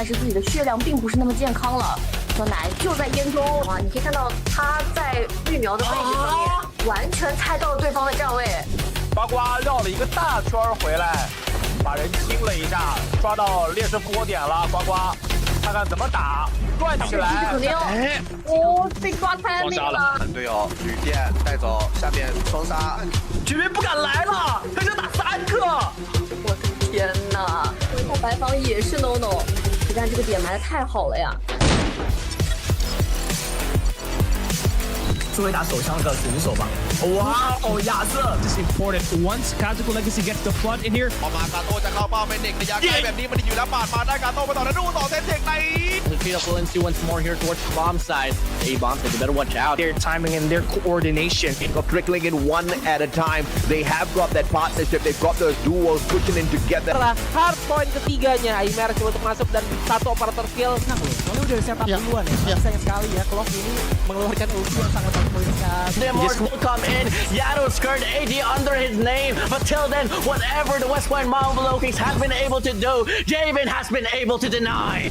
但是自己的血量并不是那么健康了。小奶就在烟中啊，你可以看到他在育苗的位置上面，完全猜到了对方的站位。呱呱绕了一个大圈回来，把人清了一下，抓到劣势复活点了。呱呱，看看怎么打，转起来。肯定哦，被抓太命了。队友旅店带走，下面双杀，居民不敢来了，他想打3个。我的天哪！回头白房也是 no no， 实战这个点埋的太好了呀。作为打手枪的选手吧。哇哦，亚瑟 This is important. Once Kazaku Legacy gets the flood in here. ออกมากาโต้จะเข้าเป้าเป็นเด็กระยะไกลแบบนี้มันอยู่แล้วปาดมาได้กาโต้ไปต่อแล้วดูต่อเซนเทคใน The feed up Lindsay once more here towards the bomb side. A bomb, so you better watch out. Their timing and their coordination. Trickling in one at a time. They have got that partnership. They've got those duos pushing in together. Hardpoint ketiganya, Aimer coba untuk masuk dan satu operator kill. Nah loh, soalnya udah setup duluan ya. Sayang sekali ya, Clock ini mengeluarkan ulti yang sangat poinnya. Demorge will come in. Yado's skirt AD under his name. But till then, whatever the West Point Marvel Kings have been able to do, Javen has been able to deny.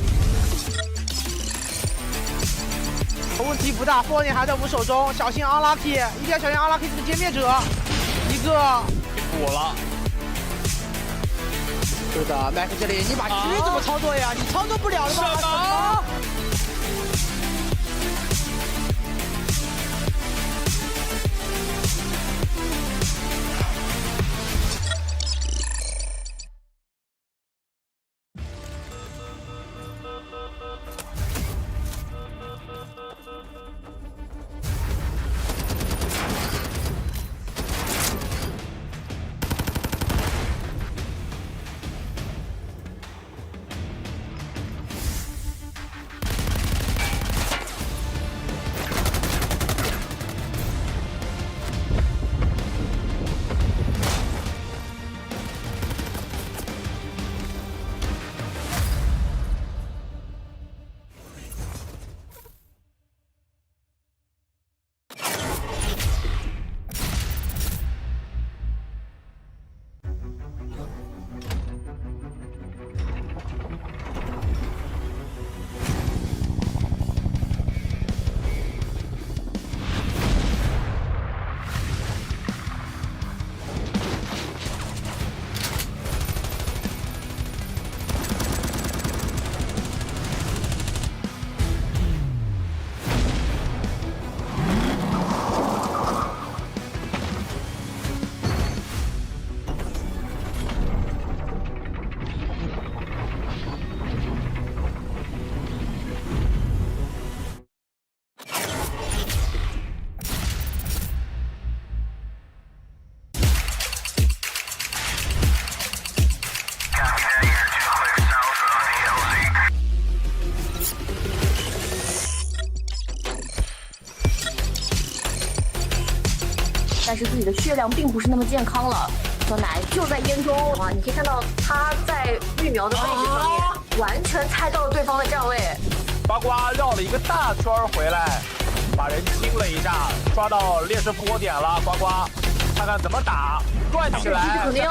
问题不大，霍尼还在我们手中，小心 Unlucky， 一定要小心 Unlucky 这个歼灭者，一个我了。是的 ，Mac 这里你把狙怎么操作呀？你操作不了的吧？但是自己的血量并不是那么健康了。小奶就在烟中啊，你可以看到他在育苗的位置上面，完全猜到了对方的站位。呱呱绕了一个大圈回来，把人清了一下，抓到劣势复活点了。呱呱，看看怎么打，转起来。肯定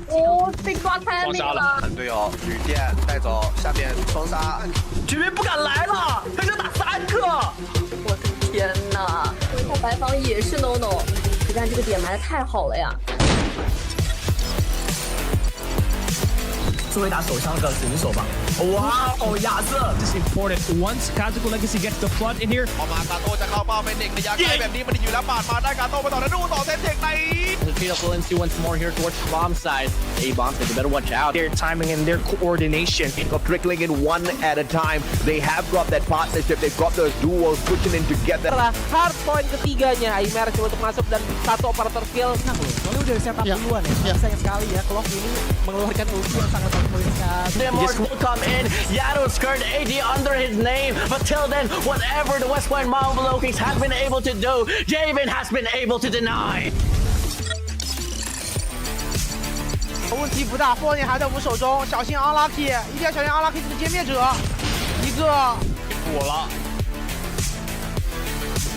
哦，被抓太命了。队友旅店带走，下面双杀，居民不敢来了，他想打3个。我的天哪！回头白房也是 no no， 实战这个点埋的太好了呀。作为打手枪的选手吧。哇哦，亚瑟 This is important. Once Kazaku Legacy gets the flood in here. ออกมากาโต้จะเข้าเป้าเป็นเด็กระยะไกลแบบนี้มันอยู่แล้วปาดมาได้กาโต้ไปต่อแล้วดูต่อเซนเทคใน The feed up Lindsay once more here towards the bomb side. A bomb, so you better watch out. Their timing and their coordination. Trickling in one at a time. They have got that partnership. They've got those duos pushing in together. Hardpoint ketiganya, Aimer coba untuk masuk dan satu operator kill. Nah loh, soalnya udah setup duluan ya. Sayang sekali ya, Clock ini mengeluarkan ulti yang sangat poinnya. Demorge will come in. Yado's skirt AD under his name. But till then, whatever the West Point Marvel Kings have been able to do, Javen has been able to deny. 问题不大，霍尼还在我们手中，小心 Unlucky， 一定要小心 Unlucky 这个歼灭者，一个我了。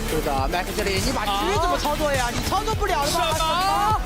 是的 ，Mac 这里你把狙怎么操作呀？你操作不了的吧？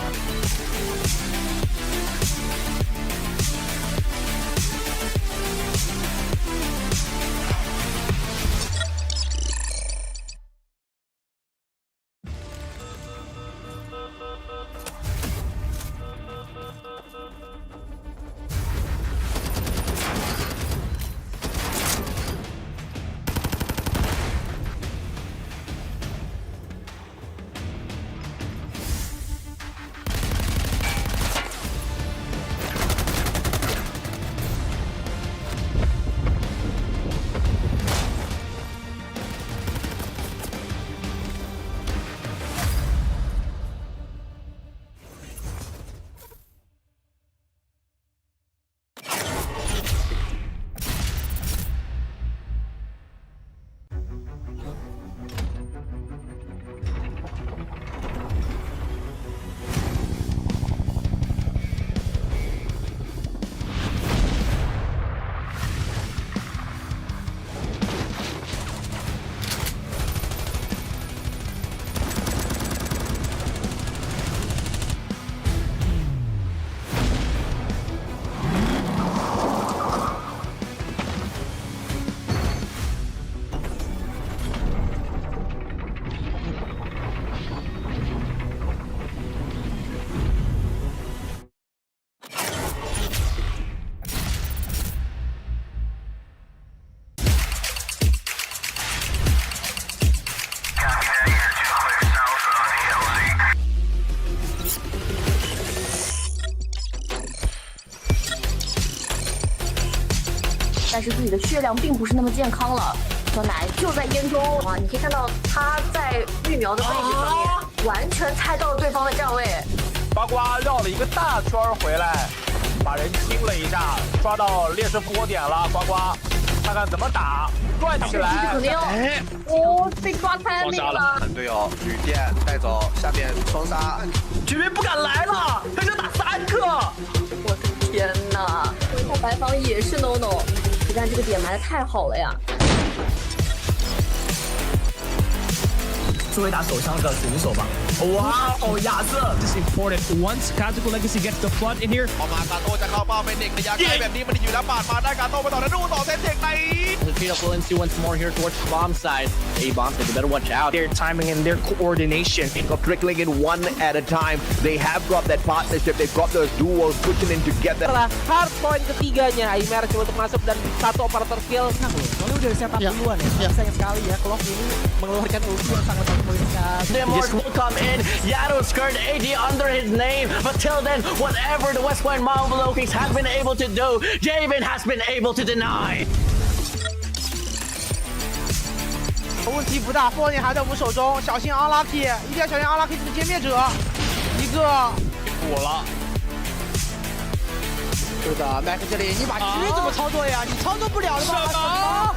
但是自己的血量并不是那么健康了。小奶就在烟中啊，你可以看到他在育苗的位置上面，完全猜到了对方的站位。呱呱绕了一个大圈回来，把人清了一下，抓到劣势波点了。呱呱，看看怎么打，转起来。肯定哦，被抓开那个了。队友旅店带走，下面双杀，居民不敢来了，他就打3个。我的天哪！回下白房也是 no no， 实战这个点埋的太好了呀。作为打手枪的选手吧。哇哦，亚瑟 This is important. Once Kazaku Legacy gets the flood in here, ออกมากาโต้จะเข้าเป้าเป็นเด็กระยะไกลแบบนี้มันอยู่แล้วปาดมาได้กาโต้ไปต่อแล้วดูต่อเซตเทคใน The Takeoff will ensue once more here towards the bomb side. A bomb side, you better watch out. their timing and their coordination. Of trickling in one at a time. They have got that partnership. They've got those duos pushing in together. Setelah hardpoint ketiganya, Aimer coba untuk masuk dan satu operator kill. Nah loh, soalnya udah setup duluan ya. Sayang sekali ya, Clock ini mengeluarkan ulti yang sangat mempoinkan. Denmark will come in. Yado's skirt AD under his name. But till then, whatever the West Point Marvel Kings have been able to do, Javen has been able to deny. 问题不大 ，4 点还在我们手中，小心 unlucky， 一定要小心 unlucky 这个歼灭者，一个。补了。是的 ，Mac 这里你把局怎么操作呀？你操作不了的吗？什么？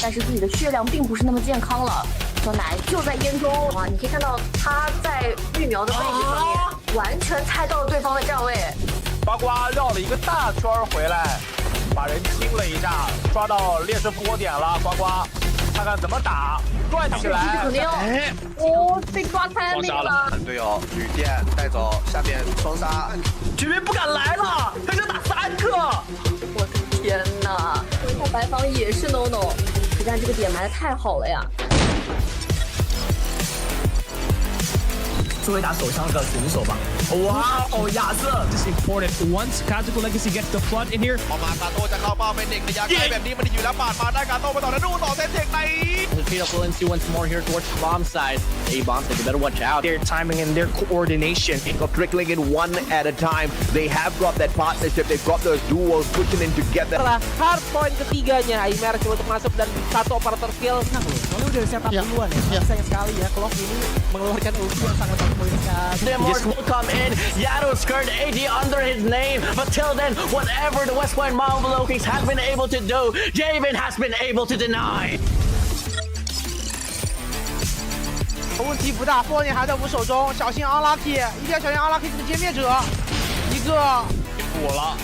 但是自己的血量并不是那么健康了。小奶就在烟中啊，你可以看到他在育苗的位置上面，完全猜到了对方的站位。呱呱绕了一个大圈回来，把人清了一下，抓到劣势波点了。呱呱，看看怎么打，转起来。肯定哦，被抓开那个了。队友旅店带走，下面双杀，居民不敢来了，他就打3个。我的天哪！回下白房也是 no no， 实战这个点埋的太好了呀。作为打手枪的选手吧。哇哦，亚瑟 This is important. Once Kazaku Legacy gets the flood in here, ออกมากาโต้จะเข้าเป้าเป็นเด็กระยะไกลแบบนี้มันอยู่แล้วปาดมาได้กาโต้ไปต่อแล้วดูต่อเซตเทคใน The Takeoff will ensue once more here towards the bomb side. A bomb side, you better watch out. their timing and their coordination. Of trickling in one at a time. They have got that partnership. They've got those duos pushing in together. Setelah hardpoint ketiganya, Aimer coba untuk masuk dan satu operator kill. Nah loh, soalnya udah setup duluan ya. Sayang sekali ya, Clock ini mengeluarkan ulti yang sangat mempoinkan. Denmark will come in. Yado's skirt AD under his name. But till then, whatever the West Point Marvel Kings have been able to do, Javen has been able to deny. 问题不大 ，4 点还在我们手中，小心 unlucky， 一定要小心 unlucky 这个歼灭者，一个。补了。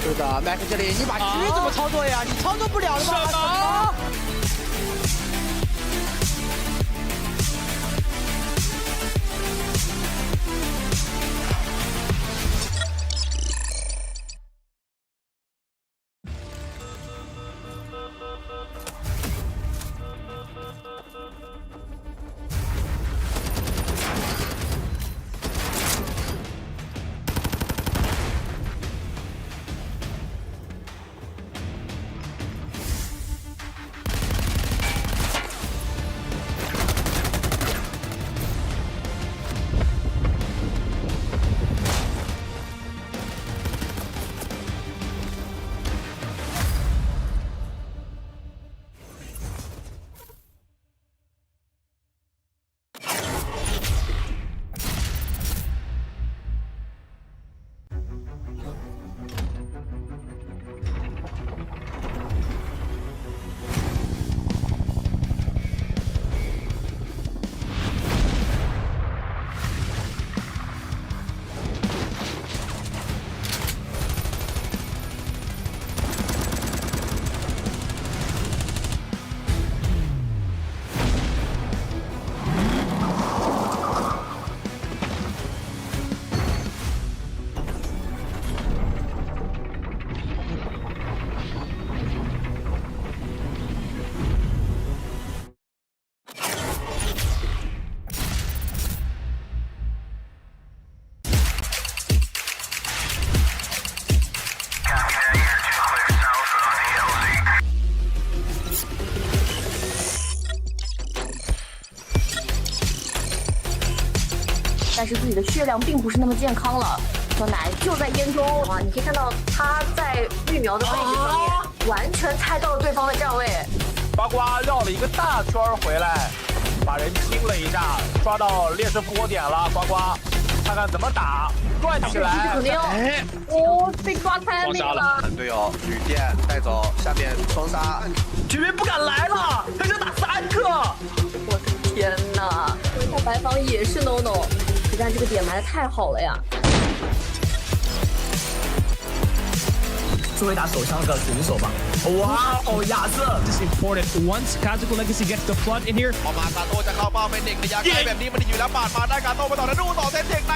是的 ，Mac 这里你把局怎么操作呀？你操作不了的吗？什么？但是自己的血量并不是那么健康了。小奶就在烟中啊，你可以看到他在绿苗的位置上面，完全猜到了对方的站位。呱呱绕了一个大圈回来，把人清了一下，抓到劣势波点了。呱呱，看看怎么打，转起来。肯定哦，被抓太那个了。队友旅店带走，下面双杀，绝对不敢来了，他就打3个。我的天哪！回到白房也是 no no， 但这个点埋的太好了呀。作为打手枪的选手吧，哇哦，亚瑟 This is important. Once Kazaku Legacy gets the flood in here, พอมาคาโต้จะเข้าเป้าเป็นเด็กระยะไกลแบบนี้มันอยู่แล้วปาดมาได้คาโต้ไปต่อแล้วดูต่อเซนเทคใน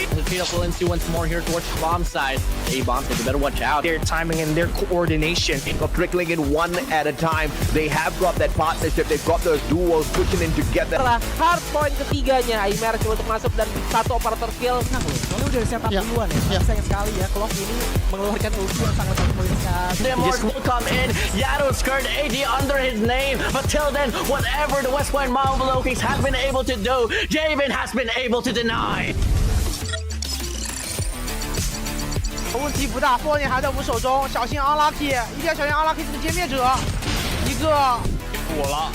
The Takeoff will ensue once more here towards bomb side. A-bomb, so you better watch out. their timing and their coordination. Of trickling in one at a time. They have got that partnership. They've got those duos pushing in together. Setelah hardpoint ketiganya, Aimer coba untuk masuk dan satu operator kill. Nah, soalnya udah setup duluan ya. Sayang sekali ya, Clock ini mengeluarkan ulti yang sangat poin sekali. Demorse will come in. Yado's skirt AD under his name. But till then, whatever the West Point Marvel Kings have been able to do, Javen has been able to deny. 问题不大，4年还在我们手中，小心 unlucky， 一定要小心 unlucky 这个歼灭者，一个。补了。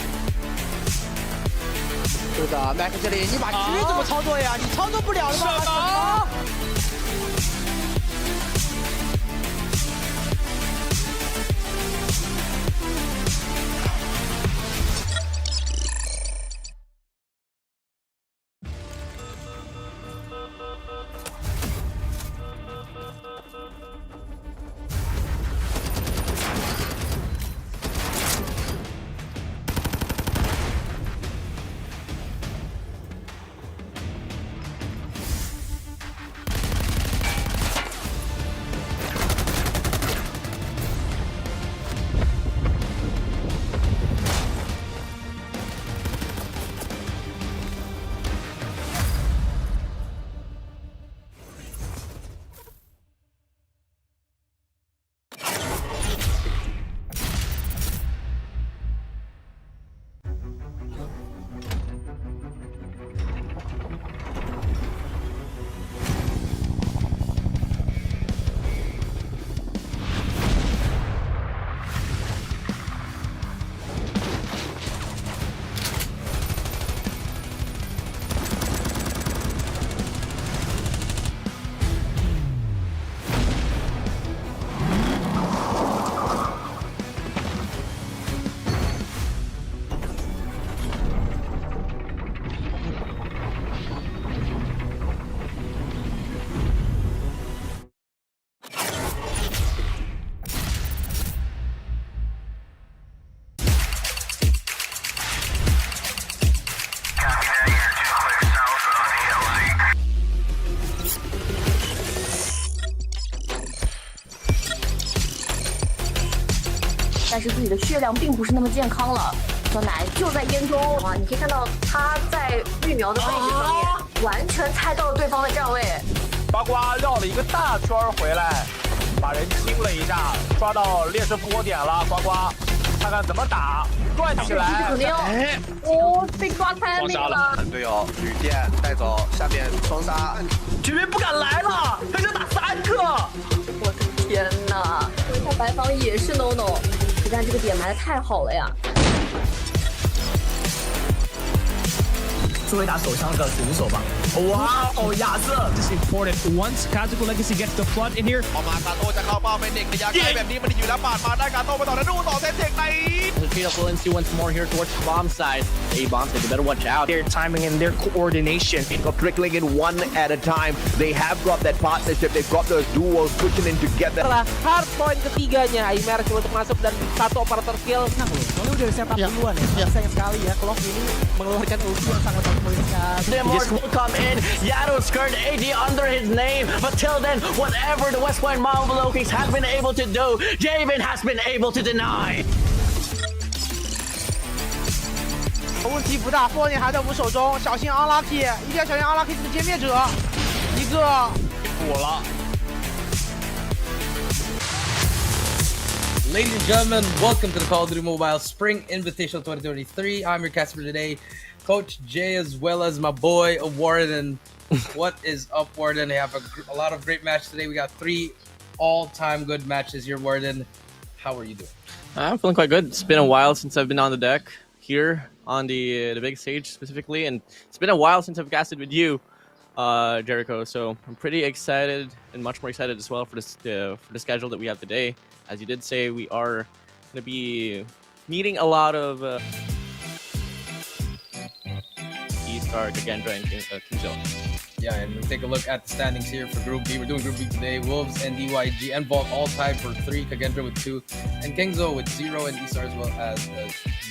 是的 ，Mac 这里你把狙怎么操作呀？你操作不了的吧？但是自己的血量并不是那么健康了。小奶就在烟中啊，你可以看到他在绿苗的位置上面，完全猜到了对方的站位。呱呱绕了一个大圈回来，把人清了一下，抓到劣势波点了。呱呱，看看怎么打，转起来。肯定哦，被抓太那个了。队友旅店带走，下面双杀，绝对不敢来了，他就打3个。我的天哪！回到白房也是 no no， 但这个点埋的太好了呀。作为打手枪的选手吧，哇哦，亚瑟 This is important. Once Kazaku Legacy gets the flood in here, พอมาคาโต้จะเข้าเป้าเป็นเด็กระยะไกลแบบนี้มันอยู่แล้วปาดมาได้คาโต้ไปต่อแล้วดูต่อเซนเทคใน The Takeoff will ensue once more here towards bomb side. A-bomb, so you better watch out. their timing and their coordination. Of trickling in one at a time. They have got that partnership. They've got those duos pushing in together. Setelah hardpoint ketiganya, Aimer coba untuk masuk dan satu operator kill. Nah, soalnya udah setup duluan ya. Sayang sekali ya, Clock ini mengeluarkan ulti yang sangat poin sekali. Demorse will come in. Yado's skirt AD under his name. But till then, whatever the West Point Marvel Kings have been able to do, Javen has been able to deny. 问题不大，4年还在我们手中，小心 unlucky， 一定要小心 unlucky 这个歼灭者，一个。补了。 Ladies and gentlemen, welcome to the Call of Duty Mobile Spring Invitational 2023. I'm your caster for today, Coach Jay as well as my boy WardeN. What is up, WardeN? They have a lot of great matches today. We got 3 all-time good matches here, WardeN. How are you doing? I'm feeling quite good. It's been a while since I've been on the deck here on the big stage specifically, and it's been a while since I've casted with you, Jericho. So I'm pretty excited and much more excited as well for the schedule that we have today. As you did say, we are going to be meeting a lot of eStar, Kagendra, and Tunisia. Yeah, and we'll take a look at the standings here for Group B. We're doing Group B today. Wolves and DYG and Vault all tied for 3. Kagendra with 2. And Kingzo with 0. And eStar as well as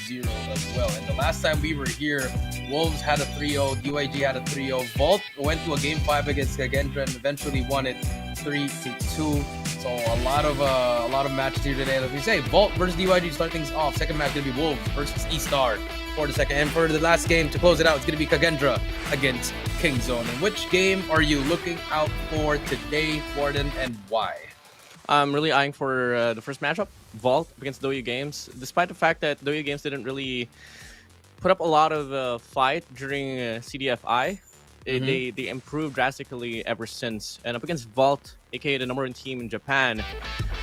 0 as well. And the last time we were here, Wolves had a 3-0. DYG had a 3-0. Vault went to a Game 5 against Kagendra and eventually won it 3-2. So a lot of matches here today. Like we say, Vault versus DYG start things off. Second match going to be Wolves versus eStar for the second. And for the last game to close it out, it's going to be Kagendra against Kingzone. And which game are you looking out for today, WardeN, and why? I'm really eyeing for the first matchup, Vault against Doyu Games. Despite the fact that Doyu Games didn't really put up a lot of fight during CDFI, they improved drastically ever since. And up against Vault, aka the #1 team in Japan,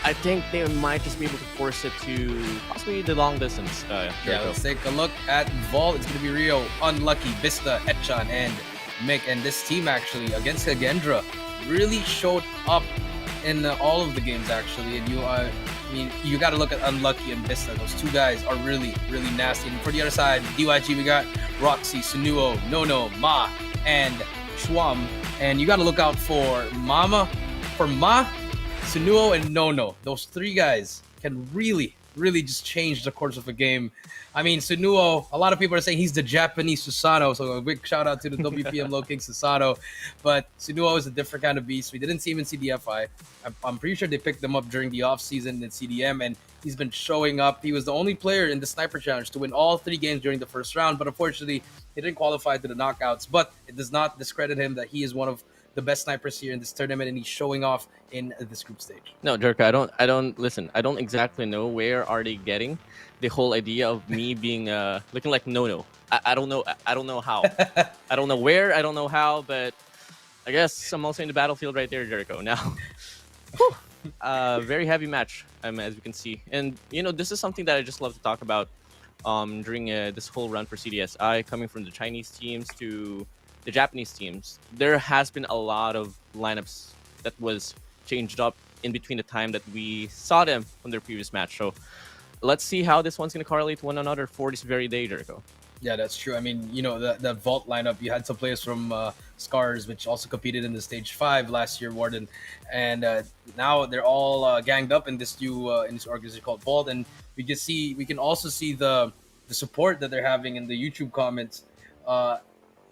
I think they might just be able to force it to possibly the long distance. Yeah, let's take a look at Vault. It's going to be Rio, Unlucky, Vista, Etchan, and Mick. And this team actually against Kagendra really showed up in all of the games actually. And you got to look at Unlucky and Vista. Those 2 guys are really, really nasty. And for the other side, DYG, we got Roxy, Sunuo, Nono, Ma, and Schwam. And you got to look out for Ma, Sunuo, and Nono. Those 3 guys can really, really just change the course of a game. I mean, Sunuo, a lot of people are saying he's the Japanese Susano, so a big shout out to the WPM Low King Susano. But Sunuo is a different kind of beast. We didn't see him in CDFI. I'm pretty sure they picked him up during the offseason in CDM, and he's been showing up. He was the only player in the Sniper Challenge to win all 3 games during the first round, but unfortunately, he didn't qualify to the knockouts. But it does not discredit him that he is one of the best snipers here in this tournament, and he's showing off in this group stage. No, Jericho, I don't exactly know where are they getting the whole idea of me being looking like Nono. I don't know how. I don't know where, I don't know how, but I guess I'm also in the battlefield right there, Jericho. Now, very heavy match, as you can see. And this is something that I just love to talk about during this whole run for CDSI, coming from the Chinese teams to the Japanese teams. There has been a lot of lineups that was changed up in between the time that we saw them from their previous match. So let's see how this one's going to correlate to one another for this very day, Jericho. Yeah, that's true. I mean, the Vault lineup, you had some players from Scars, which also competed in the Stage 5 last year, WardeN. And now they're all ganged up in this new organization called Vault. And we can also see the support that they're having in the YouTube comments.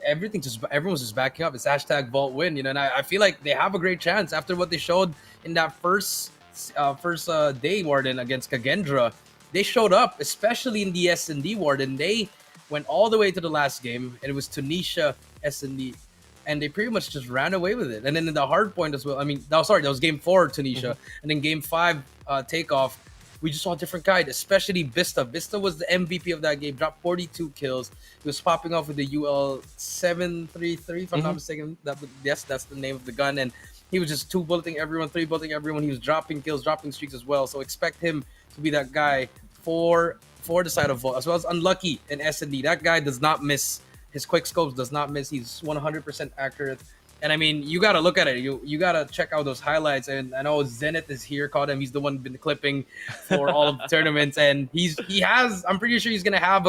Everyone's just backing up. It's hashtag Vault win, and I feel like they have a great chance after what they showed in that first day, WardeN, against Kagendra. They showed up, especially in the S&D, WardeN. They went all the way to the last game, and it was Tunisia S&D, and they pretty much just ran away with it. And then in the Hardpoint as well. I mean, that was game 4 Tunisia, and then game 5 Takeoff. We just saw a different guy, especially Vista. Vista was the MVP of that game, dropped 42 kills. He was popping off with the UL 733, if I'm not mistaken. Yes, that's the name of the gun. And he was just 2-bulleting everyone, 3-bulleting everyone. He was dropping kills, dropping streaks as well. So expect him to be that guy for the side of Vault, as well as Unlucky in S&D. That guy does not miss. His quick scopes does not miss. He's 100% accurate. And I mean, you got to look at it. You got to check out those highlights. And I know Zenith is here, caught him. He's the one been clipping for all of the tournaments. And I'm pretty sure he's going to have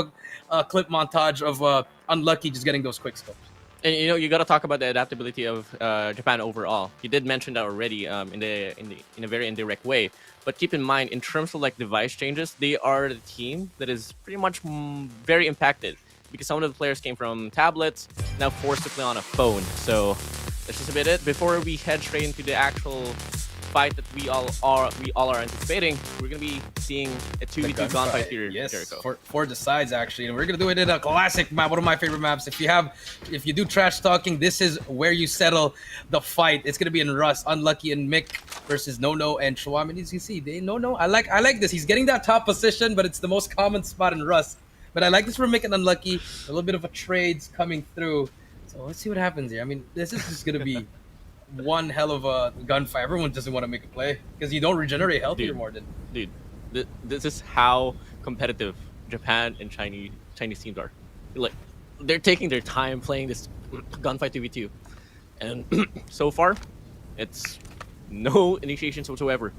a clip montage of Unlucky just getting those quick scopes. And you got to talk about the adaptability of Japan overall. You did mention that already in a very indirect way. But keep in mind, in terms of like device changes, they are the team that is pretty much very impacted, because some of the players came from tablets, now forced to play on a phone. So that's just a bit it. Before we head straight into the actual fight that we all are anticipating, we're gonna be seeing a 2v2 gunfight here, yes, Jericho. For the sides actually, and we're gonna do it in a classic map, one of my favorite maps. If you do trash talking, this is where you settle the fight. It's gonna be in Rust, Unlucky and Mick versus Nono and Schwam. And as you see, Nono, I like this. He's getting that top position, but it's the most common spot in Rust. But I like this for making unlucky. A little bit of a trades coming through. So let's see what happens here. I mean, this is just gonna be one hell of a gunfight. Everyone doesn't want to make a play because you don't regenerate health here, WardeN. Dude, this is how competitive Japan and Chinese teams are. Like, they're taking their time playing this gunfight 2v2, and so far, it's no initiations whatsoever.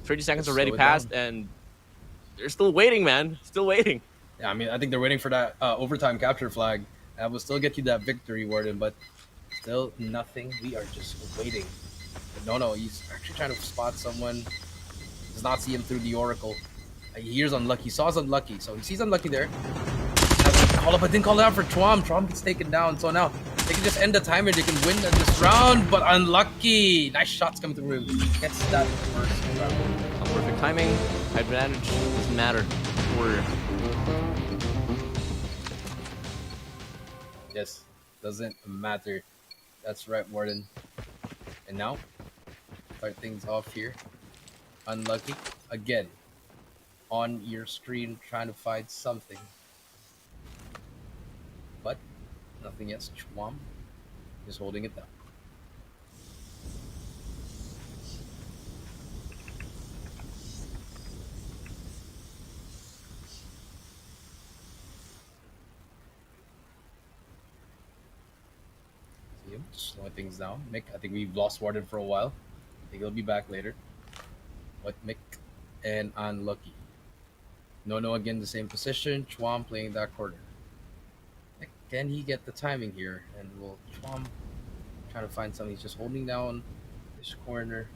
30 seconds already passed, and they're still waiting, man. Still waiting. Yeah, I mean, I think they're waiting for that overtime capture flag. That will still get you that victory, WardeN, but still nothing. We are just waiting. But no, he's actually trying to spot someone. Does not see him through the Oracle. He hears unlucky. He saw unlucky, so he sees unlucky there. Call up, but didn't call it out for Chwam. Chwam gets taken down, so now they can just end the timer. They can win this round, but unlucky. Nice shots coming through. Gets that first round. Perfect timing. Advantage doesn't matter. Yes, doesn't matter. That's right, WardeN. And now, start things off here. Unlucky again. On your screen, trying to find something. But nothing yet. Chwam is holding it down. See him slowing things down. Mick, I think we've lost WardeN for a while. I think he'll be back later. But Mick and unlucky. No, again, the same position. Chwam playing that corner. Can he get the timing here? And will Chwam try to find something? He's just holding down this corner.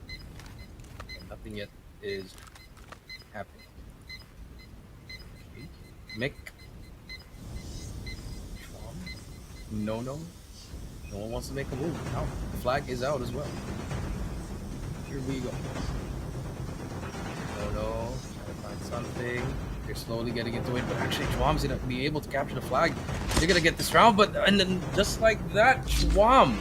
And nothing yet is happening. Okay. Mick. Chwam. No. No one wants to make a move. Now, the flag is out as well. Here we go. No. Trying to find something. They're slowly getting into it, but actually Chwam's gonna be able to capture the flag. They're gonna get this round, and then just like that, Chwam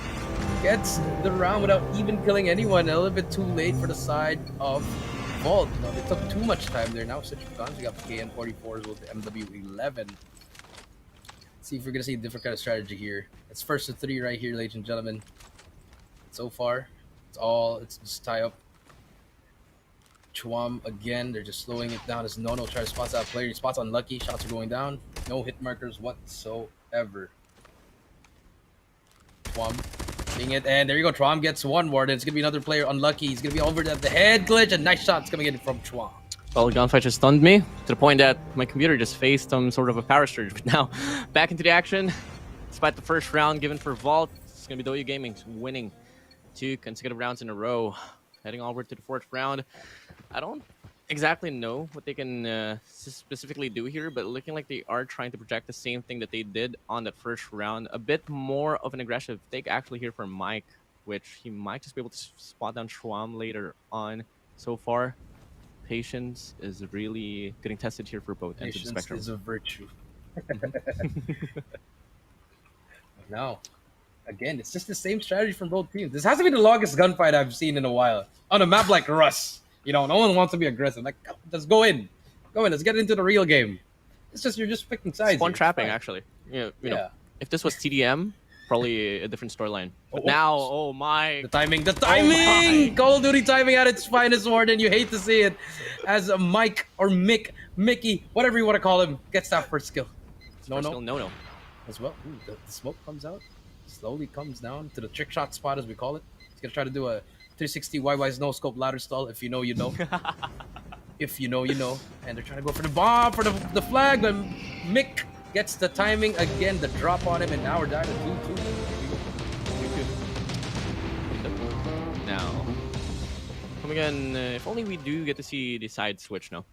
gets the round without even killing anyone. A little bit too late for the side of Vault. No, they took too much time there. Now switch of guns. We got the KN-44s with the MW11. Let's see if we're gonna see a different kind of strategy here. It's first to 3 right here, ladies and gentlemen. So far, it's just tie up. Chwam again, they're just slowing it down as No tries to spot that player. He spots unlucky, shots are going down. No hit markers whatsoever. Chwam seeing it, and there you go. Chwam gets one, WardeN. It's gonna be another player unlucky. He's gonna be over at the head glitch, and nice shots coming in from Chwam. Well, gunfight just stunned me to the point that my computer just faced some sort of a power surge. But now, back into the action. Despite the first round given for Vault, it's gonna be Doyo Gaming winning 2 consecutive rounds in a row. Heading onward to the 4th round. I don't exactly know what they can specifically do here, but looking like they are trying to project the same thing that they did on that first round. A bit more of an aggressive take actually here for Mike, which he might just be able to spot down Chwam later on. So far, patience is really getting tested here for both ends of the spectrum. Patience is a virtue. No. Again, it's just the same strategy from both teams. This has to be the longest gunfight I've seen in a while. On a map like Rust. You know, no one wants to be aggressive. Like, let's go in. Let's get into the real game. It's just, you're just picking sides. It's fun trapping, actually. You know, if this was TDM, probably a different storyline. But now, oh my. The timing! Call of Duty timing at its finest, WardeN. You hate to see it. As Mike or Mickey, whatever you want to call him, gets that first kill. No. As well. Ooh, the smoke comes out. Slowly comes down to the trick shot spot, as we call it. He's gonna try to do a 360 YY's no scope ladder stall. If you know, you know. If you know, you know. And they're trying to go for the bomb, for the flag, but Mick gets the timing again, the drop on him, and now we're down to 2-2. Now, coming in, if only we do get to see the side switch now.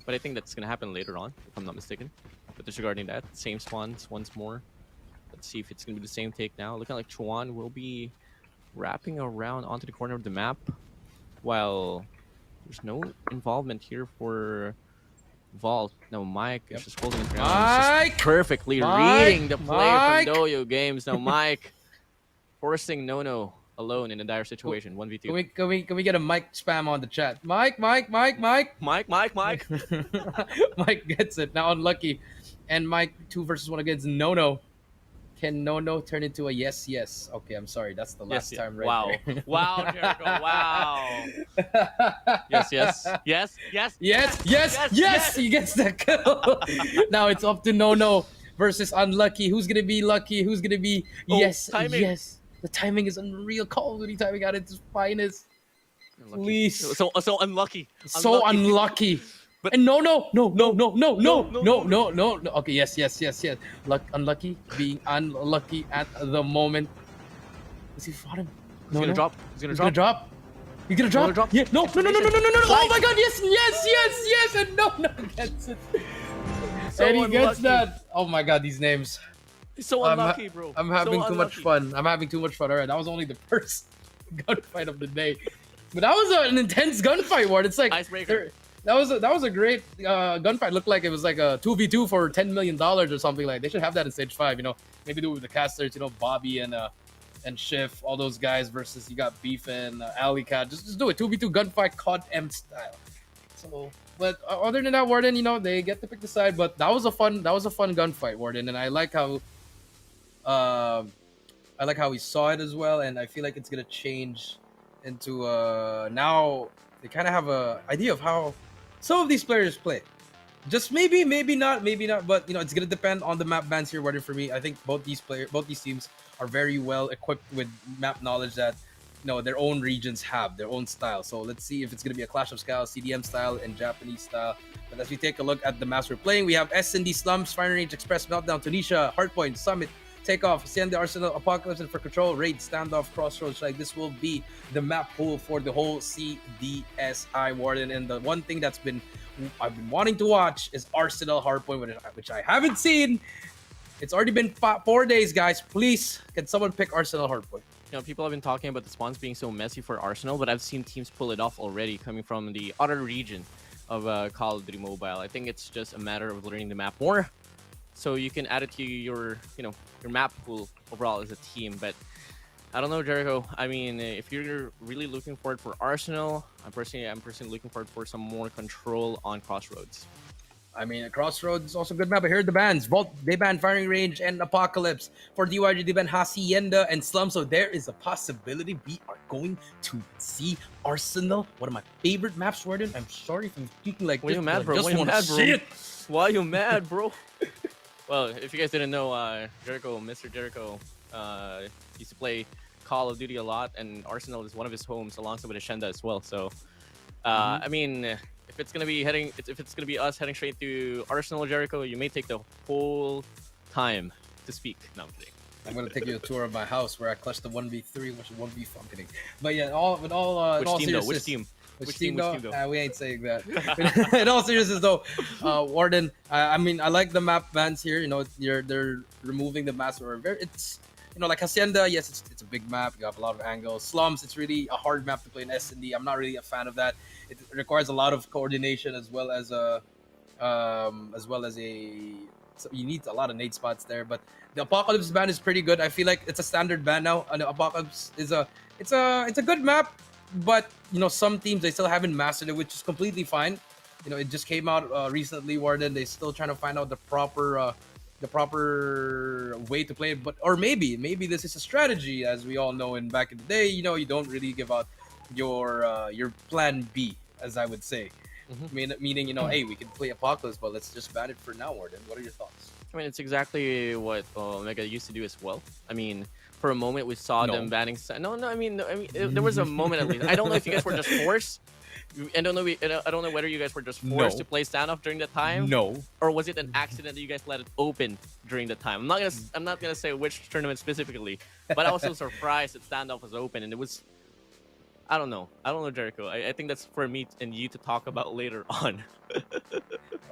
But I think that's gonna happen later on, if I'm not mistaken. But disregarding that, same spawns once more. Let's see if it's going to be the same take now. Looking like Chwam will be wrapping around onto the corner of the map, while there's no involvement here for Vault. No, Mike is just holding it down. Just perfectly reading the play from Doyo Games. Now Mike forcing No alone in a dire situation. 1v2. Can we get a mic spam on the chat? Mike. Mike. Mike gets it. Now unlucky. And Mike 2 versus 1 against No. Can No turn into a yes? Okay, I'm sorry. That's the last time right wow. there. Wow, Jericho. Wow. Yes. He gets the kill. Now it's up to No versus Unlucky. Who's gonna be lucky? Who's gonna be timing. yes? The timing is unreal. Call of Duty timing at its finest. Please. So unlucky. So unlucky. But and no. Okay, yes. Unlucky, being unlucky at the moment. Is he fought him? He's gonna drop. He's gonna drop. Yeah. No. Oh my God. Yes. And no gets it. And he gets that. Oh my God, these names. So unlucky, bro. I'm having too much fun. All right, that was only the first gunfight of the day, but that was an intense gunfight. Ward. It's like icebreaker. That was a great gunfight. Looked like it was like a 2v2 for $10 million or something. Like they should have that in stage 5. Maybe do it with the casters. Bobby and Schiff, all those guys versus you got Beef and Alley Cat. Just do it 2v2 gunfight, COD M style. So, but other than that, WardeN, they get to pick the side. But that was a fun gunfight, WardeN, and I like how he saw it as well. And I feel like it's gonna change into now they kind of have a idea of how some of these players play. Just maybe not, but it's gonna depend on the map bans here. WardeN, for me, I think both these teams are very well equipped with map knowledge that their own regions have their own style. So let's see if it's gonna be a clash of styles, CDM style and Japanese style. But as we take a look at the maps we're playing, we have S&D Slums, Firing Range, Express, Meltdown, Tunisia, Hardpoint, Summit, Takeoff, Hacienda, Arsenal, Apocalypse, and for Control, Raid, Standoff, Crossroads. Like this will be the map pool for the whole CDSI, WardeN. And the one thing I've been wanting to watch is Arsenal Hardpoint, which I haven't seen. It's already been 4 days, guys. Please, can someone pick Arsenal Hardpoint? People have been talking about the spawns being so messy for Arsenal, but I've seen teams pull it off already coming from the other region of Call of Duty Mobile. I think it's just a matter of learning the map more, so you can add it to your map pool overall as a team. But I don't know, Jericho. I mean, if you're really looking forward for Arsenal, I'm personally looking forward for some more control on Crossroads. I mean, Crossroads is also a good map. But here are the bans. Vault, they ban Firing Range and Apocalypse. For DYG, they ban Hacienda and Slum. So there is a possibility we are going to see Arsenal. One of my favorite maps, WardeN. I'm sorry if I'm speaking like this. Why you mad, bro? Why you mad, bro? Well, if you guys didn't know, Mr. Jericho, used to play Call of Duty a lot, and Arsenal is one of his homes alongside with Hacienda as well. So, I mean, if it's gonna be us heading straight to Arsenal, Jericho, you may take the whole time to speak. No, I'm kidding. I'm gonna take you a tour of my house where I clutched the 1v3, which is 1v4. I'm kidding. But yeah, Which team? Which team though? We ain't saying that. In all seriousness though, WardeN, I mean, I like the map bans here. They're removing the maps where it's like Hacienda. Yes, it's a big map. You have a lot of angles. Slums, it's really a hard map to play in S&D. I'm not really a fan of that. It requires a lot of coordination as well as you need a lot of nade spots there. But the Apocalypse ban is pretty good. I feel like it's a standard ban now. And the Apocalypse is it's a good map. But some teams, they still haven't mastered it, which is completely fine. It just came out recently, WardeN. They're still trying to find out the proper way to play it. Or maybe this is a strategy, as we all know. And back in the day, you don't really give out your plan B, as I would say. Meaning, hey, we can play Apocalypse, but let's just ban it for now, WardeN. What are your thoughts? I mean, it's exactly what Omega used to do as well. I mean, for a moment we saw them banning. I mean, there was a moment at least. I don't know if you guys were just forced. I don't know whether you guys were just forced to play Standoff during the time. No. Or was it an accident that you guys let it open during the time? I'm not gonna say which tournament specifically, but I was so surprised that Standoff was open, and it was. I don't know, Jericho. I think that's for me and you to talk about later on.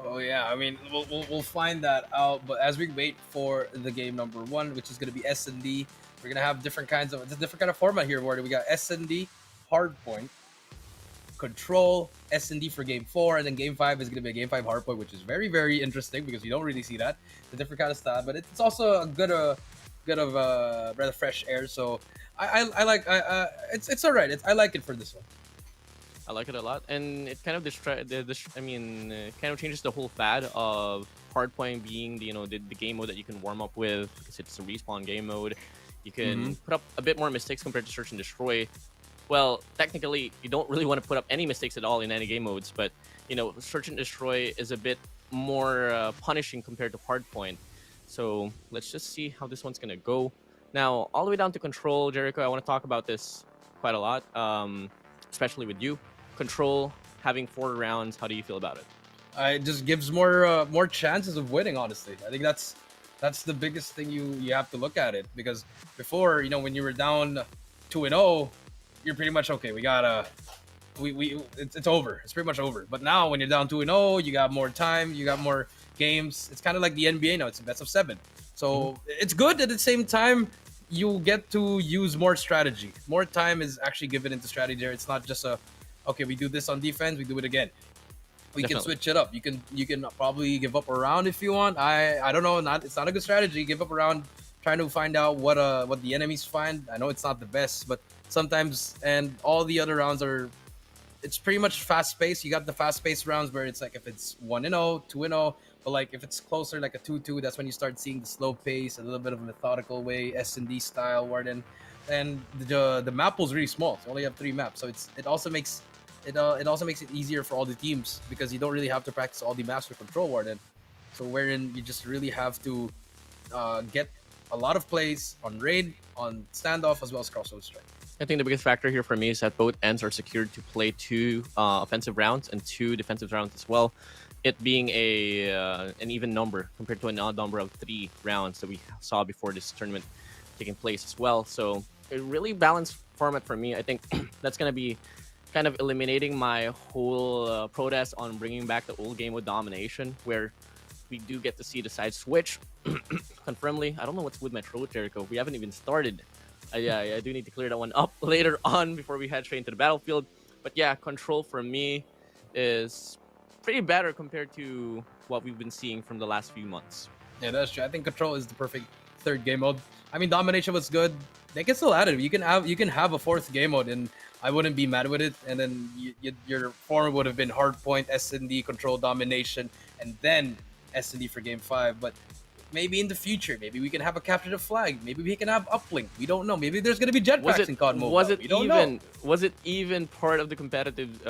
Oh yeah, I mean, we'll find that out. But as we wait for the game number 1, which is going to be S&D, we're gonna have different kind of format here. WardeN, we got S&D Hardpoint, Control, S&D for game 4, and then game 5 is gonna be a game 5 Hardpoint, which is very, very interesting because you don't really see that. It's a different kind of style, but it's also a good bit of breath of fresh air. So I like it's all right. I like it for this one. I like it a lot, and it kind of kind of changes the whole fad of Hardpoint being the game mode that you can warm up with, because it's a respawn game mode. You can put up a bit more mistakes compared to Search and Destroy. Well, technically, you don't really want to put up any mistakes at all in any game modes, but Search and Destroy is a bit more punishing compared to Hardpoint. So let's just see how this one's gonna go. Now, all the way down to Control, Jericho, I want to talk about this quite a lot, especially with you. Control having 4 rounds, how do you feel about it? It just gives more chances of winning. Honestly, I think that's the biggest thing you have to look at it, because before, when you were down 2-0, you're pretty much okay. We gotta it's over. It's pretty much over. But now when you're down 2-0, you got more time, you got more games. It's kind of like the NBA now. It's a best of 7. So it's good. At the same time, you get to use more strategy. More time is actually given into strategy there. It's not just okay, we do this on defense, we do it again. We can switch it up. You can probably give up a round if you want. I don't know. It's not a good strategy. Give up a round, trying to find out what the enemies find. I know it's not the best, but sometimes, and all the other rounds it's pretty much fast paced. You got the fast paced rounds where it's like if it's 1-0, 2-0, but like if it's closer, like a 2-2, that's when you start seeing the slow pace, a little bit of a methodical way, S&D style, WardeN. And the map was really small. So only have 3 maps, so it also makes it easier for all the teams, because you don't really have to practice all the maps for Control, WardeN. So wherein you just really have to get a lot of plays on Raid, on Standoff, as well as Crossroads Strike. I think the biggest factor here for me is that both ends are secured to play 2 offensive rounds and 2 defensive rounds as well. It being an even number compared to an odd number of 3 rounds that we saw before this tournament taking place as well. So a really balanced format for me. I think that's going to be kind of eliminating my whole protest on bringing back the old game with domination, where we do get to see the side switch. Confirmly, I don't know what's with my throat, Jericho. We haven't even started. I do need to clear that one up later on before we head straight into the battlefield. But yeah, Control for me is pretty better compared to what we've been seeing from the last few months. Yeah, that's true. I think Control is the perfect 3rd game mode. I mean, Domination was good. They can still add it. You can have a 4th game mode, and I wouldn't be mad with it. And then your form would have been Hardpoint, S&D, Control, Domination, and then S&D for Game 5. But maybe in the future, maybe we can have a Capture the Flag. Maybe we can have Uplink. We don't know. Maybe there's going to be jetpacks in COD mode. Was it even part of the competitive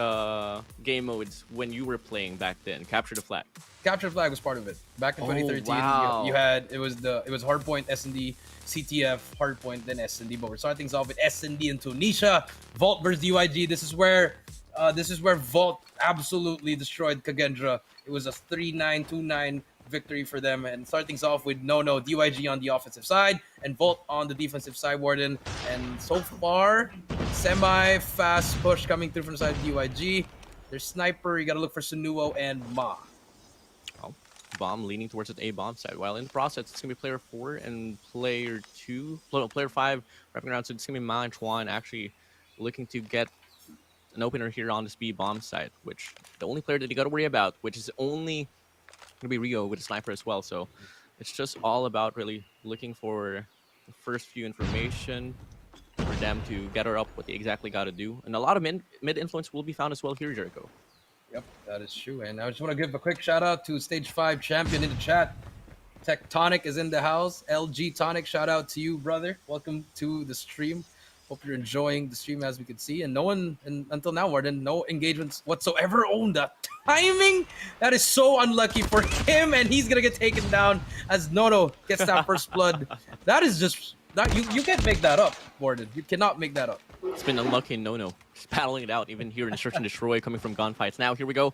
game modes when you were playing back then? Capture the Flag. Capture the Flag was part of it. Back in 2013, wow. you had it was Hardpoint, S&D, CTF, Hardpoint, then S&D. But we're starting things off with S&D in Tunisia. Vault versus DYG. This is where Vault absolutely destroyed Kagendra. It was a 3-9, 2-9 victory for them, and start things off with DYG on the offensive side and Vault on the defensive side, WardeN. And so far, semi-fast push coming through from the side of DYG. There's Sniper, you gotta look for Sunuo and Ma. Bomb leaning towards the A bomb side. While in the process, it's gonna be player 4 and player 5 wrapping around. So it's gonna be Ma and Chuan actually looking to get an opener here on this B bomb side, which the only player that you gotta worry about, which is only gonna be Rio with a sniper as well. So it's just all about really looking for the first few information for them to get her up what they exactly got to do, and a lot of mid influence will be found as well here, Jericho. Yep, that is true. And I just want to give a quick shout out to Stage 5 champion in the chat. Tectonic is in the house. LG Tonic, shout out to you, brother. Welcome to the stream. Hope you're enjoying the stream, as we can see. And no one, until now, WardeN, no engagements whatsoever. Oh, the timing! That is so unlucky for him, and he's going to get taken down as Nono gets that first blood. That is just... You can't make that up, WardeN. You cannot make that up. It's been unlucky, Nono. Just battling it out, even here in Search and Destroy, coming from gunfights. Now, here we go.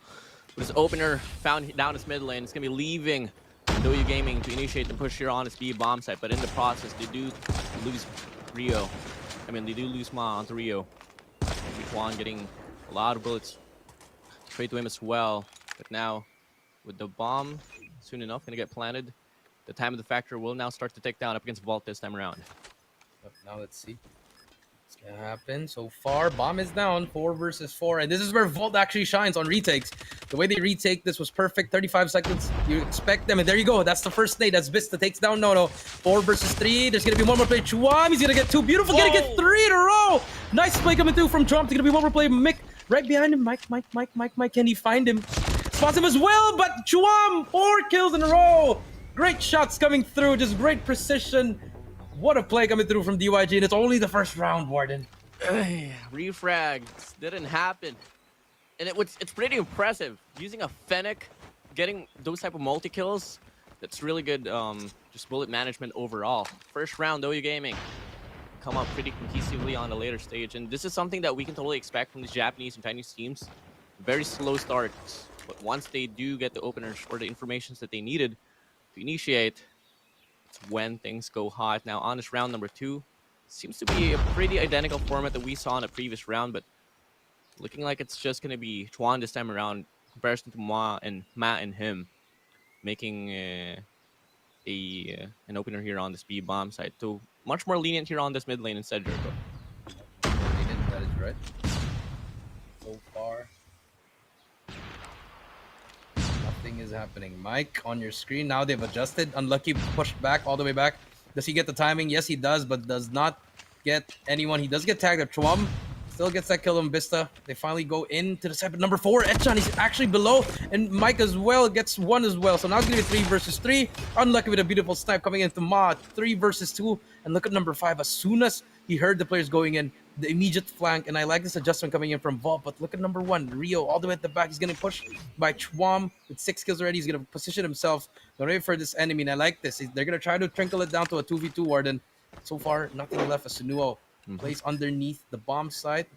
With this opener found down his mid lane. It's going to be leaving Doyu Gaming to initiate the push here on his B bomb site. But in the process, they do lose Rio. They do lose Ma onto Rio. Juan getting a lot of bullets straight to him as well. But now, with the bomb soon enough going to get planted, the time of the factor will now start to take down up against Vault this time around. Now let's see. It happened so far. Bomb is down, 4 versus 4, and this is where Vault actually shines on retakes. The way they retake this was perfect. 35 seconds. You expect them, and there you go. That's the first nade. That's Vista takes down Nono. 4 versus 3. There's gonna be one more play. Chuam, he's gonna get 2. Beautiful, gonna get 3 in a row. Nice play coming through from Trump. There's gonna be one more play. Mick right behind him. Mike. Can he find him? Spots him as well, but Chuam, 4 kills in a row. Great shots coming through. Just great precision. What a play coming through from DYG, and it's only the first round, WardeN. Refrags didn't happen, and it's pretty impressive using a Fennec, getting those type of multi kills. That's really good. Just bullet management overall. First round, Doyu Gaming come up pretty cohesively on the later stage, and this is something that we can totally expect from the Japanese and Chinese teams. Very slow starts, but once they do get the openers or the informations that they needed to initiate, it's when things go hot. Now on this round number 2, seems to be a pretty identical format that we saw in the previous round, but looking like it's just going to be Chuan this time around in comparison to Ma and him making an opener here on this B bomb side. So much more lenient here on this mid lane instead, Jericho. That is right. So far, nothing is happening. Mike, on your screen, now they've adjusted. Unlucky, pushed back, all the way back. Does he get the timing? Yes, he does, but does not get anyone. He does get tagged at Chuam. Still gets that kill on Vista. They finally go into the side, but number 4, Etchan, he's actually below, and Mike as well gets 1 as well. So now it's going to be 3 versus 3. Unlucky with a beautiful snipe coming into Ma. 3 versus 2. And look at number 5. As soon as he heard the players going in, the immediate flank, and I like this adjustment coming in from Vault, but look at number 1, Rio, all the way at the back. He's going to push by Chuam with 6 kills already. He's going to position himself ready for this enemy, and I like this. They're going to try to trickle it down to a 2v2, WardeN. So far, nothing left as Sunuo plays underneath the bomb site.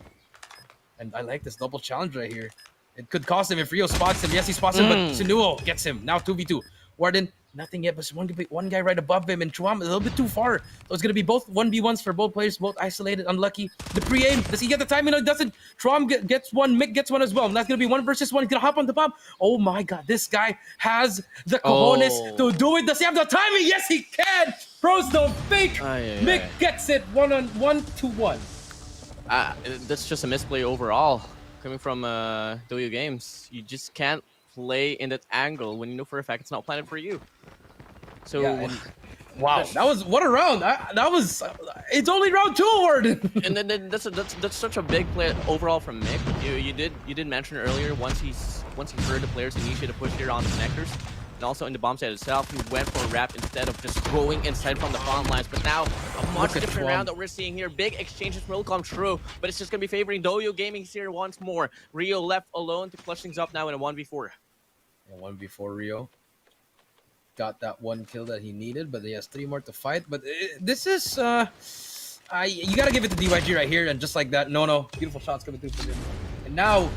And I like this double challenge right here. It could cost him if Rio spots him. Yes, he spots him, but Sunuo gets him. Now 2v2. WardeN, nothing yet, but one guy right above him, and Chuam a little bit too far. So it's going to be both 1v1s for both players, both isolated, unlucky. The pre-aim, does he get the timing? No, he doesn't. Chuam gets 1, Mick gets 1 as well. And that's going to be 1 versus 1. He's going to hop on the bomb. Oh my god, this guy has the cojones to do it. Does he have the timing? Yes, he can. Pros don't fake. Mick gets it 1-on-1-2-1. That's just a misplay overall coming from Doyu Games. You just can't play in that angle when you know for a fact it's not planned for you. So wow, that was what a round. That was it's only round 2, WardeN. And then that's such a big play overall from Mick. You did mention earlier once he heard the players initiate a push here on the connectors. And also in the bomb site itself, he went for a wrap instead of just going inside from the front lines. But now, a much different round that we're seeing here. Big exchanges will come true, but it's just going to be favoring Doyu Gaming here once more. Rio left alone to clutch things up now in a 1v4. Yeah, 1v4 Rio. Got that 1 kill that he needed, but he has 3 more to fight. But this is... you got to give it to DYG right here, and just like that, no. Beautiful shots coming through for him. And now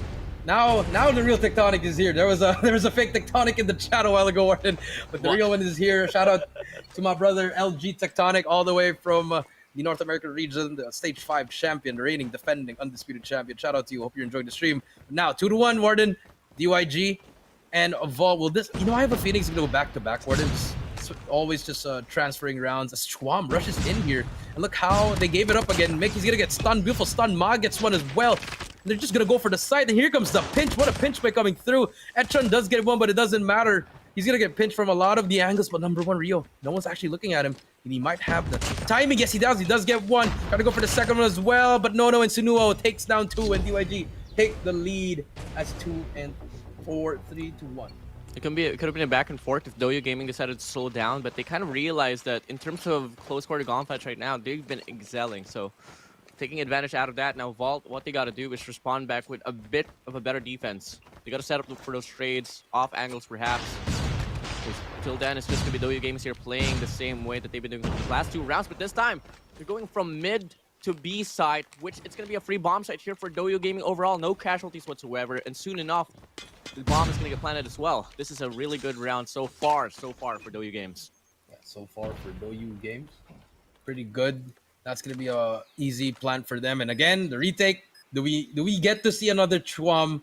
the real Tectonic is here. There was a fake Tectonic in the chat a while ago, WardeN, but the real one is here. Shout out to my brother LG Tectonic, all the way from the North American region, the Stage 5 champion, reigning, defending, undisputed champion. Shout out to you. Hope you're enjoying the stream. But now 2-1, WardeN, DYG, and Vol. Will this? I have a feeling it's gonna go back to back. WardeN's always just transferring rounds. As Schwam rushes in here, and look how they gave it up again. Mickey's gonna get stunned. Beautiful stun. Ma gets 1 as well. They're just gonna go for the side, and here comes the pinch. What a pinch by coming through. Etron does get 1, but it doesn't matter. He's gonna get pinched from a lot of the angles, but number 1, Rio, no one's actually looking at him, and he might have the timing. Yes, he does. He does get 1. Trying to go for the second one as well, but no, and Sunuo takes down 2, and DYG take the lead as 2 and 4, 3-1. It could have been a back and forth if Doyu Gaming decided to slow down, but they kind of realized that in terms of close quarter gunfights right now, they've been excelling. So taking advantage out of that. Now Vault, what they got to do is respond back with a bit of a better defense. They got to set up for those trades, off angles perhaps. Till then, it's just going to be Doyu Gaming here playing the same way that they've been doing the last 2 rounds, but this time, they're going from mid to B side, which it's going to be a free bomb site here for Doyu Gaming overall. No casualties whatsoever, and soon enough, the bomb is going to get planted as well. This is a really good round so far for Doyu Games. Yeah, so far for Doyu Games, pretty good. That's going to be a easy plant for them. And again, the retake. Do we get to see another Chuam,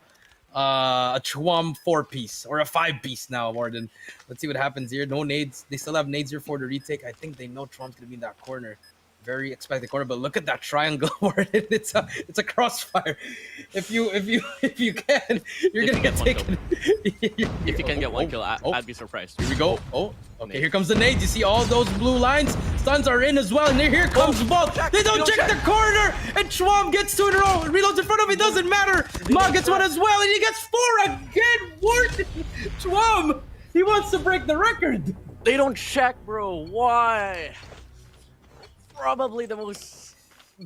a Chuam 4-piece or a 5-piece now, WardeN? Let's see what happens here. No nades. They still have nades here for the retake. I think they know Chuam's going to be in that corner. very expected corner, but look at that triangle where it's a crossfire. If you can, you're gonna get taken. If you can get one kill, I'd be surprised. Here we go. Oh, okay. Here comes the nades. You see all those blue lines. Stuns are in as well, and here comes Vault. They don't check the corner, and Schwab gets 2 in a row. Reloads in front of him. It doesn't matter. Ma gets 1 as well, and he gets 4 again. WardeN. Schwab. He wants to break the record. They don't check, bro. Why? Probably the most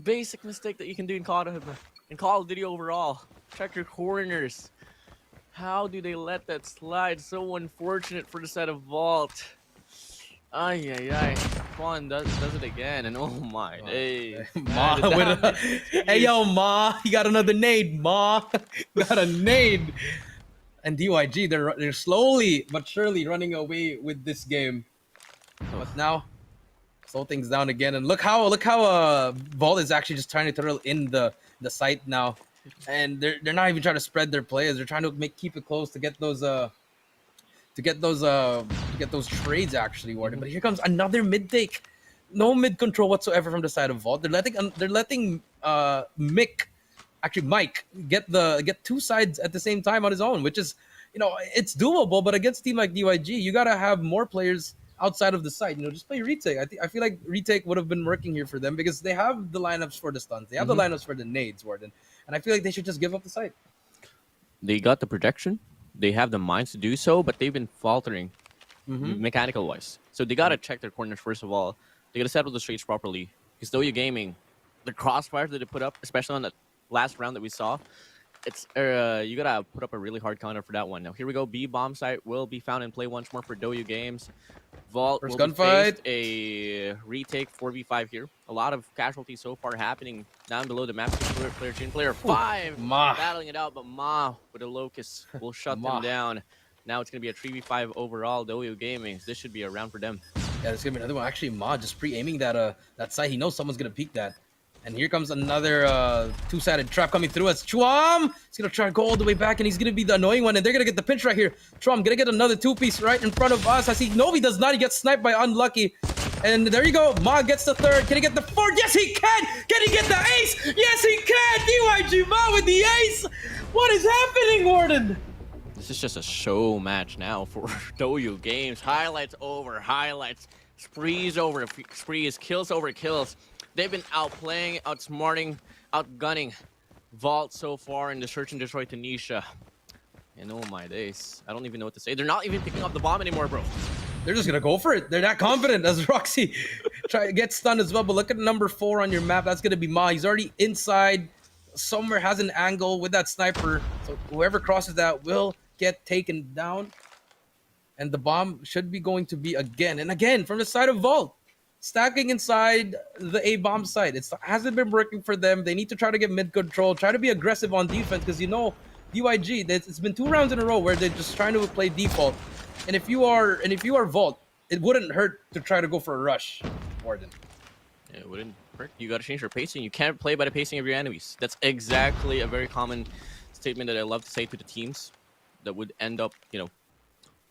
basic mistake that you can do in Call of Duty overall. Check your corners. How do they let that slide? So unfortunate for the side of Vault. Ay, ay, ay. Quan does it again, and oh my days. Ma with a, hey, yo, Ma. You got another nade, Ma. Got a nade. And DYG, they're slowly but surely running away with this game. But now, slow things down again, and look how Vault is actually just trying to turtle in the site now, and they're not even trying to spread their players. They're trying to keep it close to get those trades actually, WardeN. But here comes another mid take, no mid control whatsoever from the side of Vault. They're letting Mike get 2 sides at the same time on his own, which is, it's doable, but against a team like DYG, you gotta have more players outside of the site. Just play retake. I feel like retake would have been working here for them because they have the lineups for the stuns. They have the lineups for the nades, WardeN. And I feel like they should just give up the site. They got the projection. They have the minds to do so, but they've been faltering mechanical-wise. So they got to check their corners first of all. They got to settle the streets properly. Because though you're gaming, the crossfires that they put up, especially on that last round that we saw, it's you gotta put up a really hard counter for that one. Now here we go. B bomb site will be found in play once more for Doyu Games. Vault first will gunfight. A retake 4v5 here. A lot of casualties so far happening down below the map. Player 2 and player 5 Ma battling it out, but Ma with a locust will shut them down. Now it's gonna be a 3v5 overall. Doyu Gaming. This should be a round for them. Yeah, there's gonna be another one. Actually, Ma just pre-aiming that site. He knows someone's gonna peek that. And here comes another 2-sided trap coming through as Chuam. He's going to try to go all the way back, and he's going to be the annoying one. And they're going to get the pinch right here. Chuam going to get another 2-piece right in front of us. I see Novi does not. He gets sniped by Unlucky. And there you go. Ma gets the 3rd. Can he get the 4th? Yes, he can. Can he get the ace? Yes, he can. DYG Ma with the ace. What is happening, WardeN? This is just a show match now for Doyu Games. Highlights over highlights. Sprees over sprees. Kills over kills. They've been outplaying, outsmarting, outgunning Vault so far in the Search and Destroy Tunisia. And oh my days, I don't even know what to say. They're not even picking up the bomb anymore, bro. They're just gonna go for it. They're that confident as Roxy try to get stunned as well. But look at number 4 on your map. That's gonna be Ma. He's already inside. Somewhere has an angle with that sniper. So whoever crosses that will get taken down. And the bomb should be going to be again and again from the side of Vault. Stacking inside the A-bomb site. It hasn't been working for them. They need to try to get mid control, try to be aggressive on defense, because DYG, it's been 2 rounds in a row where they're just trying to play default. And if you are Vault, it wouldn't hurt to try to go for a rush, WardeN. Yeah, it wouldn't hurt. You gotta change your pacing. You can't play by the pacing of your enemies. That's exactly a very common statement that I love to say to the teams that would end up,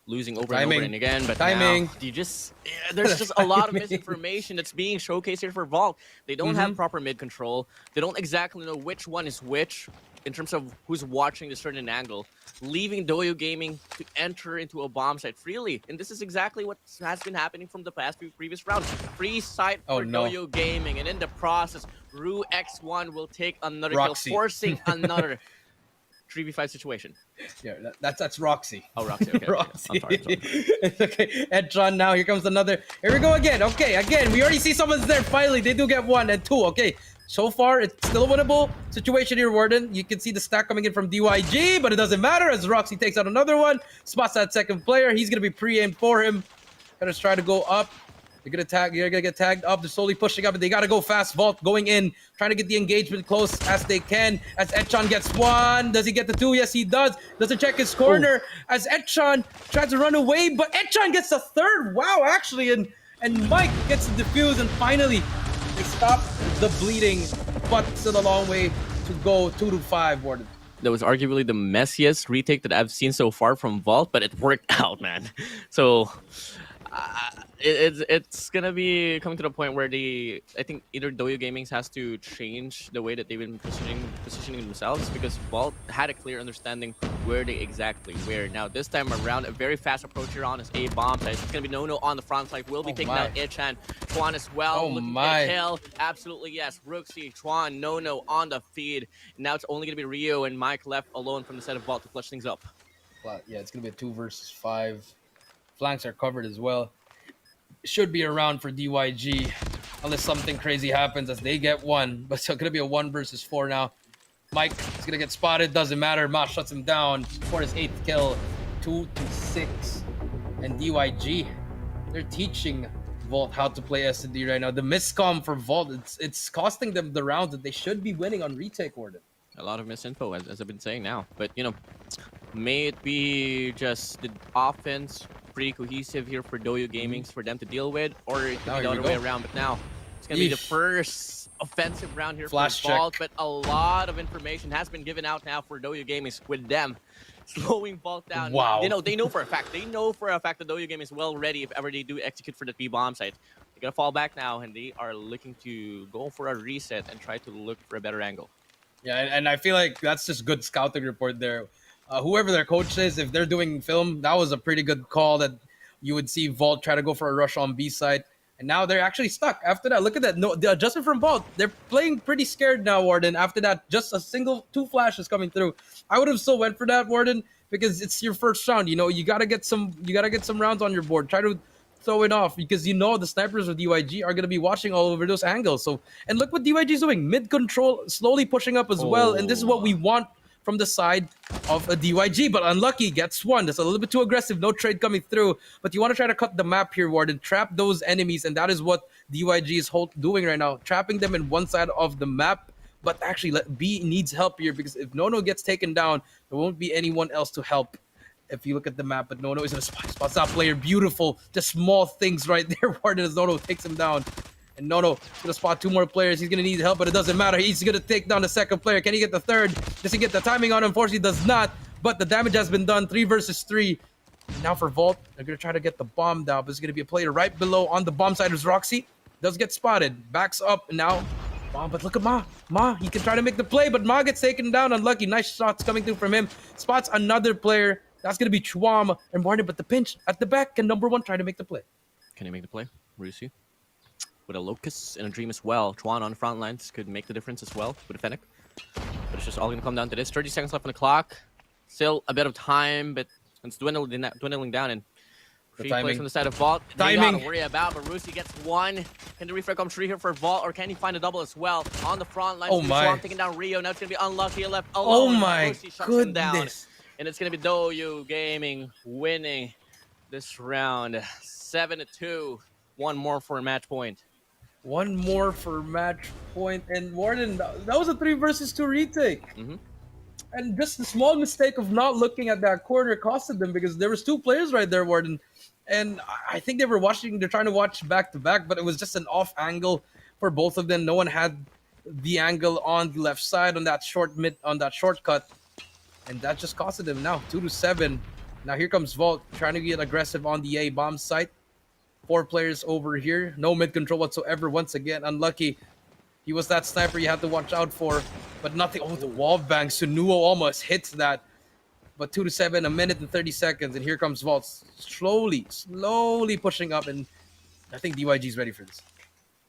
losing over and over and again, but now you just there's just a lot of misinformation that's being showcased here for Vault. They don't have proper mid control. They don't exactly know which one is which in terms of who's watching the certain angle, leaving Doyu Gaming to enter into a bomb site freely. And this is exactly what has been happening from the past few previous rounds. Free site for Doyu Gaming, and in the process, Ru X1 will take another kill, forcing another 3v5 situation. Yeah, that's Roxy. Oh, Roxy. Okay. Roxy. I'm sorry. Okay, Edtron now. Here comes another. Here we go again. Okay, again. We already see someone's there. Finally, they do get 1 and 2. Okay, so far it's still a winnable situation here, WardeN. You can see the stack coming in from DYG, but it doesn't matter as Roxy takes out another one. Spots that second player. He's gonna be pre-aimed for him. Gonna try to go up. You're gonna get tagged up. They're slowly pushing up, and they gotta go fast. Vault going in, trying to get the engagement close as they can. As Etchan gets 1, does he get the 2? Yes, he does. Doesn't check his corner. As Etchan tries to run away, but Etchan gets the 3rd. Wow, actually, and Mike gets the defuse, and finally they stop the bleeding, but still a long way to go. 2-5, WardeN. That was arguably the messiest retake that I've seen so far from Vault, but it worked out, man. So It's gonna be coming to the point where I think either Doyo Gaming has to change the way that they've been positioning themselves, because Vault had a clear understanding where they exactly were. Now this time around, a very fast approach here on his A bomb side. It's gonna be No on the front side. Will be taking out Ichan. Chuan as well, looking to get a kill. Absolutely yes. Rooksy, Chuan, No on the feed. Now it's only gonna be Rio and Mike left alone from the side of Vault to flush things up. Yeah, it's gonna be a 2 versus 5. Flanks are covered as well. Should be around for DYG unless something crazy happens as they get one. But it's gonna be a 1 versus 4 now. Mike is gonna get spotted. Doesn't matter. Ma shuts him down for his 8th kill. 2-6. And DYG, they're teaching Vault how to play S&D right now. The miscom for Vault, it's costing them the rounds that they should be winning on retake, WardeN. A lot of misinfo, as I've been saying now. But, you know, may it be just the offense pretty cohesive here for Doyo Gaming for them to deal with, or it could be the other way around. But now it's going to be the first offensive round here for Vault, but a lot of information has been given out now for Doyo Gaming with them slowing Vault down. Wow. They know for a fact. They know for a fact that Doyo Gaming is well ready if ever they do execute for the B-bomb site. They're going to fall back now, and they are looking to go for a reset and try to look for a better angle. Yeah, and I feel like that's just good scouting report there. Whoever their coach is, if they're doing film, that was a pretty good call that you would see Vault try to go for a rush on B side. And now they're actually stuck. After that, look at that. No, the adjustment from Vault. They're playing pretty scared now, WardeN. After that, just a single 2 flashes coming through. I would have still went for that, WardeN, because it's your first round. You know, you gotta get some rounds on your board. Try to throw it off, because you know the snipers of DYG are gonna be watching all over those angles. So, and look what DYG is doing. Mid control, slowly pushing up as well. And this is what we want from the side of a DYG, but unlucky, gets one. That's a little bit too aggressive. No trade coming through, but you want to try to cut the map here, WardeN. Trap those enemies, and that is what DYG is doing right now. Trapping them in one side of the map, but actually B needs help here, because if No gets taken down, there won't be anyone else to help. If you look at the map, but No is in a spot. Spots that player. Beautiful. Just small things right there, WardeN, as No takes him down. And No is going to spot 2 more players. He's going to need help, but it doesn't matter. He's going to take down the second player. Can he get the third? Does he get the timing on him? Unfortunately, does not. But the damage has been done. 3 versus 3. And now for Vault, they're going to try to get the bomb down. But it's going to be a player right below on the bomb side is Roxy. Does get spotted. Backs up. And now, but look at Ma. Ma, he can try to make the play, but Ma gets taken down. Unlucky. Nice shots coming through from him. Spots another player. That's going to be Chuam and WardeN. But the pinch at the back. Can #1 try to make the play? Can he make the play? Rusi? With a Locust and a Dream as well. Chuan on the front lines could make the difference as well with a Fennec. But it's just all going to come down to this. 30 seconds left on the clock. Still a bit of time, but it's dwindling down. And free plays from the side of Vault. They got to worry about, but Rusi gets 1. Can the refrag come true here for Vault, or can he find a double as well? On the front line, Chuan taking down Rio. Now it's going to be unlucky. Left alone. Oh my Rusi shuts him down. And it's going to be Doyo Gaming winning this round. 7-2. 1 more for a match point. 1 more for match point. And WardeN, that was a 3 versus 2 retake. And just the small mistake of not looking at that corner costed them, because there was 2 players right there, WardeN. And I think they're trying to watch back to back, but it was just an off angle for both of them. No one had the angle on the left side on that shortcut. And that just costed them now. 2-7. Now here comes Vault trying to get aggressive on the A bomb site. 4 players over here. No mid control whatsoever. Once again, unlucky. He was that sniper you have to watch out for. But nothing. Oh, the wall bang. Sunuo almost hits that. But 2-7, a minute and 30 seconds. And here comes Vault. Slowly pushing up. And I think DYG is ready for this.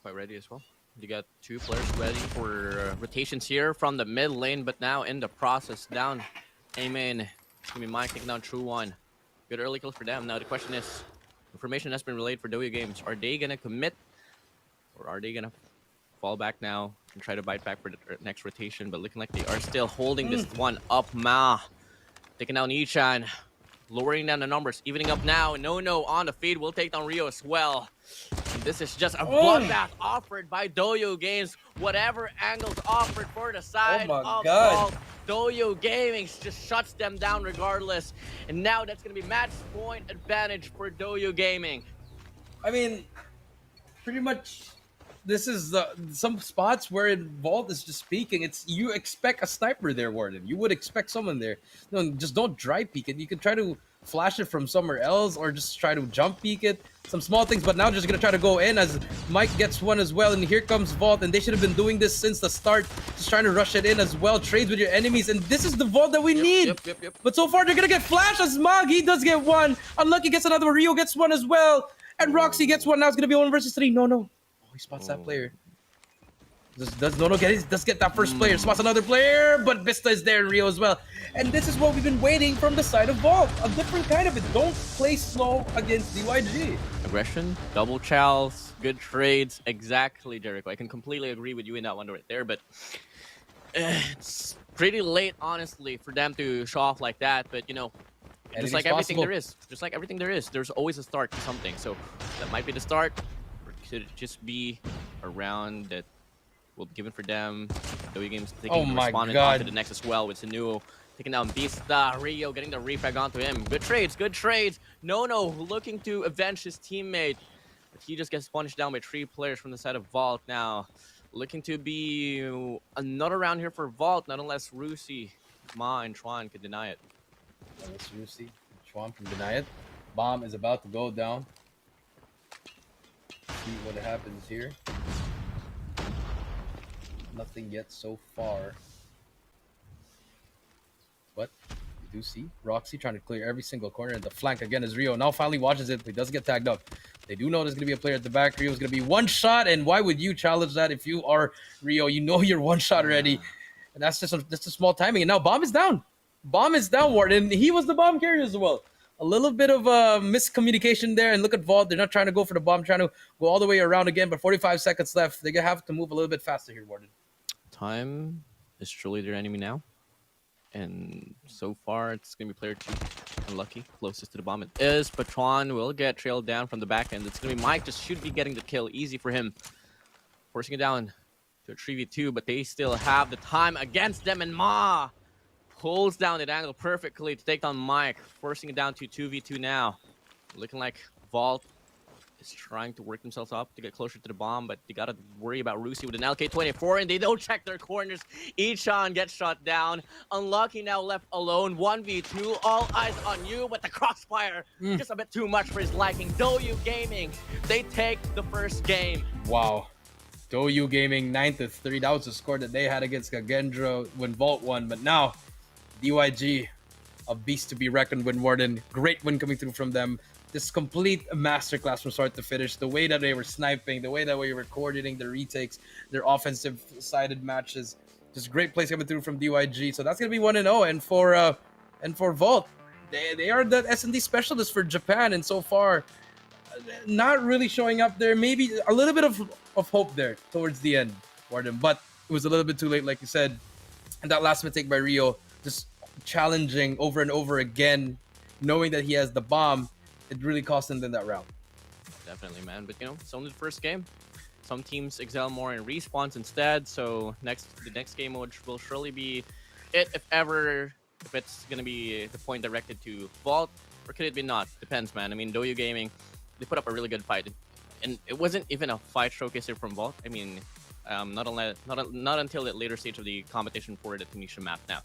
Quite ready as well. You got 2 players ready for rotations here from the mid lane. But now in the process, down. Amen. It's going to be Mike taking down True One. Good early kill for them. Now the question is, information has been relayed for Doyo Games. Are they going to commit, or are they going to fall back now and try to bite back for the next rotation? But looking like they are still holding this one up. Ma taking down Ichan, lowering down the numbers, evening up now. No on the feed will take down Rio as well. And this is just a bloodbath offered by Doyo Games. Whatever angles offered for the side of Vault, Doyo Gaming just shuts them down regardless. And now that's going to be match point advantage for Doyo Gaming. I mean, pretty much this is some spots where Vault is just peeking. You expect a sniper there, WardeN. You would expect someone there. No, just don't dry peek it. You can try to flash it from somewhere else or just try to jump peek it. Some small things, but now just gonna try to go in as Mike gets one as well. And here comes Vault, and they should have been doing this since the start. Just trying to rush it in as well. Trades with your enemies, and this is the Vault that we need. But so far, they're gonna get flash as Mag. He does get one. Unlucky gets another one. Rio gets one as well. And Roxy gets one. Now it's gonna be 1 versus 3. No. Oh, he spots that player. Does Nono get it? Does get that first player. Spots another player, but Vista is there in Rio as well. And this is what we've been waiting from the side of Vault. A different kind of it. Don't play slow against DYG. Aggression, double chows, good trades. Exactly, Jericho. I can completely agree with you in that one right there, but it's pretty late, honestly, for them to show off like that. But, you know, just like everything there is, there's always a start to something. So that might be the start, or could it just be a round that will be given for them? W Games taking the respondent onto the next as well with Sanu taking down Vista. Rio getting the refrag onto him. Good trades, good trades. Nono looking to avenge his teammate, but he just gets punished down by 3 players from the side of Vault now. Looking to be another round here for Vault, not unless Rusi, Ma, and Chuan can deny it. Unless Rusi, Chuan can deny it. Bomb is about to go down. See what happens here. Nothing yet so far. But you do see Roxy trying to clear every single corner, and the flank again is Rio. Now finally watches it, but he doesn't get tagged up. They do know there's going to be a player at the back. Rio's going to be one shot, and why would you challenge that if you are Rio? You know you're one shot already. And that's just a small timing. And now Bomb is down. Bomb is down, WardeN. He was the bomb carrier as well. A little bit of miscommunication there, and look at Vault. They're not trying to go for the bomb, trying to go all the way around again, but 45 seconds left. They're going to have to move a little bit faster here, WardeN. Time is truly their enemy now, and so far it's gonna be player 2 unlucky, closest to the bomb it is. Patron will get trailed down from the back end. It's gonna be Mike, just should be getting the kill, easy for him, forcing it down to a 3v2, but they still have the time against them, and Ma pulls down that angle perfectly to take down Mike, forcing it down to 2v2 now. Looking like Vault is trying to work themselves up to get closer to the bomb, but they gotta worry about Rusi with an LK-24, and they don't check their corners. Ichan gets shot down. Unlucky now left alone. 1v2, all eyes on you, but the crossfire just a bit too much for his liking. Doyu Gaming, they take the first game. Wow. Doyu Gaming 9-3. That was the score that they had against Kagendra when Vault won, but now DYG, a beast to be reckoned with, WardeN. Great win coming through from them. This complete masterclass from start to finish. The way that they were sniping, the way that we were coordinating the retakes, their offensive-sided matches. Just great plays coming through from DYG. So that's gonna be 1-0. And for Vault, they are the S&D specialists for Japan, and so far, not really showing up there. Maybe a little bit of hope there towards the end, WardeN, but it was a little bit too late, like you said. And that last mistake by Rio, just challenging over and over again, knowing that he has the bomb. It really cost them in that round. Definitely, man. But, you know, it's only the first game. Some teams excel more in respawns instead. So the next game will surely be it, if it's going to be the point directed to Vault. Or could it be not? Depends, man. I mean, Doyu Gaming, they put up a really good fight. And it wasn't even a fight showcase here from Vault. I mean, not until the later stage of the competition for the Tunisia map now.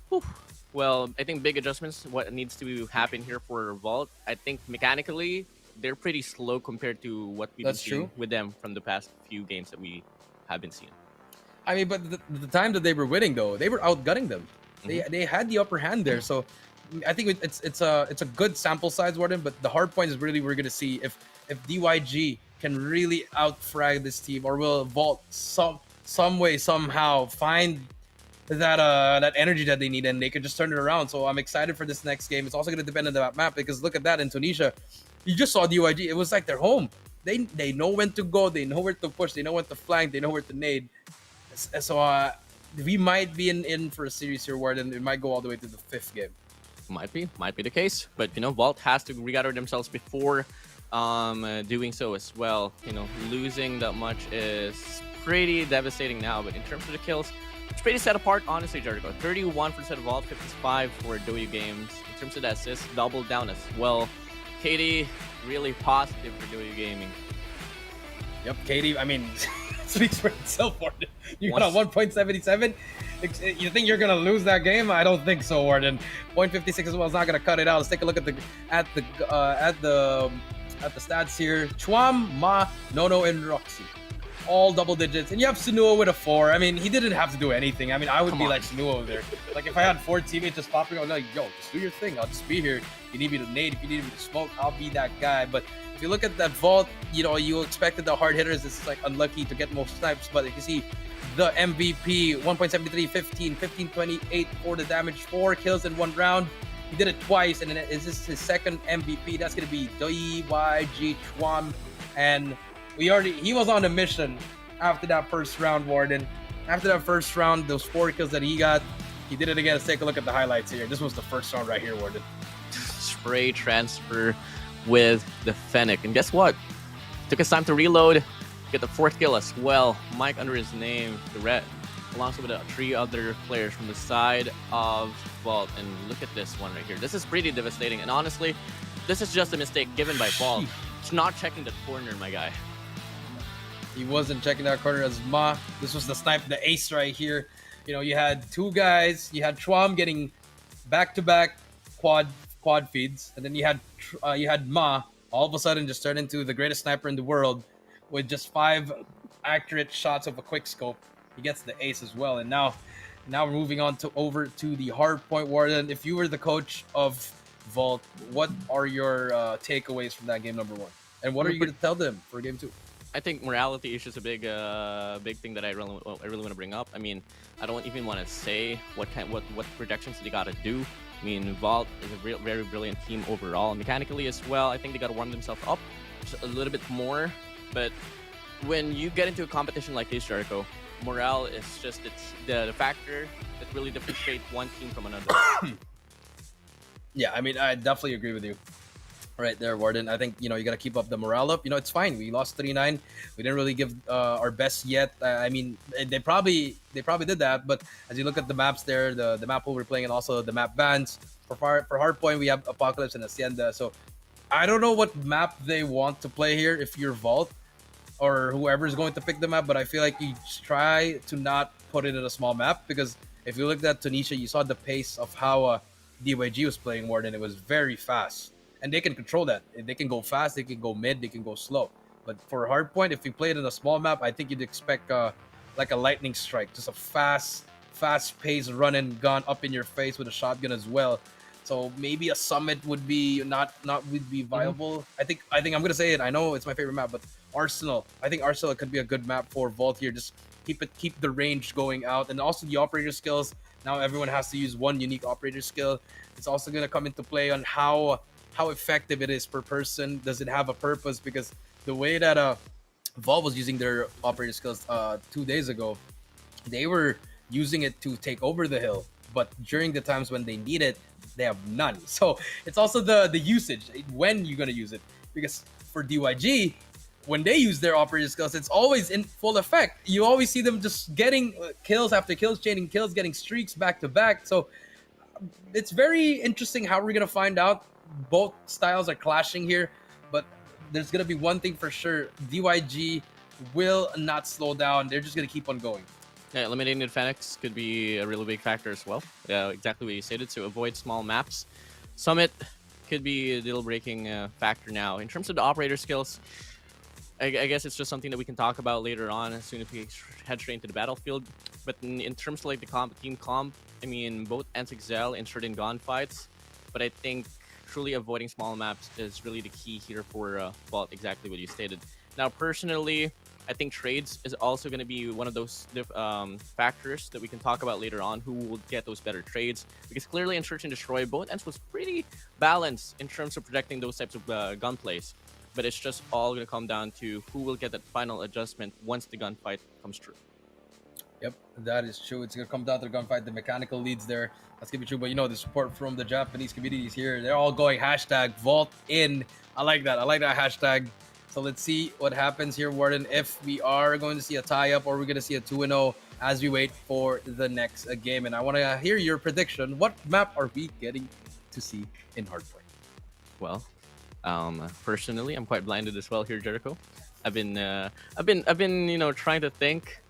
Whew. Well, I think big adjustments, what needs to happen here for Vault. I think mechanically, they're pretty slow compared to what we've been seeing with them from the past few games that we have been seeing. I mean, but the time that they were winning, though, they were outgunning them. They had the upper hand there. So I think it's a good sample size, WardeN, but the hard point is really we're going to see if DYG can really outfrag this team, or will Vault some way, somehow find that energy that they need, and they could just turn it around. So I'm excited for this next game. It's also going to depend on the map, because look at that in Tunisia. You just saw DYG. It was like their home. They know when to go. They know where to push. They know when to flank. They know where to nade. So we might be in for a series here, WardeN. It might go all the way to the 5th game. Might be the case. But, you know, Vault has to regather themselves before doing so as well. You know, losing that much is pretty devastating now. But in terms of the kills, it's pretty set apart, honestly, Jericho. 31 for the set of Vault, 55 for Doyu Games. In terms of the assists, double down as well. Katie, really positive for Doyu Gaming. Yep, Katie, I mean, speaks for itself, WardeN. You got a 1.77. You think you're gonna lose that game? I don't think so, WardeN. 0.56 as well is not gonna cut it out. Let's take a look at the stats here. Chwam, Ma, Nono, and Roxy. All double digits. And you have Sunuo with a 4. I mean, he didn't have to do anything. I mean, I would be like Sunuo there. Like, if I had 4 teammates just popping on, like, yo, just do your thing. I'll just be here. If you need me to nade, if you need me to smoke, I'll be that guy. But if you look at that vault, you know, you expected the hard hitters. It's like unlucky to get most snipes. But if you see the MVP, 1.73, 15, 15, 28 for the damage, 4 kills in 1 round. He did it twice, and then is this his second MVP? That's gonna be DYG Chwam, and he was on a mission after that first round, WardeN. After that first round, those 4 kills that he got, he did it again. Let's take a look at the highlights here. This was the first round right here, WardeN. Spray transfer with the Fennec, and guess what? Took his time to reload, get the 4th kill as well. Mike under his name, the red, alongside with 3 other players from the side of Vault. And look at this one right here. This is pretty devastating, and honestly, this is just a mistake given by Vault. It's not checking the corner, my guy. He wasn't checking that corner as Ma. This was the snipe, the ace right here. You know, you had 2 guys. You had Chwam getting back-to-back quad feeds, and then you had Ma all of a sudden just turned into the greatest sniper in the world with just 5 accurate shots of a quick scope. He gets the ace as well, and now we're moving on over to the Hardpoint, WardeN. If you were the coach of Vault, what are your takeaways from that game number 1, and what are you going to tell them for game 2? I think morality is just a big thing that I really want to bring up. I mean, I don't even want to say what projections they got to do. I mean, Vault is a very brilliant team overall, mechanically as well. I think they got to warm themselves up just a little bit more. But when you get into a competition like this, Jericho, morale is just the factor that really differentiates one team from another. Yeah, I mean, I definitely agree with you. Right there, WardeN. I think, you know, you got to keep up the morale up. You know, it's fine. We lost 3-9. We didn't really give our best yet. I mean, they probably did that. But as you look at the maps there, the map pool we're playing, and also the map bans for Hardpoint, we have Apocalypse and Hacienda. So I don't know what map they want to play here. If you're Vault or whoever is going to pick the map, but I feel like you try to not put it in a small map, because if you looked at Tunisia, you saw the pace of how DYG was playing, WardeN. It was very fast. And they can control that. They can go fast, they can go mid, they can go slow. But for Hardpoint, if you play it in a small map, I think you'd expect like a lightning strike, just a fast-paced run and gun up in your face with a shotgun as well. So maybe a Summit would be not would be viable. I think I'm gonna say it. I know it's my favorite map, but Arsenal. I think Arsenal could be a good map for Vault here. Just keep the range going out, and also the operator skills. Now everyone has to use one unique operator skill. It's also gonna come into play on how effective it is per person. Does it have a purpose? Because the way that Vault was using their operator skills 2 days ago, they were using it to take over the hill, but during the times when they need it, they have none. So it's also the usage, when you're gonna use it. Because for DYG, when they use their operator skills, it's always in full effect. You always see them just getting kills after kills, chaining kills, getting streaks back to back. So it's very interesting how we're gonna find out. Both styles are clashing here, but there's gonna be one thing for sure: DYG will not slow down. They're just gonna keep on going. Yeah, eliminating the Fenix could be a really big factor as well. Yeah, exactly what you stated. To avoid small maps, Summit could be a deal-breaking factor now. In terms of the operator skills, I guess it's just something that we can talk about later on as soon as we head straight into the battlefield. But in terms of like the team comp, I mean, both ends excel in certain gunfights, but I think truly avoiding small maps is really the key here for Vault, exactly what you stated. Now, personally, I think trades is also going to be one of those factors that we can talk about later on, who will get those better trades. Because clearly in Search and Destroy, both ends was pretty balanced in terms of protecting those types of gun plays. But it's just all going to come down to who will get that final adjustment once the gunfight comes true. Yep, that is true. It's going to come down to the gunfight. The mechanical leads there. That's going to be true. But, you know, the support from the Japanese communities here, they're all going #Vault in. I like that. I like that hashtag. So let's see what happens here, WardeN. If we are going to see a tie-up or we're going to see a 2-0 as we wait for the next game. And I want to hear your prediction. What map are we getting to see in Hardpoint? Well, personally, I'm quite blinded as well here, Jericho. I've been trying to think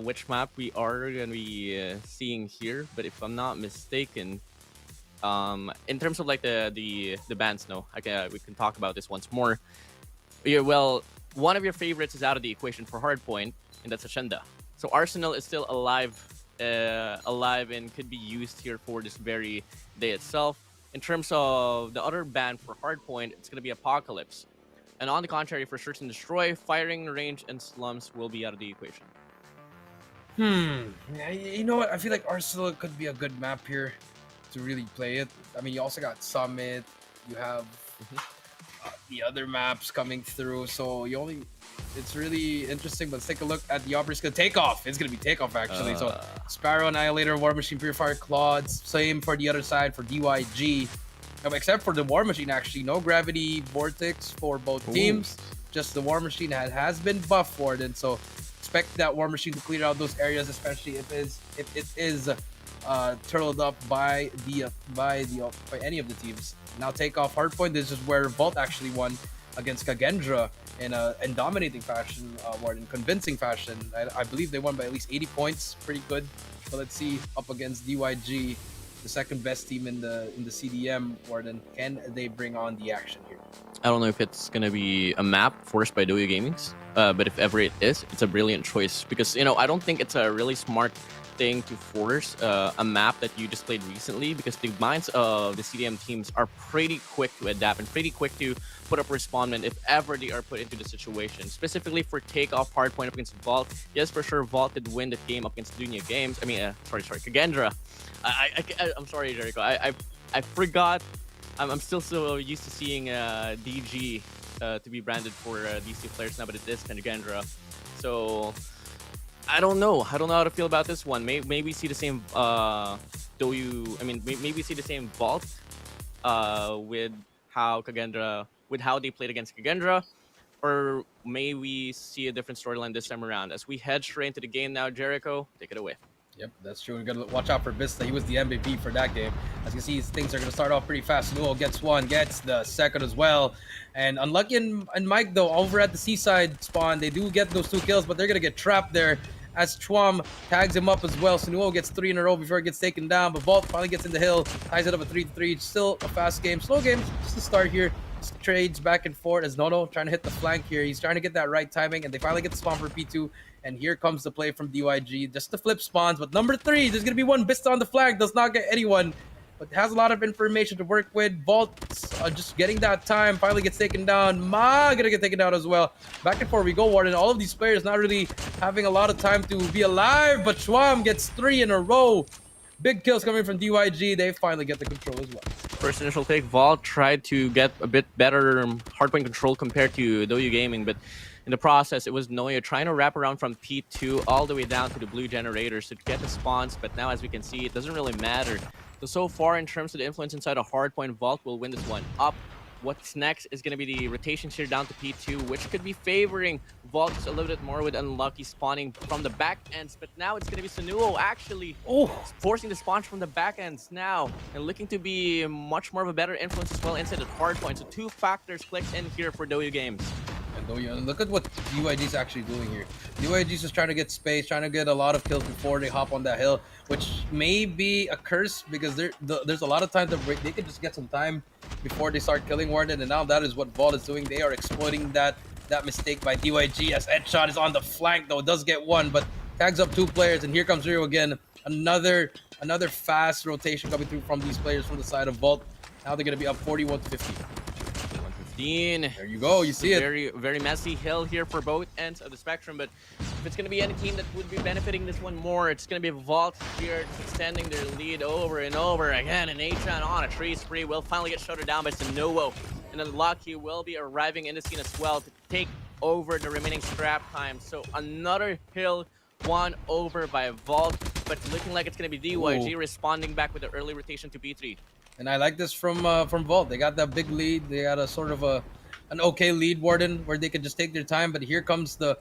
which map we are gonna be seeing here, but if I'm not mistaken, in terms of like the bans, no, we can talk about this once more. Yeah, well, one of your favorites is out of the equation for Hardpoint, and that's Hacienda. So Arsenal is still alive and could be used here for this very day itself. In terms of the other ban for Hardpoint, it's going to be Apocalypse. And on the contrary, for Search and Destroy, Firing Range and Slums will be out of the equation. Yeah, you know what? I feel like Arsenal could be a good map here to really play it. I mean, you also got Summit. You have the other maps coming through. So it's really interesting. But let's take a look at the opera's gonna Takeoff. It's gonna be Takeoff actually. So Sparrow, Annihilator, War Machine, Purifier, Claudes. Same for the other side for DYG. Except for the War Machine, actually, no Gravity Vortex for both teams. Just the War Machine has been buffed for it, and so expect that War Machine to clear out those areas, especially if it is turtled up by any of the teams. Now Takeoff Hardpoint. This is where Vault actually won against Kagendra in dominating fashion, or in convincing fashion. I believe they won by at least 80 points. Pretty good. But let's see up against DYG, the second best team in the CDM. WardeN, can they bring on the action here? I don't know if it's gonna be a map forced by Doyo Gaming's, but if ever it is, it's a brilliant choice because I don't think it's a really smart thing to force a map that you just played recently, because the minds of the CDM teams are pretty quick to adapt and pretty quick to put up respondment if ever they are put into the situation. Specifically for Takeoff Hardpoint up against Vault. Yes, for sure, Vault did win the game up against Dunya Games. I mean, sorry, Kagendra. I'm sorry, Jericho. I forgot. I'm still so used to seeing DG to be branded for these two players now, but it is Kagendra. So I don't know how to feel about this one. Maybe see the same maybe see the same Vault with how they played against Kagendra, or may we see a different storyline this time around as we head straight into the game now. Jericho, take it away. Yep, that's true. We gotta watch out for Vista. He was the MVP for that game. As you can see, things are gonna start off pretty fast. Nuo gets one, gets the second as well. And unlucky in Mike though, over at the seaside spawn, they do get those 2 kills, but they're gonna get trapped there as Chwam tags him up as well. So Nuo gets 3 in a row before it gets taken down, but Vault finally gets in the hill, ties it up at 3-3. Still a fast game, slow game, just to start here. Just trades back and forth as Nono trying to hit the flank here. He's trying to get that right timing, and they finally get the spawn for P2. And here comes the play from DYG, just to flip spawns. But number 3, there's going to be one Vista on the flag, does not get anyone, but has a lot of information to work with. Vault just getting that time, finally gets taken down. Ma gonna get taken down as well. Back and forth we go, WardeN. All of these players not really having a lot of time to be alive, but Schwam gets 3 in a row. Big kills coming from DYG. They finally get the control as well. First initial take, Vault tried to get a bit better hardpoint control compared to Doyo Gaming, but in the process, it was Noya trying to wrap around from P2 all the way down to the blue generators to get the spawns, but now as we can see, it doesn't really matter. So far, in terms of the influence inside a Hardpoint, Vault will win this one up. What's next is going to be the rotation here down to P2, which could be favoring Vault just a little bit more with unlucky spawning from the back ends. But now it's going to be Sunuo actually forcing the spawns from the back ends now and looking to be much more of a better influence as well inside the Hardpoint. So 2 factors clicked in here for Doyo Games. And look at what DYG is actually doing here. DYG is just trying to get space, trying to get a lot of kills before they hop on that hill, which may be a curse because there's a lot of times that they could just get some time before they start killing WardeN, and now that is what Vault is doing. They are exploiting that mistake by DYG as Headshot is on the flank though, does get one, but tags up 2 players, and here comes Rio again. Another fast rotation coming through from these players from the side of Vault. Now they're going to be up 41-50. There you go, you see it. Very, very messy hill here for both ends of the spectrum, but if it's going to be any team that would be benefiting this one more, it's going to be Vault here extending their lead over and over again, and Achan on a tree spree will finally get shuttered down by Sunuo, and then Lucky will be arriving in the scene as well to take over the remaining scrap time. So another hill won over by Vault, but looking like it's going to be DYG responding back with the early rotation to P3. And I like this from Vault. They got that big lead. They got a sort of an okay lead, WardeN, where they could just take their time. But here comes the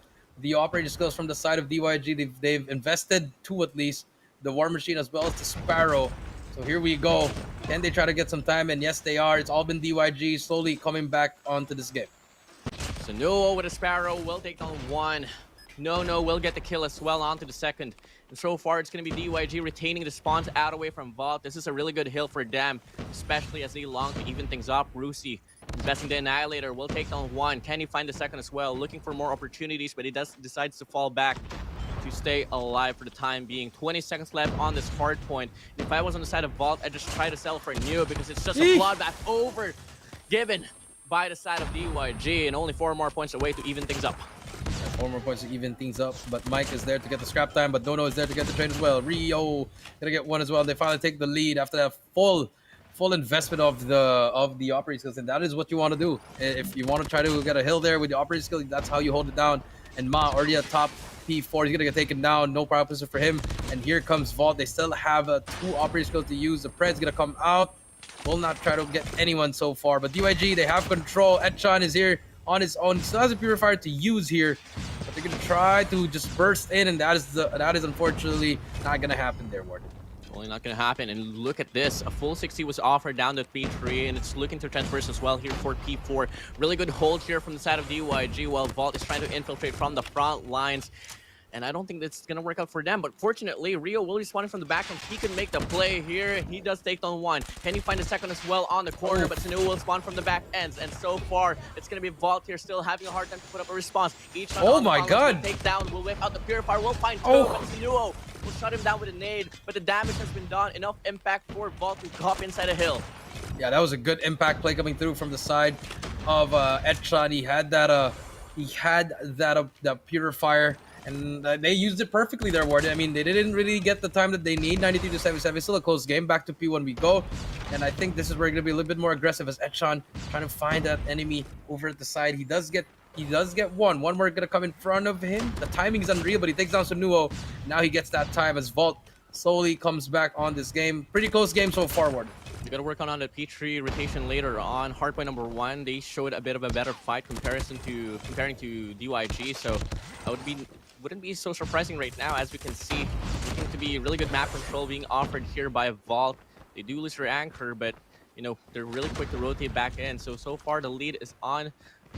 operator skills from the side of DYG. They've invested 2 at least, the War Machine as well as the Sparrow. So here we go. Can they try to get some time? And yes, they are. It's all been DYG slowly coming back onto this game. So No with a Sparrow will take down one. No will get the kill as well onto the second. And so far, it's going to be DYG retaining the spawns out away from Vault. This is a really good hill for them, especially as they long to even things up. Rusi investing the Annihilator will take down one. Can he find the second as well? Looking for more opportunities, but he decides to fall back to stay alive for the time being. 20 seconds left on this hard point. If I was on the side of Vault, I'd just try to sell for Neo because it's just a bloodbath over given by the side of DYG, and only 4 more points away to even things up. 4 more points to even things up, but Mike is there to get the scrap time, but Dono is there to get the trade as well. Rio gonna get one as well. They finally take the lead after that full investment of the operating skills, and that is what you want to do. If you want to try to get a hill there with the operating skills, that's how you hold it down. And Ma already at top P4, he's gonna get taken down. No proposition for him. And here comes Vault. They still have 2 operating skills to use. The Pred's gonna come out. Will not try to get anyone so far, but DYG, they have control. Etchan is here on his own. He still has a purifier to use here, but they're gonna try to just burst in, and that is unfortunately not gonna happen there, WardeN. Only not gonna happen. And look at this, a full 60 was offered down to P3, and it's looking to transverse as well here for P4. Really good hold here from the side of DYG while Vault is trying to infiltrate from the front lines. And I don't think that's going to work out for them. But fortunately, Rio will respawn from the back, and he can make the play here. He does take down one. Can he find a second as well on the corner? But Sanu will spawn from the back ends. And so far, it's going to be Vault here still having a hard time to put up a response. Each oh my god! Take down, will whip out the Purifier, will find two, but Sanuo will shut him down with a nade. But the damage has been done. Enough impact for Vault to hop inside a hill. Yeah, that was a good impact play coming through from the side of Etchan. He had that Purifier. And they used it perfectly there, WardeN. I mean, they didn't really get the time that they need. 93 to 77. It's still a close game. Back to P1 we go. And I think this is where we're going to be a little bit more aggressive as Etchan trying to find that enemy over at the side. He does get one. One more going to come in front of him. The timing is unreal, but he takes down Sanuo. Now he gets that time as Vault slowly comes back on this game. Pretty close game so far, WardeN. We got to work on the P3 rotation later on. Hardpoint number 1, they showed a bit of a better fight comparing to DYG, so I wouldn't be so surprising right now. As we can see, looking to be really good map control being offered here by Vault. They do lose their anchor, but you know, they're really quick to rotate back in. So far the lead is on.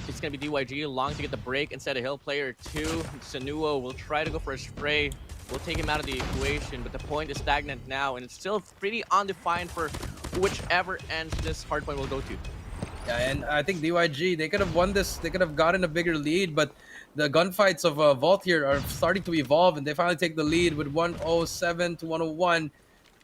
It's going to be DYG long to get the break instead of Hill. Player 2, Sanuo will try to go for a spray. We'll take him out of the equation, but the point is stagnant now, and it's still pretty undefined for whichever ends this hardpoint will go to. Yeah, and I think DYG, they could have won this. They could have gotten a bigger lead, but the gunfights of Vault here are starting to evolve, and they finally take the lead with 107 to 101.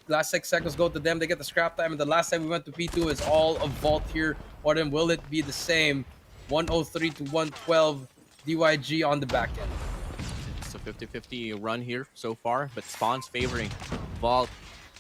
Last 6 seconds go to them. They get the scrap time, and the last time we went to P2 is all of Vault here. Or then will it be the same? 103 to 112. DYG on the back end. It's a 50-50 run here so far, but spawns favoring Vault.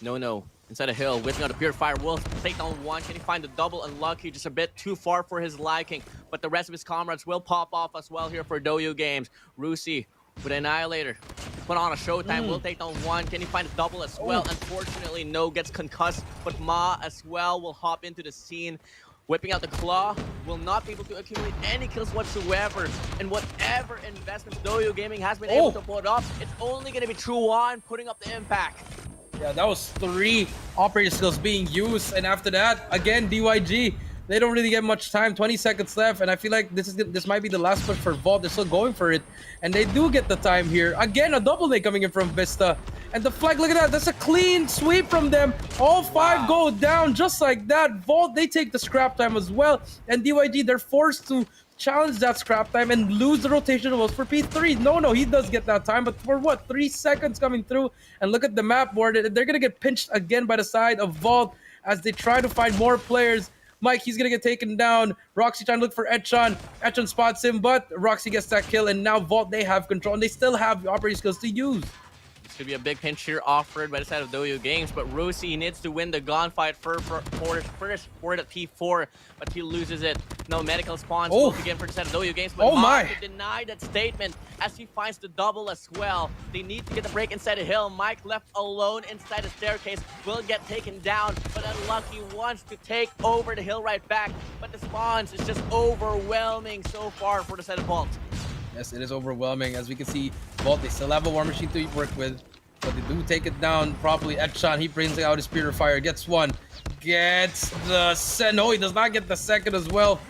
No. Inside a hill, whipping out a Purifier, will take down one. Can he find the double? Unlucky, just a bit too far for his liking. But the rest of his comrades will pop off as well here for Doyu Games. Rusi with Annihilator. Put on a showtime, will take down one. Can he find a double as well? Unfortunately, no, gets concussed. But Ma as well will hop into the scene. Whipping out the claw, will not be able to accumulate any kills whatsoever. And whatever investments Doyu Gaming has been able to put up, it's only going to be Truan putting up the impact. Yeah, that was 3 operator skills being used, and after that, again, DYG, they don't really get much time. 20 seconds left, and I feel like this might be the last push for Vault. They're still going for it, and they do get the time here. Again, a double nade coming in from Vista, and the flag, look at that, that's a clean sweep from them. All 5 go down just like that. Vault, they take the scrap time as well, and DYG, they're forced to challenge that scrap time and lose the rotation was for P3. No, he does get that time, but for what? 3 seconds coming through. And look at the map board. They're going to get pinched again by the side of Vault as they try to find more players. Mike, he's going to get taken down. Roxy trying to look for Etchan. Etchan spots him, but Roxy gets that kill. And now Vault, they have control. And they still have the operating skills to use. This could be a big pinch here offered by the side of Doyu Games, but Rusi needs to win the gunfight first for the P4, but he loses it. No medical spawns will begin for the side of Doyu Games, but Mike denied that statement as he finds the double as well. They need to get the break inside the hill. Mike left alone inside the staircase will get taken down, but Unlucky wants to take over the hill right back, but the spawns is just overwhelming so far for the side of Vault. Yes, it is overwhelming. As we can see, Vault, they still have a War Machine to work with, but they do take it down properly. Etchan, he brings out his Purifier, gets one, gets the second. No, he does not get the second as well.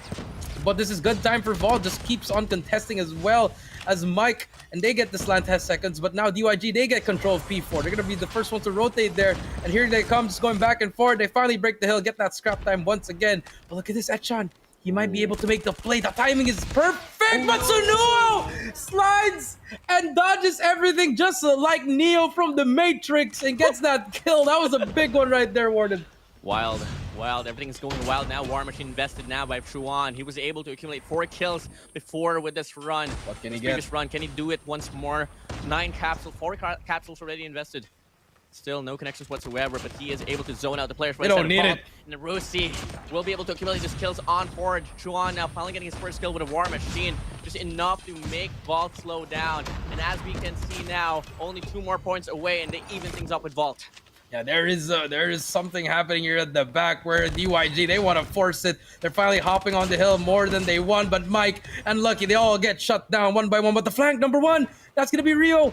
But this is good time for Vault. Just keeps on contesting as well as Mike. And they get this land 10 seconds. But now DYG, they get control of P4. They're going to be the first one to rotate there. And here they come, just going back and forth. They finally break the hill, get that scrap time once again. But look at this, Etchan. He might be able to make the play. The timing is perfect. But Sunuo slides and dodges everything just like Neo from the Matrix and gets that kill. That was a big one right there, WardeN. Wild. Everything's going wild now. War Machine invested now by Chuan. He was able to accumulate 4 kills before with this run. What can he get? get? Run. Can he do it once more? 9 capsules, 4 capsules already invested. Still no connections whatsoever, but he is able to zone out the players. They don't need it. And the Rusi will be able to accumulate his kills on board. Chuan now finally getting his first kill with a War Machine. Just enough to make Vault slow down. And as we can see now, only 2 more points away, and they even things up with Vault. Yeah, there is something happening here at the back where DYG, they want to force it. They're finally hopping on the hill more than they want, but Mike and Lucky, they all get shut down one by one. But the flank, number 1, that's going to be Rio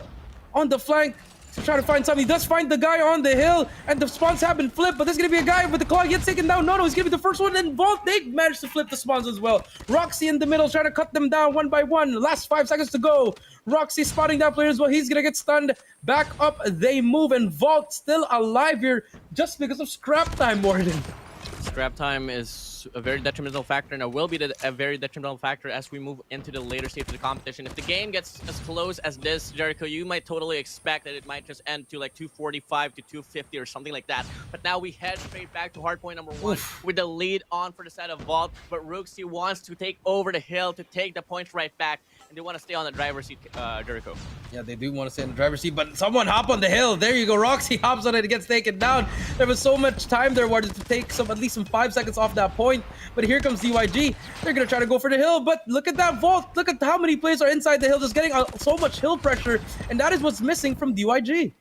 on the flank. Trying to find something. He does find the guy on the hill, and the spawns have been flipped, but there's gonna be a guy with the claw. He gets taken down. No, he's gonna be the first one, and Vault, they managed to flip the spawns as well. Roxy in the middle, trying to cut them down one by one. Last 5 seconds to go. Roxy spotting that player as well. He's gonna get stunned. Back up, they move, and Vault still alive here just because of scrap time, WardeN. Scrap time is a very detrimental factor, and it will be a very detrimental factor as we move into the later stage of the competition. If the game gets as close as this, Jericho, you might totally expect that it might just end to like 245 to 250 or something like that. But now we head straight back to hardpoint number 1 with the lead on for the side of Vault. But Rooksy wants to take over the hill to take the points right back, and they want to stay on the driver's seat, Jericho. Yeah, they do want to stay in the driver's seat, but someone hop on the hill. There you go. Roxy hops on it and gets taken down. There was so much time there, WardeN, to take at least some 5 seconds off that point. But here comes DYG. They're going to try to go for the hill, but look at that Vault. Look at how many players are inside the hill, just getting so much hill pressure, and that is what's missing from DYG.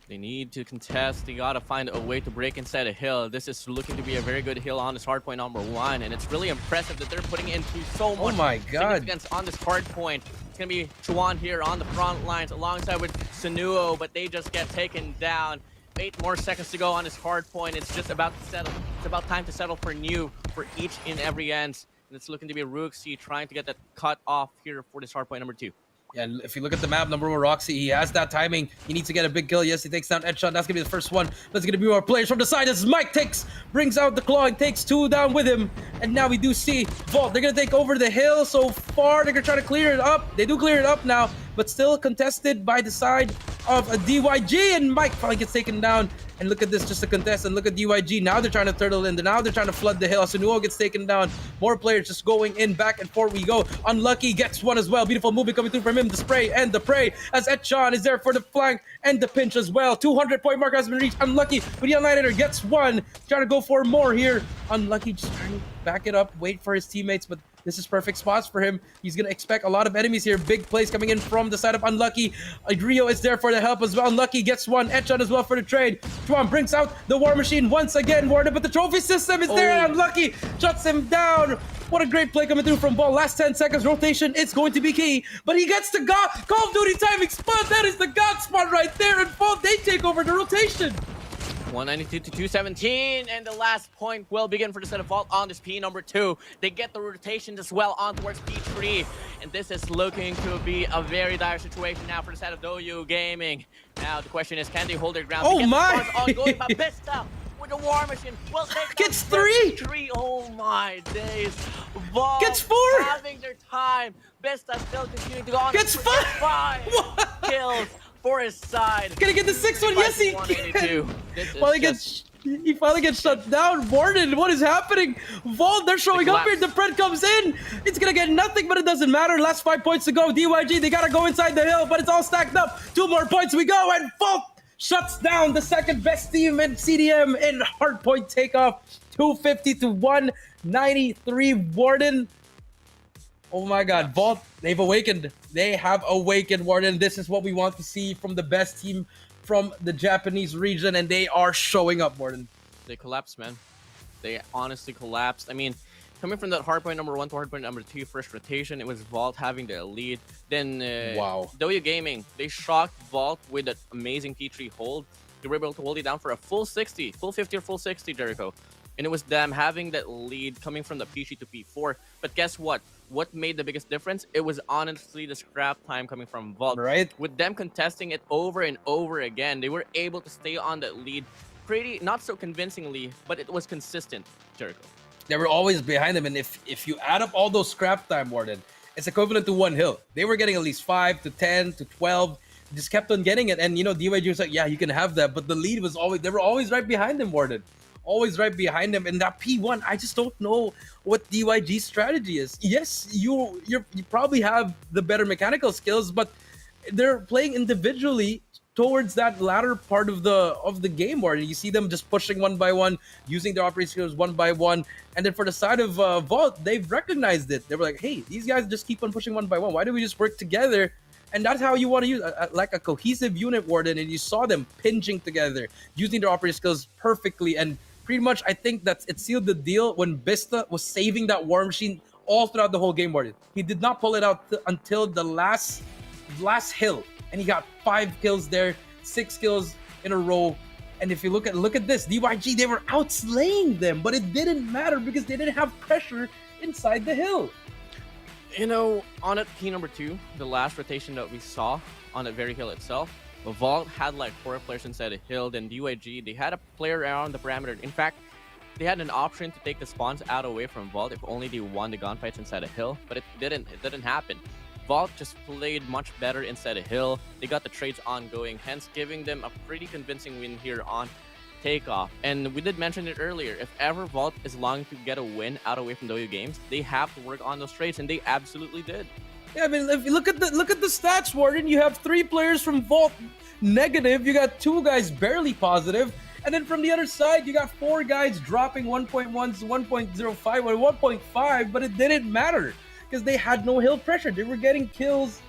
They need to contest. They gotta find a way to break inside a hill. This is looking to be a very good hill on this hardpoint number 1, and it's really impressive that they're putting into so much significance on this hardpoint. It's gonna be Chuan here on the front lines alongside with Sunuo, but they just get taken down. 8 more seconds to go on this hardpoint. It's just about to settle. It's about time to settle for new for each and every end. And it's looking to be Rooksy trying to get that cut off here for this hardpoint number 2. Yeah, if you look at the map, number 1, Roxy, he has that timing. He needs to get a big kill. Yes, he takes down Edshot. That's going to be the first one. There's going to be more players from the side as Mike brings out the claw and takes 2 down with him. And now we do see Vault. They're going to take over the hill so far. They're going to try to clear it up. They do clear it up now, but still contested by the side of a DYG. And Mike finally gets taken down. And look at this, just a contest. And look at DYG. Now they're trying to turtle in. Now they're trying to flood the hill. Sunuo gets taken down. More players just going in, back and forth we go. Unlucky gets one as well. Beautiful movement coming through from him. The spray and the prey as Etchan is there for the flank and the pinch as well. 200-point mark has been reached. Unlucky, but the Annihilator gets one. Trying to go for more here. Unlucky, just trying to back it up, wait for his teammates, but this is perfect spots for him. He's going to expect a lot of enemies here. Big plays coming in from the side of Unlucky. Rio is there for the help as well. Unlucky gets one. Etchan as well for the trade. Chuan brings out the War Machine once again, WardeN, but the trophy system is there, and Unlucky shuts him down. What a great play coming through from Ball. Last 10 seconds. Rotation is going to be key, but he gets the Call of Duty timing spot. That is the God spot right there, and Ball, they take over the rotation. 192 to 217, and the last point will begin for the set of Vault on this P number 2. They get the rotation as well on towards P3, and this is looking to be a very dire situation now for the set of Doyu Gaming. Now the question is, can they hold their ground? Oh my! Ongoing by Bista with the War Machine. Well, gets 3. Oh my days! Vault gets 4. having their time. Bista still continuing to go on. Gets 5 kills for his side. Can he get the 6th one? Yes, he can. He finally gets shut down. WardeN, what is happening? Vault, they're showing up here. The Pred comes in. It's gonna get nothing, but it doesn't matter. Last 5 points to go. DYG, they gotta go inside the hill, but it's all stacked up. 2 more points we go, and Vault shuts down the second best team in CDM in Hardpoint Takeoff. 250 to 193. WardeN. Oh my God, Vault, they've awakened. They have awakened, WardeN. This is what we want to see from the best team from the Japanese region, and they are showing up, WardeN. They collapsed, man. They honestly collapsed. I mean, coming from that hardpoint number 1 to hardpoint number 2, first rotation, it was Vault having the lead. Then, wow. Doyu Gaming, they shocked Vault with that amazing P3 hold. They were able to hold it down for a full 60, full 50 or full 60, Jericho. and it was them having that lead coming from the P3 to P4. But guess what? What made the biggest difference? It was honestly the scrap time coming from Vault. Right. With them contesting it over and over again, they were able to stay on that lead pretty, not so convincingly, but it was consistent, Jericho. They were always behind them, and if you add up all those scrap time, WardeN, it's equivalent to 1 hill. They were getting at least 5 to 10 to 12. Just kept on getting it, and DYG was like, yeah, you can have that, but the lead was always, they were always right behind them, WardeN. Always right behind them. And that P1, I just don't know what DYG's strategy is. Yes, you probably have the better mechanical skills, but they're playing individually towards that latter part of the game, where you see them just pushing one by one, using their operating skills one by one. And then for the side of Vault, they've recognized it. They were like, hey, these guys just keep on pushing one by one. Why don't we just work together? And that's how you want to use like a cohesive unit, WardeN. And you saw them pinching together, using their operating skills perfectly. And pretty much, I think that it sealed the deal when Bista was saving that War Machine all throughout the whole game, WardeN. He did not pull it out until the last hill, and he got 5 kills there, 6 kills in a row. And if you look at this, DYG, they were outslaying them, but it didn't matter because they didn't have pressure inside the hill. On at P number 2, the last rotation that we saw on that very hill itself, Vault had like 4 players inside the hill, then DYG, they had a player around the parameter. In fact, they had an option to take the spawns out away from Vault if only they won the gunfights inside a hill, but it didn't happen. Vault just played much better inside a hill. They got the trades ongoing, hence giving them a pretty convincing win here on Takeoff. And we did mention it earlier, if ever Vault is longing to get a win out away from W games, they have to work on those trades, and they absolutely did. Yeah, I mean, if you look at the stats, WardeN, you have 3 players from Vault negative, you got 2 guys barely positive, and then from the other side, you got 4 guys dropping 1.1, 1.05, or 1.5, but it didn't matter because they had no hill pressure. They were getting kills.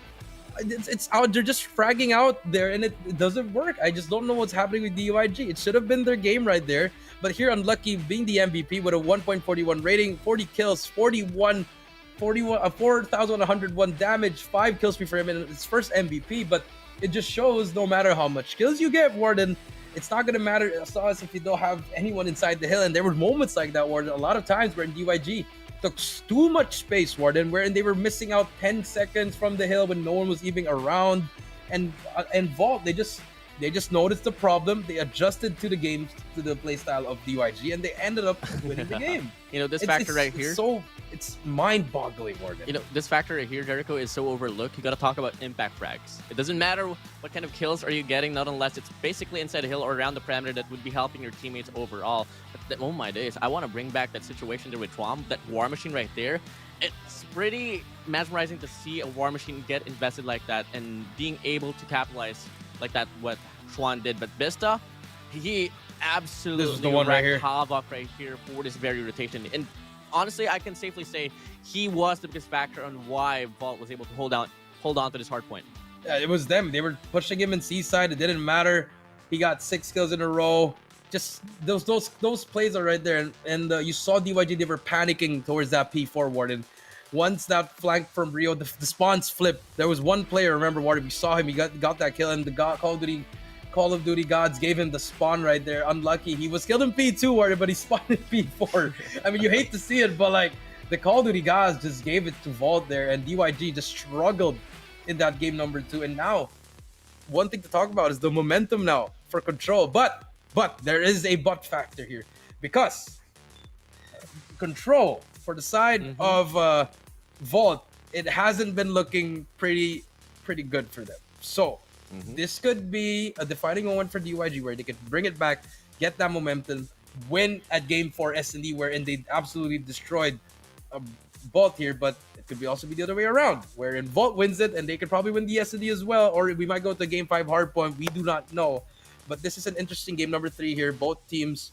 It's out. They're just fragging out there, and it doesn't work. I just don't know what's happening with DYG. It should have been their game right there, but here, Unlucky being the MVP with a 1.41 rating, 40 kills, 4,101 damage, 5 kills for him in his first MVP. But it just shows no matter how much kills you get, WardeN, it's not gonna matter as long as if you don't have anyone inside the hill. And there were moments like that, WardeN, a lot of times where DYG took too much space, WardeN, wherein they were missing out 10 seconds from the hill when no one was even around. And Vault, they just noticed the problem. They adjusted to the game, to the playstyle of DYG, and they ended up winning the game. This factor right here. It's mind-boggling, WardeN. This factor right here, Jericho, is so overlooked. You got to talk about impact frags. It doesn't matter what kind of kills are you getting, not unless it's basically inside a hill or around the parameter that would be helping your teammates overall. But oh my days, I want to bring back that situation there with Twom, that War Machine right there. It's pretty mesmerizing to see a War Machine get invested like that and being able to capitalize like that, what Schwan did. But Bista, he absolutely wreaked havoc right here for this very rotation. And honestly, I can safely say he was the biggest factor on why Vault was able to hold on to this hard point. Yeah, it was them. They were pushing him in Seaside. It didn't matter. He got 6 kills in a row. Just those plays are right there. And you saw DYG, they were panicking towards that P4, WardeN. Once that flank from Rio, the spawns flipped. There was one player, remember, WardeN, we saw him. He got that kill, and the Call of Duty gods gave him the spawn right there. Unlucky. He was killed in P2, WardeN, but he spawned in P4. I mean, you hate to see it, but like the Call of Duty gods just gave it to Vault there, and DYG just struggled in that game number 2. And now, one thing to talk about is the momentum now for Control. But there is a but factor here, because Control for the side of Vault, it hasn't been looking pretty good for them. So this could be a defining moment for DYG where they could bring it back, get that momentum, win at Game 4 S&D, wherein they absolutely destroyed Vault here. But it could also be the other way around, wherein Vault wins it and they could probably win the S&D as well, or we might go to Game 5 Hardpoint. We do not know. But this is an interesting game number 3 here. Both teams,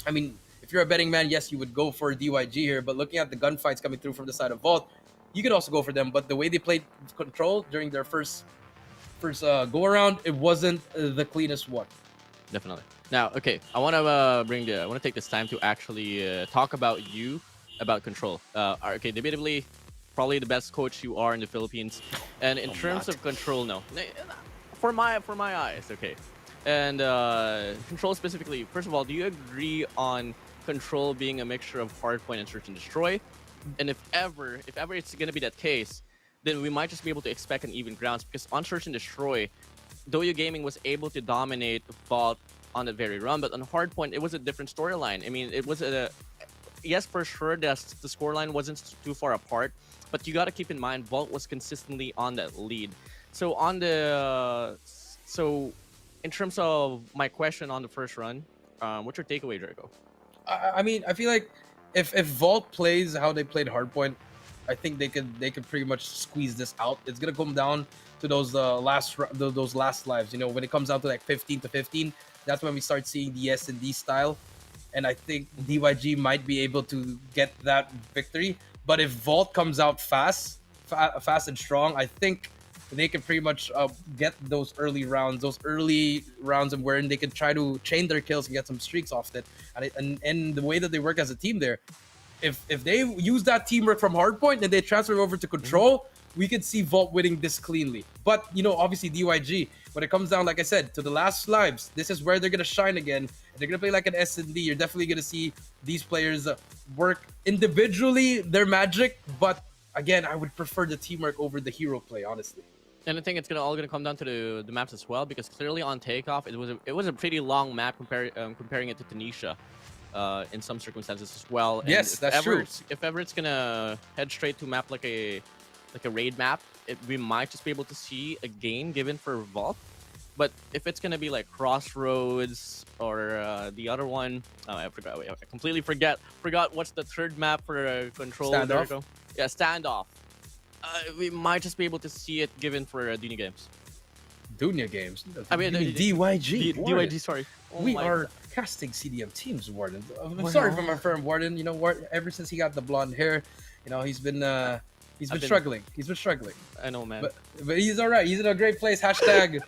I mean, if you're a betting man, yes, you would go for DYG here. But looking at the gunfights coming through from the side of Vault, you could also go for them. But the way they played Control during their first go around, it wasn't the cleanest one. Definitely. Now, okay, I want to take this time to actually talk about Control. Okay, debatably, probably the best coach you are in the Philippines, and in terms of Control, no, for my eyes, okay. And Control specifically, first of all, do you agree on Control being a mixture of Hardpoint and Search and Destroy. And if ever it's going to be that case, then we might just be able to expect an even grounds, because on Search and Destroy, Doyo Gaming was able to dominate Vault on the very run, but on Hardpoint, it was a different storyline. I mean, it was yes, for sure, the scoreline wasn't too far apart, but you got to keep in mind, Vault was consistently on that lead. So in terms of my question on the first run, what's your takeaway, Jericho? I mean, I feel like if Vault plays how they played Hardpoint, I think they could pretty much squeeze this out. It's gonna come down to those last lives. You know, when it comes down to like 15 to 15, that's when we start seeing the S&D style, and I think DYG might be able to get that victory. But if Vault comes out fast and strong, I think they can pretty much get those early rounds and wherein they can try to chain their kills and get some streaks off it. And the way that they work as a team there, if they use that teamwork from Hardpoint and they transfer over to Control, we could see Vault winning this cleanly. But, you know, obviously DYG, when it comes down, like I said, to the last lives, this is where they're going to shine again. And they're going to play like an S&D. You're definitely going to see these players work individually, their magic. But, again, I would prefer the teamwork over the hero play, honestly. And I think it's all gonna come down to the maps as well, because clearly on Takeoff it was a pretty long map comparing it to Tunisia, in some circumstances as well. And yes, that's true. If ever it's gonna head straight to a map like a raid map, we might just be able to see a game given for Vault. But if it's gonna be like Crossroads or the other one, I forgot. I completely forgot what's the third map for Control. Standoff. Yeah, Standoff. We might just be able to see it given for Dunia Games. Dunia Games? I mean, DYG. DYG, sorry. Oh we are casting CDM teams, WardeN. I'm sorry for my friend WardeN. You know, ever since he got the blonde hair, you know, he's been struggling. He's been struggling. I know, man. But he's all right. He's in a great place. Hashtag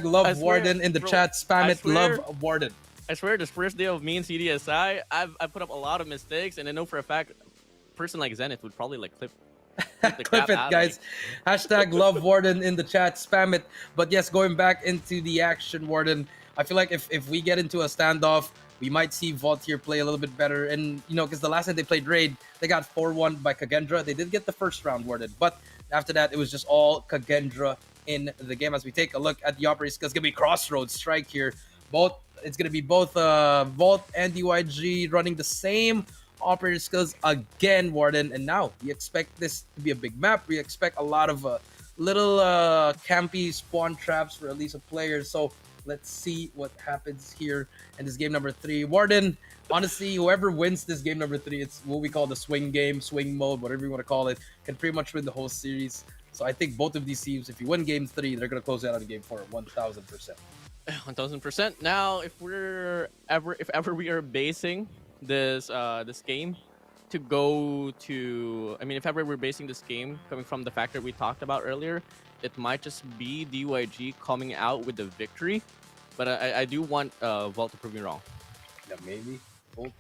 love WardeN in the chat. Spam it. Love WardeN. I swear, this first day of me and CDSI, I put up a lot of mistakes, and I know for a fact, a person like Zenith would probably like clip it, guys. Hashtag love WardeN in the chat. Spam it. But yes, going back into the action, WardeN, I feel like if we get into a standoff, we might see Vault here play a little bit better. And, you know, because the last time they played Raid, they got 4-1 by Kagendra. They did get the first round, WardeN. But after that, it was just all Kagendra in the game. As we take a look at the operating skills, it's going to be Crossroads strike here. It's going to be both Vault and DYG running the same operator skills again, WardeN. And now we expect this to be a big map. We expect a lot of little campy spawn traps for at least a player. So let's see what happens here in this game number 3. WardeN, honestly, whoever wins this game number 3, it's what we call the swing game, swing mode, whatever you want to call it, can pretty much win the whole series. So I think both of these teams, if you win game 3, they're going to close out on game 4 1000%. 1000%. Now, if ever we are basing this game to go to, I mean, if ever we're basing this game coming from the factor we talked about earlier, it might just be DYG coming out with the victory. But I do want Vault to prove me wrong. Yeah, maybe Vault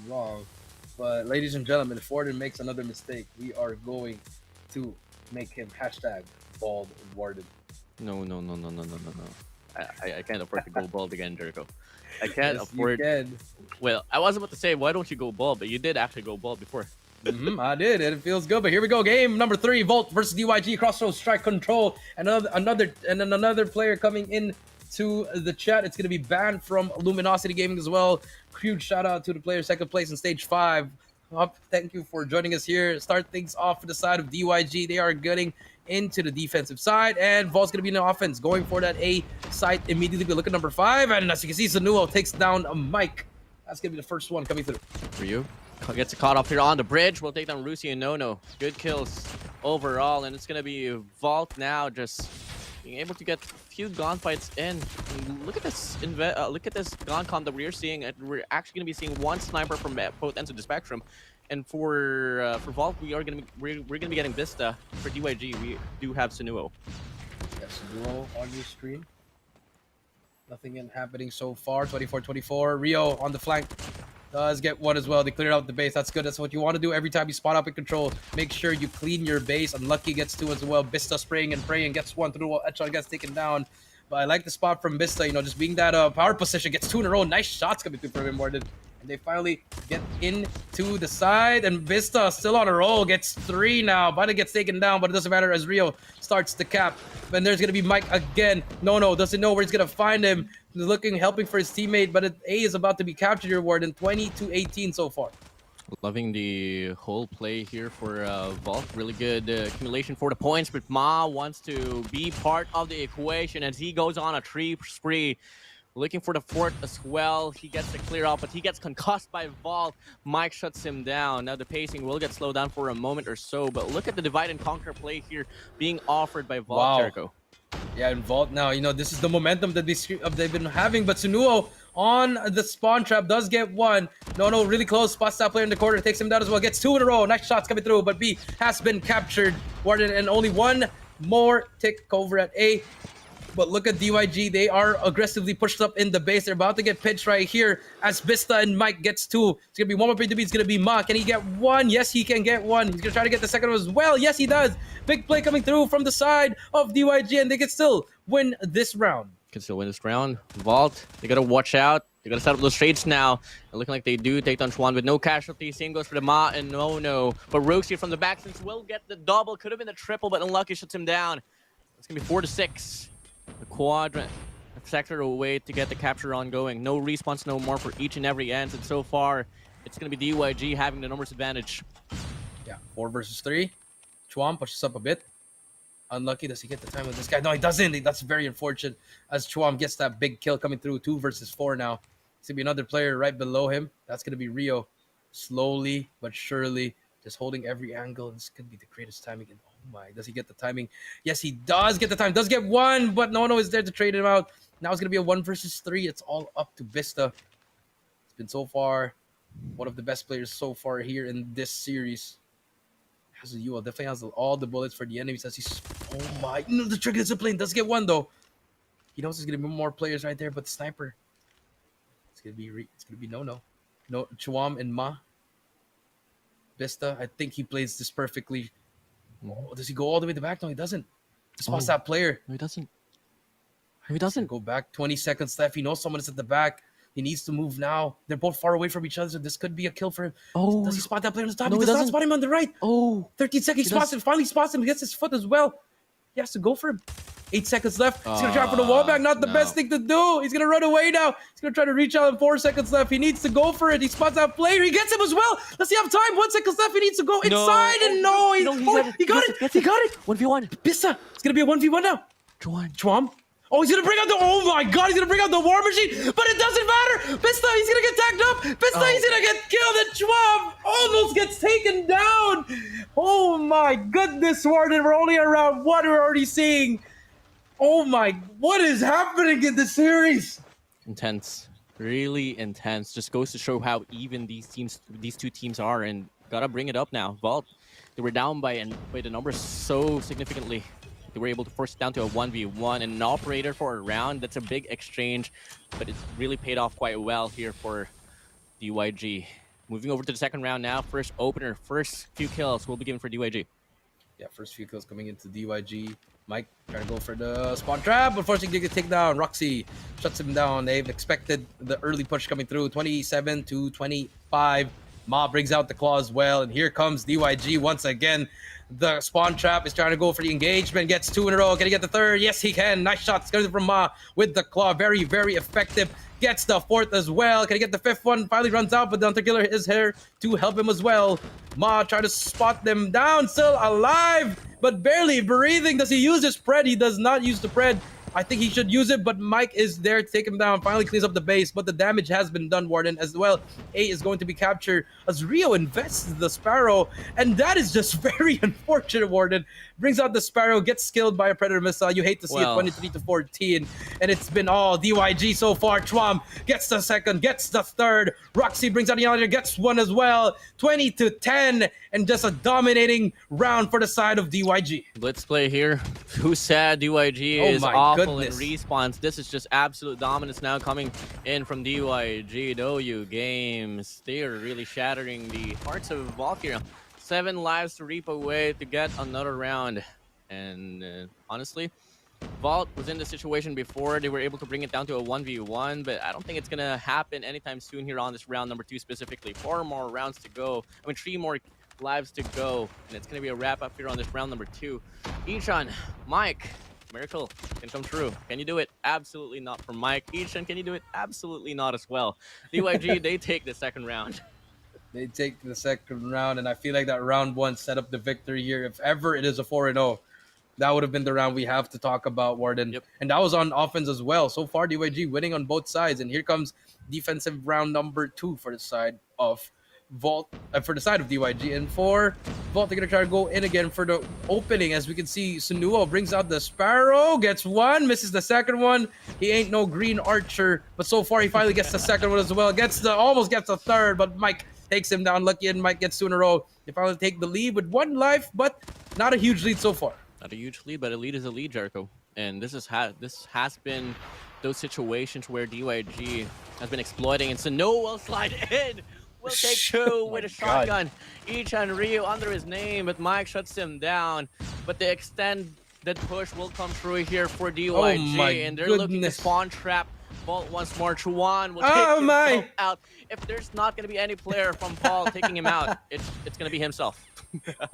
wrong. But ladies and gentlemen, if WardeN makes another mistake, we are going to make him hashtag bald WardeN. No. I can't afford to go bald again, Jericho. I can't afford. You can. Well, I was about to say, why don't you go bald? But you did actually go bald before. I did, and it feels good. But here we go, game number 3: Vault versus DYG. Crossroads strike control, and another player coming in to the chat. It's gonna be banned from Luminosity Gaming as well. Huge shout out to the player second place in stage 5. Thank you for joining us here. Start things off for the side of DYG. They are getting into the defensive side, and Vault's gonna be in the offense, going for that A site immediately. We look at number 5, and as you can see, Sanuo takes down a Mike. That's gonna be the first one coming through. For you, gets caught off here on the bridge. We'll take down Rusi and Nono. Good kills overall, and it's gonna be Vault now, just being able to get a few gunfights in. And look at this gun comp that we're seeing. We're actually gonna be seeing one sniper from both ends of the spectrum. And for Vault, we're gonna be getting Vista. For DYG, we do have Sanuo. Yes, Sanuo on your screen. Nothing happening so far. 24-24. Rio on the flank does get one as well. They cleared out the base. That's good. That's what you want to do every time you spot up in control. Make sure you clean your base. Unlucky gets 2 as well. Vista spraying and praying gets 1 through. Etchon gets taken down. But I like the spot from Vista. You know, just being that power position, gets 2 in a row. Nice shots coming through from him, WardeN. And They finally get into the side, and Vista still on a roll, gets 3 now. Biden gets taken down, but it doesn't matter as Rio starts the cap. And there's gonna be Mike again. No, doesn't know where he's gonna find him. He's looking, helping for his teammate, but A is about to be captured here, WardeN. 20-18 so far. Loving the whole play here for Vault. Really good accumulation for the points, but Ma wants to be part of the equation as he goes on a 3 spree. Looking for the fort as well. He gets the clear out, but he gets concussed by Vault. Mike shuts him down. Now the pacing will get slowed down for a moment or so, but look at the divide and conquer play here being offered by Vault. Wow. Jericho. Yeah, and Vault now, this is the momentum that they've been having, but Sunuo on the spawn trap does get 1. No, really close. Spots that player in the corner, takes him down as well. Gets 2 in a row. Nice shots coming through, but B has been captured. WardeN, and only 1 more tick over at A. But look at DYG. They are aggressively pushed up in the base. They're about to get pitched right here as Vista and Mike gets 2. It's going to be 1 more P2B. It's going to be Ma. Can he get 1? Yes, he can get 1. He's going to try to get the second one as well. Yes, he does. Big play coming through from the side of DYG, and they can still win this round. Can still win this round. Vault, they got to watch out. They got to set up those trades now. They're looking like they do take down Chuan with no casualties. Same goes for the Ma and No. But Roxy from the back since will get the double. Could have been the triple, but unlucky shuts him down. It's going to be 4-6. The quadrant sector away to get the capture ongoing. No respawns no more for each and every end. And so far, it's going to be DYG having the numbers advantage. Yeah, 4 versus 3. Chuan pushes up a bit. Unlucky. Does he get the time with this guy? No, he doesn't. That's very unfortunate as Chuan gets that big kill coming through. 2 versus 4 now. It's going to be another player right below him. That's going to be Rio. Slowly but surely. Just holding every angle. This could be the greatest timing. And oh my, does he get the timing? Yes, he does get the time. Does get 1, but No is there to trade him out. Now it's going to be a 1 versus 3. It's all up to Vista. It's been so far one of the best players so far here in this series. Has a UL. Definitely has all the bullets for the enemies as he's... Oh my. No, the trigger discipline does get 1 though. He knows there's going to be more players right there, but the sniper. It's going to be No, Chuam and Ma. Vista, I think he plays this perfectly. Oh, does he go all the way to the back? No, he doesn't. Just past that player. No, he doesn't. No, he doesn't. Go back. 20 seconds left. He knows someone is at the back. He needs to move now. They're both far away from each other, so this could be a kill for him. Oh. Does he spot that player on the top? No, he does not spot him on the right. Oh. 13 seconds. He spots him. Finally spots him. He gets his foot as well. He has to go for him. 8 seconds left. He's going to try for the wall back. Not the best thing to do. He's going to run away now. He's going to try to reach out in 4 seconds left. He needs to go for it. He spots that player. He gets him as well. Does he have time? 1 second left. He needs to go inside. And he got it. He got it. 1v1. Pissa. It's going to be a 1v1 now. Chuam. Oh, he's going to bring out the... Oh my God. He's going to bring out the war machine. But it doesn't matter. Pista, he's going to get tagged up. Pista, he's going to get killed. And Chuam almost gets taken down. Oh my goodness, WardeN. We're only at round 1. We're already seeing... Oh my, what is happening in this series? Intense. Really intense. Just goes to show how even these two teams are, and gotta bring it up now. Vault, they were down by the numbers so significantly. They were able to force it down to a 1v1 and an operator for a round. That's a big exchange, but it really paid off quite well here for DYG. Moving over to the second round now. First opener, first few kills will be given for DYG. Yeah, first few kills coming into DYG. Mike trying to go for the spawn trap. Unfortunately, they get taken down. Roxy shuts him down. They've expected the early push coming through. 27-25. Ma brings out the claw as well. And here comes DYG once again. The spawn trap is trying to go for the engagement. Gets 2 in a row. Can he get the 3rd? Yes, he can. Nice shots coming from Ma with the claw. Very, very effective. Gets the 4th as well. Can he get the 5th one? Finally runs out, but the Hunter Killer is here to help him as well. Ma trying to spot them down. Still alive, but barely breathing. Does he use his pred? He does not use the pred. I think he should use it, but Mike is there to take him down. Finally cleans up the base, but the damage has been done, WardeN, as well. A is going to be captured as Rio invests the Sparrow, and that is just very unfortunate, WardeN. Brings out the Sparrow, gets killed by a Predator missile. You hate to see it, 23-14, and it's been all DYG so far. Chuam gets the 2nd, gets the 3rd. Roxy brings out the other, gets 1 as well. 20-10, and just a dominating round for the side of DYG. Let's play here. Who said DYG is awful in respawns? This is just absolute dominance now coming in from DYG. W Games, they are really shattering the hearts of Valkyria. 7 lives to reap away to get another round. And honestly, Vault was in the situation before. They were able to bring it down to a 1v1, but I don't think it's going to happen anytime soon here on this round number 2 specifically. 4 more rounds to go. 3 more lives to go, and it's going to be a wrap-up here on this round number 2. Ishan, Mike, miracle can come true. Can you do it? Absolutely not from Mike. Ishan, can you do it? Absolutely not as well. DYG, they take the second round. They take the second round, and I feel like that round 1 set up the victory here. If ever it is a 4-0, that would have been the round we have to talk about, WardeN. Yep. And that was on offense as well. So far, DYG winning on both sides. And here comes defensive round number 2 for the side of Vault, for the side of DYG. And for Vault, they're going to try to go in again for the opening. As we can see, Sunuo brings out the Sparrow, gets 1, misses the second one. He ain't no green archer, but so far he finally gets the second one as well. Almost gets the third, but Mike takes him down. Lucky, and Mike gets 2 in a row. They finally take the lead with 1 life, but not a huge lead so far. Not a huge lead, but a lead is a lead, Jericho. And this has been those situations where DYG has been exploiting, and Sunuo will slide in. Will take 2 with a shotgun. Ichan Ryu under his name, but Mike shuts him down. But the extended push will come through here for DYG, and they're looking to spawn trap Vault once more. Chuan will take himself out. If there's not going to be any player from Vault taking him out, it's going to be himself.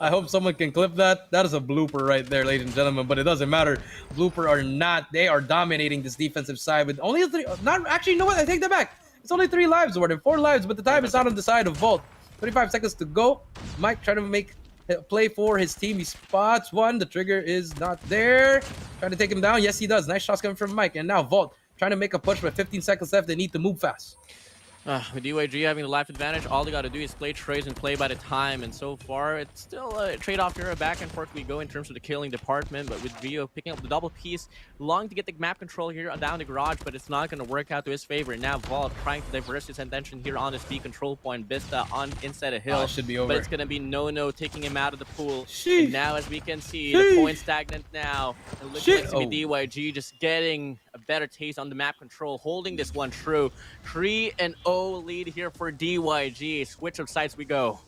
I hope someone can clip that. That is a blooper right there, ladies and gentlemen, but it doesn't matter. Blooper or not, they are dominating this defensive side with only 3. Not actually, you know what? I take that back. It's only 3 lives, WardeN. 4 lives, but the time is not on the side of Vault. 25 seconds to go. Mike trying to make a play for his team. He spots 1. The trigger is not there. Trying to take him down. Yes, he does. Nice shots coming from Mike. And now Vault trying to make a push with 15 seconds left. They need to move fast. With DYG having the life advantage, all they got to do is play trades and play by the time. And so far, it's still a trade-off here. Back and forth we go in terms of the killing department. But with Vio picking up the double piece, longing to get the map control here down the garage, but it's not going to work out to his favor. Now Vault trying to diverse his attention here on this B control point. Vista on inside a hill. Should be over. But it's going to be no taking him out of the pool. And now, as we can see, the point stagnant now. It looks like to be DYG just getting a better taste on the map control, holding this one true. 3-0 lead here for DYG. Switch of sides we go.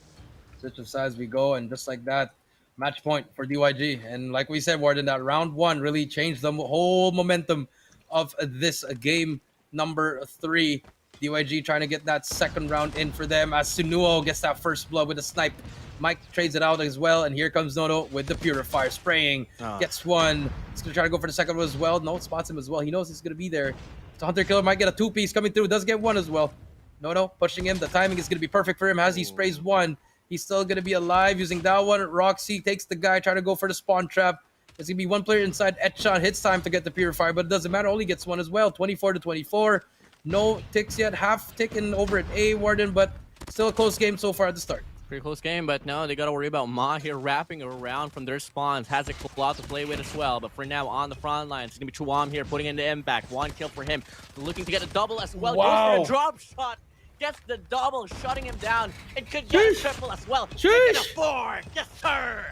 Switch of sides we go, and just like that, match point for DYG. And like we said, WardeN, that round 1 really changed the whole momentum of this game number 3. DYG trying to get that second round in for them as Sunuo gets that first blood with a snipe. Mike trades it out as well, and here comes Nono with the Purifier spraying. Gets 1. He's going to try to go for the second one as well. No, spots him as well. He knows he's going to be there. The Hunter Killer might get a 2-piece coming through. Does get 1 as well. Nono pushing him. The timing is going to be perfect for him as he sprays 1. He's still going to be alive using that one. Roxy takes the guy, trying to go for the spawn trap. There's going to be 1 player inside. Etchan hits time to get the Purifier, but it doesn't matter. Only gets 1 as well. 24-24. No ticks yet. Half ticking over at A, WardeN, but still a close game so far at the start. Pretty close game, but no, they got to worry about Ma here wrapping around from their spawns. Has a claw to play with as well, but for now on the front lines, it's going to be Chuam here putting in the impact. 1 kill for him. Looking to get a double as well. Wow. Goes for a drop shot. Gets the double, shutting him down. And could get a triple as well. Get a 4. Yes, sir.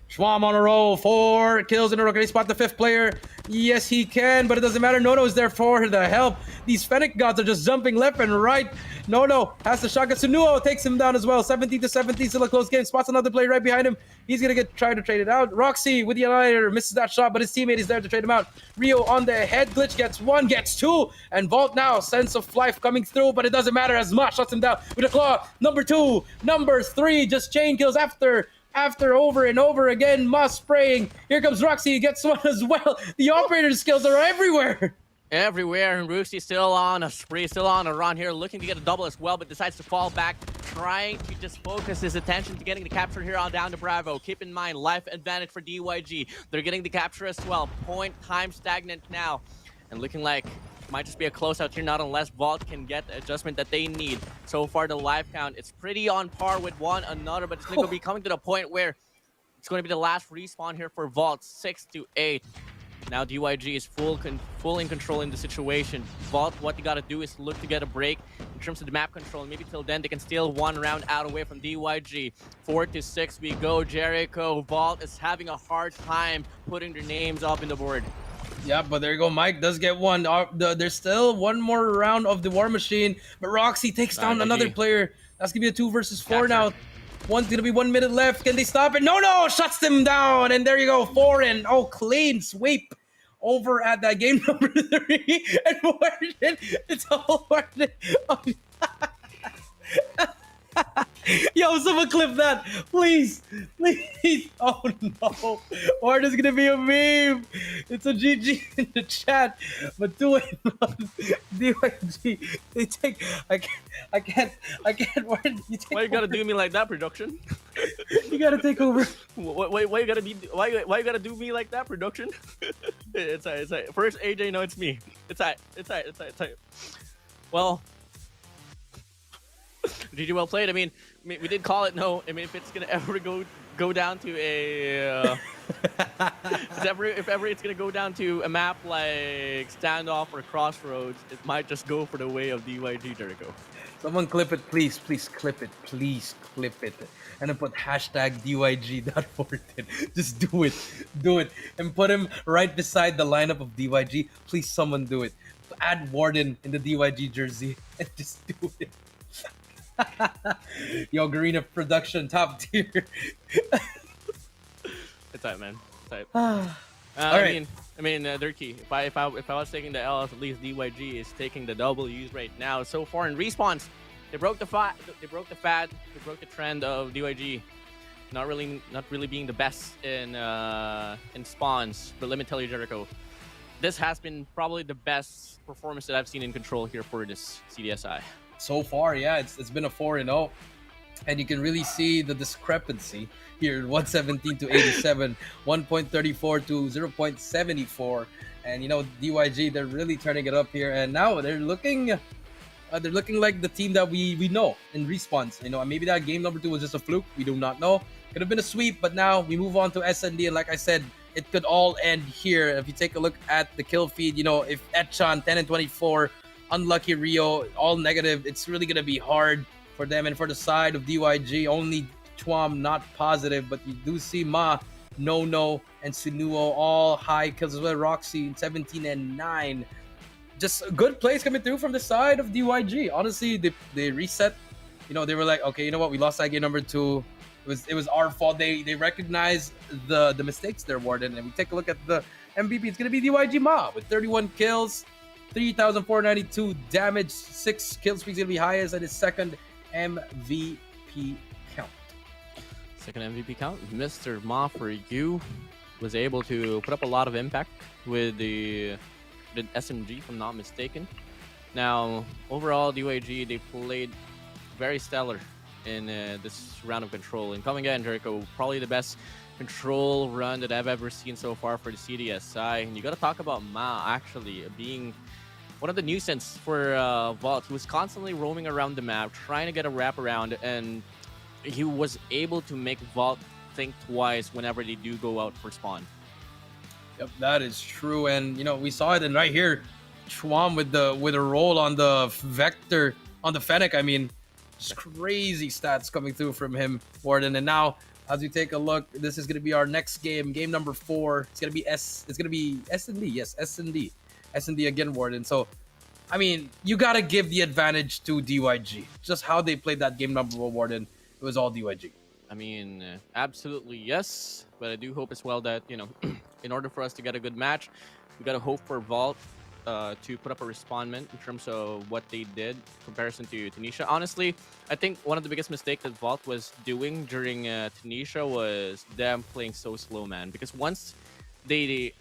Schwam on a roll, 4 kills in a row. Can he spot the 5th player? Yes, he can, but it doesn't matter. Nono is there for the help. These Fennec gods are just jumping left and right. Nono has the shotgun. Sunuo takes him down as well. 17-17, still a close game. Spots another player right behind him. He's gonna try to trade it out. Roxy with the Annihilator misses that shot, but his teammate is there to trade him out. Rio on the head glitch gets 1, gets 2, and Vault now, sense of life coming through, but it doesn't matter as much. Shuts him down with a claw. Number 2, number 3, just chain kills after over and over again. Moss spraying. Here comes Roxy, gets 1 as well. The operator's skills are everywhere. Everywhere, and Roxy still on a spree, still on a run here, looking to get a double as well, but decides to fall back, trying to just focus his attention to getting the capture here on down to Bravo. Keep in mind, life advantage for DYG. They're getting the capture as well. Point time stagnant now, and looking like might just be a closeout here, not unless Vault can get the adjustment that they need. So far, the life count, it's pretty on par with one another, but it's going to be coming to the point where it's going to be the last respawn here for Vault, 6-8. Now DYG is full in control in the situation. Vault, what they got to do is look to get a break in terms of the map control. Maybe till then, they can steal 1 round out away from DYG. 4-6 we go. Jericho, Vault is having a hard time putting their names up in the board. Yeah, but there you go. Mike does get 1. There's still 1 more round of the War Machine, but Roxy takes down another player. That's going to be a 2 versus 4 now. One's going to be 1 minute left. Can they stop it? No, shuts them down. And there you go. 4 and clean sweep over at that game number 3, and WardeN, it's all WardeN. Oh, yo, someone clip that, please, please. Oh no, WardeN's gonna be a meme. It's a GG in the chat, but do it. DYG, they take. I can't. WardeN, you take. Why you gotta do me like that, production? You gotta take over. Why you gotta be? Why you gotta do me like that, production? It's alright. First, AJ, no, it's me. It's alright. Well, GG, well played. I mean, we did call it. No, I mean, if it's gonna ever go down to a, if ever it's gonna go down to a map like Standoff or Crossroads, it might just go for the way of DYG, Jericho. Someone clip it, please. Please clip it. Please clip it. And then put hashtag DYG.WardeN. Just do it. And put him right beside the lineup of DYG. Please, someone do it. Add WardeN in the DYG jersey and just do it. Yo, Garena production, top tier. It's alright, man. It's alright. All right. I mean, Dirky. If I was taking the L, at least DYG is taking the W's right now. So far in respawns, they broke the fad. They broke the trend of DYG not really being the best in spawns. But let me tell you, Jericho, this has been probably the best performance that I've seen in Control here for this CDSI. So far, yeah, it's been a 4-0, and you can really see the discrepancy here: 117 to 87, 1.34 to 0.74, and you know, DYG, they're really turning it up here, and now they're looking like the team that we know in respawns. You know, maybe that game number 2 was just a fluke. We do not know. Could have been a sweep, but now we move on to S&D, and like I said, it could all end here. If you take a look at the kill feed, you know, if Etchan 10 and 24. Unlucky Rio, all negative. It's really gonna be hard for them. And for the side of DYG, only Chwam not positive, but you do see Ma, No, and Sinuo all high kills as well. Roxy 17 and 9. Just good plays coming through from the side of DYG. Honestly, they reset. You know, they were like, okay, you know what? We lost that game number 2. It was our fault. They recognized the mistakes there, WardeN. And we take a look at the MVP. It's gonna be DYG Ma with 31 kills. 3,492 damage, 6 kill streaks gonna be highest at his second MVP count. Second MVP count, Mr. Ma for you was able to put up a lot of impact with the SMG, if I'm not mistaken. Now, overall, DYG, they played very stellar in this round of Control. And coming in, Jericho, probably the best Control run that I've ever seen so far for the CDSI. And you got to talk about Ma actually being one of the nuisance for Vault. He was constantly roaming around the map, trying to get a wraparound, and he was able to make Vault think twice whenever they do go out for spawn. Yep, that is true. And you know, we saw it, and right here, Chwam with a roll on the Vector, on the Fennec. I mean, just crazy stats coming through from him, WardeN. And now, as we take a look, this is going to be our next game number 4. It's going to be S&D. Yes, S&D. S&D again, WardeN. So, I mean, you got to give the advantage to DYG. Just how they played that game number 1, WardeN, it was all DYG. I mean, absolutely yes. But I do hope as well that, you know, in order for us to get a good match, we got to hope for Vault to put up a respondment in terms of what they did in comparison to Tunisia. Honestly, I think one of the biggest mistakes that Vault was doing during Tunisia was them playing so slow, man. Because once they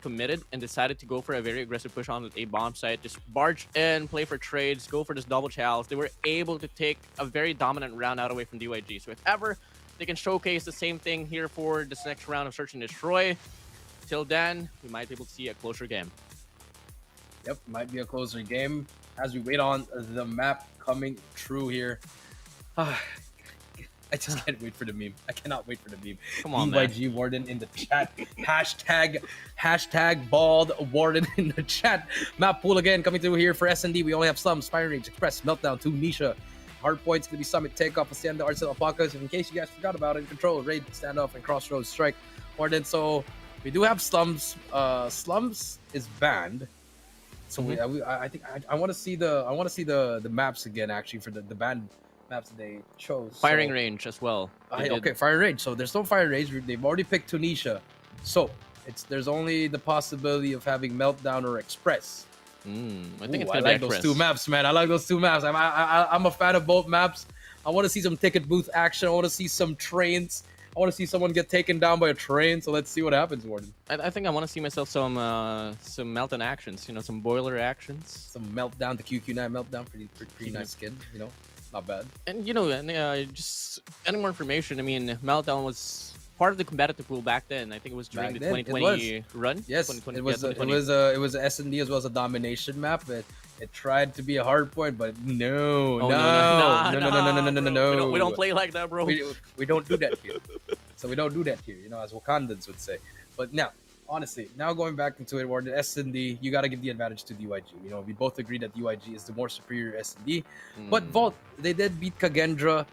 committed and decided to go for a very aggressive push on a bomb site, just barge in, play for trades, go for this double chalice, they were able to take a very dominant round out away from DYG. So if ever they can showcase the same thing here for this next round of Search and Destroy, till then, we might be able to see a closer game. Yep, might be a closer game as we wait on the map coming true here. I just can't wait for the meme. I cannot wait for the meme. Come on, DYG man. WardeN in the chat. hashtag bald WardeN in the chat. Map pool again coming through here for S&D. We only have some Spire Rage, Express, Meltdown, Tunisia. Hardpoint's gonna be Summit, Takeoff, Hacienda, Arsenal, Apocalypse. In case you guys forgot about it, Control, Raid, Standoff, and Crossroads Strike. WardeN. So we do have Slums. Slums is banned. So I think I want to see the maps again, actually, for the banned maps that they chose. Firing range as well. Okay, firing range. So there's no firing range. They've already picked Tunisia. So There's only the possibility of having Meltdown or Express. I think it's I gonna like be those Express. two maps, man. I like those two maps. I'm a fan of both maps. I want to see some ticket booth action. I want to see some trains. I want to see someone get taken down by a train. So let's see what happens, WardeN. I think I want to see myself some Meltdown actions. You know, some boiler actions. Some Meltdown, the QQ9 Meltdown, pretty nice skin. You know, not bad. And you know, just any more information. I mean, Meltdown was part of the competitive pool back then. I think it was during Back the then, 2020 run. Yes, 2020, it was. yeah, It was a S&D as well as a domination map. It tried to be a hard point, but no. We don't play like that, bro. We don't do that here. So we don't do that here, you know, as Wakandans would say. But now, honestly, now going back into it, WardeN, S&D, you got to give the advantage to DYG. You know, we both agree that DYG is the more superior S&D. But Vault, they did beat Kagendra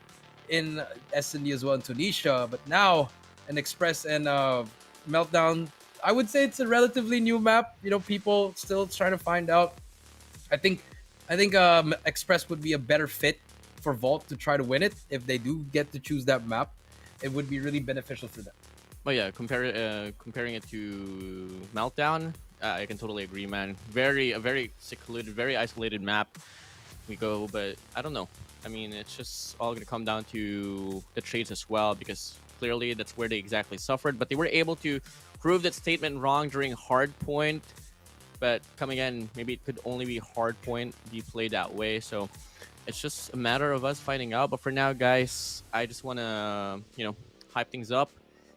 in S&D as well in Tunisia. But now, an Express and Meltdown, I would say it's a relatively new map. You know, people still trying to find out. I think Express would be a better fit for Vault to try to win it. If they do get to choose that map, it would be really beneficial for them. But yeah, comparing it to Meltdown, I can totally agree, man. A very secluded, very isolated map. We go, but I don't know. I mean, it's just all gonna come down to the trades as well, because clearly that's where they exactly suffered. But they were able to prove that statement wrong during Hardpoint. But coming in, maybe it could only be Hardpoint be played that way. So it's just a matter of us finding out. But for now, guys, I just want to, you know, hype things up.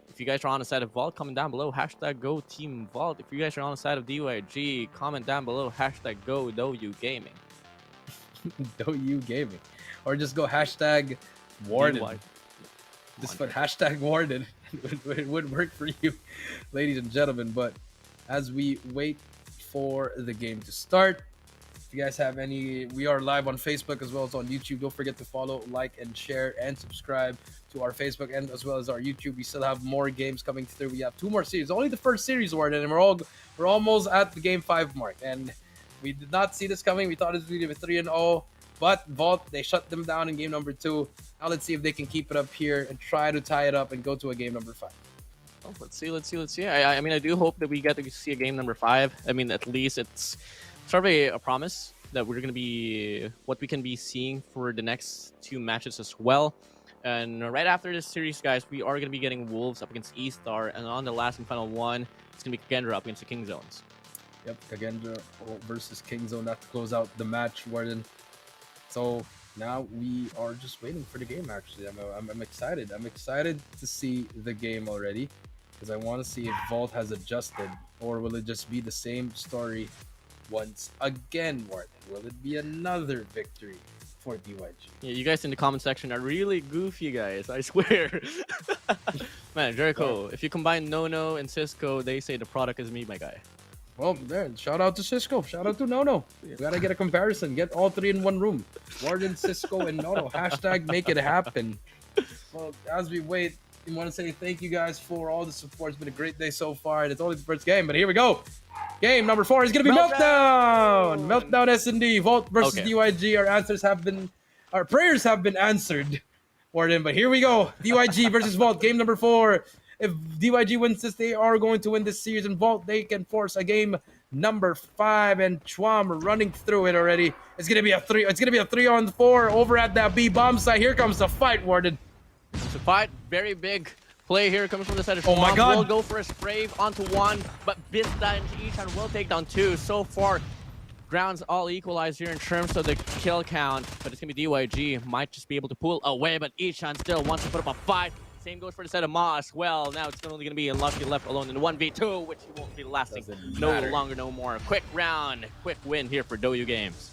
If you guys are on the side of Vault, comment down below. Hashtag go Team Vault. If you guys are on the side of DYG, comment down below. Hashtag go DouYu Gaming. DouYu Gaming. Or just go hashtag WardeN. Just put hashtag WardeN. It would work for you, ladies and gentlemen. But as we wait for the game to start, if you guys have any, we are live on Facebook as well as on YouTube. Don't forget to follow, like, and share and subscribe to our Facebook and as well as our YouTube. We still have more games coming through. We have 2 more series, only the first series, WardeN, and we're almost at the game 5 mark. And we did not see this coming. We thought it was going to be 3-0, but Vault, they shut them down in game number 2. Now let's see if they can keep it up here and try to tie it up and go to a game number 5. Oh, let's see. I mean, I do hope that we get to see a game number 5. I mean, at least it's sort of a promise that we're going to be what we can be seeing for the next 2 matches as well. And right after this series, guys, we are going to be getting Wolves up against eStar. And on the last and final one, it's going to be Kagendra up against the King Zones. Yep, Kagendra versus King Zone. That to close out the match, WardeN. So now we are just waiting for the game, actually. I'm excited. I'm excited to see the game already, because I want to see if Vault has adjusted, or will it just be the same story once again, WardeN? Will it be another victory for DYG? Yeah, you guys in the comment section are really goofy, guys. I swear. Man, Jericho, if you combine Nono and Cisco, they say the product is me, my guy. Well, there. Shout out to Cisco. Shout out to Nono. We gotta get a comparison. Get all 3 in one room. WardeN, Cisco, and Nono. Hashtag make it happen. Well, as we wait, I want to say thank you guys for all the support. It's been a great day so far, and it's only the first game, but here we go. Game number 4 is going to be Meltdown. Meltdown S&D. Vault versus DYG. Our prayers have been answered, WardeN, but here we go. DYG versus Vault. Game number 4. If DYG wins this, they are going to win this series, and Vault, they can force a game number 5, and Chwam running through it already. It's going to be a 3. It's going to be a 3-on-4 over at that B bomb site. Here comes the fight, WardeN. It's a fight. Very big play here coming from the side of Oh my God. Will go for a spray onto 1, but Vista and Ishan will take down 2. So far, grounds all equalized here in terms of the kill count, but it's going to be DYG. Might just be able to pull away, but Ishan still wants to put up a fight. Same goes for the side of Ma as well. Now it's only going to be Unlucky left alone in the 1v2, which he won't be lasting no more. Quick round, quick win here for DouYu Games.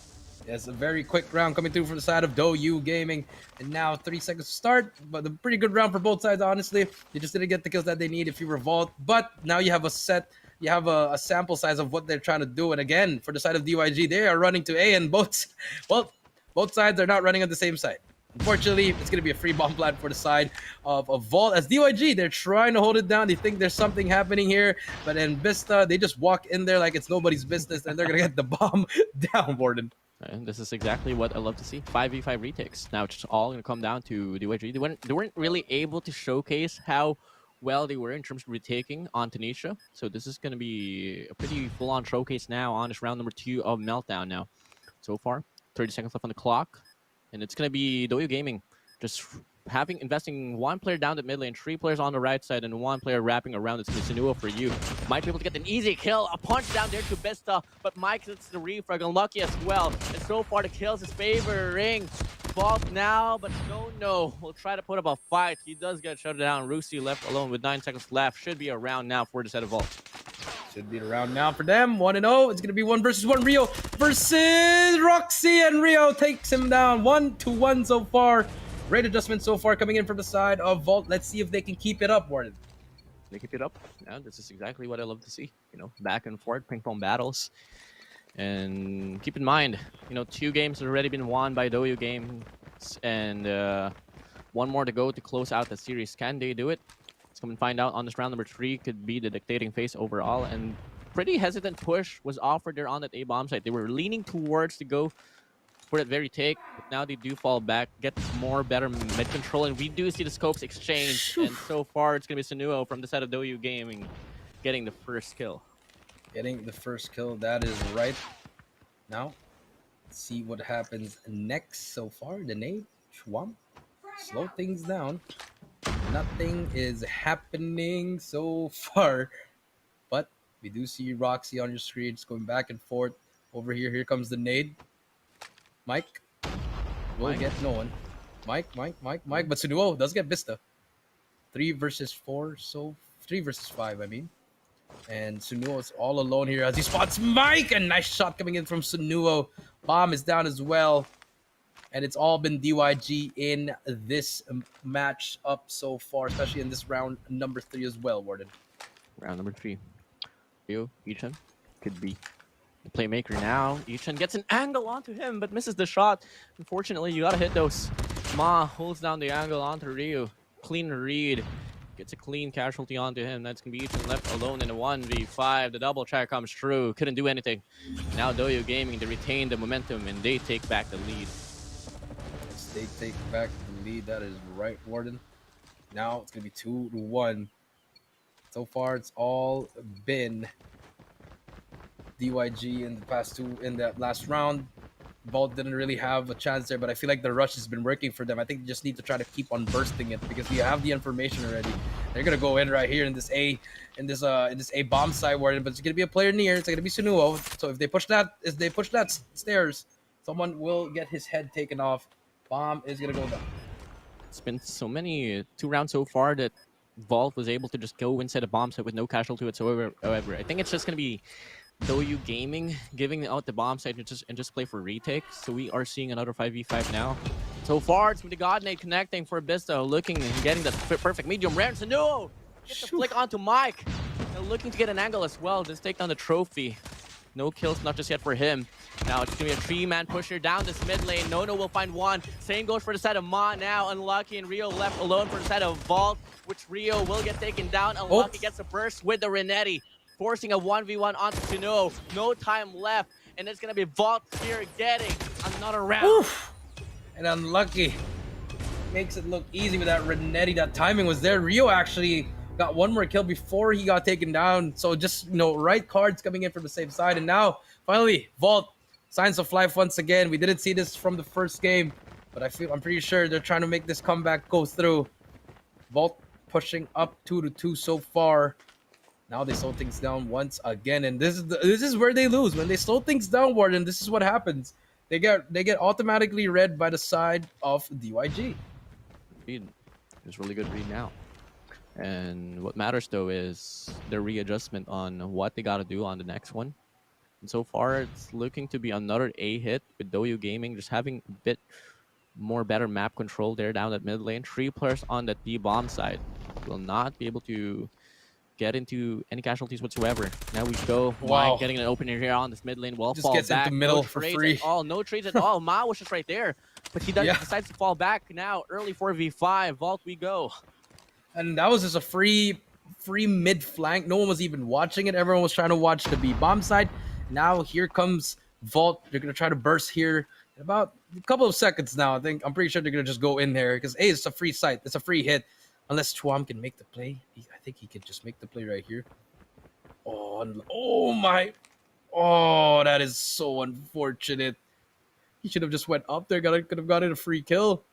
Yes, a very quick round coming through from the side of DouYu Gaming. And now 3 seconds to start, but a pretty good round for both sides, honestly. You just didn't get the kills that they need if you revolt. But now you have a sample size of what they're trying to do. And again, for the side of DYG, they are running to A, and both sides are not running on the same side. Unfortunately, it's going to be a free bomb plant for the side of Vault. As DYG, they're trying to hold it down. They think there's something happening here. But in Vista, they just walk in there like it's nobody's business, and they're going to get the bomb down, WardeN. And this is exactly what I love to see. 5v5 retakes. Now it's all going to come down to DYG. They weren't really able to showcase how well they were in terms of retaking on Tunisia. So this is going to be a pretty full-on showcase now on this round number 2 of Meltdown now. So far, 30 seconds left on the clock. And it's going to be Doyu Gaming just investing 1 player down the mid lane, 3 players on the right side, and 1 player wrapping around. It's Sinuo for you. Might be able to get an easy kill. A punch down there to Bista, but Mike hits the refrag. Unlucky as well. And so far, the kills is favoring Vault now, but no. We'll try to put up a fight. He does get shut down. Rusi left alone with 9 seconds left. Should be a round now for the set of Vault. Should be around now for them. 1-0. It's going to be 1 versus 1. Rio versus Roxy, and Rio takes him down. 1-1 so far. Great adjustment so far coming in from the side of Vault. Let's see if they can keep it up, WardeN. They keep it up. Yeah, this is exactly what I love to see. Back and forth ping pong battles. And keep in mind, 2 games have already been won by Doyu Games, and 1 more to go to close out the series. Can they do it? Let's come and find out on this round number 3. Could be the dictating phase overall, and pretty hesitant push was offered there on that A bomb site. They were leaning towards to go for that very take, but now they do fall back, get better mid control, and we do see the scopes exchange. And so far, it's gonna be Sinuo from the side of Doyu Gaming getting the first kill. Getting the first kill, that is right. Now, let's see what happens next. So far, the nade, Schwamp, slow things down. Nothing is happening so far, but we do see Roxy on your screen. It's going back and forth over here. Here comes the nade. Mike will get no one. Mike, but Sinuo does get Vista. 3 versus 4, so 3 versus 5, I mean. And Sinuo is all alone here as he spots Mike. A nice shot coming in from Sinuo. Bomb is down as well. And it's all been DYG in this match up so far, especially in this round number 3 as well, WardeN. Round number 3. Rio, Ichan could be the playmaker now. Ichan gets an angle onto him, but misses the shot. Unfortunately, you gotta hit those. Ma holds down the angle onto Rio. Clean read. Gets a clean casualty onto him. That's gonna be Ichan left alone in a 1v5. The double check comes through. Couldn't do anything. Now Doyu Gaming, they retain the momentum and they take back the lead. They take back the lead. That is right, WardeN. Now it's gonna be 2-1. So far, it's all been DYG in the past 2 in that last round. Vault didn't really have a chance there, but I feel like the rush has been working for them. I think they just need to try to keep on bursting it because we have the information already. They're gonna go in right here in this A bomb side, WardeN, but it's gonna be a player near. It's gonna be Sinuo. So if they push that stairs, someone will get his head taken off. Bomb is gonna go down. It's been so many 2 rounds so far that Vault was able to just go inside a bomb site with no casualty whatsoever. However, I think it's just gonna be Doyu Gaming giving out the bomb site and just play for retakes. So we are seeing another 5v5 now. So far, it's with the God Nade connecting for Bista, looking and getting the perfect medium rare. So no, get the flick onto Mike. And looking to get an angle as well. Just take down the trophy. No kills, not just yet for him. Now it's gonna be a 3-man pusher down this mid lane. Nono will find 1. Same goes for the side of Ma now. Unlucky and Rio left alone for the side of Vault, which Rio will get taken down. Unlucky gets a burst with the Renetti, forcing a 1v1 onto Sinuo. No time left, and it's gonna be Vault here getting another round. Oof. And Unlucky makes it look easy with that Renetti. That timing was there. Rio actually got 1 more kill before he got taken down. So just, right cards coming in from the same side. And now, finally, Vault, signs of life once again. We didn't see this from the first game, but I'm pretty sure they're trying to make this comeback go through. Vault pushing up 2-2 so far. Now they slow things down once again, and this is where they lose. When they slow things down, WardeN, this is what happens. They get automatically read by the side of DYG. Read. It's really good read now. And what matters though is the readjustment on what they gotta do on the next one. And so far, it's looking to be another A hit with Doyu Gaming just having a bit more better map control there down that mid lane. 3 players on that B bomb side will not be able to get into any casualties whatsoever. Now we go. Wow. Mike getting an opener here on this mid lane. Well, just fall gets back. into middle No for trades free. at all. No trades at all. Ma was just right there, but he decides to fall back now. Early 4v5. Vault we go. And that was just a free mid flank. No one was even watching it. Everyone was trying to watch the B bomb side. Now here comes Vault. They're gonna try to burst here in about a couple of seconds now. I'm pretty sure they're gonna just go in there because it's a free site. It's a free hit. Unless Chwam can make the play. I think he could just make the play right here. Oh my. Oh, that is so unfortunate. He should have just went up there. Could have gotten a free kill.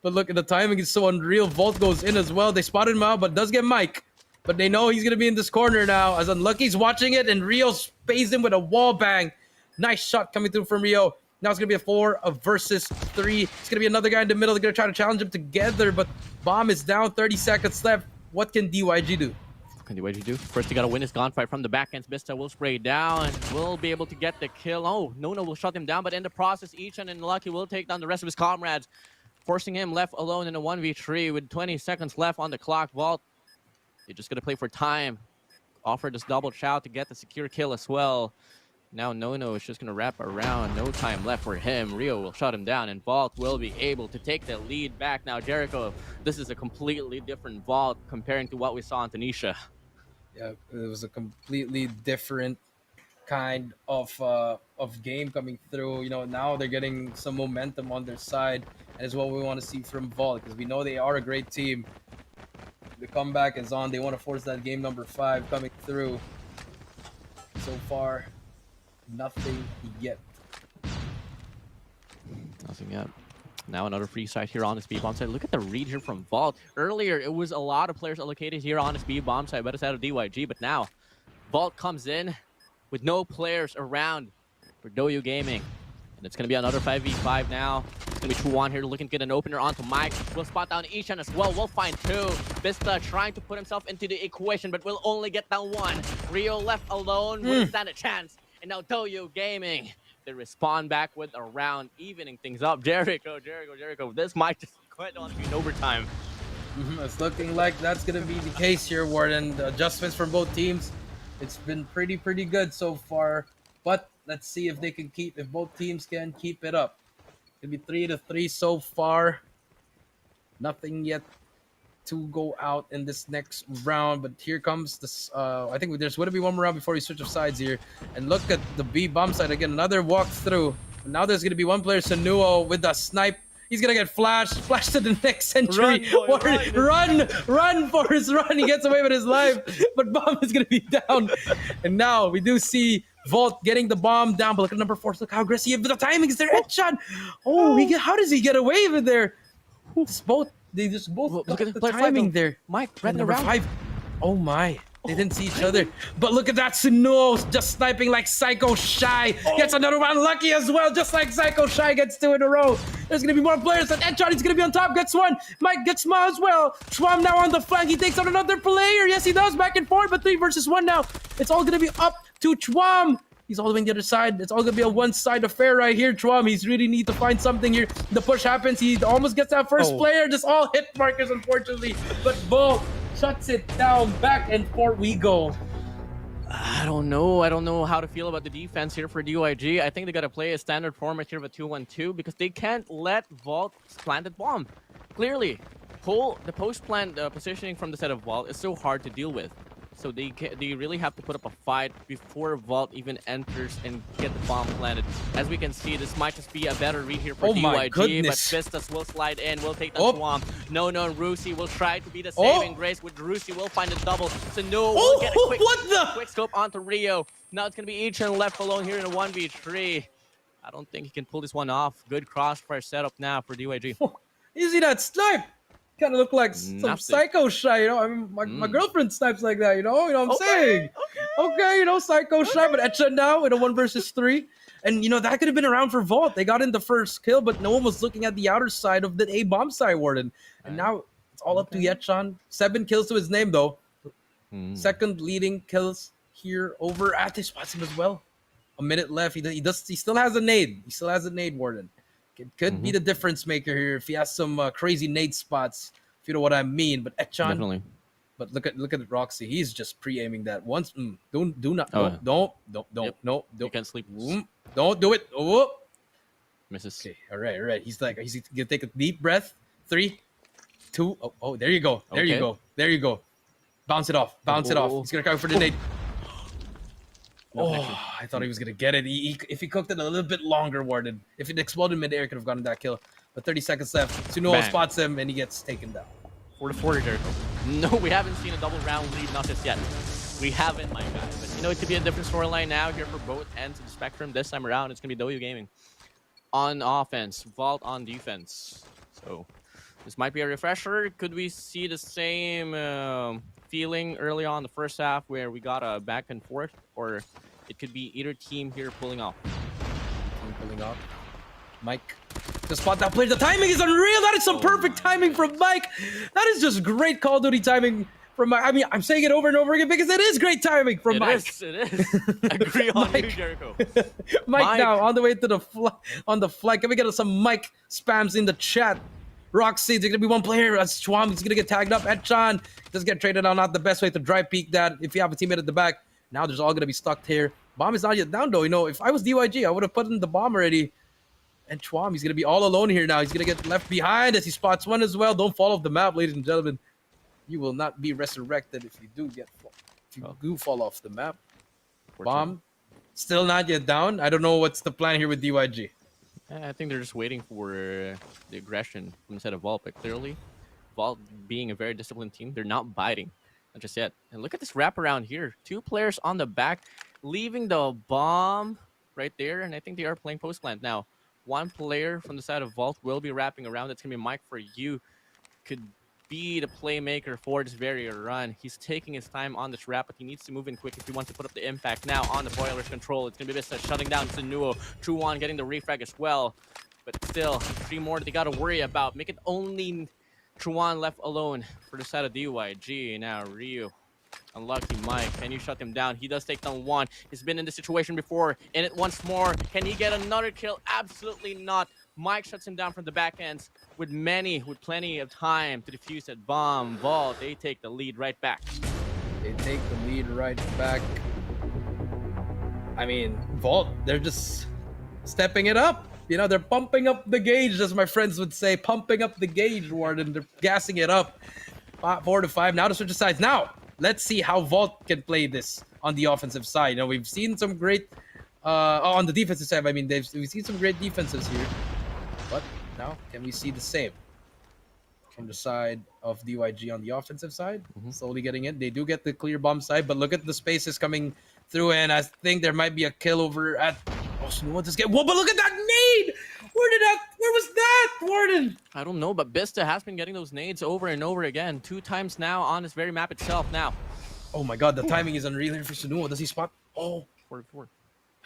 But look at the timing. It's so unreal. Vault goes in as well. They spotted him out, but does get Mike. But they know he's going to be in this corner now. As Unlucky's watching it, and Rio spays him with a wall bang. Nice shot coming through from Rio. Now it's going to be a 4 versus 3. It's going to be another guy in the middle. They're going to try to challenge him together, but bomb is down. 30 seconds left. What can DYG do? What can DYG do? First, you got to win his gunfight from the back end. Bista will spray down. Will be able to get the kill. Oh, Nono will shut him down, but in the process, Ichan and Lucky will take down the rest of his comrades, forcing him left alone in a 1v3 with 20 seconds left on the clock. Vault, they're just going to play for time. Offer this double chow to get the secure kill as well. Now Nono is just going to wrap around. No time left for him. Rio will shut him down, and Vault will be able to take the lead back. Now, Jericho, this is a completely different Vault comparing to what we saw in Tunisia. Yeah, it was a completely different kind of game coming through. You know, now they're getting some momentum on their side, and it's what we want to see from Vault, because we know they are a great team. The comeback is on. They want to force that game number 5 coming through. So far, nothing yet. Nothing yet. Now another free side here on this B bomb side. Look at the read here from Vault. Earlier, it was a lot of players allocated here on this B bomb side, better side of DYG, but now Vault comes in with no players around for Doyu Gaming. And it's going to be another 5v5 now. It's going to be 2-1 here, looking to get an opener onto Mike. We'll spot down Ishan as well. We'll find 2. Bista trying to put himself into the equation, but will only get down 1. Rio left alone. Wouldn't stand a chance. And now Doyu Gaming, they respond back with a round, evening things up. Jericho. This might just quit on in overtime. It's looking like that's going to be the case here, WardeN. The adjustments from both teams, it's been pretty good so far. But let's see if they can if both teams can keep it up. It'll be 3-3 so far. Nothing yet to go out in this next round, but here comes this. I think there's going to be one more round before we switch of sides here. And look at the B bomb side again, another walkthrough. Now there's going to be one player, Sanuo, with a snipe. He's going to get flashed to the next century. Run for his run. He gets away with his life, but bomb is going to be down. And now we do see Vault getting the bomb down, but look at number 4. Look how aggressive the timing is there. Headshot. Oh, how does he get away with there? They just both look at the timing there. Mike, right number 5. Oh my. They didn't see each other. But look at that, Suno just sniping like Psycho Shy. Gets another one. Lucky as well, just like Psycho Shy gets 2 in a row. There's going to be more players. And Edshot is going to be on top, gets 1. Mike gets Smile as well. Schwam now on the flank. He takes out another player. Yes, he does. Back and forth, but 3 versus 1 now. It's all going to be up to Chwam. He's all the way on the other side. It's all going to be a one-side affair right here. Chwam, he's really need to find something here. The push happens. He almost gets that first player. Just all hit markers, unfortunately. But Bo shuts it down. Back and forth we go. I don't know how to feel about the defense here for DYG. I think they got to play a standard format here of a 2-1-2 because they can't let Vault plant that bomb. Clearly, the post-plant positioning from the set of Vault is so hard to deal with. So they really have to put up a fight before Vault even enters and get the bomb planted. As we can see, this might just be a better read here for DYG, but Vistas will slide in, will take the swamp. No, Rusi will try to be the saving grace. With Rusi will find a double. Sanu will get a quick scope onto Rio. Now it's going to be Ichan left alone here in a 1v3. I don't think he can pull this one off. Good crossfire setup now for DYG. You see that snipe? Kind of look like some Psycho Shy, you know. I mean, my girlfriend snipes like that, you know what I'm saying? Okay, you know, Psycho Shy, but Etcha now in a 1 versus 3. And, you know, that could have been around for Vault. They got in the first kill, but no one was looking at the outer side of the A-bomb side, WardeN. And now it's all up to Yetchan. 7 kills to his name, though. Second leading kills here over at his spots him as well. A minute left. He still has a nade. He still has a nade, WardeN. It could be the difference maker here if he has some crazy nade spots, if you know what I mean. But Etchan, definitely. But look at Roxy. He's just pre-aiming that once. Don't. You can't sleep. Don't do it. Oh, misses. Okay, all right. He's gonna take a deep breath. 3, 2. Oh, there you go. There you go. Bounce it off. He's gonna go for the nade. I thought he was going to get it. If he cooked it a little bit longer, WardeN. If it exploded midair, could have gotten that kill. But 30 seconds left. Suno spots him, and he gets taken down. for the 4 Jericho. No, we haven't seen a double round lead, not just yet. We haven't, my guy. But you know, it could be a different storyline now here for both ends of the spectrum. This time around, it's going to be Doyu Gaming on offense, Vault on defense. So this might be a refresher. Could we see the same feeling early on in the first half where we got a back and forth? Or it could be either team here pulling off. Pulling off. Mike, to spot that play. The timing is unreal. That is some perfect timing from Mike. That is just great Call of Duty timing from Mike. I mean, I'm saying it over and over again because it is great timing from Mike. It is. Agree on you, Jericho. Mike now on the way to the flight. Can we get some Mike spams in the chat? Roxy, there's gonna be one player. Schwam is gonna get tagged up. Etchan does get traded on. Not the best way to dry peek that if you have a teammate at the back. Now there's all gonna be stuck here. Bomb is not yet down though. You know, if I was DYG, I would have put in the bomb already. And Chwam, he's gonna be all alone here now. He's gonna get left behind as he spots one as well. Don't fall off the map, ladies and gentlemen. You will not be resurrected if you do fall off the map. Bomb still not yet down. I don't know what's the plan here with DYG. I think they're just waiting for the aggression from the side of Vault, but clearly, Vault being a very disciplined team, they're not biting. Not just yet. And look at this wraparound here. 2 players on the back, leaving the bomb right there, and I think they are playing post plant now. 1 player from the side of Vault will be wrapping around. That's going to be Mike for you. Could be the playmaker for this very run. He's taking his time on this wrap, but he needs to move in quick if he wants to put up the impact. Now on the Boiler's control, it's going to be Vista shutting down Sinuo. Truwan getting the refrag as well. But still, 3 more that they got to worry about. Make it only Truwan left alone for the side of DYG. Now Ryu. Unlucky Mike. Can you shut him down? He does take down 1. He's been in this situation before. In it once more. Can he get another kill? Absolutely not. Mike shuts him down from the back ends with plenty of time to defuse that bomb. Vault, they take the lead right back. They take the lead right back. I mean, Vault, they're just stepping it up. You know, they're pumping up the gauge, as my friends would say. Pumping up the gauge, WardeN. They're gassing it up. 4 to 5. Now to switch sides. Now, let's see how Vault can play this on the offensive side. You know, we've seen some great... on the defensive side, I mean, we've seen some great defenses here. But now, can we see the same from the side of DYG on the offensive side? Slowly getting in. They do get the clear bomb side, but look at the spaces coming through, and I think there might be a kill over at... Oh, so what does get... Whoa, but look at that nade! Where was that, WardeN? I don't know, but Bista has been getting those nades over and over again. 2 times now on this very map itself now. Oh my god, the timing is unreal here for Sinuo. Does he spot? Oh, 4-4.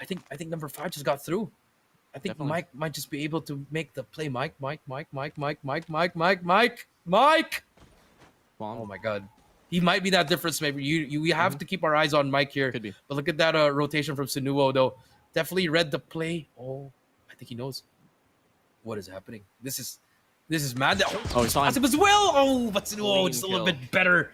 I think number 5 just got through. I think definitely. Mike might just be able to make the play. Mike. Oh my god. He might be that difference maker. You have to keep our eyes on Mike here. Could be. But look at that rotation from Sinuo though. Definitely read the play. Oh, I think he knows what is happening. This is mad. Oh, he's fine. As well. Oh, but Sinuo just a little bit better.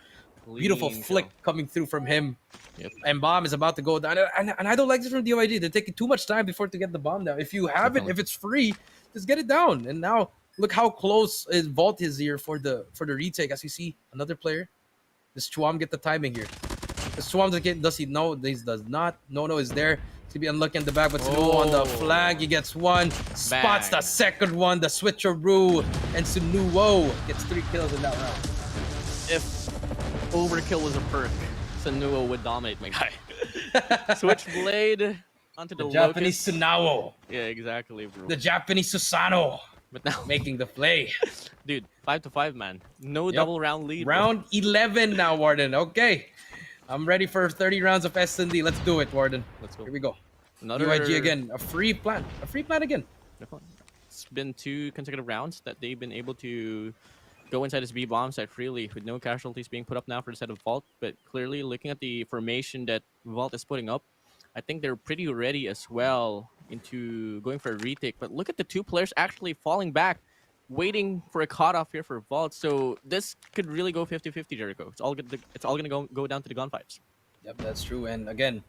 Beautiful flick kill coming through from him. Yep. And bomb is about to go down. And I don't like this from DYG. They're taking too much time before to get the bomb down. If you have it, if it's free, just get it down. And now look how close Vault is here for the retake. As you see, another player. Does Chwam get the timing here? Does Chwam does he know? This does not. No is there. To be unlucky in the back, but Sinuo on the flag. He gets 1. Spots the second one. The switcheroo. And Sinuo gets 3 kills in that round. If overkill was a perk, Sinuo would dominate, my guy. Switchblade onto the Japanese Sunao. Yeah, exactly, bro. The Japanese Susano. But now making the play. Dude, 5 to 5, man. No double round lead. Round 11 now, WardeN. Okay. I'm ready for 30 rounds of S&D. Let's do it, WardeN. Let's go. Here we go. Another UIG again. A free plan. A free plan again. It's been 2 consecutive rounds that they've been able to go inside this B bomb site freely with no casualties being put up now for the side of Vault. But clearly, looking at the formation that Vault is putting up, I think they're pretty ready as well into going for a retake. But look at the 2 players actually falling back, waiting for a cutoff here for Vault. So this could really go 50-50, Jericho. It's all gonna go down to the gunfights. Yep, that's true. And again,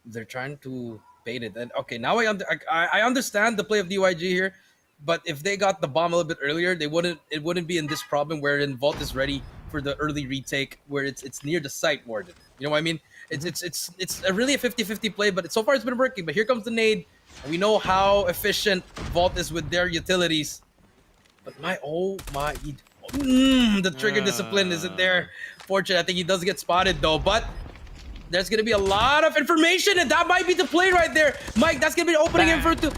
they're trying to bait it. And okay, now I understand the play of DYG here. But if they got the bomb a little bit earlier, it wouldn't be in this problem wherein Vault is ready for the early retake where it's near the site, WardeN. You know what I mean? It's really a 50-50 play, but so far it's been working. But here comes the nade. And we know how efficient Vault is with their utilities. But The trigger discipline isn't there. Fortunate, I think he does get spotted though, but there's gonna be a lot of information, and that might be the play right there. Mike, that's gonna be opening in for the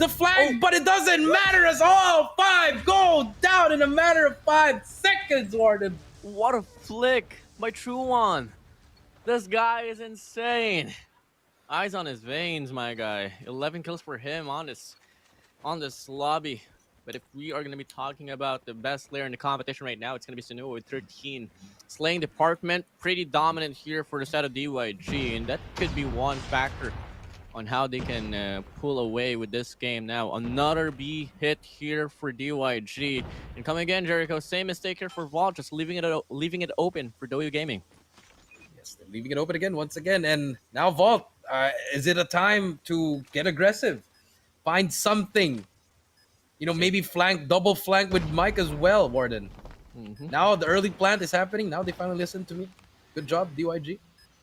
flag, but it doesn't matter as all 5 go down in a matter of 5 seconds, WardeN. What a flick, my true one. This guy is insane. Eyes on his veins, my guy. 11 kills for him on this lobby. But if we are going to be talking about the best player in the competition right now, it's going to be Senua with 13. Slaying department, pretty dominant here for the side of DYG, and that could be one factor on how they can pull away with this game now. Another B hit here for DYG. And come again, Jericho, same mistake here for Vault, just leaving it open for Doyu Gaming. Yes, they're leaving it open again, once again. And now Vault, is it a time to get aggressive? Find something. You know, maybe double flank with Mike as well, WardeN. Now the early plant is happening. Now they finally listen to me. Good job, DYG.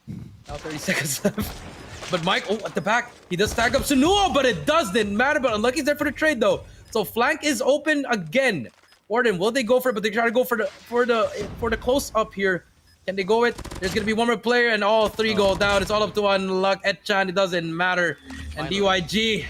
Now 30 seconds left. But Mike, at the back, he does tag up Senua, but it doesn't matter. But Unlucky's there for the trade, though. So flank is open again. WardeN, will they go for it? But they try to go for the close up here. Can they go it? There's gonna be one more player, and all 3 go down. It's all up to Unluck. Etchan, it doesn't matter. And DYG,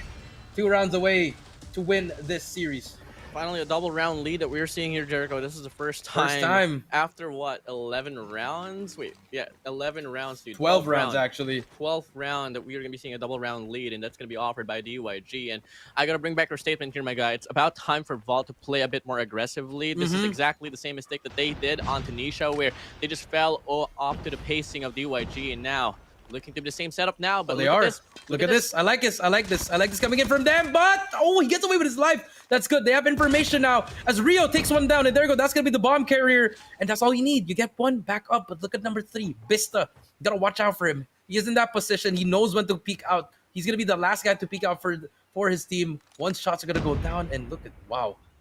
2 rounds away to win this series. Finally, a double round lead that we're seeing here, Jericho. This is the first time. After what, 11 rounds? Wait, yeah, 11 rounds, dude. 12 rounds, actually. 12th round that we are going to be seeing a double round lead, and that's going to be offered by DYG. And I got to bring back your statement here, my guy. It's about time for Vault to play a bit more aggressively. This is exactly the same mistake that they did on Tunisia, where they just fell off to the pacing of DYG, and now looking to be the same setup now, but they are. Look at this. I like this. I like this. I like this coming in from them, but he gets away with his life. That's good. They have information now as Rio takes one down, and there you go. That's gonna be the bomb carrier, and that's all you need. You get one back up, but look at number 3, Bista. You gotta watch out for him. He is in that position. He knows when to peek out. He's gonna be the last guy to peek out for his team. Once shots are gonna go down, and look at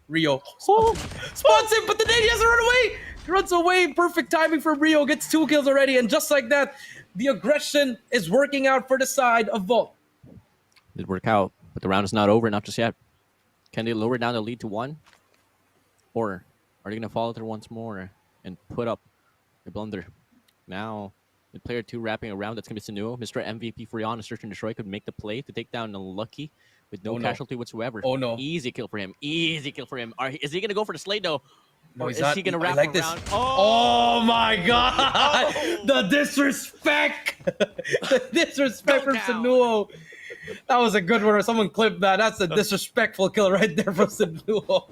Rio spots him, but the day he has to run away. He runs away. Perfect timing from Rio. Gets 2 kills already, and just like that, the aggression is working out for the side of Vault. Did work out, but the round is not over, not just yet. Can they lower down the lead to 1? Or are they going to follow through once more and put up a blunder? Now, with player 2 wrapping around, that's going to be Senua. Mr. MVP for Yon, Search and Destroy could make the play to take down Unlucky with no casualty whatsoever. Oh, no. Easy kill for him. Easy kill for him. Is he going to go for the slay, though? No, he's is not. he going to wrap like around? This. Oh my God! The disrespect! The disrespect from Senua. That was a good one. Someone clipped that. That's a disrespectful kill right there from Senua.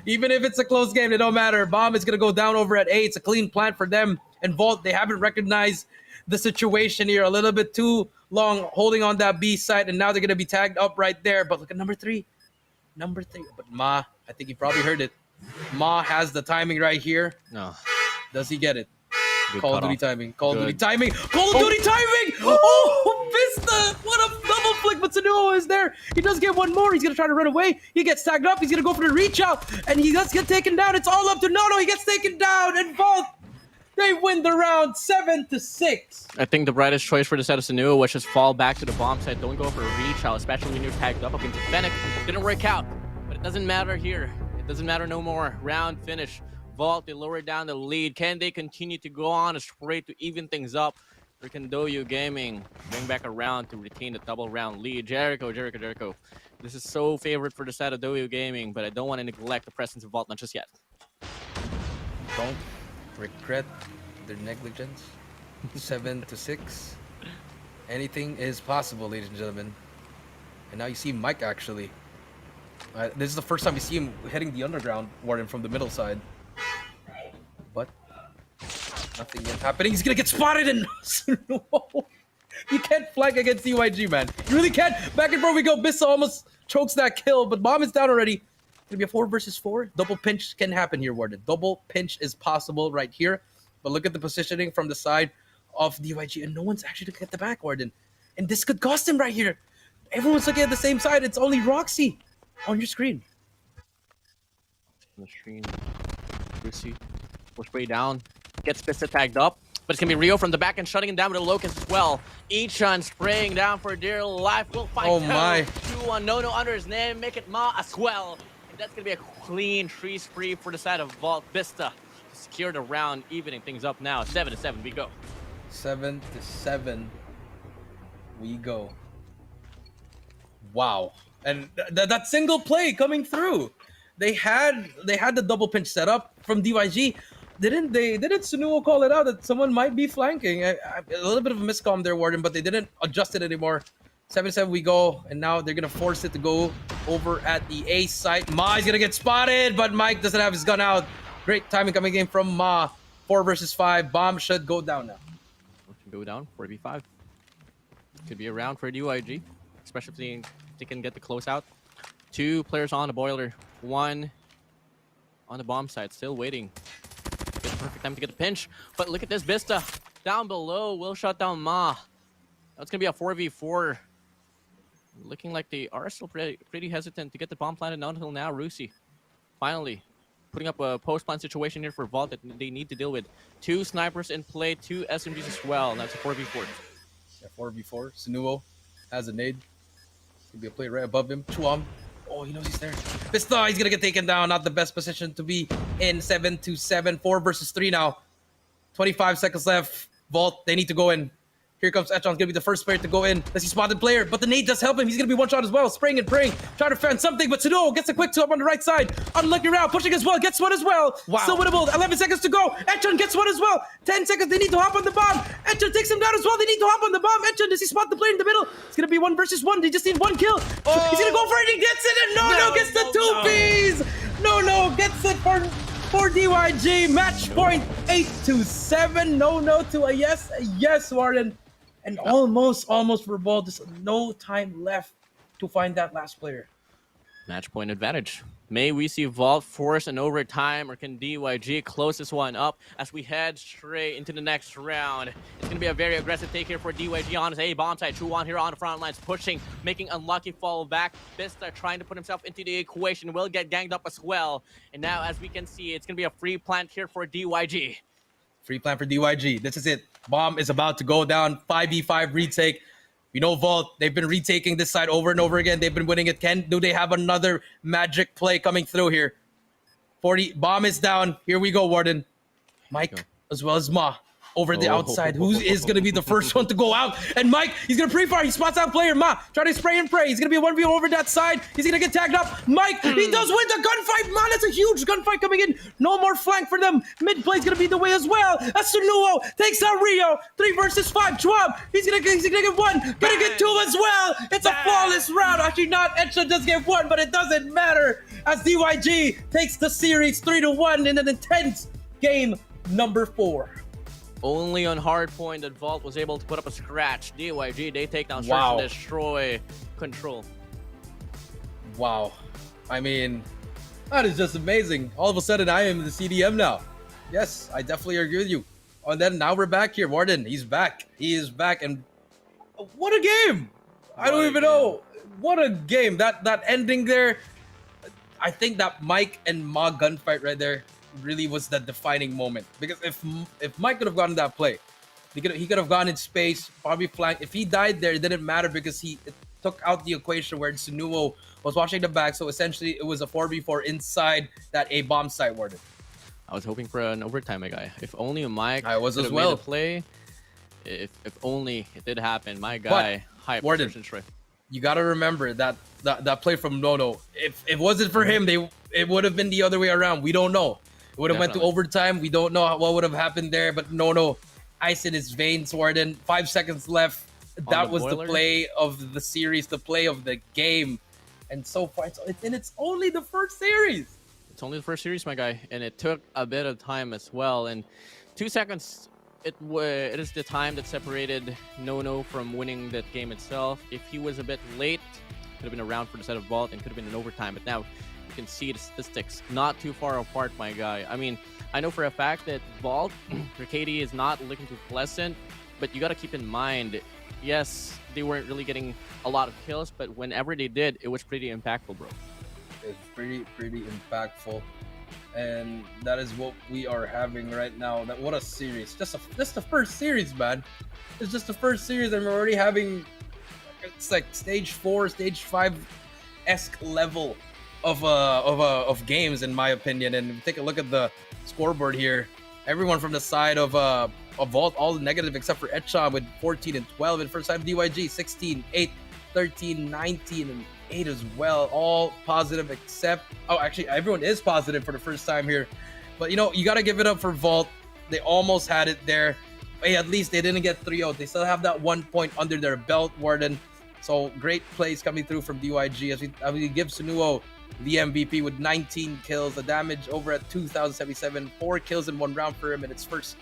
Even if it's a close game, it don't matter. Bomb is going to go down over at A. It's a clean plant for them. And Vault, they haven't recognized the situation here. A little bit too long holding on that B site, and now they're going to be tagged up right there. But look at number 3. Number 3. But Ma, I think he probably heard it. Ma has the timing right here. No. Does he get it? Good Call of Duty timing. Call of Duty timing. Call of Oh. Duty timing! Oh, Vista! What a double flick, but Senua is there. He does get one more. He's going to try to run away. He gets tagged up. He's going to go for the reach out, and he does get taken down. It's all up to Nono. He gets taken down, and Vault, they win the round 7-6. I think the brightest choice for the set of Senua was just fall back to the bomb site. Don't go for a reach out, especially when you're tagged up against Fennec. Didn't work out, but it doesn't matter here. It doesn't matter no more. Round finish. Vault, they lower down the lead. Can they continue to go on a straight to even things up? Or can Doyu Gaming bring back around to retain the double round lead? Jericho. This is so favored for the side of Doyu Gaming, but I don't want to neglect the presence of Vault, not just yet. Don't regret their negligence. 7-6. Anything is possible, ladies and gentlemen. And now you see Mike, actually. This is the first time we see him heading the underground, WardeN, from the middle side. But nothing yet happening. He's gonna get spotted, and you can't flank against DYG, man. You really can't. Back and forth we go. Bissa almost chokes that kill, but Bomb is down already. Gonna be a 4 versus 4. Double pinch can happen here, WardeN. Double pinch is possible right here. But look at the positioning from the side of DYG, and no one's actually looking at the back, WardeN. And this could cost him right here. Everyone's looking at the same side. It's only Roxy on your screen. On the screen, Lucy push way down, gets Bissa tagged up, but it's gonna be Rio from the back and shutting him down with a locust as well. Ichan spraying down for dear life. Will fight. Oh my! 2-1. No under his name. Make it Ma as well. that's going to be a clean tree spree for the side of Vault Vista. Secure the round, evening things up now. 7-7, we go. 7-7, we go. Wow. And that single play coming through. They had the double pinch set up from DYG. Didn't Sunuo call it out that someone might be flanking? A little bit of a miscomm there, WardeN, but they didn't adjust it anymore. 7-7 we go, and now they're gonna force it to go over at the A site. Ma is gonna get spotted, but Mike doesn't have his gun out. Great timing coming in from Ma. 4 versus 5. Bomb should go down now. Go down 4v5. Could be a round for DYG, especially if they can get the closeout. 2 players on the boiler, 1 on the bomb side, still waiting. Get the perfect time to get the pinch, but look at this Vista down below. Will shut down Ma. That's gonna be a 4v4. Looking like they are still pretty hesitant to get the bomb planted. Not until now. Rusi finally putting up a post-plant situation here for Vault that they need to deal with. 2 snipers in play, 2 SMGs as well. That's a 4v4. Yeah, 4v4. Sunuo has a nade. It's gonna be a play right above him. Chuam. Oh, he knows he's there. Vista, he's gonna get taken down. Not the best position to be in. 7-7. 4 versus 3 now. 25 seconds left. Vault, they need to go in. Here comes Echon's gonna be the first player to go in. Does he spot the player? But the nade does help him. He's gonna be one shot as well. Spraying and praying. Trying to defend something, but Sunuo gets a quick 2 up on the right side. Unlucky round, pushing as well. Gets one as well. Wow. Still winnable. 11 seconds to go. Echon gets one as well. 10 seconds. They need to hop on the bomb. Echon takes him down as well. They need to hop on the bomb. Echon, does he spot the player in the middle? It's gonna be 1 versus 1. They just need 1 kill. Oh. He's gonna go for it. He gets it. And no gets the 2 Ps. No gets it for DYG. Match point 8-7. No to a yes, WardeN. And almost for Vault. There's no time left to find that last player. Match point advantage. May we see Vault force an overtime, or can DYG close this one up as we head straight into the next round? It's going to be a very aggressive take here for DYG on his A bomb side. Chuan here on the front lines, pushing, making unlucky fall back. Vista trying to put himself into the equation, will get ganged up as well. And now, as we can see, it's going to be a free plant here for DYG. Free plan for DYG. This is it. Bomb is about to go down. 5v5 retake. We know Vault, they've been retaking this side over and over again. They've been winning it. Do they have another magic play coming through here? 40. Bomb is down. Here we go, WardeN. Mike, as well as Ma, over the outside. Who is going to be the first one to go out? And Mike, he's going to pre-fire. He spots out player. Ma, try to spray and pray. He's going to be a 1v over that side. He's going to get tagged up. Mike, he does win the gunfight. Man, that's a huge gunfight coming in. No more flank for them. Mid play is going to be the way as well. As Sunuo takes out Rio. 3 versus 5. Chuab, he's going to get 1. Going to get 2 as well. It's a flawless round. Actually not. Etcha does get 1, but it doesn't matter. As DYG takes the series 3-1 in an intense game number 4. Only on Hardpoint that Vault was able to put up a scratch. DYG, they take down Search and Destroy Control. Wow. I mean, that is just amazing. All of a sudden, I am the CDM now. Yes, I definitely agree with you. And then now we're back here. WardeN, he's back. He is back. And what a game. I don't even know. What a game. That ending there. I think that Mike and Ma gunfight right there really was the defining moment, because if Mike could have gotten that play, he could have gone in space, probably flanked. If he died there, it didn't matter because it took out the equation where Sunuo was watching the back. So essentially, it was a 4v4 inside that A bomb site. WardeN, I was hoping for an overtime, my guy. If only Mike I was could as have well. made a play. If only it did happen, my guy. Hype. WardeN, you gotta remember that play from Nono. If it wasn't for him, it would have been the other way around. We don't know. It would have went to overtime. We don't know what would have happened there, but no. Ice in his veins, WardeN. 5 seconds left. That was the play of the series, the play of the game. And so far, it's only the first series. It's only the first series, my guy. And it took a bit of time as well. And 2 seconds, it is the time that separated Nono from winning that game itself. If he was a bit late, it could have been a round for the side of Vault and could have been an overtime. But now, you can see the statistics not too far apart, my guy. I mean, I know for a fact that Vault, their KD is not looking too pleasant, but you got to keep in mind, yes, they weren't really getting a lot of kills, but whenever they did, it was pretty impactful, bro. It's pretty impactful, and that is what we are having right now. What a series! Just the first series, man. It's just the first series, and we're already having, it's like stage 4, stage 5-esque level of games in my opinion. And take a look at the scoreboard here. Everyone from the side of Vault, all negative except for Etchan with 14 and 12. And first side of DYG, 16, 8, 13, 19, and 8 as well. All positive except, oh, actually, everyone is positive for the first time here. But, you know, you got to give it up for Vault. They almost had it there. Hey, at least they didn't get 3-0. They still have that 1 point under their belt, WardeN. So great plays coming through from DYG as we give Sunuo the MVP with 19 kills. The damage over at 2,077. 4 kills in 1 round for him, and its first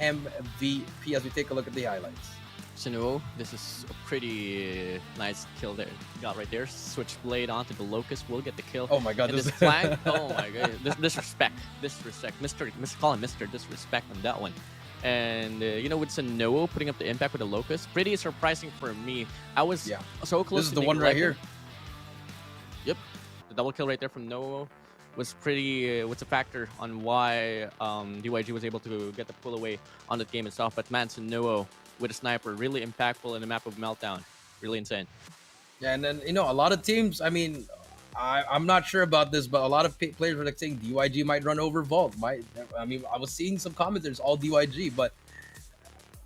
MVP as we take a look at the highlights. Sunuo, this is a pretty nice kill there. You got right there. Switchblade onto the Locust will get the kill. Oh my god, this flank. Oh my god. Disrespect. Call him Mr. Disrespect on that one. And you know, with Sunuo putting up the impact with the Locust, pretty surprising for me. I was so close. This is the one right here. Yep, the double kill right there from Noah was pretty. What's a factor on why DYG was able to get the pull away on the game itself? But man, Sunuo with a sniper, really impactful in the map of Meltdown. Really insane. Yeah, and then, you know, a lot of teams, I mean, I'm not sure about this, but a lot of players were like saying DYG might run over Vault. I mean, I was seeing some commenters, all DYG, but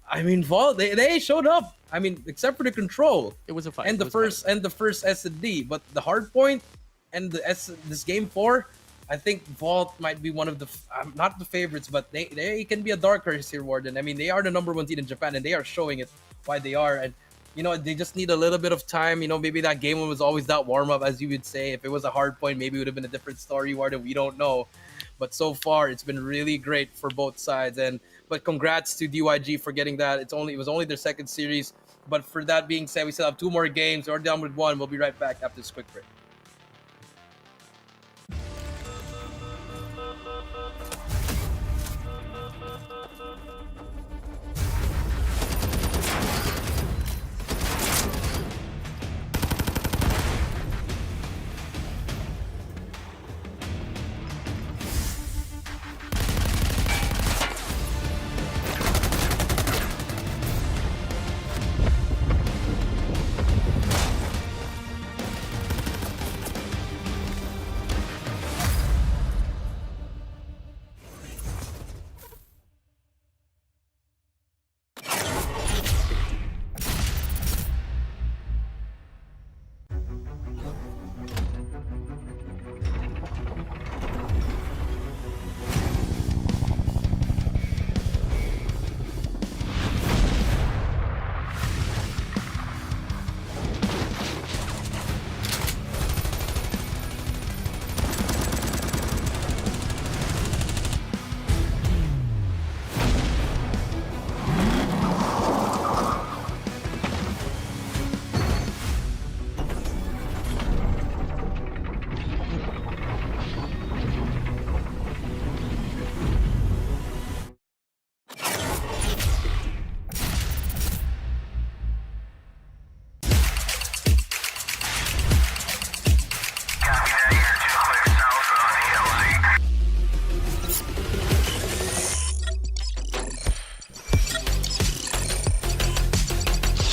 I mean, Vault, they showed up. I mean, except for the control. It was a fight. And the first S&D, but the Hardpoint and this game 4, I think Vault might be one of the, not the favorites, but they can be a dark horse here, WardeN. I mean, they are the #1 team in Japan, and they are showing it why they are. And, you know, they just need a little bit of time. You know, maybe that game 1 was always that warm-up, as you would say. If it was a Hardpoint, maybe it would have been a different story, WardeN. We don't know. But so far, it's been really great for both sides. But congrats to DYG for getting that. It was only their 2nd series. But for that being said, we still have 2 more games. We're down with 1. We'll be right back after this quick break.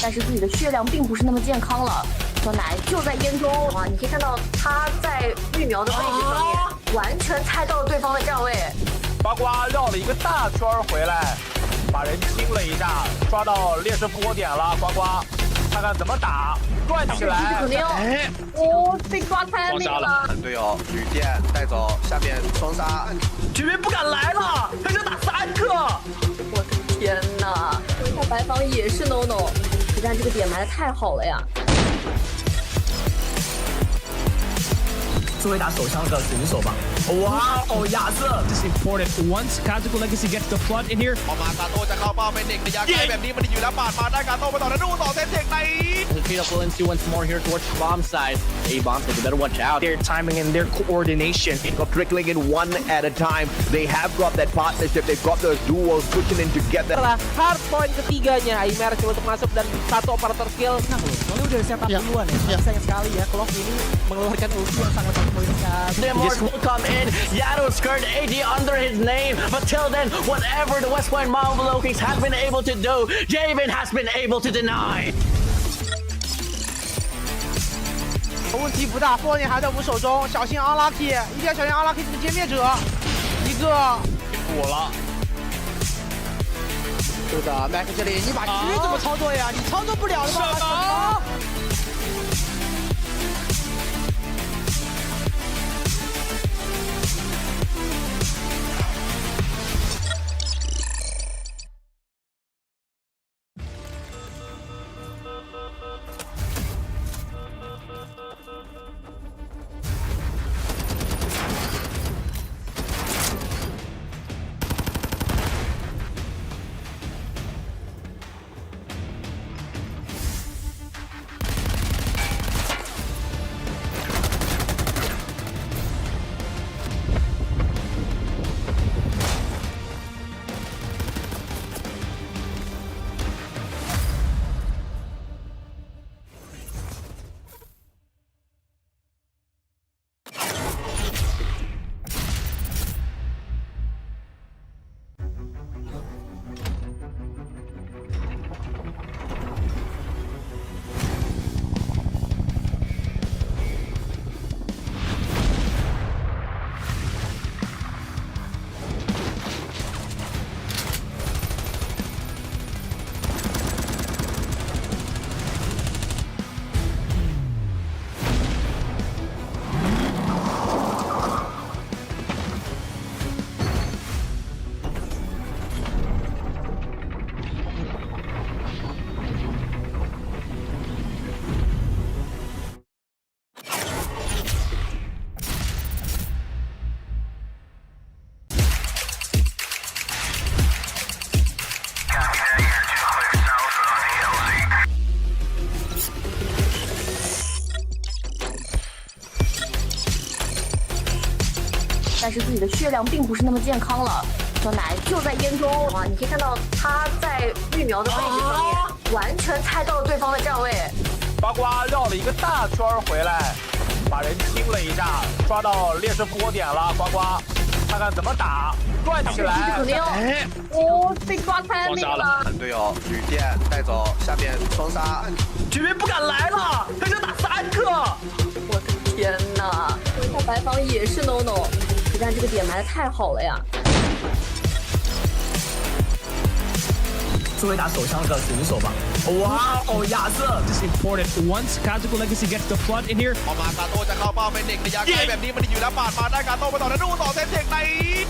但是自己的血量并不是那么健康了。酸奶就在烟中啊！你可以看到他在育苗的位置上面，完全猜到了对方的站位。呱呱绕了一个大圈回来，把人清了一下，抓到劣势复活点了。呱呱，看看怎么打，转起来。肯定被抓太那个了。队友旅店带走，下面双杀，这边不敢来了，他就打3个。我的天哪！说一下白房也是 no， 但这个点埋的太好了呀。最会打手枪的选手吧。哇哦，亚瑟 This is important. Once Kazuko Legacy gets the flood in here. ออกมากาโต้จะเข้าเป้าเป็นเด็กระยะไกลแบบนี้มันอยู่แล้วปาดมาได้กาโต้ไปต่อแล้วดูต่อเซนเทคใน Takeoff will ensue once more here towards the bomb side. A bomb, so you better watch out. Their timing and their coordination. Of trickling in 1 at a time. They have got that partnership. They've got those duos pushing in together. Hardpoint ketiganya, Aimer coba untuk masuk dan 1 operator kill. Nah, soalnya udah setup duluan ya. Sayang sekali ya, Clock ini mengeluarkan ulti yang sangat poin sekali. This will come in. Yaddle skirt AD under his name. But till then, whatever the West Point Marvel Oakings has been able to do, Javen has been able to deny. 问题不大，4年还在我们手中，小心 unlucky， 一定要小心 unlucky 这个歼灭者，一个补了。是的，麦克这里，你把狙怎么操作呀？你操作不了的吧？什么？但是自己的血量并不是那么健康了。小奶就在烟中啊，你可以看到他在绿苗的位置上面，完全猜到了对方的站位。呱呱绕了一个大圈回来，把人清了一下，抓到劣势波点了。呱呱，看看怎么打，转起来。肯定哦，被抓开那个了。队友旅店带走，下面双杀，绝对不敢来了，他想打3个。我的天哪！说一下白房也是 no， 实战这个点埋的太好了呀。作为打手枪的选手吧，哇哦，亚瑟 ，this is important. Once Kagendra Legacy gets the flood in here. ออกมากาโต้จะเข้าเป้าเป็นเด็กระยะไกลแบบนี้มันอยู่แล้วปาดมาได้กาโต้ไปต่อแล้วดูต่อเซตเทคใน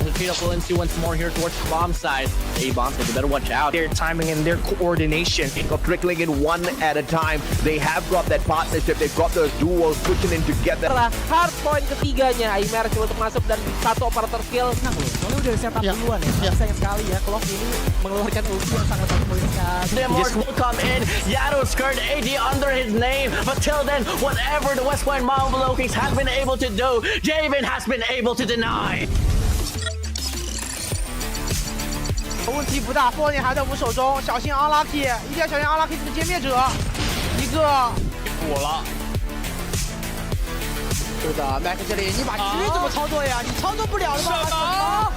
The Takeoff will ensue once more here towards the bomb side. A bomb, so you better watch out. Their timing and their coordination. Of trickling in one at a time. They have got that partnership. They've got those duos pushing in together. Setelah hardpoint ketiganya, Aimer coba untuk masuk dan satu operator skill. Soalnya udah setup duluan ya. Sayang sekali ya, Clock ini mengeluarkan ulti yang sangat poin sekali. The Mark will come in. Yado's skirt AD under his name. But till then, whatever the West Point Marvel Lokings have been able to do, Javen has been able to deny. 问题不大，4年还在我们手中，小心 unlucky， 一定要小心 unlucky 这个歼灭者，一个补了。是的，麦克这里，你把狙怎么操作呀？你操作不了的吧？什么？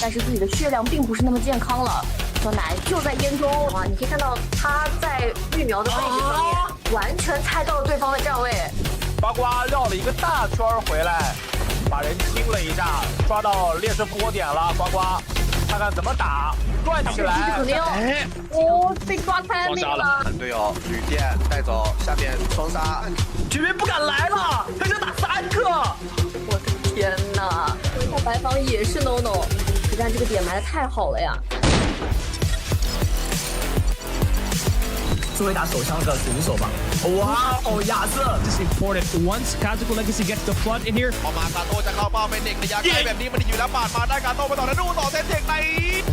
但是自己的血量并不是那么健康了。小奶就在烟中啊，你可以看到他在育苗的位置上面，完全猜到了对方的站位。呱呱绕了一个大圈回来，把人清了一下，抓到劣势波点了。呱呱，看看怎么打，转起来。肯定哦，被抓太那个了。队友旅店带走，下面双杀，居民不敢来了，他就打3个。我的天哪！回到白房也是 no no， 实战这个点埋的太好了呀。作为打手枪的选手吧。哇哦，亚瑟 This is important. Once Kazaku Legacy gets the flood in here. ออกมากาโต้จะเข้าเป้าเป็นเด็กระยะไกลแบบนี้มันอยู่แล้วปาดมาได้กาโต้ไปต่อแล้วดูต่อเซตเทคใน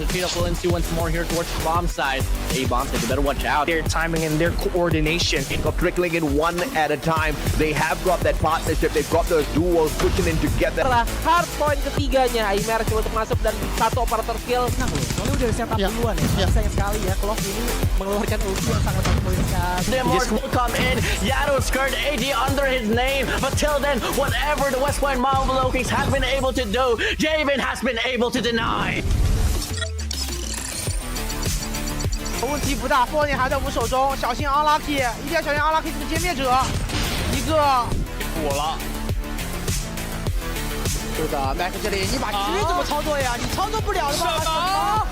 The Takeoff will NC once more here towards the bomb side. A bomb side, you better watch out. Their timing and their coordination. Got trickling in one at a time. They have got that partnership. They've got those duos pushing in together. Setelah hardpoint ketiganya, Aimer coba untuk masuk dan satu operator kill. Nah loh, soalnya udah setup duluan ya. Sayang sekali ya, Clock ini mengeluarkan ulti yang sangat poin sekali. The Morse will come in. Yado's skirt AD under his name. But till then, whatever the West Point Marvel Kings have been able to do, Javen has been able to deny. 问题不大，波点还在我们手中，小心 unlucky， 一定要小心 unlucky 这个歼灭者，一个补了。是的 ，Mac 这里你把狙怎么操作呀？你操作不了的吧？什么？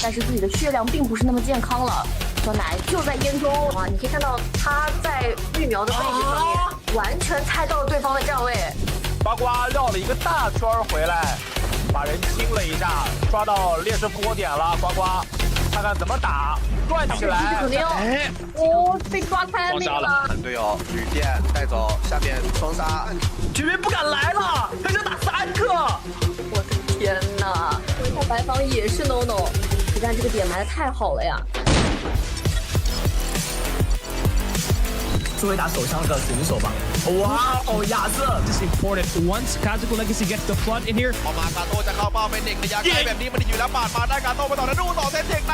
但是自己的血量并不是那么健康了。小奶就在烟中啊，你可以看到他在育苗的位置上面，完全猜到了对方的站位。呱呱绕了一个大圈回来，把人清了一下，抓到劣势波点了。呱呱，看看怎么打，转起来。肯定哦，被抓太那个了。队友旅店带走，下面双杀，居民不敢来了，他就打3个。我的天哪！回到白房也是 no no， 实战这个点埋的太好了呀。作为打手枪的选手吧。哇哦，亚瑟 This is important. Once Kazaku Legacy gets the flood in here. ออกมากาโต้จะเข้าเป้าเป็นเด็กระยะไกลแบบนี้มันอยู่แล้วปาดมาได้กาโต้ไปต่อแล้วดูต่อเซตเทคใน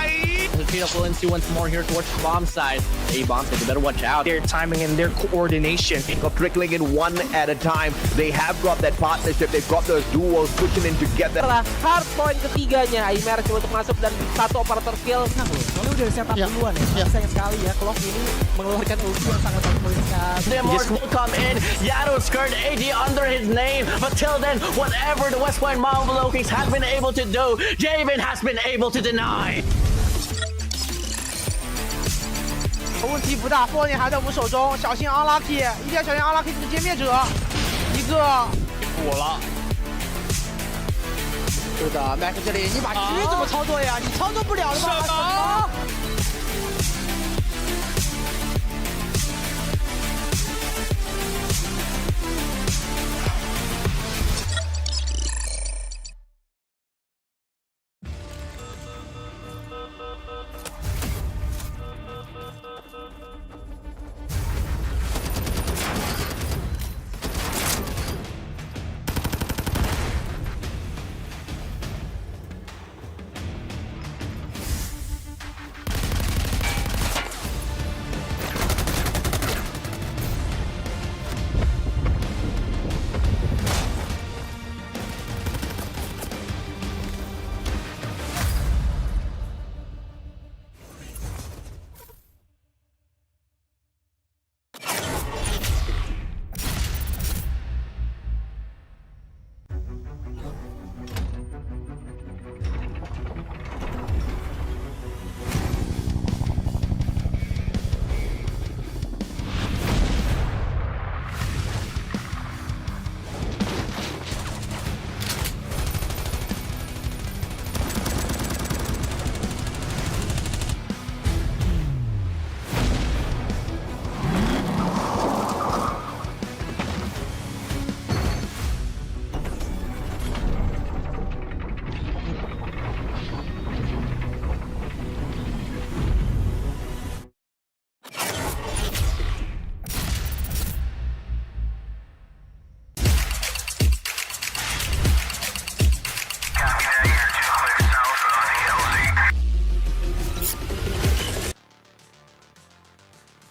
The Takeoff will NC once more here towards the bomb side. A bomb side, you better watch out. their timing and their coordination. Got trickling in one at a time. They have got that partnership. They've got those duos pushing in together. Setelah hardpoint ketiganya, Aimer coba untuk masuk dan satu operator kill. Nah loh, soalnya udah setup duluan ya. Sayang sekali ya, Clock ini mengeluarkan ulti yang sangat poin sekali. The Morse will come in. Yado's skirt AD under his name. But till then, whatever the West Point Marvel Kings have been able to do, Javen has been able to deny. 问题不大，波点还在我们手中，小心 unlucky， 一定要小心 unlucky 这个歼灭者，一个补了。是的 ，Mac 这里你把狙怎么操作呀？你操作不了的吧？什么？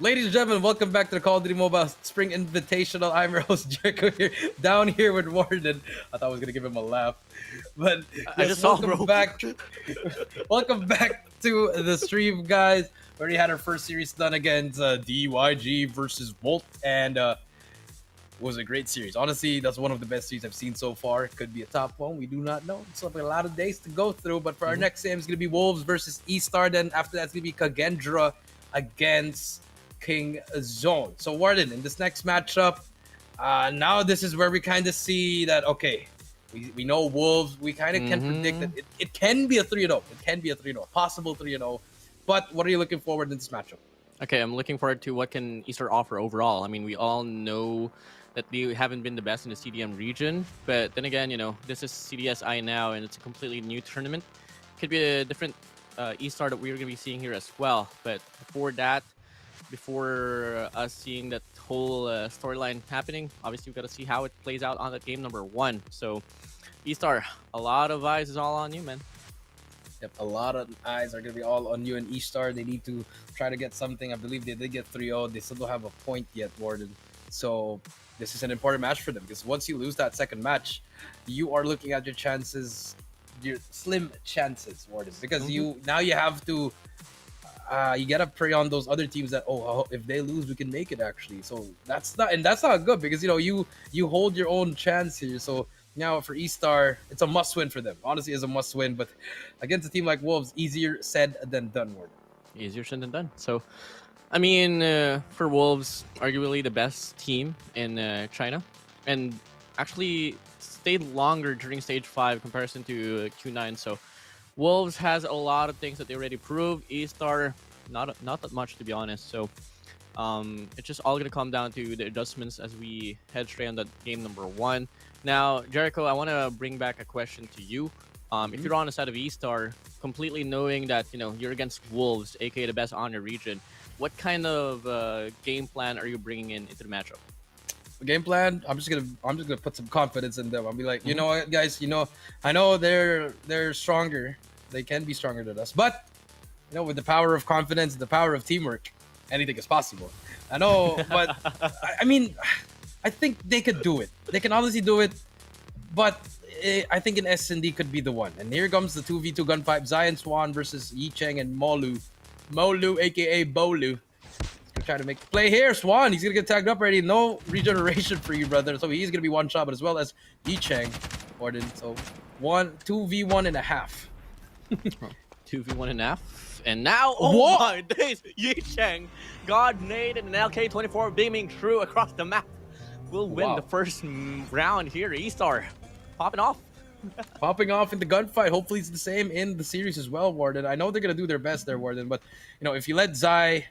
Ladies and gentlemen, welcome back to the Call of Duty Mobile Spring Invitational. I'm your host, Jericho, here, down here with WardeN. I thought I was going to give him a laugh. But I just saw, welcome bro. back. Welcome back to the stream, guys. We already had our first series done against DYG versus Volt, and it was a great series. Honestly, that's one of the best series I've seen so far. It could be a top one. We do not know. It's a lot of days to go through. But for our next game, it's going to be Wolves versus eStar. Then after that, it's going to be Kagendra against King Zone. So WardeN, in this next matchup, now this is where we kind of see that, okay, we know Wolves. We kind of can predict that it can be a 3-0. It can be a 3-0, possible 3-0. But what are you looking forward in this matchup? Okay, I'm looking forward to what can eStar offer overall. I mean, we all know that they haven't been the best in the CDM region, but then again, you know, this is CDSI now, and it's a completely new tournament. Could be a different eStar that we're going to be seeing here as well. But before that, before us seeing that whole storyline happening, obviously we've got to see how it plays out on that game number 1. So eStar, a lot of eyes is all on you, man. Yep, a lot of eyes are going to be all on you and eStar. They need to try to get something. I believe they did get 3-0. They still don't have a point yet, WardeN. So this is an important match for them, because once you lose that second match, you are looking at your chances, your slim chances, WardeN, because you have to you gotta prey on those other teams that, oh, if they lose, we can make it actually. So that's not good, because you know you hold your own chance here. So now for eStar, it's a must-win for them. Honestly, it's a must-win, but against a team like Wolves, easier said than done, WardeN. Easier said than done. So, I mean, for Wolves, arguably the best team in China, and actually stayed longer during Stage 5 comparison to Q9. So, Wolves has a lot of things that they already proved. eStar, not that much, to be honest. So, it's just all gonna come down to the adjustments as we head straight on that game number 1. Now, Jericho, I want to bring back a question to you. If you're on the side of eStar, completely knowing that, you know, you're against Wolves, aka the best on your region, what kind of game plan are you bringing into the matchup? The game plan, I'm just gonna put some confidence in them. I'll be like, you know what, guys, you know, I know they're stronger. They can be stronger than us, but you know, with the power of confidence, the power of teamwork, anything is possible. I know, but I mean, I think they could do it. They can honestly do it, but I think an S&D could be the one. And here comes the 2v2 gunfight. Zion Swan versus Yi Cheng and Molu. Molu, aka Bolu. He's gonna try to make the play here. Swan, he's gonna get tagged up already. No regeneration for you, brother. So he's gonna be one shot, but as well as Yi Cheng. WardeN. So 2v1 and a half. 2v1 and a half. And now, oh my days, Yi Cheng, God Nade, and an LK24 beaming through across the map. Will win the first round here. eStar popping off. Popping off in the gunfight. Hopefully it's the same in the series as well, WardeN. I know they're going to do their best there, WardeN, but you know, if you let Zai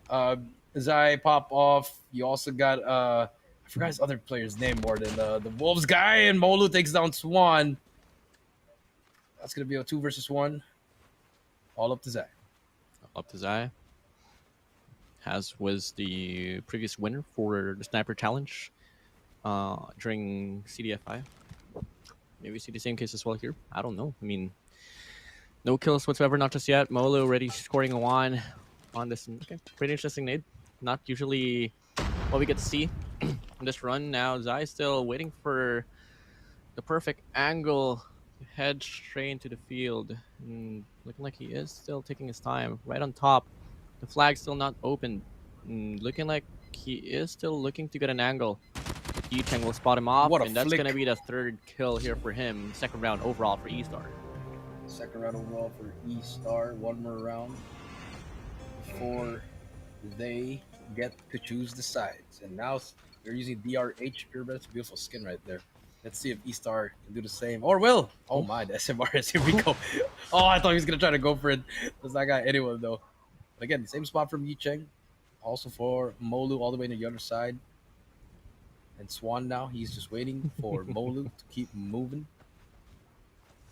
pop off, you also got I forgot his other player's name, WardeN. The Wolves guy, and Molu takes down Swan. That's going to be a 2 versus 1. All up to Zai. All up to Zai. Was the previous winner for the Sniper Challenge during CDFI. Maybe we see the same case as well here. I don't know. I mean, no kills whatsoever, not just yet. Molo already scoring a 1 on this. Okay, pretty interesting nade. Not usually what we get to see in this run. Now Zai still waiting for the perfect angle to head straight into the field. And looking like he is still taking his time. Right on top. The flag's still not open. Looking like he is still looking to get an angle. Yi Cheng will spot him off, and that's going to be the 3rd kill here for him. 2nd round overall for eStar. 2nd round overall for eStar. 1 more round before they get to choose the sides. And now they're using DRH. That's a beautiful skin right there. Let's see if eStar can do the same. Or will. Oh my, the SMRs. Here we go. Oh, I thought he was going to try to go for it. That's not got anyone, though. But again, same spot from Yi Cheng. Also for Molu all the way to the other side. And Swan now, he's just waiting for Molu to keep moving.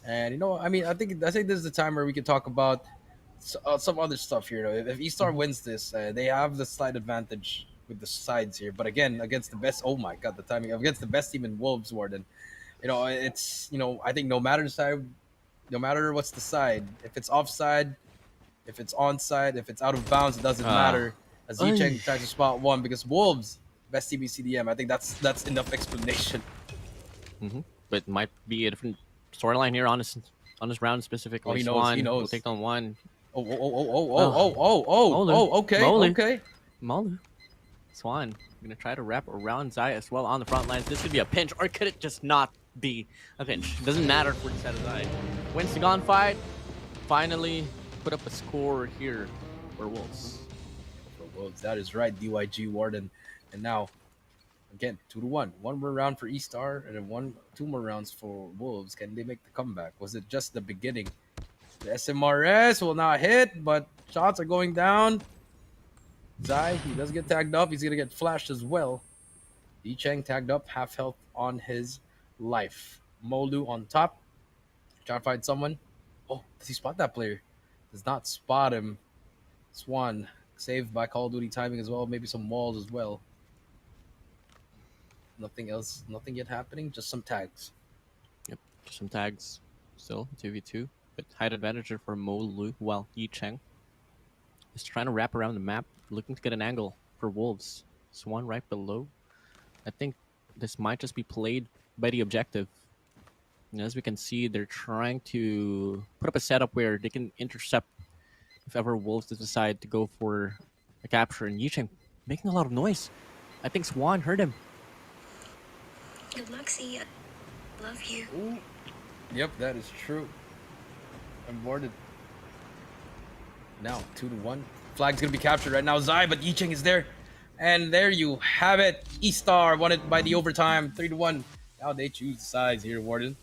And, you know, I mean, I think this is the time where we can talk about some other stuff here. If eStar wins this, they have the slight advantage with the sides here. But again, against the best, oh my God, the timing. Against the best team in Wolves, WardeN. You know, it's, you know, I think no matter the side, no matter what's the side, if it's offside, if it's onside, if it's out of bounds, it doesn't matter. as Yicheng tries to spot one because Wolves, best team in CDM. I think that's enough explanation. But might be a different storyline here on this round specifically. Oh, he knows. Swan He knows. will take down one. Okay, Molu. okay. Molu. Swan gonna try to wrap around Zai as well on the front lines. This could be a pinch, or could it just not be a pinch? Doesn't matter for the side of Zai. Wins the gunfight. Finally put up a score here for Wolves. For Wolves, that is right. DYG, WardeN, and now again 2-1. One more round for eStar, and then 2 more rounds for Wolves. Can they make the comeback? Was it just the beginning? The SMRS will not hit, but shots are going down. Zai, he does get tagged up. He's gonna get flashed as well. Yicheng tagged up, half health on his life. Molu on top. Trying to find someone. Oh, does he spot that player? Does not spot him. Swan saved by Call of Duty timing as well. Maybe some walls as well. Nothing else. Nothing yet happening. Just some tags. Yep, just some tags. Still 2v2, but height advantage for Molu while Yicheng is trying to wrap around the map, looking to get an angle for Wolves. Swan right below. I think this might just be played by the objective. And as we can see, they're trying to put up a setup where they can intercept if ever Wolves decide to go for a capture. And Yicheng making a lot of noise. I think Swan heard him. Good luck, see ya. Love you. Ooh. Yep, that is true. I'm boarded. Now 2-1. Flag's gonna be captured right now. Zai, but Yicheng is there. And there you have it. eStar won it by the overtime. 3-1. Now they choose the sides here, WardeN.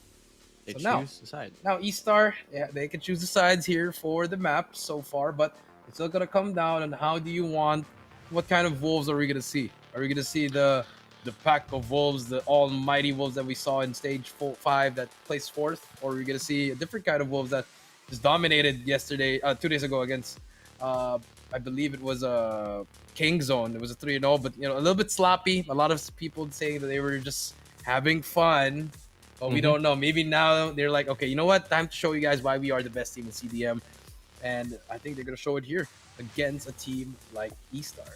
They So choose the side. Now eStar, yeah, they can choose the sides here for the map so far, but it's still gonna come down on how do you want, what kind of Wolves are we gonna see? Are we gonna see the pack of Wolves, the almighty Wolves that we saw in stage 5 that placed 4th, or are we gonna see a different kind of Wolves that just dominated yesterday, 2 days ago against, I believe it was a King Zone. It was a 3-0, but a little bit sloppy. A lot of people saying that they were just having fun, but we don't know. Maybe now they're like, okay, you know what? Time to show you guys why we are the best team in CDM, and I think they're gonna show it here against a team like eStar.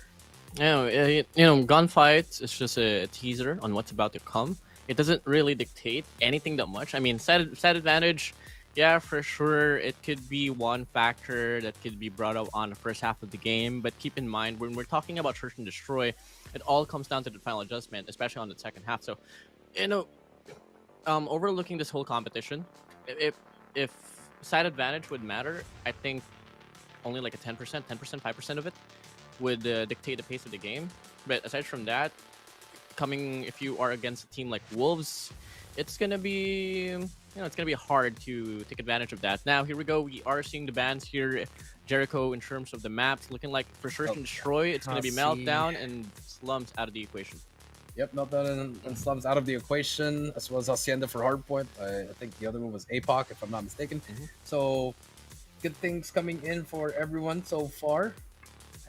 Gunfight is just a teaser on what's about to come. It doesn't really dictate anything that much. I mean, side advantage, yeah, for sure, it could be one factor that could be brought up on the first half of the game. But keep in mind, when we're talking about search and destroy, it all comes down to the final adjustment, especially on the second half. So, overlooking this whole competition, if side advantage would matter, I think only like a 10%, 5% of it would dictate the pace of the game. But aside from that, if you are against a team like Wolves, it's gonna be it's gonna be hard to take advantage of that. Now here we go. We are seeing the bans here. Jericho in terms of the maps looking like for search and destroy, it's gonna be Meltdown and Slums out of the equation. Yep, Meltdown and Slums out of the equation, as well as Hacienda for Hardpoint. I think the other one was APOC, if I'm not mistaken. So good things coming in for everyone so far.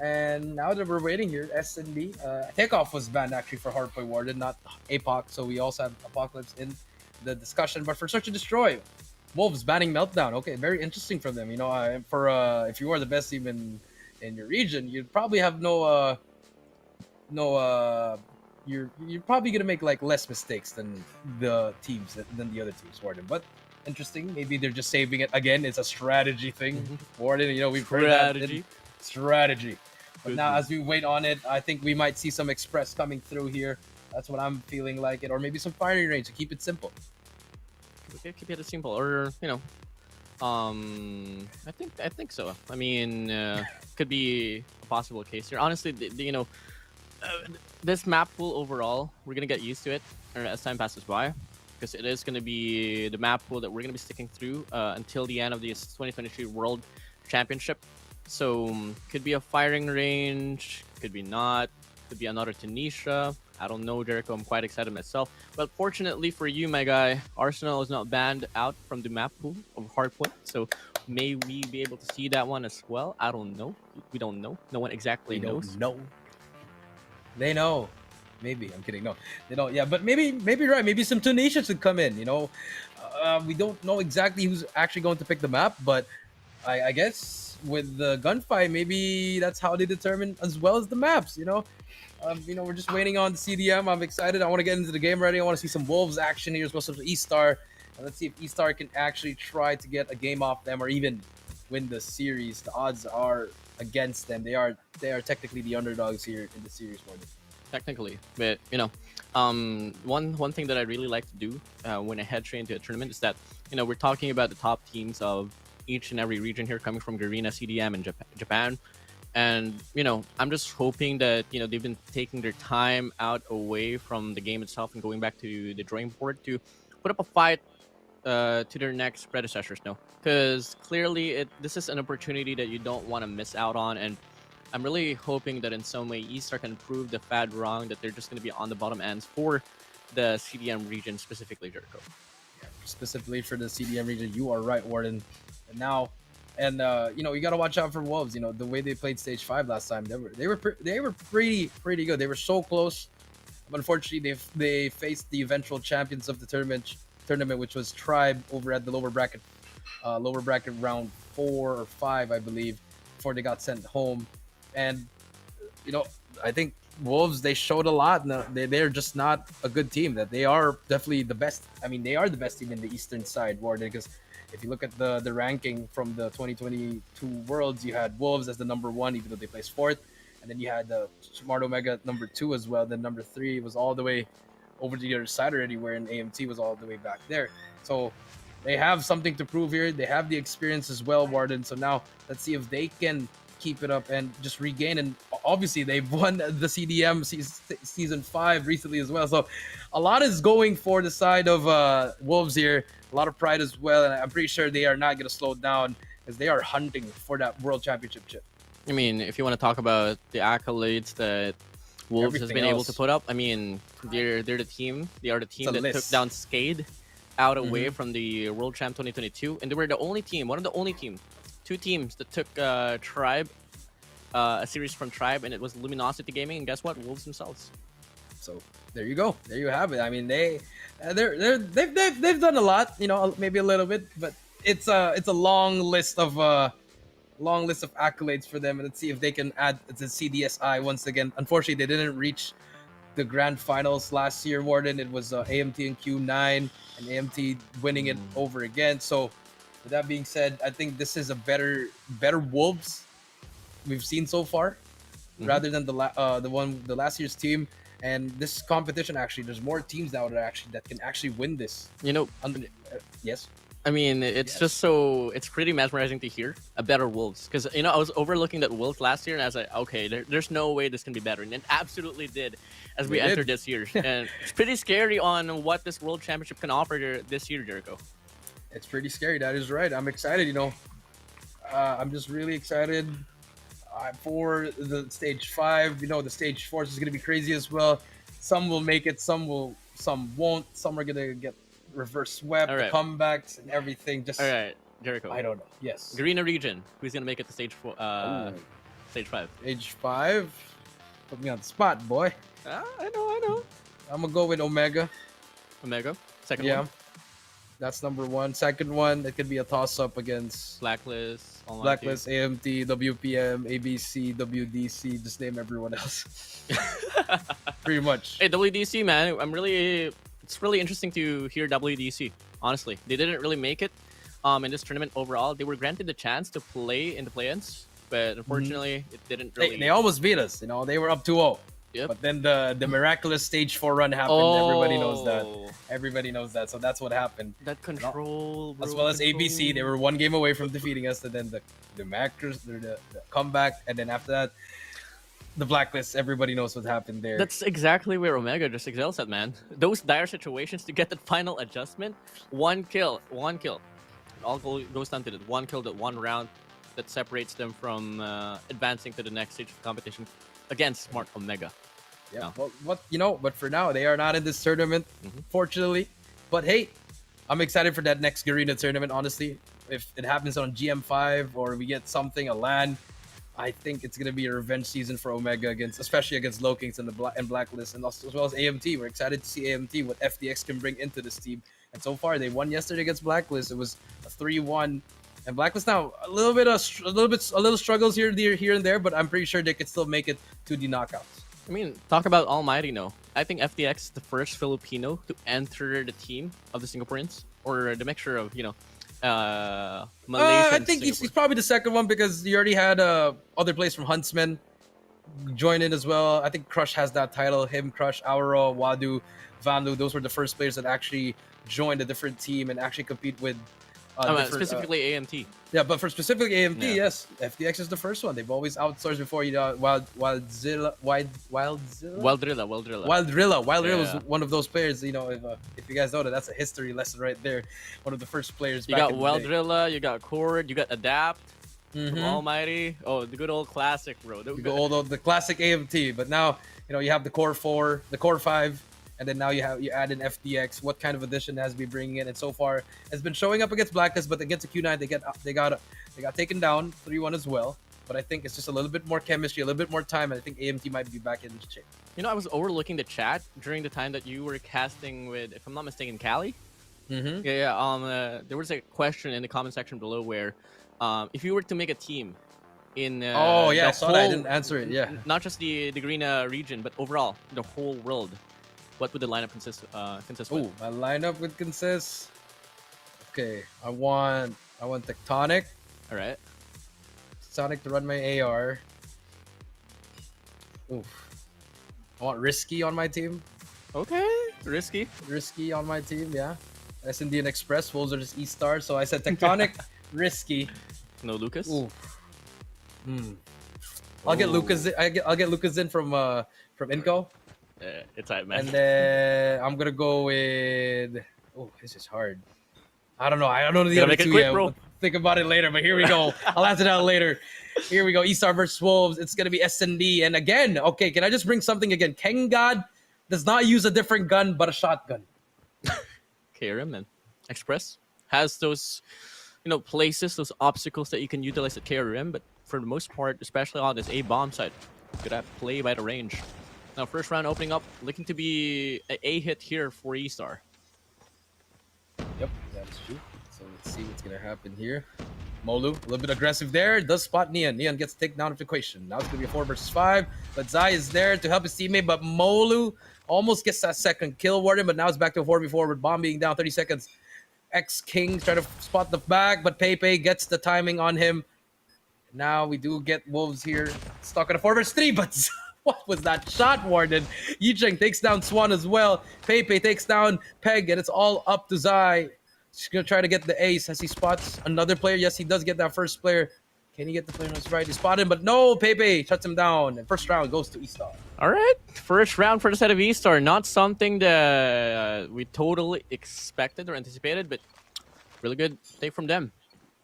And now that we're waiting here, S&D, Takeoff was banned actually for Hardpoint WardeN, not APOC. So we also have Apocalypse in the discussion. But for Search and Destroy, Wolves banning Meltdown. Okay, very interesting from them. If you are the best team in your region, you'd probably have you're probably gonna make like less mistakes than the other teams, WardeN. But interesting, maybe they're just saving it again. It's a strategy thing. WardeN, we've heard that. Strategy. But now as we wait on it, I think we might see some Express coming through here. That's what I'm feeling like it. Or maybe some firing range to keep it simple. Okay, keep it simple. Or, I think so. I mean, could be a possible case here. Honestly, this map pool overall, we're going to get used to it as time passes by. Because it is going to be the map pool that we're going to be sticking through until the end of this 2023 World Championship. So could be a firing range, could be not, could be another Tunisia. I don't know, Jericho. I'm quite excited myself. But fortunately for you, my guy, Arsenal is not banned out from the map pool of Hardpoint. So may we be able to see that one as well? I don't know. We don't know. No one exactly knows. No. They know. Maybe. I'm kidding. No, they don't. Yeah, but maybe right. Maybe some Tunisia should come in. We don't know exactly who's actually going to pick the map, but I guess with the gunfight, maybe that's how they determine as well as the maps. We're just waiting on the CDM. I'm excited. I want to get into the game already. I want to see some Wolves action here as well, some eStar. And let's see if eStar can actually try to get a game off them or even win the series. The odds are against them. They are technically the underdogs here in the series, Warden. Technically, but one thing that I really like to do when I head straight into a tournament is that we're talking about the top teams of each and every region here, coming from Garena, CDM, and Japan. And I'm just hoping that they've been taking their time out away from the game itself and going back to the drawing board to put up a fight to their next predecessors. Because clearly this is an opportunity that you don't want to miss out on, and I'm really hoping that in some way eStar can prove the FAD wrong, that they're just going to be on the bottom ends for the CDM region, specifically Jericho. Yeah, specifically for the CDM region, you are right, Warden. And now, you got to watch out for Wolves. The way they played Stage 5 last time, they were pretty good. They were so close. But unfortunately, they faced the eventual champions of the tournament, which was Tribe, over at the lower bracket round 4 or 5, I believe, before they got sent home. And I think Wolves, they showed a lot. They're just not a good team. That they are definitely the best. I mean, they are the best team in the eastern side, Warden. Because if you look at the ranking from the 2022 Worlds, you had Wolves as the number 1, even though they placed 4th, and then you had the Smart Omega at number 2 as well. Then number 3 was all the way over to the other side already, where an AMT was all the way back there. So they have something to prove here. They have the experience as well, Warden. So now let's see if they can keep it up and just regain. And obviously they've won the CDM season 5 recently as well, so a lot is going for the side of Wolves here. A lot of pride as well, and I'm pretty sure they are not going to slow down as they are hunting for that world championship chip. I mean, if you want to talk about the accolades that Wolves has been able to put up, I mean, they're the team. They are the team that took down Skade out away from the World Champ 2022, and they were the only team, one of the only team, 2 teams that took Tribe, a series from Tribe, and it was Luminosity Gaming, and guess what? Wolves themselves. So there you go. There you have it. I mean, they've done a lot, maybe a little bit, but it's a long list of accolades for them. And let's see if they can add the CDSI once again. Unfortunately, they didn't reach the grand finals last year, Warden. It was AMT and Q9, and AMT winning it over again. So with that being said, I think this is a better Wolves we've seen so far, rather than the last year's team. And this competition, actually, there's more teams now that can actually win this. Yes. I mean, it's just it's pretty mesmerizing to hear a better Wolves, because I was overlooking that Wolves last year, and I was like, okay, there's no way this can be better, and it absolutely did as we entered this year. And it's pretty scary on what this World Championship can offer this year, Jericho. It's pretty scary. That is right. I'm excited. I'm just really excited for the stage 5. The stage 4 is going to be crazy as well. Some will make it, some won't. Some are going to get reverse swept, the comebacks and everything. Just all right, Jericho. I don't know. Yes. Garena region. Who's going to make it to stage 4? Stage 5. Stage 5. Put me on the spot, boy. I know. I'm gonna go with Omega. Second one. That's number 1. Second one, it could be a toss-up against Blacklist, AMT, WPM, ABC, WDC, just name everyone else. Pretty much. Hey, WDC, man, it's really interesting to hear WDC, honestly. They didn't really make it in this tournament overall. They were granted the chance to play in the play-ins, but unfortunately, it didn't really... They almost beat us, they were up 2-0. Yep. But then the miraculous stage 4 run happened. Everybody knows that. Everybody knows that. So that's what happened. That control, as well as ABC, they were 1 game away from defeating us. And then the Macros, the comeback, and then after that, the Blacklist. Everybody knows what happened there. That's exactly where Omega just excels at, man. Those dire situations to get that final adjustment, 1 kill. It all goes down to that 1 kill, that 1 round that separates them from advancing to the next stage of competition against Smart Omega. Yeah, but for now, they are not in this tournament, fortunately. But hey, I'm excited for that next Garena tournament, honestly. If it happens on GM5 or we get something, a LAN, I think it's going to be a revenge season for Omega, especially against Lokings and Blacklist, and also, as well as AMT. We're excited to see AMT, what FDX can bring into this team. And so far, they won yesterday against Blacklist. It was a 3-1 And Blacklist now a little struggles here and there, but I'm pretty sure they could still make it to the knockouts. I mean, talk about Almighty now. I think FDX is the first Filipino to enter the team of the Singaporeans, or the mixture of, you know, Malaysian. I think he's probably the second one because you already had other players from Huntsman join in as well. I think Crush has that title. Him, Crush, Auro, Wadu, Vanlu. Those were the first players that actually joined a different team and actually compete with. Specifically AMT. Yeah, but for specific AMT, Yeah. yes, FDX is the first one. They've always outsourced before. You know, Wildralla was one of those players. You know, if you guys know that's a history lesson right there. One of the first players. You got Wildralla, you got Cord, you got Adapt. From Almighty. Oh, the good old classic, bro. The classic AMT. But now, you know, you have the Core 4, the Core 5, and then now you add in FDX. What kind of addition has been bringing in? And so far, has been showing up against Blacklist, but against the Q9, they got taken down 3-1 as well. But I think it's just a little bit more chemistry, a little bit more time, and I think AMT might be back in shape. You know, I was overlooking the chat during the time that you were casting with, if I'm not mistaken, Cali. There was a question in the comment section below where, if you were to make a team in I saw that. I didn't answer it. Yeah, not just the green region, but overall the whole world, what would the lineup consist with? My lineup would consist. Okay, I want Tectonic. All right. Tectonic to run my AR. Oof. I want Risky on my team. Okay, Risky on my team. Yeah. S&D and Express. Wolves are just eStar. So I said Tectonic, Risky. No Lucas. Ooh. I'll get Lucas. I'll get Lucas in from Inco. It's tight, man. And then I'm gonna go with. Oh, this is hard. I don't know. I don't know the other two yet. We'll think about it later. But here we go. I'll answer that later. Here we go. eStar versus Wolves. It's gonna be S&D. And again, okay. Can I just bring something again? KAGE does not use a different gun but a shotgun. KRM and Express has those, you know, places, those obstacles that you can utilize at KRM, but for the most part, especially on this A bomb side, you gotta play by the range. Now, first round opening up, looking to be an A hit here for eStar. Yep, that's true. So let's see what's gonna happen here. Molu, a little bit aggressive there. Does spot Neon. Neon gets taken down of the equation. Now it's gonna be a 4 versus 5. But Zai is there to help his teammate, but Molu almost gets that second kill, WardeN, but now it's back to a 4v4 with bomb being down 30 seconds. X-King trying to spot the back, but Pepe gets the timing on him. Now we do get Wolves here stuck at a 4 versus 3, but what was that shot, WardeN? Yicheng takes down Swan as well. Pepe takes down Peg, and it's all up to Zai. He's going to try to get the ace as he spots another player. Yes, he does get that first player. Can he get the player on his right? He spotted him, but no, Pepe shuts him down. And first round goes to eStar. All right, first round for the side of eStar. Not something that we totally expected or anticipated, but really good take from them.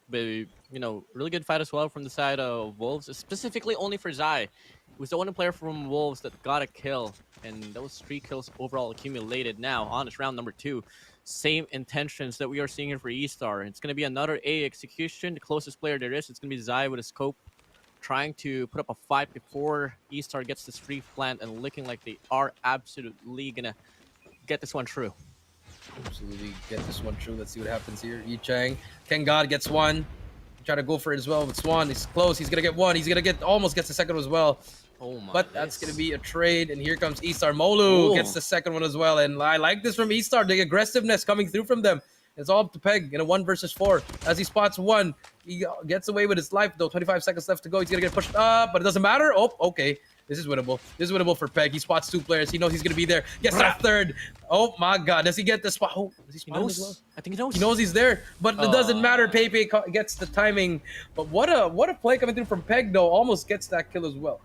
But, you know, really good fight as well from the side of Wolves, specifically only for Zai. He was the only player from Wolves that got a kill, and those 3 kills overall accumulated now on this round number 2. Same intentions that we are seeing here for eStar. It's going to be another A execution. The closest player there is, it's going to be Zai with a scope, trying to put up a fight before eStar gets this free plant, and looking like they are absolutely going to get this one through. Absolutely get this one through. Let's see what happens here. Yicheng. KAGE gets one. Try to go for it as well with Swan. He's close. He's gonna get one. He's gonna almost gets the second one as well. Oh my! But that's gonna be a trade, and here comes eStar. Molu gets the second one as well, and I like this from eStar. The aggressiveness coming through from them. It's all up to Peg in a 1 versus 4. As he spots one, he gets away with his life though. 25 seconds left to go. He's gonna get pushed up, but it doesn't matter. Oh, okay. This is winnable. This is winnable for Peg. He spots 2 players. He knows he's gonna be there. Gets that third. Oh my God! Does he get the spot? Oh, does he spot him as well? I think he knows. He knows he's there, but it doesn't matter. Pepe gets the timing. But what a play coming through from Peg though. Almost gets that kill as well.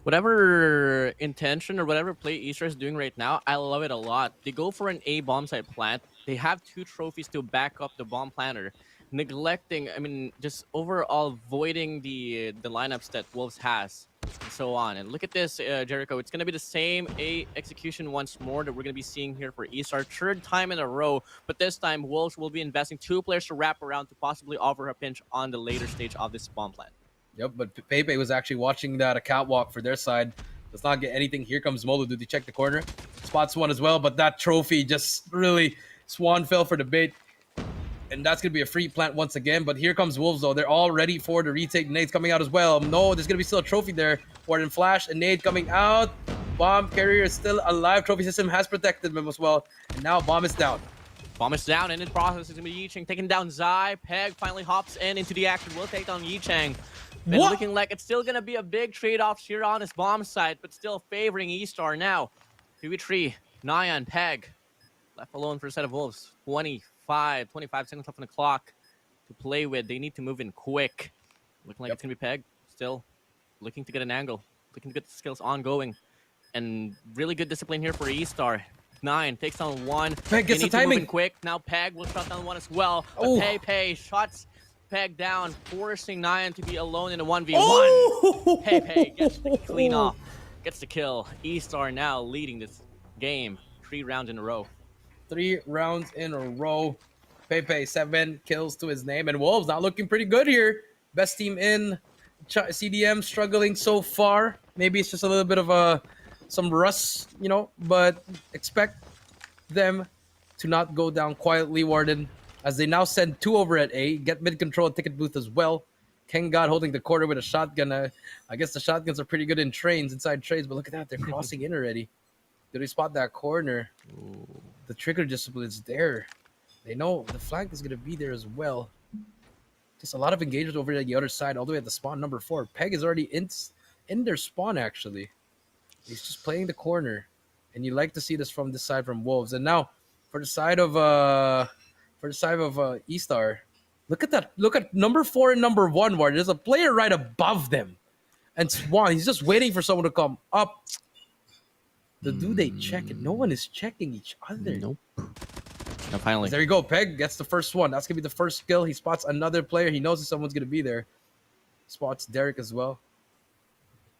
Whatever intention or whatever play eStar is doing right now, I love it a lot. They go for an A bomb site plant. They have 2 trophies to back up the bomb planter, neglecting, I mean, just overall voiding the lineups that Wolves has, and so on. And look at this, Jericho. It's going to be the same A execution once more that we're going to be seeing here for eStar. 3rd time in a row, but this time Wolves will be investing 2 players to wrap around to possibly offer a pinch on the later stage of this bomb plant. Yep, but Pepe was actually watching that a catwalk for their side. Does not get anything. Here comes Molu. Did he check the corner? Spots one as well, but that trophy just really... Swan fell for the bait. and that's going to be a free plant once again. But here comes Wolves, though. They're all ready for the retake. Nade's coming out as well. No, there's going to be still a trophy there. WardeN flash and Nade coming out. Bomb carrier is still alive. Trophy system has protected him as well. And now Bomb is down. Bomb is down, and in process is going to be Yicheng taking down Zai. Peg finally hops into the action. Will take down Yicheng. But looking like it's still going to be a big trade-off here on his bomb side, but still favoring eStar now. 2v3, Nyan, Peg, left alone for a set of Wolves. 25 seconds left on the clock to play with. They need to move in quick. Looking like it's going to be Peg. Still looking to get an angle. Looking to get the skills ongoing. And really good discipline here for eStar. 9 takes down 1. Peg gets the timing. Quick. Now Peg will shut down 1 as well. But Pei shots Peg down, forcing Nyan to be alone in a 1v1. Pei gets the clean off. Gets the kill. eStar now leading this game 3 rounds in a row. 3 rounds in a row. Pei 7 kills to his name. And Wolves not looking pretty good here. Best team in. CDM struggling so far. Maybe it's just a little bit of some rust, you know, but expect them to not go down quietly, WardeN, as they now send 2 over at A, get mid control ticket booth as well. KAGE holding the corner with a shotgun. I guess the shotguns are pretty good in trains, inside trades, but look at that, they're crossing in already. Did we spot that corner? Ooh. The trigger discipline is there. They know the flank is going to be there as well. Just a lot of engagement over at the other side, all the way at the spawn number 4. Peg is already in their spawn, actually. He's just playing the corner, and you like to see this from this side from Wolves. And now for the side of eStar, look at that. Look at number 4 and number 1. Where there's a player right above them, and Swan. He's just waiting for someone to come up. Do they check it? No one is checking each other. Nope. Now finally, there you go. Peg gets the first one. That's gonna be the first kill. He spots another player. He knows that someone's gonna be there. Spots Derek as well.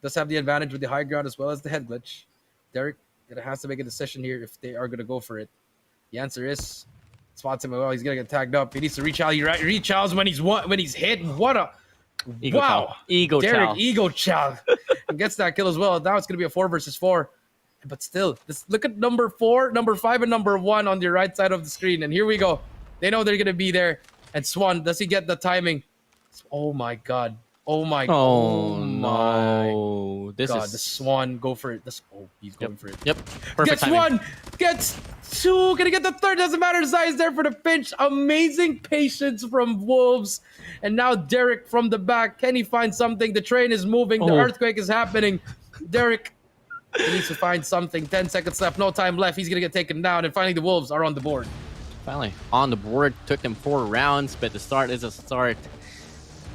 Does have the advantage with the high ground as well as the head glitch. Derek has to make a decision here if they are going to go for it. The answer is spots him. Well, he's going to get tagged up. He needs to reach out. He reach out when he's hit. What a ego chow. Ego Derek chow. Ego chow and gets that kill as well. Now it's going to be a 4 versus 4. But still, look at number 4, number 5, and number 1 on the right side of the screen. And here we go. They know they're going to be there. And Swan, does he get the timing? Oh my God. Oh my God. Oh no. This is the Swan. Go for it. He's going for it. Yep. Perfect Gets timing. 1. Gets 2. Gonna get the 3rd. Doesn't matter. Zai is there for the pinch. Amazing patience from Wolves. And now Derek from the back. Can he find something? The train is moving. The earthquake is happening. Derek he needs to find something. 10 seconds left. No time left. He's gonna get taken down. And finally the Wolves are on the board. Finally on the board. Took them 4 rounds, but the start is a start.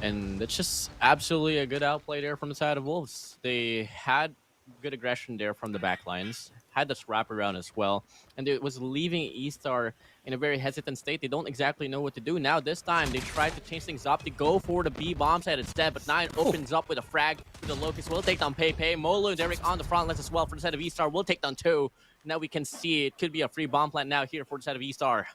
And it's just absolutely a good outplay there from the side of Wolves. They had good aggression there from the back lines, had the wrap around as well, and it was leaving eStar in a very hesitant state. They don't exactly know what to do. Now this time, they tried to change things up. They go for the B bomb side instead, but 9 opens up with a frag. The Locust will take down Pei. Molo and Derek on the front lines as well for the side of eStar. Will take down 2. Now we can see it could be a free bomb plant now here for the side of eStar.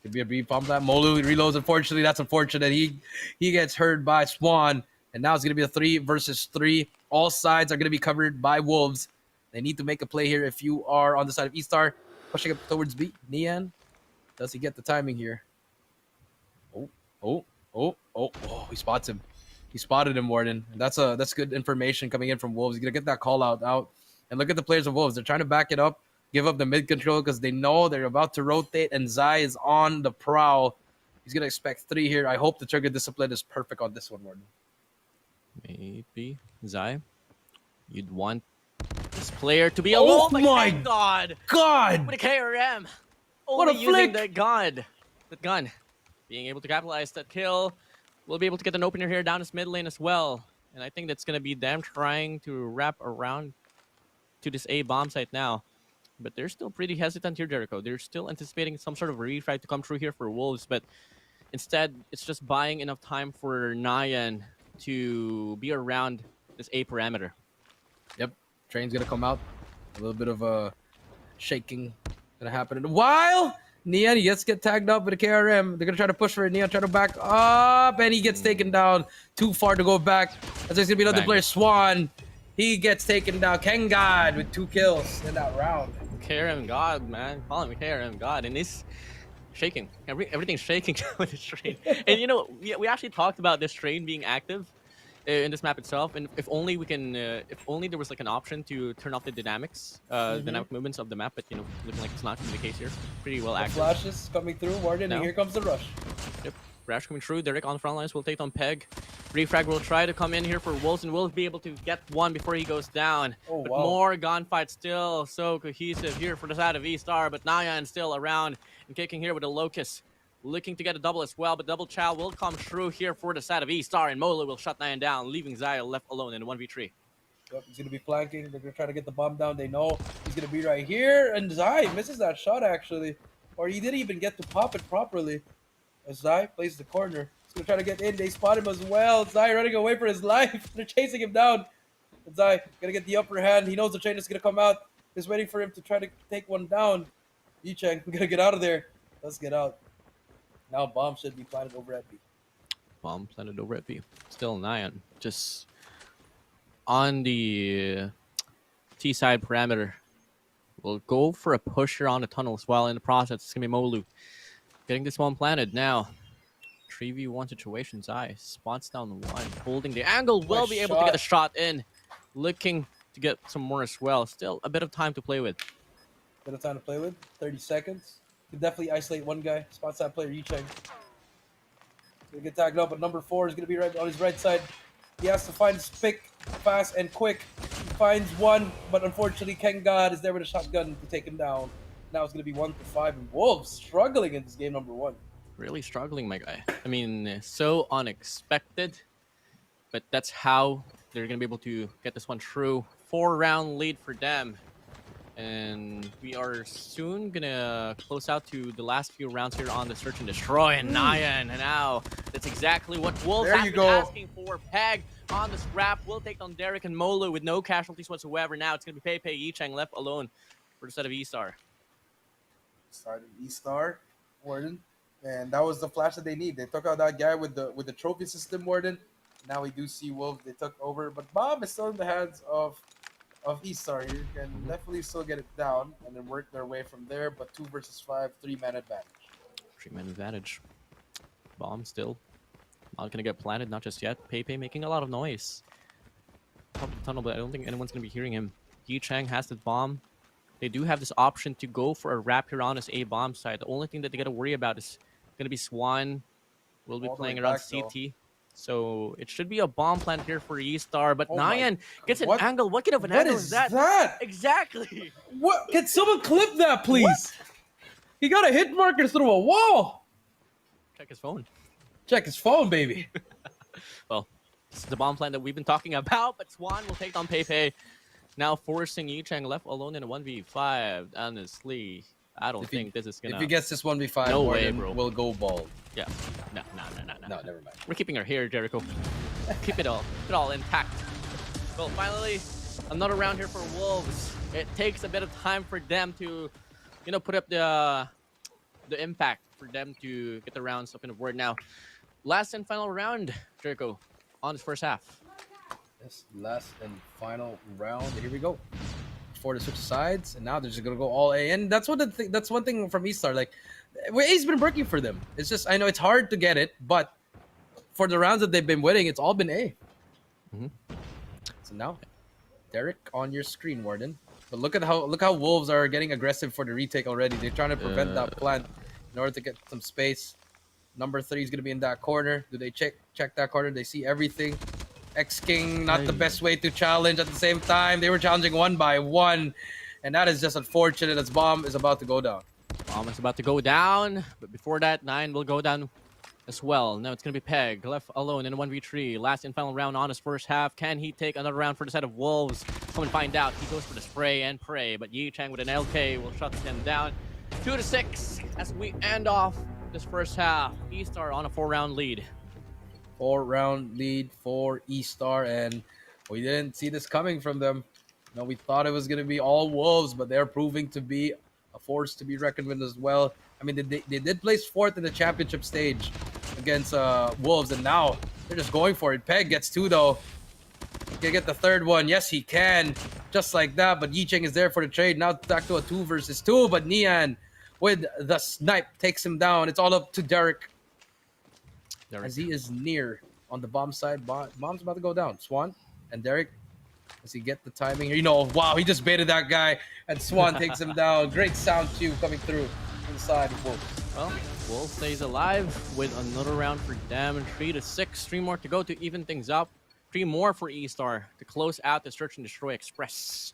Could be a brief bomb plant. Molu reloads. Unfortunately, that's unfortunate. He gets hurt by Swan. And now it's going to be a 3 versus 3. All sides are going to be covered by Wolves. They need to make a play here if you are on the side of eStar. Pushing up towards B. Nian. Does he get the timing here? He spots him. He spotted him, WardeN. And that's good information coming in from Wolves. He's going to get that call out. And look at the players of Wolves. They're trying to back it up. Give up the mid control because they know they're about to rotate, and Zai is on the prowl. He's going to expect 3 here. I hope the trigger discipline is perfect on this one, WardeN. Maybe. Zai, you'd want this player to be alone. Oh my God! God! With a KRM. What a Only using flick! the gun. Being able to capitalize that kill. We'll be able to get an opener here down this mid lane as well. And I think that's going to be them trying to wrap around to this A bomb site now. But they're still pretty hesitant here, Jericho. They're still anticipating some sort of retry to come through here for Wolves, but instead, it's just buying enough time for Nyan to be around this A parameter. Yep. Train's going to come out. A little bit of a shaking going to happen. While Nian, he gets tagged up with a KRM. They're going to try to push for it. Nian try to back up, and he gets taken down. Too far to go back. As there's going to be another player, Swan. He gets taken down. KAGE with 2 kills in that round. KRM God, man. Call him KRM God. And shaking. Everything's shaking with this train. And you know, we actually talked about this train being active in this map itself, and if only we can, if only there was like an option to turn off the dynamics, dynamic movements of the map, but you know, looking like it's not going to be the case here. Pretty well active. Flashes coming through, WardeN, and here comes the rush. Yep, Rash coming through. Derek on the front lines will take on Peg. Refrag will try to come in here for Wolves, and will be able to get one before he goes down. Oh, but wow. more gunfight still so cohesive here for the side of eStar, but Nyan still around and kicking here with a Locust. Looking to get a double as well, but Double Chow will come through here for the side of eStar, and Molo will shut Nyan down, leaving Zaya left alone in a 1v3. Yep, he's going to be flanking. They're going to try to get the bomb down. They know he's going to be right here, and Zai misses that shot, actually. Or he didn't even get to pop it properly. As Zai plays the corner. He's going to try to get in. They spot him as well. Zai running away for his life. They're chasing him down. And Zai going to get the upper hand. He knows the train is going to come out. He's waiting for him to try to take one down. Yicheng, we're going to get out of there. Let's get out. Now bomb should be planted over at B. Bomb planted over at B. Still Nyan. Just on the T side parameter. We'll go for a push here on the tunnels while in the process. It's going to be Molu. Getting this one planted now. 3v1 situation. Zai spots down one. Holding the angle. Will be able to get a shot in. Looking to get some more as well. Still a bit of time to play with. Bit of time to play with. 30 seconds. Can definitely isolate one guy. Spots that player, Yicheng. Gonna get tagged up, but number 4 is gonna be right on his right side. He has to find his pick fast and quick. He finds one, but unfortunately Kagendra is there with a shotgun to take him down. Now it's gonna be 1-5, and Wolves struggling in this game number 1. Really struggling, my guy. I mean, so unexpected, but that's how they're gonna be able to get this one through. 4-round lead for them. And we are soon gonna close out to the last few rounds here on the Search and Destroy. And Nyan, and now that's exactly what Wolves have been asking for. Peg on the scrap will take on Derek and Molo with no casualties whatsoever. Now it's gonna be Pepe Yicheng left alone for the set of eStar. Started eStar, WardeN, and that was the flash that they need. They took out that guy with the trophy system, WardeN. Now we do see Wolves. They took over, but Bob is still in the hands of eStar here. Can definitely still get it down and then work their way from there, but 2 versus 5, 3-man advantage. 3-man advantage. Bomb still not gonna get planted, not just yet. Pepe making a lot of noise. Top of the tunnel, but I don't think anyone's gonna be hearing him. Yicheng has the bomb. They do have this option to go for a wrap here on his A bomb side. The only thing that they gotta worry about is gonna be Swan. Will be playing around CT. So it should be a bomb plant here for eStar, but Nyan gets an angle. What kind of an angle is that? Exactly. What? Can someone clip that, please? What? He got a hit marker through a wall. Check his phone. Check his phone, baby. Well, this is the bomb plant that we've been talking about, but Swan will take on Pepe. Now forcing Yicheng left alone in a 1v5. Honestly, I don't think this is gonna... If he gets this 1v5, no way, bro. We'll go bald. Yeah. No, never mind. We're keeping our hair, Jericho. Keep it all intact. Well, finally, another round here for Wolves. It takes a bit of time for them to, you know, put up the impact for them to get the rounds up in the board. Now, last and final round, Jericho, on this first half. Yes, last and final round. Here we go. 4 to switch sides, and now they're just gonna go all A. And that's what that's one thing from eStar. Like, A's been working for them. It's just, I know it's hard to get it, but for the rounds that they've been winning, it's all been A. So now, Derek on your screen, WardeN. But look how Wolves are getting aggressive for the retake already. They're trying to prevent that plant in order to get some space. Number 3 is gonna be in that corner. Do they check that corner? They see everything. X-King, not the best way to challenge at the same time. They were challenging 1 by 1, and that is just unfortunate as Bomb is about to go down. Bomb is about to go down, but before that, 9 will go down as well. Now it's going to be Peg, left alone in a 1v3. Last and final round on his first half. Can he take another round for the set of Wolves? Come and find out. He goes for the spray and pray, but Yicheng with an LK will shut him down. 2 to 6 as we end off this first half. eStar on a 4-round lead. 4-round lead for eStar, and we didn't see this coming from them. No, we thought it was going to be all Wolves, but they're proving to be a force to be reckoned with as well. I mean, they did place 4th in the championship stage against Wolves, and now they're just going for it. Peg gets 2, though. Can get the 3rd one. Yes, he can. Just like that, but Yicheng is there for the trade. Now back to a 2 versus 2, but Nian with the snipe. Takes him down. It's all up to Derek. As he is near on the bomb side. Bomb's about to go down. Swan and Derek, as he get the timing. You know, wow, he just baited that guy. And Swan takes him down. Great sound cue coming through inside of Wolves. Well, Wolves stays alive with another round for them. 3 to 6. 3 more to go to even things up. 3 more for eStar to close out the Search and Destroy Express.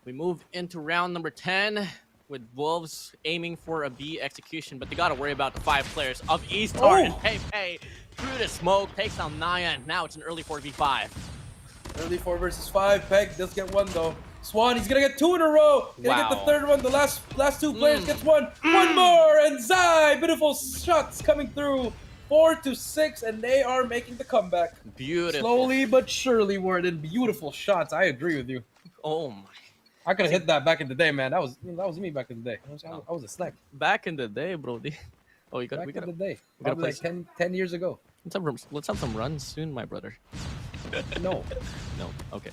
We move into round number 10 with Wolves aiming for a B execution, but they got to worry about the 5 players of eStar and Pepe through the smoke. Takes down Nyan. Now it's an early 4v5. Early 4 versus 5. Peg does get one though. Swan, he's gonna get 2 in a row. Gonna get the third one. The last 2 players gets one. One more, and Zai, beautiful shots coming through. 4 to 6, and they are making the comeback. Beautiful. Slowly but surely, WardeN. Beautiful shots. I agree with you. Oh my. I could have hit that back in the day, man. That was me back in the day. I was a sniper. Back in the day, bro. Oh, you got. Back We got in the day. we gotta Probably play like 10 years ago. Let's have some runs soon, my brother. No. No. Okay.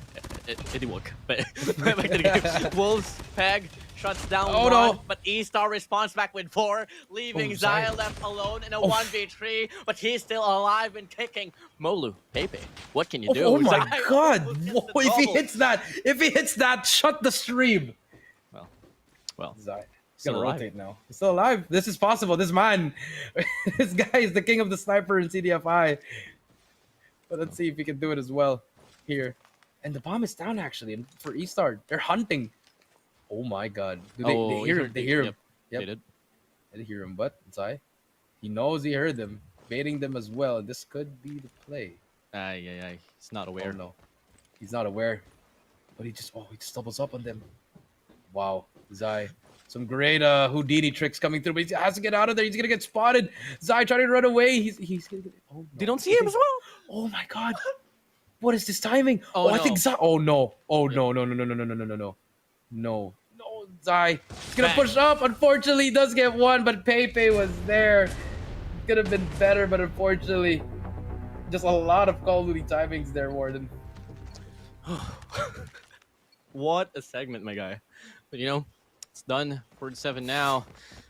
It work. But back to the game. Wolves, Peg, shuts down Oh, one, no. but eStar responds back with 4, leaving Zaya left alone in a 1v3, but he's still alive and kicking. Molu, Pepe, what can you do? Oh my Zaya god. will get Whoa, the if he hits that, shut the stream. Well, Zai. He's still gonna alive. rotate now. He's still alive. This is possible. This man, this guy is the king of the sniper in CDFI. But let's see if he can do it as well here. And the bomb is down actually for eStar. They're hunting. Oh my god. Do they hear him? They hear him. Yep. They did. They hear him, but Zai, he knows he heard them, baiting them as well. This could be the play. He's not aware. Oh no, he's not aware. But he just doubles up on them. Wow, Zai. Some great Houdini tricks coming through, but he has to get out of there. He's gonna get spotted. Zai trying to run away. He's gonna get. Oh, no. They don't see him as well. Oh my god. What is this timing? Oh, I no. think Zai. Oh no. Oh no. No, Zai. He's gonna push up. Unfortunately, he does get one, but Pepe was there. Could have been better, but unfortunately, just a lot of Call of Duty timings there, WardeN. What a segment, my guy. But you know, it's done. 47 now.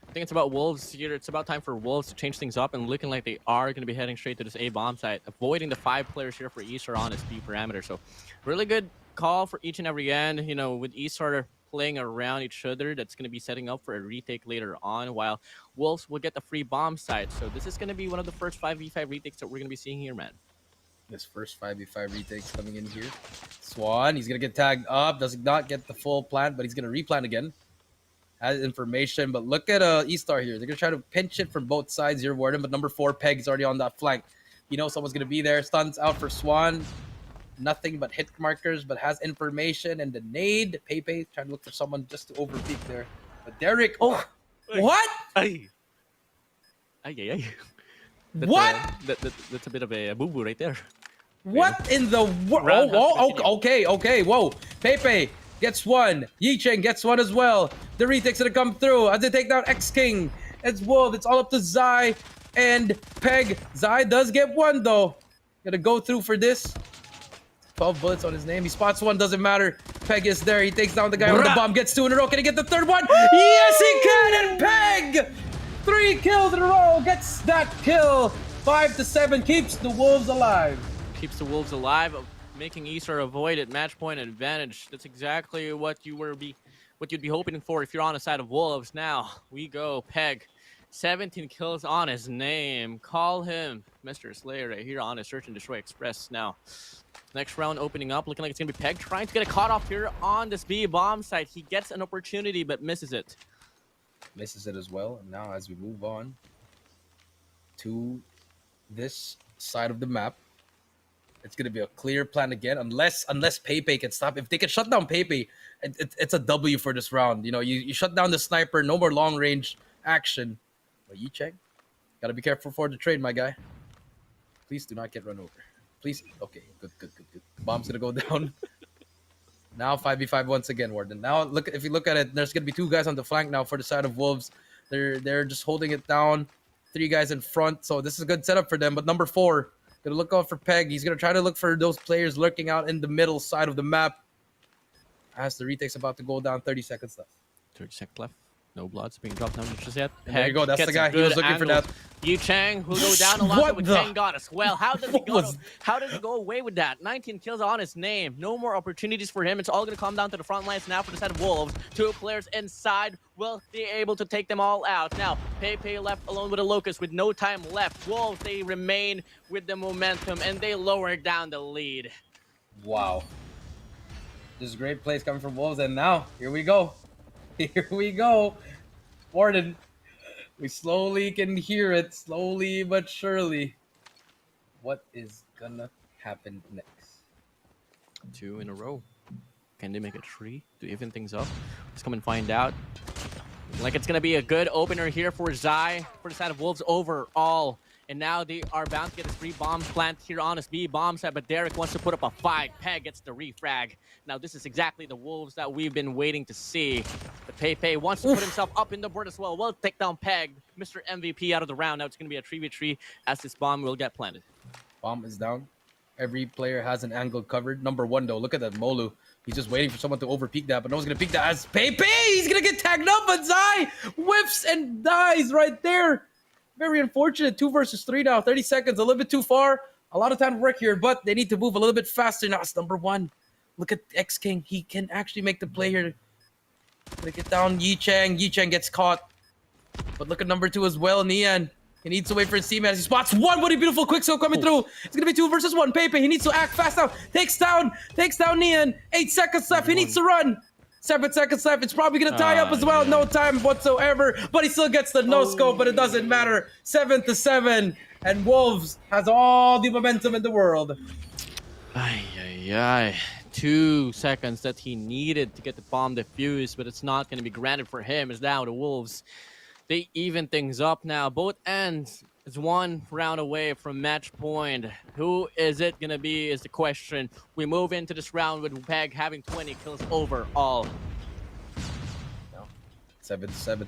I think it's about Wolves here. It's about time for Wolves to change things up and looking like they are going to be heading straight to this A bomb site, avoiding the 5 players here for eStar on its B parameter. So really good call for each and every end. You know, with eStar playing around each other, that's going to be setting up for a retake later on, while Wolves will get the free bomb site. So this is going to be one of the first 5v5 retakes that we're going to be seeing here, man. This first 5v5 retakes coming in here. Swan, he's going to get tagged up. Does not get the full plant, but he's going to replant again. Has information, but look at eStar here. They're going to try to pinch it from both sides here, WardeN, but number 4, Peg, is already on that flank. You know someone's going to be there. Stuns out for Swan. Nothing but hit markers, but has information. And the nade, Pepe trying to look for someone just to overpeak there. But Derek, what? Ay. What? That's a bit of a boo-boo right there. What in the world? Okay. Whoa. Pepe gets one. Yicheng gets one as well. The retake's gonna come through as they take down X-King. It's Wolf. It's all up to Zai and Peg. Zai does get one though. Gonna go through for this. 12 bullets on his name. He spots one, doesn't matter. Peg is there. He takes down the guy with the bomb. Gets 2 in a row. Can he get the third one? Yes, he can! And Peg! 3 kills in a row. Gets that kill. 5 to 7. Keeps the Wolves alive. Keeps the Wolves alive, making eStar avoid at match point advantage. That's exactly what you'd be hoping for if you're on the side of Wolves. Now we go. Peg, 17 kills on his name. Call him Mr. Slayer right here on his Search and Destroy Express. Now, next round opening up, looking like it's gonna be Peg trying to get a cut off here on this B bomb site. He gets an opportunity but misses it. Misses it as well. And now as we move on to this side of the map, it's going to be a clear plan again, unless Pepe can stop. If they can shut down Pepe, it's a W for this round. You know, you shut down the sniper, no more long range action. But Yicheng, got to be careful for the trade, my guy. Please do not get run over. Please. Okay, good. Bomb's going to go down. Now 5v5 once again, WardeN. Now if you look at it, there's going to be 2 guys on the flank now for the side of Wolves. They're just holding it down. 3 guys in front, so this is a good setup for them. But number 4, gonna look out for Peg. He's gonna try to look for those players lurking out in the middle side of the map. As the retake's about to go down, 30 seconds left. 30 seconds left. No bloods being dropped down just yet. And there you go. That's the Gets guy. a He was good looking for angle. that. Yi Chang will go down along with Ken Goddess. Well, how does he how does he go away with that? 19 kills on his name. No more opportunities for him. It's all going to come down to the front lines now for the side of Wolves. 2 players inside will be able to take them all out. Now, Pepe left alone with a Locust with no time left. Wolves, they remain with the momentum and they lower down the lead. Wow. This great plays coming from Wolves, and now, here we go. Here we go. WardeN. We slowly can hear it, slowly but surely. What is gonna happen next? 2 in a row. Can they make it 3 to even things up? Let's come and find out. Like it's gonna be a good opener here for Zai for the side of Wolves overall. And now they are bound to get a 3 bombs plant here on his B bomb set, but Derek wants to put up a 5. Peg gets the refrag. Now this is exactly the Wolves that we've been waiting to see. But Pepe wants to put himself up in the board as well. Well, take down Peg, Mr. MVP out of the round. Now it's going to be a 3v3 as this bomb will get planted. Bomb is down. Every player has an angle covered. Number 1 though, look at that Molu. He's just waiting for someone to overpeak that, but no one's gonna peek that as Pepe. He's gonna get tagged up, but Zai whiffs and dies right there. Very unfortunate. 2 versus 3 now. 30 seconds, a little bit too far. A lot of time to work here, but they need to move a little bit faster now. It's number 1. Look at X King. He can actually make the play here. Gonna get down Yi Chang. Yi Chang gets caught. But look at number 2 as well, Nian. He needs to wait for his team as he spots 1. What a beautiful quick scope coming through. It's gonna be 2 versus 1. Pepe, he needs to act fast now. Takes down Nian. 8 seconds left. He needs to run. 7 seconds left. It's probably gonna tie up as well. No time whatsoever. But he still gets the no scope, but it doesn't matter. 7-7. And Wolves has all the momentum in the world. Ay, ay, ay. 2 seconds that he needed to get the bomb defused, but it's not going to be granted for him. It's now the Wolves. They even things up now. Both ends is 1 round away from match point. Who is it going to be is the question. We move into this round with Peg having 20 kills overall. 7-7.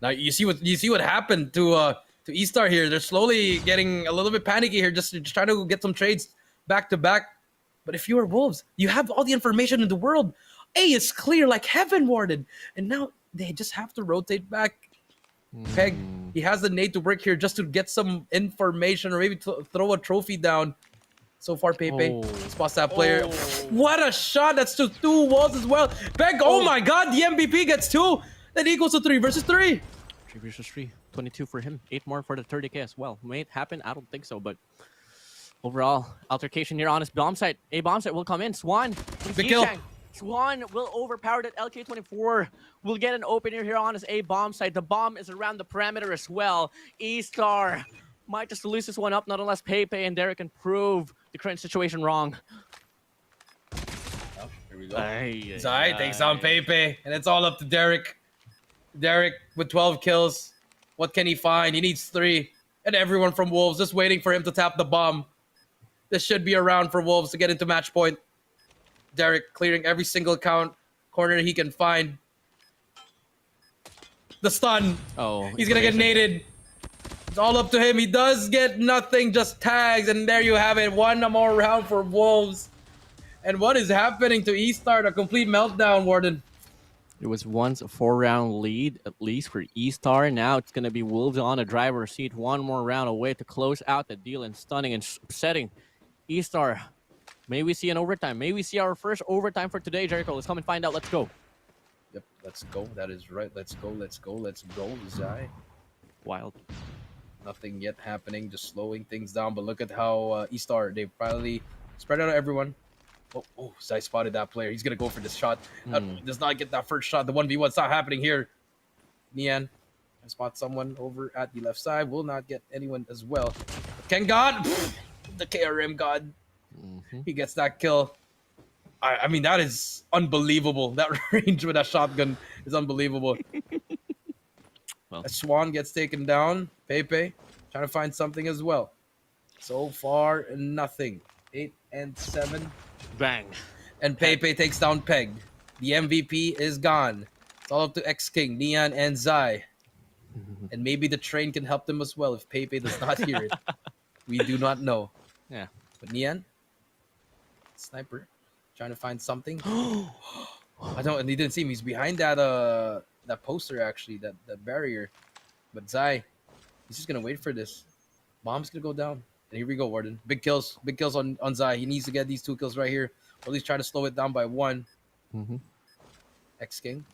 Now you see what happened to eStar here. They're slowly getting a little bit panicky here, just trying to get some trades back to back. But if you are Wolves, you have all the information in the world. A is clear like heaven, WardeN. And now they just have to rotate back. Peg, he has the nade to work here just to get some information or maybe throw a trophy down. So far, Pepe spots that player. What a shot. That's to 2 walls as well. Peg, oh my god, the MVP gets 2. That equals to 3 versus 3. 3 versus 3. 22 for him. 8 more for the 30k as well. May it happen? I don't think so, but overall, altercation here on his bomb site. A bomb site will come in. Swan. Big kill. Swan will overpower that LK24. Will get an opener here on his A bomb site. The bomb is around the perimeter as well. eStar might just lose this one up, not unless Pepe and Derek can prove the current situation wrong. Oh, here we go. Zai takes on Pepe, and it's all up to Derek. Derek with 12 kills. What can he find? He needs 3. And everyone from Wolves just waiting for him to tap the bomb. This should be a round for Wolves to get into match point. Derek clearing every single corner he can find. The stun. Oh, he's gonna get naded. It's all up to him. He does get nothing, just tags, and there you have it. 1 more round for Wolves. And what is happening to eStar? A complete meltdown, WardeN. It was once a 4-round lead, at least for eStar. Now it's going to be Wolves on the driver's seat. 1 more round away to close out the deal and stunning and upsetting eStar. May we see an overtime. May we see our first overtime for today, Jericho. Let's come and find out. Let's go. Yep, let's go. That is right. Let's go. Let's go. Let's go, Zai. Wild. Nothing yet happening. Just slowing things down. But look at how eStar, they probably spread out everyone. Oh, Zai spotted that player. He's going to go for this shot. Does not get that first shot. The 1v1. It's not happening here. Nian spot someone over at the left side. Will not get anyone as well. Ken God. The KRM God. He gets that kill. I mean, that is unbelievable. That range with that shotgun is unbelievable. Well, Swan gets taken down. Pepe trying to find something as well. So far, nothing. 8-7. Bang. And Pepe takes down Peg. The MVP is gone. It's all up to X King, Nian, and Zai. And maybe the train can help them as well if Pepe does not hear it. We do not know. Yeah. But Nian, sniper, trying to find something. I don't. And he didn't see him. He's behind that that poster actually, that barrier. But Zai, he's just gonna wait for this. Bomb's gonna go down. And here we go, WardeN. Big kills on Zai. He needs to get these 2 kills right here. Or at least try to slow it down by 1. X King.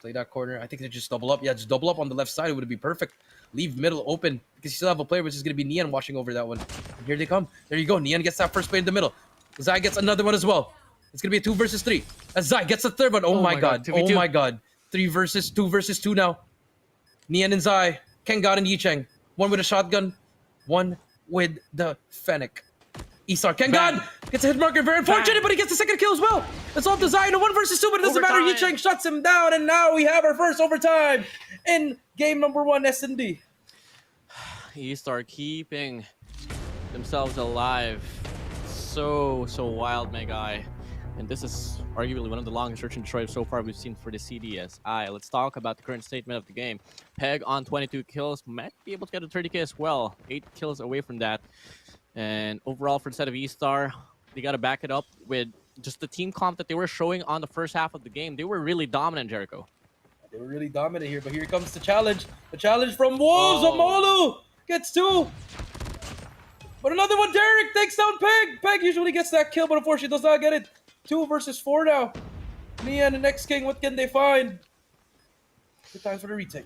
Play that corner. I think they just double up. Yeah, just double up on the left side. It would be perfect. Leave middle open because you still have a player, which is going to be Neon watching over that one. And here they come. There you go. Neon gets that first play in the middle. Zai gets another one as well. It's going to be a 2 versus 3. As Zai gets the third one. Oh my god. Oh my god. 2 versus 2 now. Neon and Zai. KAGE and Yicheng. One with a shotgun. One with the Fennec. eStar. KAGE gets a hit marker. Very unfortunate, but he gets the second kill as well. It's all designed. 1 versus 2, but it doesn't matter. Yicheng shuts him down, and now we have our first overtime in game number 1, S&D. eStar keeping themselves alive. So wild, my guy. And this is arguably one of the longest search and destroy so far we've seen for the CDSI. Let's talk about the current statement of the game. Peg on 22 kills, might be able to get a 30k as well. 8 kills away from that. And overall, for the side of eStar, they got to back it up with just the team comp that they were showing on the first half of the game. They were really dominant, Jericho. They were really dominant here, but here comes the challenge. The challenge from Wolves. Amolu gets 2. But another one, Derek takes down Peg. Peg usually gets that kill, but unfortunately does not get it. 2 versus 4 now. Neon and X King, what can they find? Good times for the retake.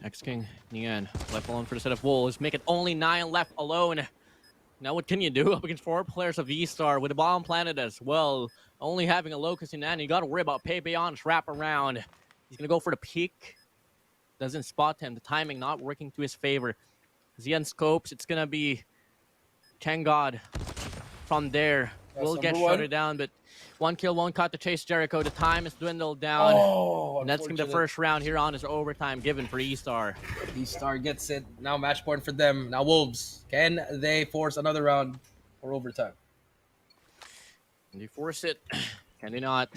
X King, Neon, left alone for the set of Wolves. Make it only 9 left alone. Now what can you do up against 4 players of eStar with a bomb planted as well? Only having a Locust in hand, you got to worry about Pepe on his wrap around. He's going to go for the peek. Doesn't spot him. The timing not working to his favor. Zian scopes. It's going to be KAGE from there. Will get shuttered down, but 1 kill won't cut to chase Jericho. The time is dwindled down. And that's going to be the first round here on is overtime given for eStar. eStar gets it. Now match point for them. Now Wolves. Can they force another round or overtime? Can they force it? Can they not?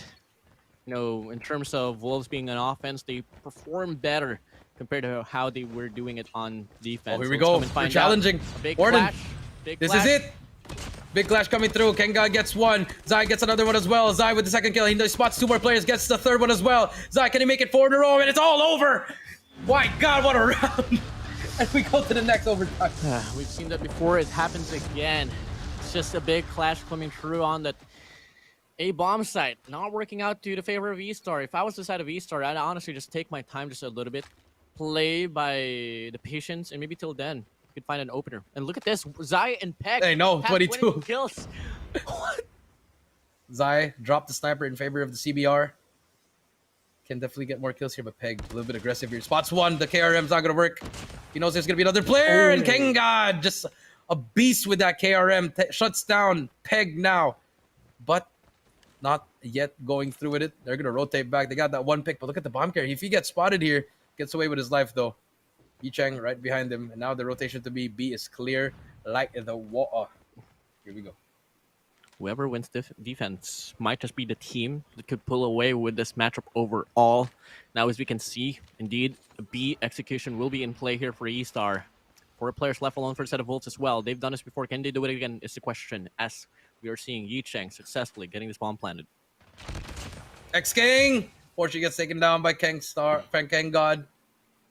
You know, in terms of Wolves being an offense, they perform better compared to how they were doing it on defense. Oh, here we go. We're challenging. Big WardeN. flash. This is it. Big clash coming through. KAGE gets 1. Zai gets another one as well. Zai with the second kill. He spots 2 more players. Gets the third one as well. Zai, can he make it 4 in a row? And it's all over. My God, what a round. And we go to the next overtime. We've seen that before. It happens again. It's just a big clash coming through on that A bomb site. Not working out to the favor of eStar. If I was the side of eStar, I'd honestly just take my time just a little bit. Play by the patience, and maybe till then could find an opener. And look at this, Zai and Peg. Hey, no, 22 kills. What? Zai dropped the sniper in favor of the CBR. Can definitely get more kills here, but Peg a little bit aggressive here. Spots 1. The KRM's not gonna work. He knows there's gonna be another player, and KAGE just a beast with that KRM. Shuts down Peg now, but not yet going through with it. They're gonna rotate back. They got that 1 pick, but look at the bomb carrier. If he gets spotted here, gets away with his life though. Yicheng right behind him, and now the rotation to B is clear like the water. Here we go. Whoever wins defense might just be the team that could pull away with this matchup overall. Now, as we can see, indeed, a B execution will be in play here for eStar. 4 players left alone for a set of Volts as well. They've done this before. Can they do it again is the question, as we are seeing Yicheng successfully getting this bomb planted. X King! Fortunately gets taken down by KAGE.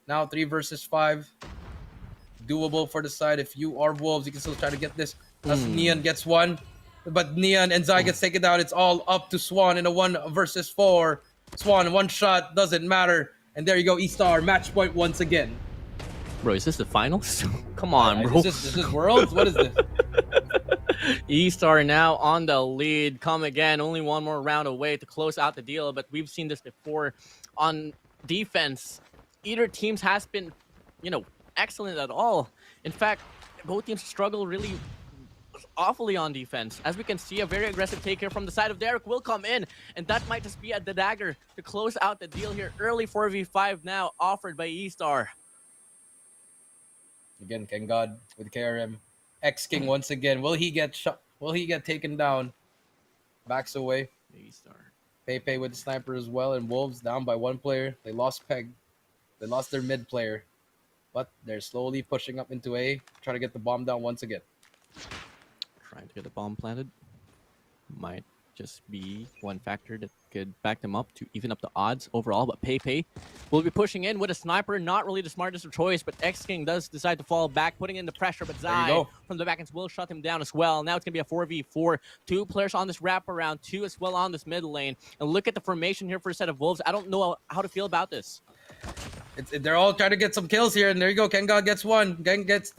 Now 3 versus 5. Doable for the side. If you are Wolves, you can still try to get this. As Neon gets 1. But Neon and Zai gets taken down. It's all up to Swan in a 1 versus 4. Swan, 1 shot, doesn't matter. And there you go, eStar, match point once again. Bro, is this the finals? Come on, bro. Is this Worlds? What is this? eStar now on the lead. Come again. Only 1 more round away to close out the deal. But we've seen this before. On defense, either teams has been, excellent at all. In fact, both teams struggle really awfully on defense. As we can see, a very aggressive take here from the side of Derek will come in, and that might just be the dagger to close out the deal here. Early 4v5 now offered by eStar. Again, KAGE with KRM. X King once again. Will he get shot? Will he get taken down? Backs away. eStar. Pepe with the sniper as well, and Wolves down by 1 player. They lost Peg. They lost their mid player, but they're slowly pushing up into A, trying to get the bomb down once again. Trying to get the bomb planted. Might just be one factor that could back them up to even up the odds overall. But Pei will be pushing in with a sniper. Not really the smartest of choice, but X-King does decide to fall back, putting in the pressure. But Zai from the back end will shut him down as well. Now it's going to be a 4v4. 2 players on this wraparound, 2 as well on this mid lane. And look at the formation here for a set of Wolves. I don't know how to feel about this. They're all trying to get some kills here, and there you go. KAGE gets one. Gang gets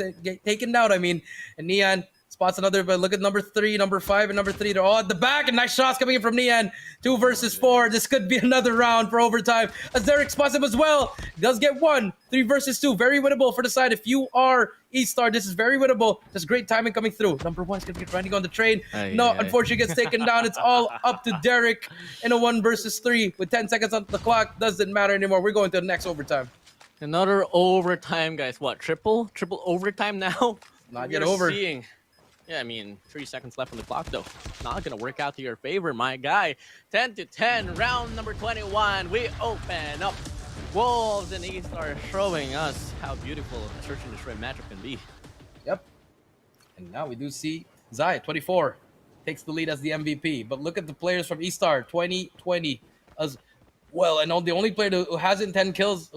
taken down, I mean. And Neon spots another, but look at number 3, number 5, and number 3. They're all at the back, and nice shots coming in from Neon. 2 versus 4. This could be another round for overtime. As Derek spots him as well. He does get 1. 3 versus 2. Very winnable for the side. If you are eStar, this is very winnable. Just great timing coming through. Number 1 is going to be grinding on the train. Unfortunately gets taken down. It's all up to Derek in a 1 versus 3 with 10 seconds on the clock. Doesn't matter anymore. We're going to the next overtime. Another overtime, guys. What, triple overtime now? Not yet over. Yeah, I mean, 3 seconds left on the clock, though. Not going to work out to your favor, my guy. 10-10, round number 21. We open up. Wolves and eStar showing us how beautiful a search and destroy matchup can be. Yep. And now we do see Zai, 24, takes the lead as the MVP. But look at the players from eStar, 20 as well. And the only player who hasn't 10 kills,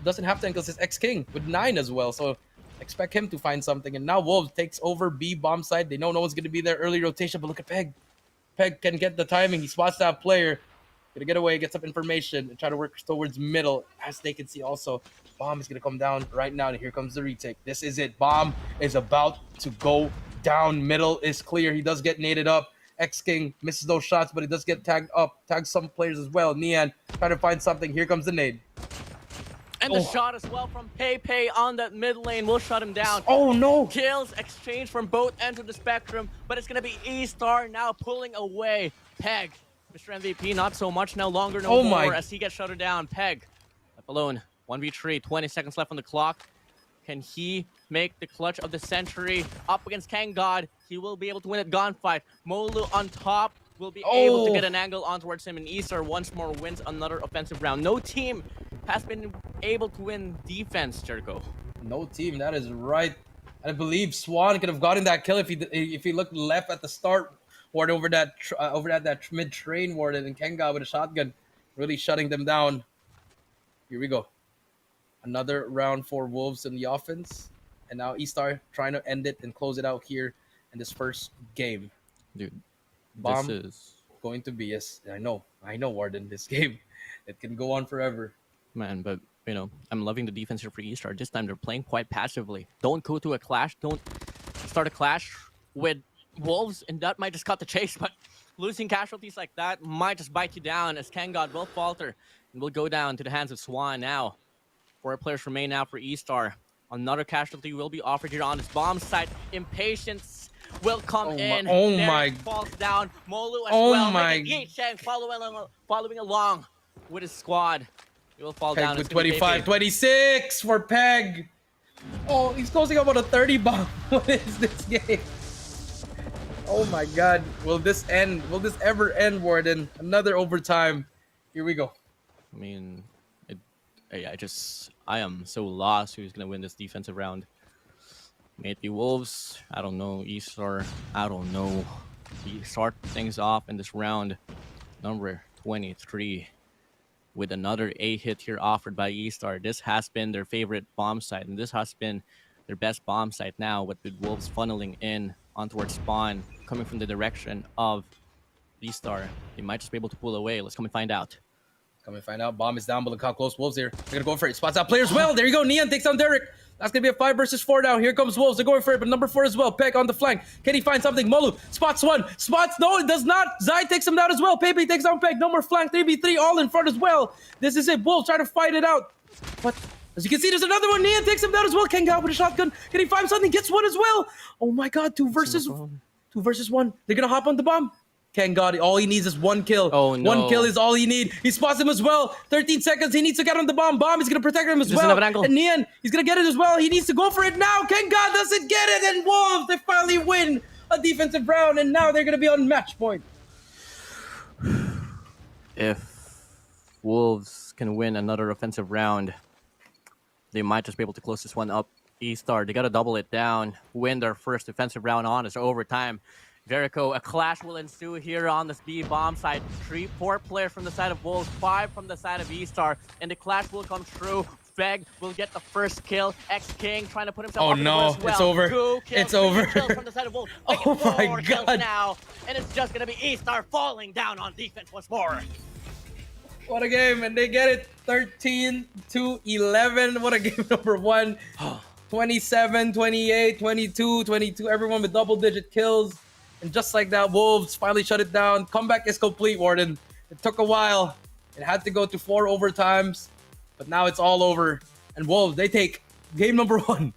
doesn't have 10 kills is X-King with 9 as well. So expect him to find something. And now Wolves takes over B bomb side. They know no one's going to be there. Early rotation, but look at Peg. Peg can get the timing. He spots that player. Gonna get away, get some information, and try to work towards middle. As they can see also, Bomb is gonna come down right now, and here comes the retake. This is it. Bomb is about to go down. Middle is clear. He does get naded up. X-King misses those shots, but he does get tagged up. Tags some players as well. Neon trying to find something. Here comes the nade. And the shot as well from Pei on that mid lane will shut him down. Oh no! Kills exchanged from both ends of the spectrum, but it's gonna be eStar now pulling away. Peg, Mr. MVP, not so much now, longer no more as he gets shuttered down. Peg, up alone, 1v3, 20 seconds left on the clock. Can he make the clutch of the century up against KAGE? He will be able to win at gunfight. Molu on top will be able to get an angle on towards him, and eStar once more wins another offensive round. No team has been able to win defense, Jericho. No team, that is right. I believe Swan could have gotten that kill if he looked left at the start. WardeN over at that mid train WardeN, and KAGE with a shotgun, really shutting them down. Here we go. Another round for Wolves in the offense, and now eStar trying to end it and close it out here in this first game. Dude, Bomb this is going to be, yes, I know WardeN, this game, it can go on forever. Man, but you know, I'm loving the defense here for eStar. This time they're playing quite passively. Don't go to a clash. Don't start a clash with Wolves, and that might just cut the chase. But losing casualties like that might just bite you down, as KAGE will falter and will go down to the hands of Swan now. 4 players remain now for eStar. Another casualty will be offered here on this bomb site. Impatience will come in. Derek falls down. Molu as well. Following along with his squad. He will fall down. With 25, 26 for Peg. Oh, he's closing up on a 30 bomb. What is this game? Oh my god. Will this end? Will this ever end, WardeN? Another overtime. Here we go. I mean, I am so lost who's going to win this defensive round. May it be Wolves? I don't know. eStar? I don't know. We start things off in this round. Number 23. With another A hit here offered by eStar. This has been their favorite bomb site, and this has been their best bomb site now, with Wolves funneling in on towards spawn, coming from the direction of eStar. They might just be able to pull away. Let's come and find out. Come and find out. Bomb is down, but look how close Wolves here. They're gonna go for it. Spots out players well. There you go. Neon takes down Derek. That's gonna be a 5 versus 4 now. Here comes Wolves. They're going for it, but number 4 as well. Peg on the flank. Can he find something? Molu spots one. Spots, no, it does not. Zai takes him down as well. Pei takes down Peg. No more flank. 3v3 all in front as well. This is it. Wolves trying to fight it out. But as you can see, there's another one. Neon takes him down as well. KAGE with a shotgun. Can he find something? Gets one as well. Oh my god, 2 versus 1. They're gonna hop on the bomb. KAGE, all he needs is 1 kill. Oh no. 1 kill is all he needs. He spots him as well. 13 seconds. He needs to get on the bomb. Bomb is going to protect him as well. And Neon, he's going to get it as well. He needs to go for it now. KAGE doesn't get it. And Wolves, they finally win a defensive round. And now they're going to be on match point. If Wolves can win another offensive round, they might just be able to close this one up. eStar, they got to double it down, win their first defensive round on. It's overtime. Jericho, a clash will ensue here on this B bomb side. 4 players from the side of Wolves, 5 from the side of eStar, and the clash will come true. Feg will get the first kill. X-King trying to put himself Oh up in the no, board as well. it's over. 2 kills, It's 3 over. kills from the side of Wolves. Oh my 4 kills God. now, and it's just gonna be eStar falling down on defense once more. What a game, and they get it 13-11. What a game number 1. 27, 28, 22, 22. Everyone with double-digit kills. And just like that, Wolves finally shut it down. Comeback is complete, WardeN. It took a while. It had to go to 4 overtimes. But now it's all over. And Wolves, they take game number 1.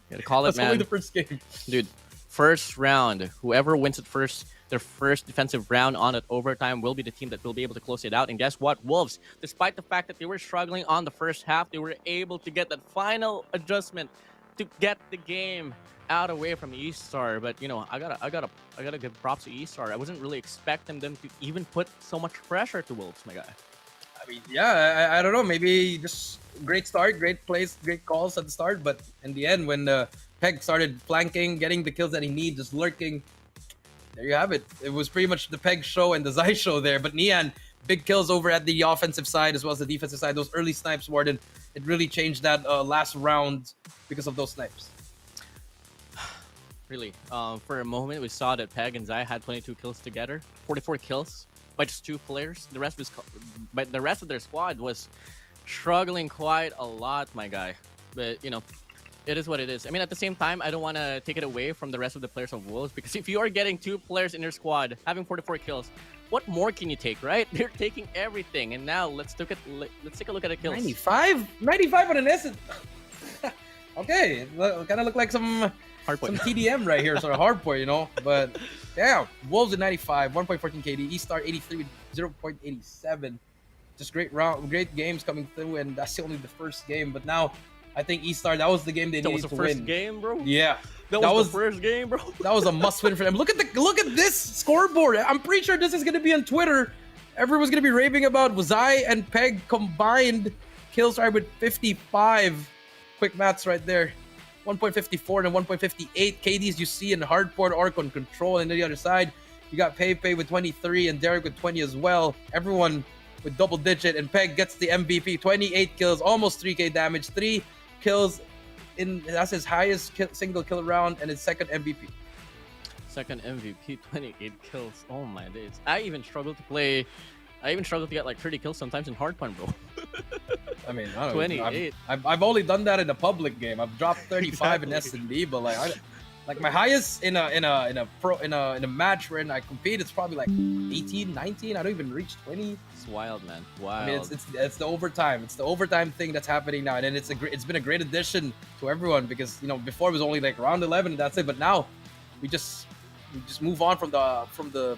Gotta call it, That's man. only the first game. Dude, first round. Whoever wins it first, their first defensive round on it overtime will be the team that will be able to close it out. And guess what? Wolves, despite the fact that they were struggling on the first half, they were able to get that final adjustment to get the game out away from eStar. But you know, I gotta give props to eStar. I wasn't really expecting them to even put so much pressure to Wolves, my guy. I mean, yeah, I don't know. Maybe just great start, great plays, great calls at the start. But in the end, when Peg started flanking, getting the kills that he needs, just lurking, there you have it. It was pretty much the Peg show and the Zai show there. But Nian, big kills over at the offensive side as well as the defensive side. Those early snipes, WardeN, it really changed that last round because of those snipes. Really, for a moment, we saw that Peg and Zai had 22 kills together, 44 kills by just 2 players. The rest of their squad was struggling quite a lot, my guy. But you know, it is what it is. I mean, at the same time, I don't want to take it away from the rest of the players of Wolves, because if you are getting 2 players in your squad having 44 kills, what more can you take, right? They're taking everything. And now let's take a look at the kills. 95 on an S. Okay, kind of look like some TDM right here, sort of Hardpoint, you know. But yeah, Wolves at 95, 1.14 KD, eStar 83 with 0.87. Just great games coming through, and that's only the first game. But now, I think eStar, that was the game they needed to win. That was the first game, bro. Yeah, that was the first game, bro. That was a must-win for them. Look at this scoreboard. I'm pretty sure this is gonna be on Twitter. Everyone's gonna be raving about Zai and Peg combined kills are with 55. Quick maths right there. 1.54 and 1.58 KDs you see in Hardpoint, Arc on Control, and on the other side you got Pepe with 23 and Derek with 20 as well. Everyone with double digit, and Peg gets the MVP. 28 kills, almost 3k damage, 3 kills that's his highest single kill round and his second MVP. Second MVP, 28 kills. Oh my days. I even struggle to get like 30 kills sometimes in Hardpoint, bro. I mean, I don't 28. know. I've only done that in a public game. I've dropped 35 in S&D, but like my highest in a match wherein I compete, it's probably like 18, 19. I don't even reach 20. It's wild, man. Wild. I mean, it's the overtime. It's the overtime thing that's happening now, and it's been a great addition to everyone, because you know before it was only like round 11 and that's it, but now we just move on from the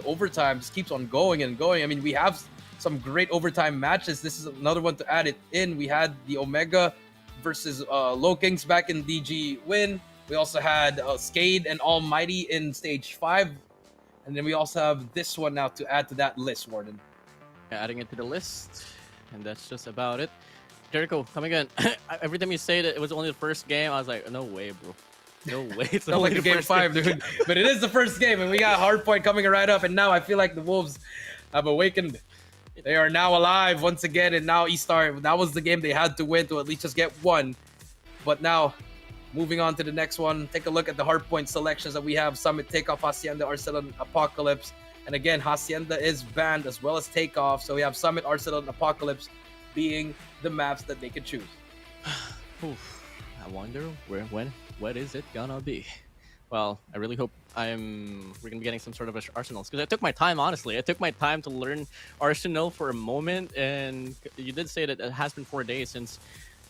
overtime. Just keeps on going and going. I mean, we have some great overtime matches. This is another one to add it in. We had the Omega versus Low Kings back in DG win. We also had Skade and Almighty in stage 5, and then we also have this one now to add to that list, WardeN. Adding it to the list, and that's just about it. Jericho, come again. Every time you say that it was only the first game, I was like, no way, bro. No way. It's not like a game 5, dude. But it is the first game, and we got Hardpoint coming right up, and now I feel like the Wolves have awakened. They are now alive once again, and now eStar, that was the game they had to win to at least just get one. But now, moving on to the next one, take a look at the Hardpoint selections that we have. Summit, Takeoff, Hacienda, Arsenal, and Apocalypse. And again, Hacienda is banned as well as Takeoff. So we have Summit, Arsenal, and Apocalypse being the maps that they could choose. I wonder what is it gonna be? Well, I really hope we're gonna be getting some sort of arsenals, because I took my time, honestly. I took my time to learn Arsenal for a moment, and you did say that it has been 4 days since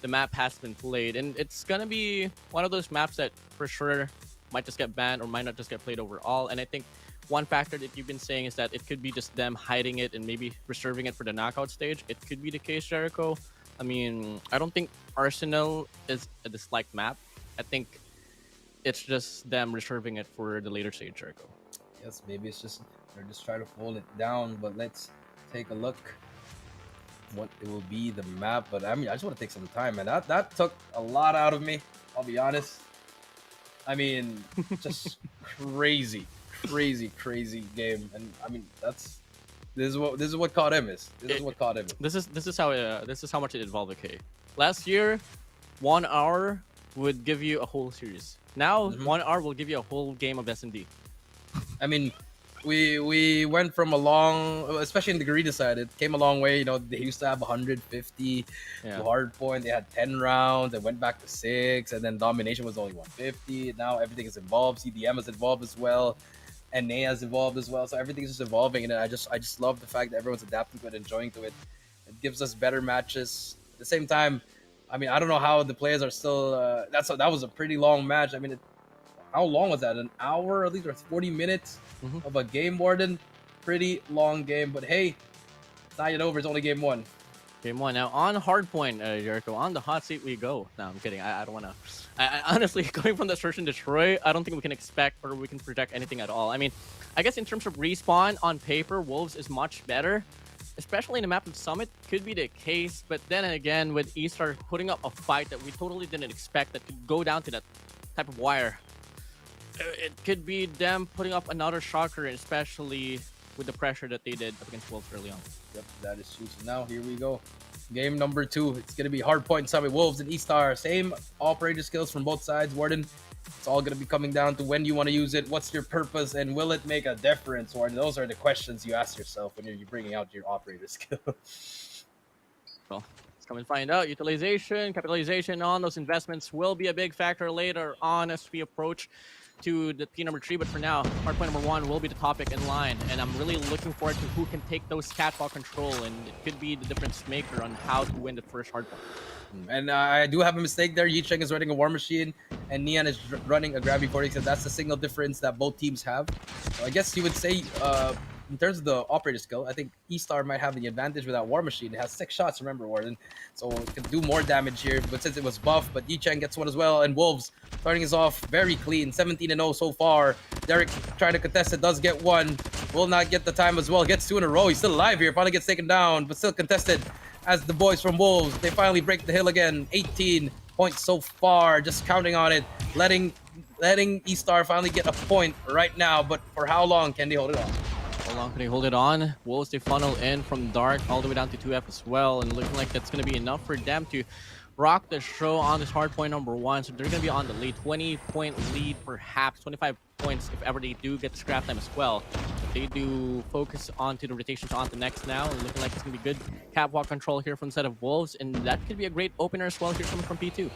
the map has been played, and it's gonna be one of those maps that for sure might just get banned or might not just get played overall. And I think one factor that you've been saying is that it could be just them hiding it and maybe reserving it for the knockout stage. It could be the case, Jericho. I mean, I don't think Arsenal is a disliked map. I think it's just them reserving it for the later stage, Jericho. Yes, maybe it's just they're just trying to hold it down. But let's take a look what it will be, the map. But I mean, I just want to take some time, man. That took a lot out of me, I'll be honest. I mean, just crazy crazy game, and I mean this is what COD is. This is what COD is. This is how much it evolved. Okay, last year, 1 hour would give you a whole series. Now 1 hour will give you a whole game of S&D. I mean, we went from a long, especially in the Garita side, it came a long way. You know, they used to have 150 to Hardpoint. They had 10 rounds. They went back to 6, and then Domination was only 150. Now everything is involved. CDM is involved as well, and NA has evolved as well. So everything is just evolving, and I just love the fact that everyone's adapting to it, enjoying to it. It gives us better matches. At the same time, I mean, I don't know how the players are still. That was a pretty long match. I mean, how long was that? An hour at least, or 40 minutes of a game, WardeN? Pretty long game, but hey, it's not yet over. It's only game 1. Game 1 now on Hardpoint, Jericho. On the hot seat we go. No, I'm kidding. I don't want to. I honestly, going from the search and destroy, I don't think we can expect or we can project anything at all. I mean, I guess in terms of respawn on paper, Wolves is much better. Especially in the map of Summit, could be the case. But then again, with eStar putting up a fight that we totally didn't expect, that could go down to that type of wire, it could be them putting up another shocker, especially with the pressure that they did up against Wolves early on. Yep, that is true. So now here we go. Game number 2. It's going to be Hardpoint, Summit, Wolves, and eStar. Same operator skills from both sides, WardeN. It's all going to be coming down to when you want to use it, what's your purpose, and will it make a difference, WardeN? Those are the questions you ask yourself when you're bringing out your operator skill. Well, let's come and find out. Utilization, capitalization on those investments will be a big factor later on as we approach to the P number 3, but for now, Hardpoint number 1 will be the topic in line, and I'm really looking forward to who can take those catwalk control, and it could be the difference maker on how to win the first Hardpoint. And I do have a mistake there. Yicheng is running a War Machine, and Neon is running a Gravity 46, so that's the single difference that both teams have. So I guess you would say, in terms of the operator skill, I think eStar might have the advantage with that War Machine. It has 6 shots, remember, WardeN, so it can do more damage here. But since it was buffed, but Yicheng gets one as well, and Wolves starting us off very clean, 17-0 so far. Derek trying to contest it, does get one, will not get the time as well. Gets 2 in a row. He's still alive here. Finally gets taken down, but still contested. As the boys from Wolves, they finally break the hill again. 18 points so far, just counting on it, letting eStar finally get a point right now. But for how long can they hold it on? How long can they hold it on? Wolves, they funnel in from Dark all the way down to 2F as well, and looking like that's going to be enough for them to rock the show on this Hardpoint number 1. So they're going to be on the lead, 20-point lead perhaps, 25 points if ever they do get the scrap time as well. But they do focus onto the rotations on the next now, and looking like it's going to be good catwalk control here from the side of Wolves, and that could be a great opener as well here coming from P2.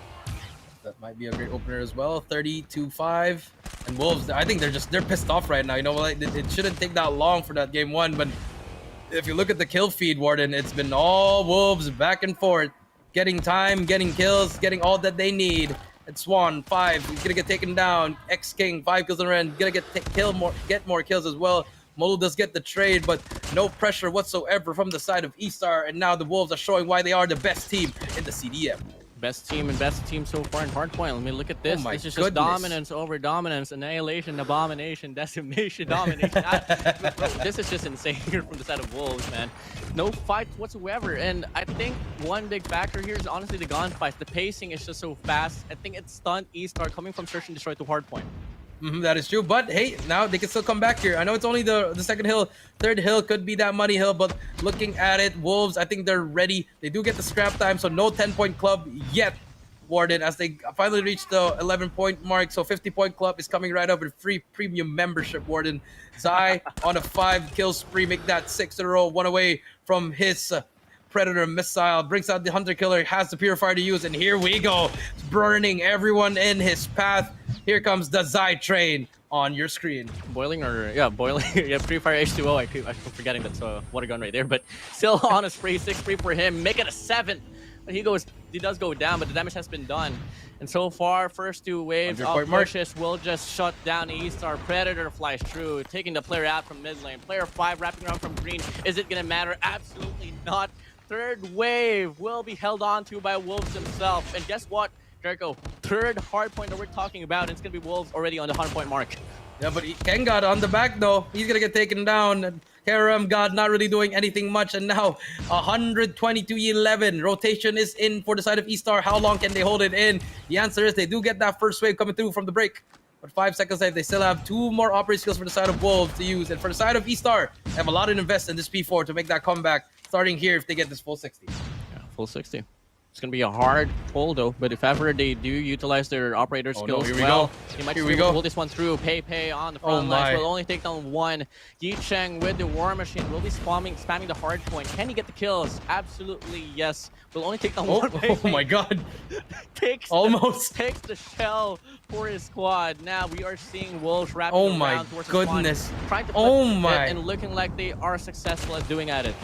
That might be a great opener as well. 30-5, and Wolves, I think they're pissed off right now. You know, like it shouldn't take that long for that game 1, but if you look at the kill feed, WardeN, it's been all Wolves back and forth, getting time, getting kills, getting all that they need. And Swan 5, he's gonna get taken down. X King 5 kills on Ren, gonna get more kills as well. Molu does get the trade, but no pressure whatsoever from the side of eStar, and now the Wolves are showing why they are the best team in the CDM. Best team so far in Hardpoint. Let me look at this. Oh, this is just dominance over dominance, annihilation, abomination, decimation, domination. This is just insane here from the side of Wolves, man. No fight whatsoever, and I think one big factor here is honestly the gunfights. The pacing is just so fast. I think it stunned eStar coming from Search and Destroy to Hardpoint. That is true, but hey, now they can still come back here. I know it's only the second hill. Third hill could be that money hill, but looking at it, Wolves, I think they're ready. They do get the scrap time, so no 10-point club yet, WardeN, as they finally reach the 11-point mark. So 50-point club is coming right up with free premium membership, WardeN. Zai on a 5-kill spree, make that 6 in a row, 1 away from his Predator missile, brings out the Hunter Killer, has the Purifier to use, and here we go. It's burning everyone in his path. Here comes the Zai train on your screen. Boiling boiling. Yeah, Purifier H2O. I keep forgetting that's a water gun right there, but still on a spree, 6 spree for him. Make it a 7. He does go down, but the damage has been done. And so far, first 2 waves of pushes will just shut down the eStar. Predator flies through, taking the player out from mid lane. Player 5 wrapping around from green. Is it gonna matter? Absolutely not. Third wave will be held on to by Wolves themselves. And guess what, Jericho? Third Hardpoint that we're talking about, and it's gonna be Wolves already on the 100-point mark. Yeah, but Ken God on the back though. He's gonna get taken down. Karam God not really doing anything much, and now 122-11. Rotation is in for the side of eStar. How long can they hold it in? The answer is they do get that first wave coming through from the break. But 5 seconds left, they still have 2 more operating skills for the side of Wolves to use. And for the side of eStar, they have a lot to invest in this P4 to make that comeback starting here if they get this full 60. Yeah, full 60. It's going to be a hard pull, though. But if ever they do utilize their operator skills well, they might just pull this one through. Pei on the front lines will only take down one. Yi Cheng with the War Machine will be spamming the hard point. Can he get the kills? Absolutely yes. Will only take down one. Oh my god. takes the shell for his squad. Now we are seeing Wolves wrapping around towards the spawn, trying to flip and looking like they are successful at doing at it.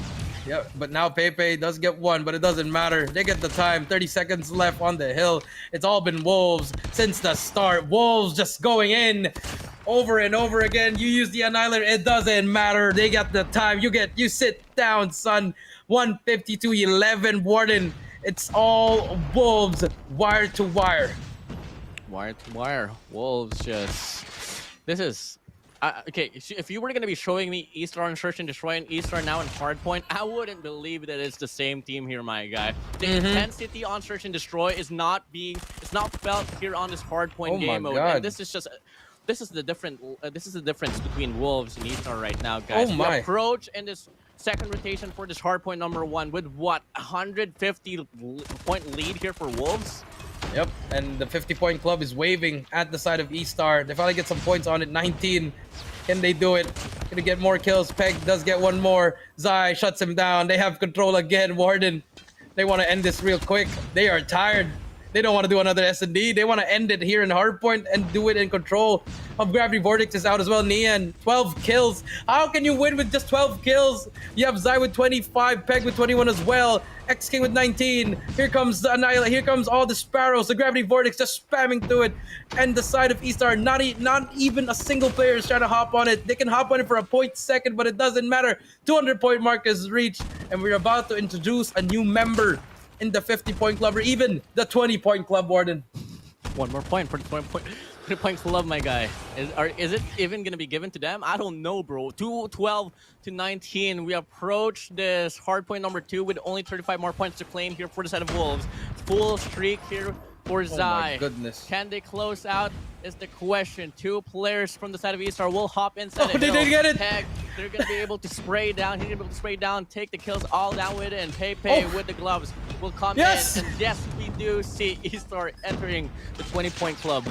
Yeah, but now Pepe does get one, but it doesn't matter. They get the time. 30 seconds left on the hill. It's all been Wolves since the start. Wolves just going in over and over again. You use the Annihilator. It doesn't matter. They get the time. You sit down, son. 152-11 WardeN. It's all Wolves wire to wire. Wire to wire. Wolves just... This is... okay, if you were going to be showing me eStar and Search and Destroy and eStar now in Hardpoint, I wouldn't believe that it's the same team here, my guy. The intensity on Search and Destroy is not felt here on this Hardpoint game mode. And this is the difference between Wolves and eStar right now, guys. We approach in this second rotation for this Hardpoint #1 with what, 150 point lead here for Wolves? Yep, and the 50-point club is waving at the side of eStar. They finally get some points on it. 19. Can they do it? Gonna get more kills. Peg does get one more. Zai shuts him down. They have control again. WardeN, they want to end this real quick. They are tired. They don't want to do another S&D. They want to end it here in Hardpoint and do it in control of Gravity Vortex is out as well. Nian, 12 kills. How can you win with just 12 kills? You have Zai with 25, Peg with 21 as well. X-King with 19. Here comes the Annihilate. Here comes all the Sparrows. The Gravity Vortex just spamming through it. And the side of eStar, not even a single player is trying to hop on it. They can hop on it for a point second, but it doesn't matter. 200-point mark is reached, and we're about to introduce a new member in the 50-point club, or even the 20-point club, WardeN. One more point for the 20-point club, my guy. Is it even going to be given to them? I don't know, bro. 12 to 19. We approach this Hardpoint #2 with only 35 more points to claim here for the side of Wolves. Full streak here for Zai. Oh my goodness. Can they close out is the question. 2 players from the side of eStar will hop inside the they hill. didn't get it. Peg, they're going to be able to spray down. He's going to be able to spray down, take the kills all down with it, and Pepe with the gloves will come in. And yes, we do see eStar entering the 20-point club.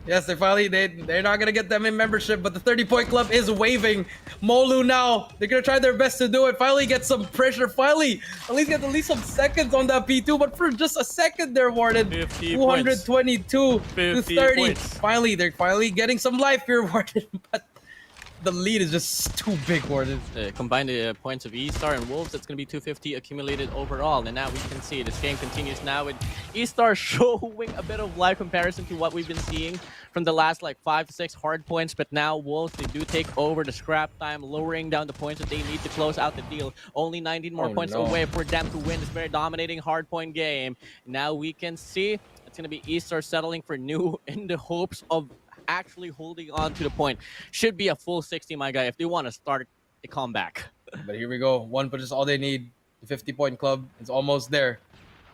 Yes, they're not gonna get them in membership, but the 30-point club is waving. Molu now, they're gonna try their best to do it. Finally get some pressure. Finally, at least some seconds on that P2, but for just a second there, WardeN. 222 to 30. Points. Finally, they're getting some life here, WardeN, but the lead is just too big, WardeN. Combine the points of eStar and Wolves, that's going to be 250 accumulated overall. And now we can see this game continues now with eStar showing a bit of live comparison to what we've been seeing from the last like 5 to 6 hard points. But now Wolves, they do take over the scrap time, lowering down the points that they need to close out the deal. Only 19 more points away for them to win this very dominating hard point game. Now we can see it's going to be eStar settling for new in the hopes of actually holding on to the point. Should be a full 60, my guy, if they want to start a comeback. But here we go. 1 push is all they need. The 50-point club is almost there.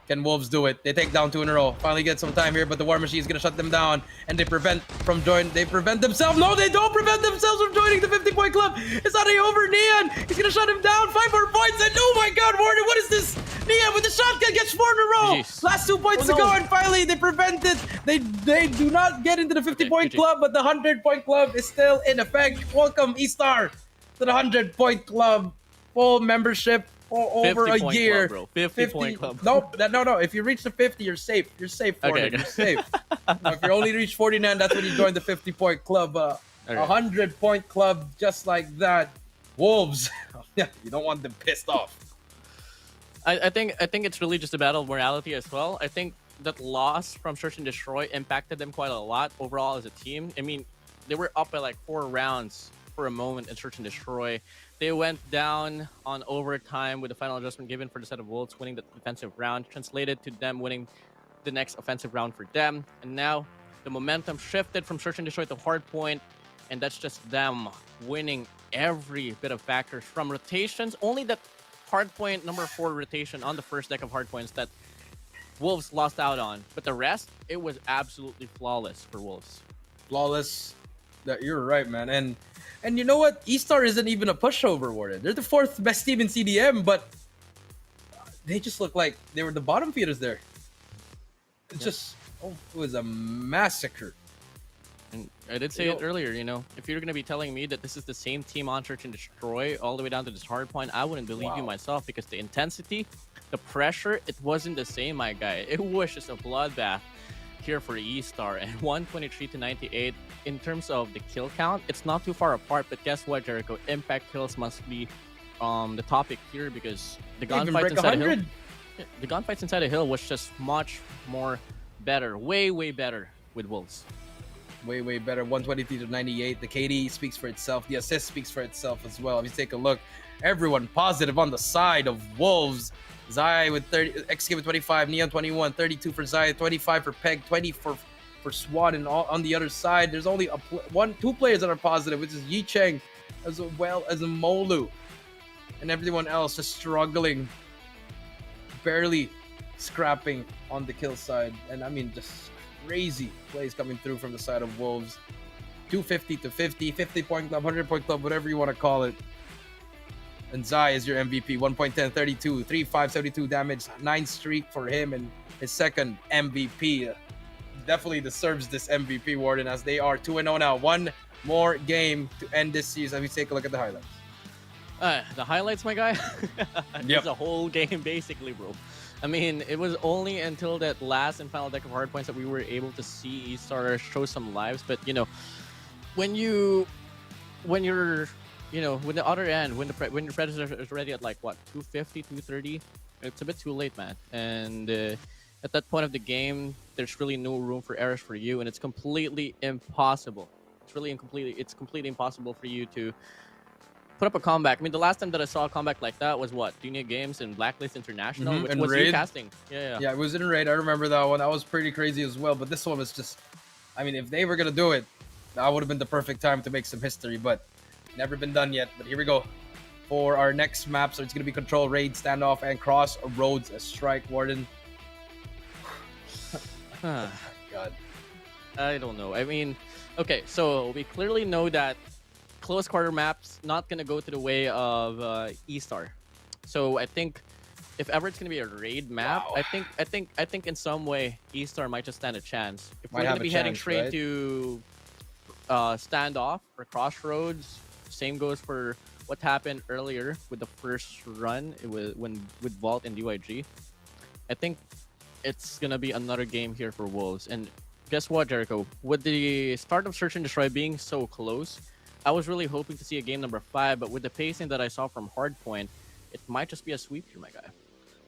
Can Wolves do it? They take down 2 in a row. Finally get some time here, but the War Machine is going to shut them down. And they prevent themselves. No, they don't prevent themselves from joining the 50-point club. It's not over. Nian, he's going to shut him down. 5 more points. And oh my god, WardeN, what is this? Nian with the shotgun gets 4 in a row. Jeez. Last 2 points to go, and finally they prevent it. They do not get into the 50-point club, but the 100-point club is still in effect. Welcome, eStar, to the 100-point club. Full membership. Over a year. Club, bro. 50-point club. No. If you reach the 50, you're safe. You're safe for it. You're safe. Now, if you only reach 49, that's when you join the 50-point club. 100-point club, just like that. Wolves. You don't want them pissed off. I think it's really just a battle of morality as well. I think that loss from Search and Destroy impacted them quite a lot overall as a team. I mean, they were up by like 4 rounds for a moment in Search and Destroy. They went down on overtime with the final adjustment given for the set of Wolves, winning the defensive round, translated to them winning the next offensive round for them. And now the momentum shifted from Search and Destroy to Hardpoint, and that's just them winning every bit of factors from rotations. Only that Hardpoint #4 rotation on the first deck of Hardpoints that Wolves lost out on, but the rest, it was absolutely flawless for Wolves. Flawless. That you're right, man. And you know what? eStar isn't even a pushover, WardeN. They're the 4th best team in CDM, but they just look like they were the bottom feeders there. It just it was a massacre. And I did say it earlier, you know, if you're going to be telling me that this is the same team on Search and Destroy all the way down to this Hardpoint, I wouldn't believe you myself, because the intensity, the pressure, it wasn't the same, my guy. It was just a bloodbath here for eStar. And 123 to 98, in terms of the kill count, it's not too far apart. But guess what, Jericho? Impact kills must be the topic here, because the gunfights inside a hill, the gunfights inside a hill was just much more better, way better with Wolves. Way better. 123 to 98. The KD speaks for itself. The assist speaks for itself as well. If you take a look, everyone positive on the side of Wolves. Zai with 30, XK with 25, Neon 21, 32 for Zai, 25 for Peg, 20 for SWAT, and all on the other side, there's only two players that are positive, which is Yi Cheng as well as Molu, and everyone else just struggling, barely scrapping on the kill side. And I mean, just crazy plays coming through from the side of Wolves. 250 to 50, 50-point club, 100-point club, whatever you want to call it. And Zai is your MVP. 1.10, 32, 3-5, 72 damage, 9 streak for him, and his second MVP. Definitely deserves this MVP, WardeN, as they are 2-0 now. One more game to end this season. Let me take a look at the highlights. The highlights, my guy? It's a whole game, basically, bro. I mean, it was only until that last and final deck of Hardpoints that we were able to see eStar show some lives. But, you know, when you're, you know, when the other end, when your Predator is already at like, what, 250, 230, it's a bit too late, man. And at that point of the game, there's really no room for errors for you, and it's completely impossible. It's completely impossible for you to put up a comeback. I mean, the last time that I saw a comeback like that was what? Tunia Games and Blacklist International, which was you casting. Yeah, it was in Raid. I remember that one. That was pretty crazy as well. But this one was just, I mean, if they were going to do it, that would have been the perfect time to make some history. But never been done yet. But here we go for our next map. So it's going to be Control, Raid, Standoff, and Crossroads, a strike, WardeN. God. I don't know. I mean, okay, so we clearly know that close quarter maps not gonna go to the way of eStar. So I think if ever it's gonna be a raid map, I think in some way eStar might just stand a chance. If we're gonna be heading straight to Standoff or Crossroads, same goes for what happened earlier with the first run with Vault and DYG. I think it's gonna be another game here for Wolves. And guess what, Jericho? With the start of Search and Destroy being so close, I was really hoping to see a game number 5, but with the pacing that I saw from Hardpoint, it might just be a sweep here, my guy.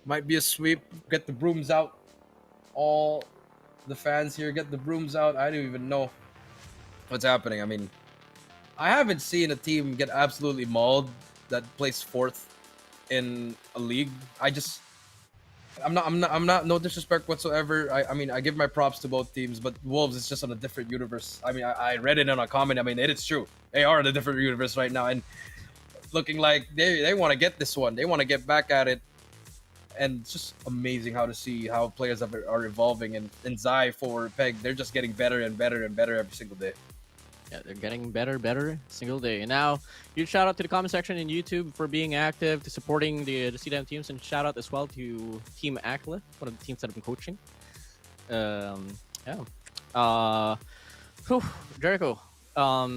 Might be a sweep. Get the brooms out. All the fans here, get the brooms out. I don't even know what's happening. I mean, I haven't seen a team get absolutely mauled that placed 4th in a league. I'm not, no disrespect whatsoever. I mean, I give my props to both teams, but Wolves is just on a different universe. I mean, I read it in a comment. I mean, it is true. They are in a different universe right now, and looking like they want to get this one. They want to get back at it. And it's just amazing how to see how players are evolving. And Zai for Peg, they're just getting better and better and better every single day. Yeah, they're getting better single day. And now, huge shout out to the comment section in YouTube for being active, to supporting the CDM teams, and shout out as well to Team Akla, one of the teams that I've been coaching. Jericho,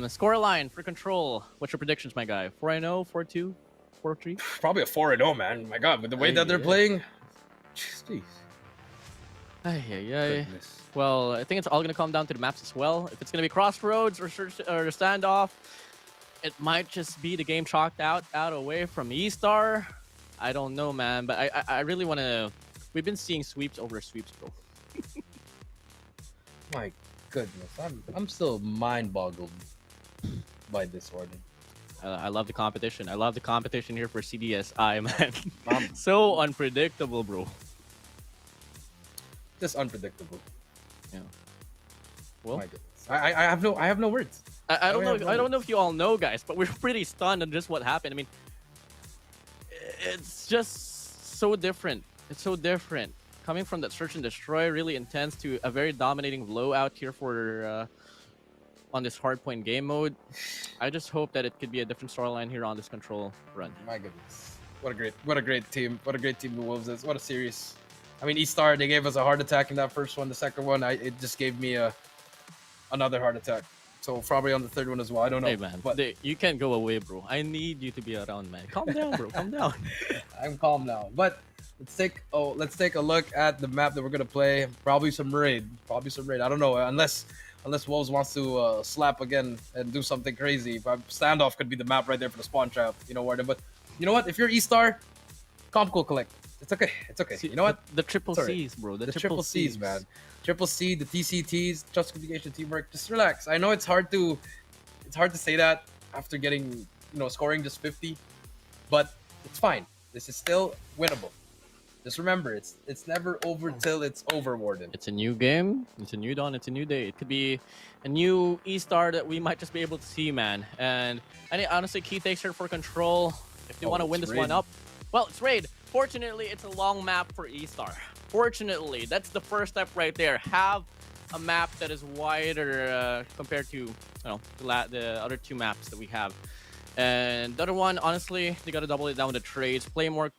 score line for Control. What's your predictions, my guy? 4-0, 4-2, 4-3? Probably a 4-0, man. My God, with the way that they're playing. Jeez. Goodness. Well, I think it's all going to come down to the maps as well. If it's going to be Crossroads or Standoff, it might just be the game chalked out away from eStar. I don't know, man, but I really want to... We've been seeing sweeps over sweeps, bro. My goodness, I'm still mind-boggled by this, WardeN. I love the competition. I love the competition here for CDSI, man. So unpredictable, bro. Just unpredictable. Yeah. Well, my goodness. I have no words. I don't know if you all know, guys, but we're pretty stunned on just what happened. I mean, it's just so different. It's so different. Coming from that Search and Destroy, really intense, to a very dominating blowout here for on this hardpoint game mode. I just hope that it could be a different storyline here on this control run. My goodness. What a great team. What a great team the Wolves is. What a series. I mean, eStar, they gave us a heart attack in that first one. The second one, it just gave me another heart attack. So probably on the third one as well. I don't know. Hey man, but you can't go away, bro. I need you to be around, man. Calm down, bro. Calm down. I'm calm now. But let's take a look at the map that we're gonna play. Probably some raid. I don't know, unless Wolves wants to slap again and do something crazy. But Standoff could be the map right there for the spawn trap. You know, WardeN. But you know what? If you're eStar, comp cool collect. It's okay. It's okay. See, you know what? The triple C's, bro. The triple C's, man. Triple C, the TCTs, trust, communication, teamwork. Just relax. I know it's hard to say that after getting, scoring just 50, but it's fine. This is still winnable. Just remember, it's never over till it's over, WardeN. It's a new game. It's a new dawn. It's a new day. It could be a new eStar that we might just be able to see, man. And honestly, key takes here for control. If they want to win this one up, well, it's raid. Fortunately, it's a long map for eStar. Fortunately, that's the first step right there. Have a map that is wider compared to the other two maps that we have. And the other one, honestly, they got to double it down with the trades. Play more,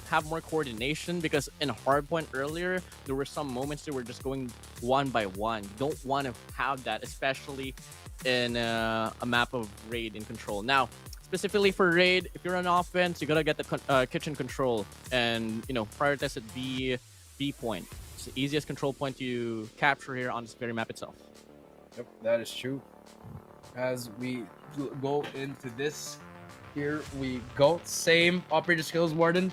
have more coordination, because in Hardpoint earlier, there were some moments they were just going one by one. You don't want to have that, especially in a map of raid in control. Now, specifically for raid, if you're on offense, you gotta get the kitchen control and prioritize at B point. It's the easiest control point to capture here on this very map itself. Yep, that is true. As we go into this, here we go. Same operator skills, WardeN.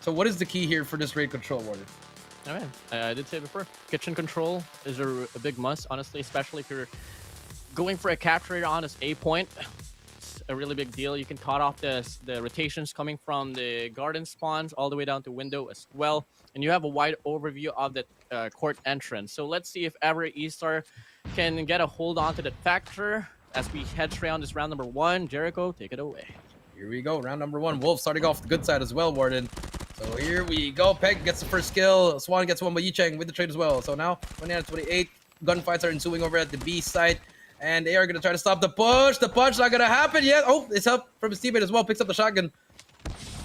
So what is the key here for this raid control, WardeN? Oh, man. I did say it before. Kitchen control is a big must, honestly, especially if you're going for a capture on this A point. A really big deal. You can cut off the rotations coming from the garden spawns all the way down to window as well, and you have a wide overview of the court entrance. So let's see if ever eStar can get a hold on to that factor as we head straight on this round number 1. Jericho, take it away. Here we go, round number 1. Wolves starting off the good side as well, WardeN. So here we go. Peg gets the first kill. Swan gets one by Yicheng with the trade as well. So now 29-28. Gunfights are ensuing over at the B side. And they are going to try to stop the push. The punch not going to happen yet. Oh, it's help from his teammate as well. Picks up the shotgun.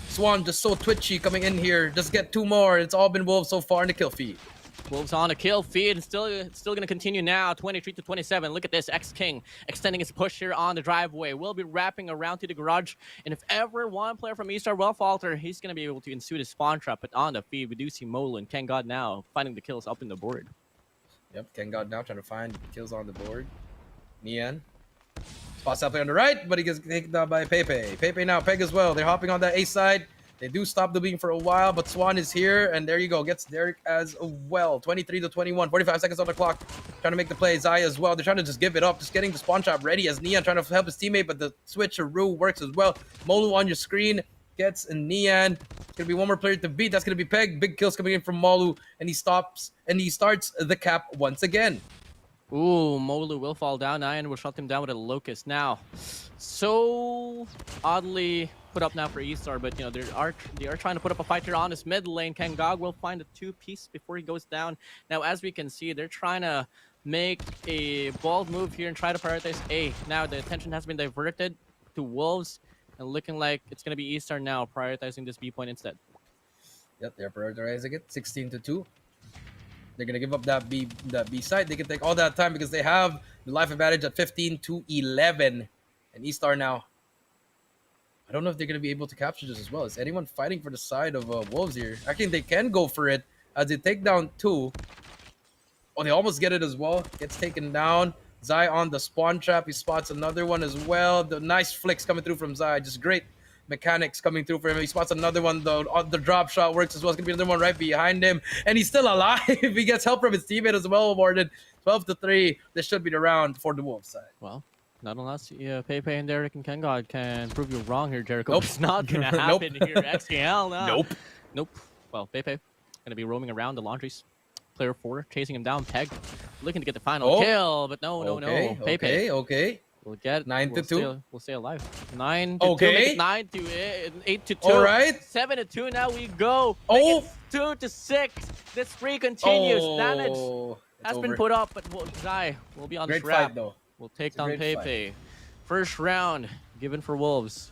Swan just so twitchy coming in here. Just get 2 more. It's all been Wolves so far in the kill feed. Wolves on a kill feed. It's still going to continue now. 23-27. Look at this. X-King extending his push here on the driveway. We'll be wrapping around to the garage. And if ever one player from eStar will falter, he's going to be able to ensue the spawn trap. But on the feed, we do see Molo and KAGE now finding the kills up in the board. Yep, KAGE now trying to find kills on the board. Nian spots that play on the right, but he gets taken down by Pepe. Pepe now, Peg as well. They're hopping on that A side. They do stop the beam for a while, but Swan is here, and there you go. Gets Derek as well. 23-21, 45 seconds on the clock. Trying to make the play. Zai as well. They're trying to just give it up, just getting the spawn trap ready as Nian trying to help his teammate, but the switcheroo works as well. Molu on your screen gets Nian. It's gonna be one more player to beat. That's gonna be Peg. Big kills coming in from Molu, and he starts the cap once again. Ooh, Molu will fall down. Nian will shut him down with a Locust now. So oddly put up now for eStar, but they are trying to put up a fight here on this mid lane. KAGE will find a 2-piece before he goes down. Now, as we can see, they're trying to make a bold move here and try to prioritize A. Now the attention has been diverted to Wolves, and looking like it's gonna be eStar now prioritizing this B point instead. Yep, they're prioritizing it. 16-2. They're gonna give up that B side. They can take all that time because they have the life advantage at 15-11. And eStar now, I don't know if they're gonna be able to capture this as well. Is anyone fighting for the side of Wolves here? I think they can go for it as they take down 2. Oh, they almost get it as well. Gets taken down. Zai on the spawn trap. He spots another one as well. The nice flicks coming through from Zai. Just great mechanics coming through for him. He spots another one though. The drop shot works as well. It's gonna be another one right behind him, and he's still alive. He gets help from his teammate as well. WardeN. 12-3. This should be the round for the Wolves side. Well, not unless Pepe and Derek and KAGE can prove you wrong here, Jericho. Nope. It's not gonna happen here. XKL, no. Nope. Well, Pepe gonna be roaming around the laundries. Player 4 chasing him down. Peg looking to get the final kill, but no. Pepe. Okay. We'll get 9-2. We'll stay alive. 9-2. Okay. 9-8 8-2. All right. 7-2. Now we go. Oh. 2-6. This free continues. Oh, Damage it's has been over. put up, but Zai will be on Great the trap. fight though. will take down Pepe. First round given for Wolves.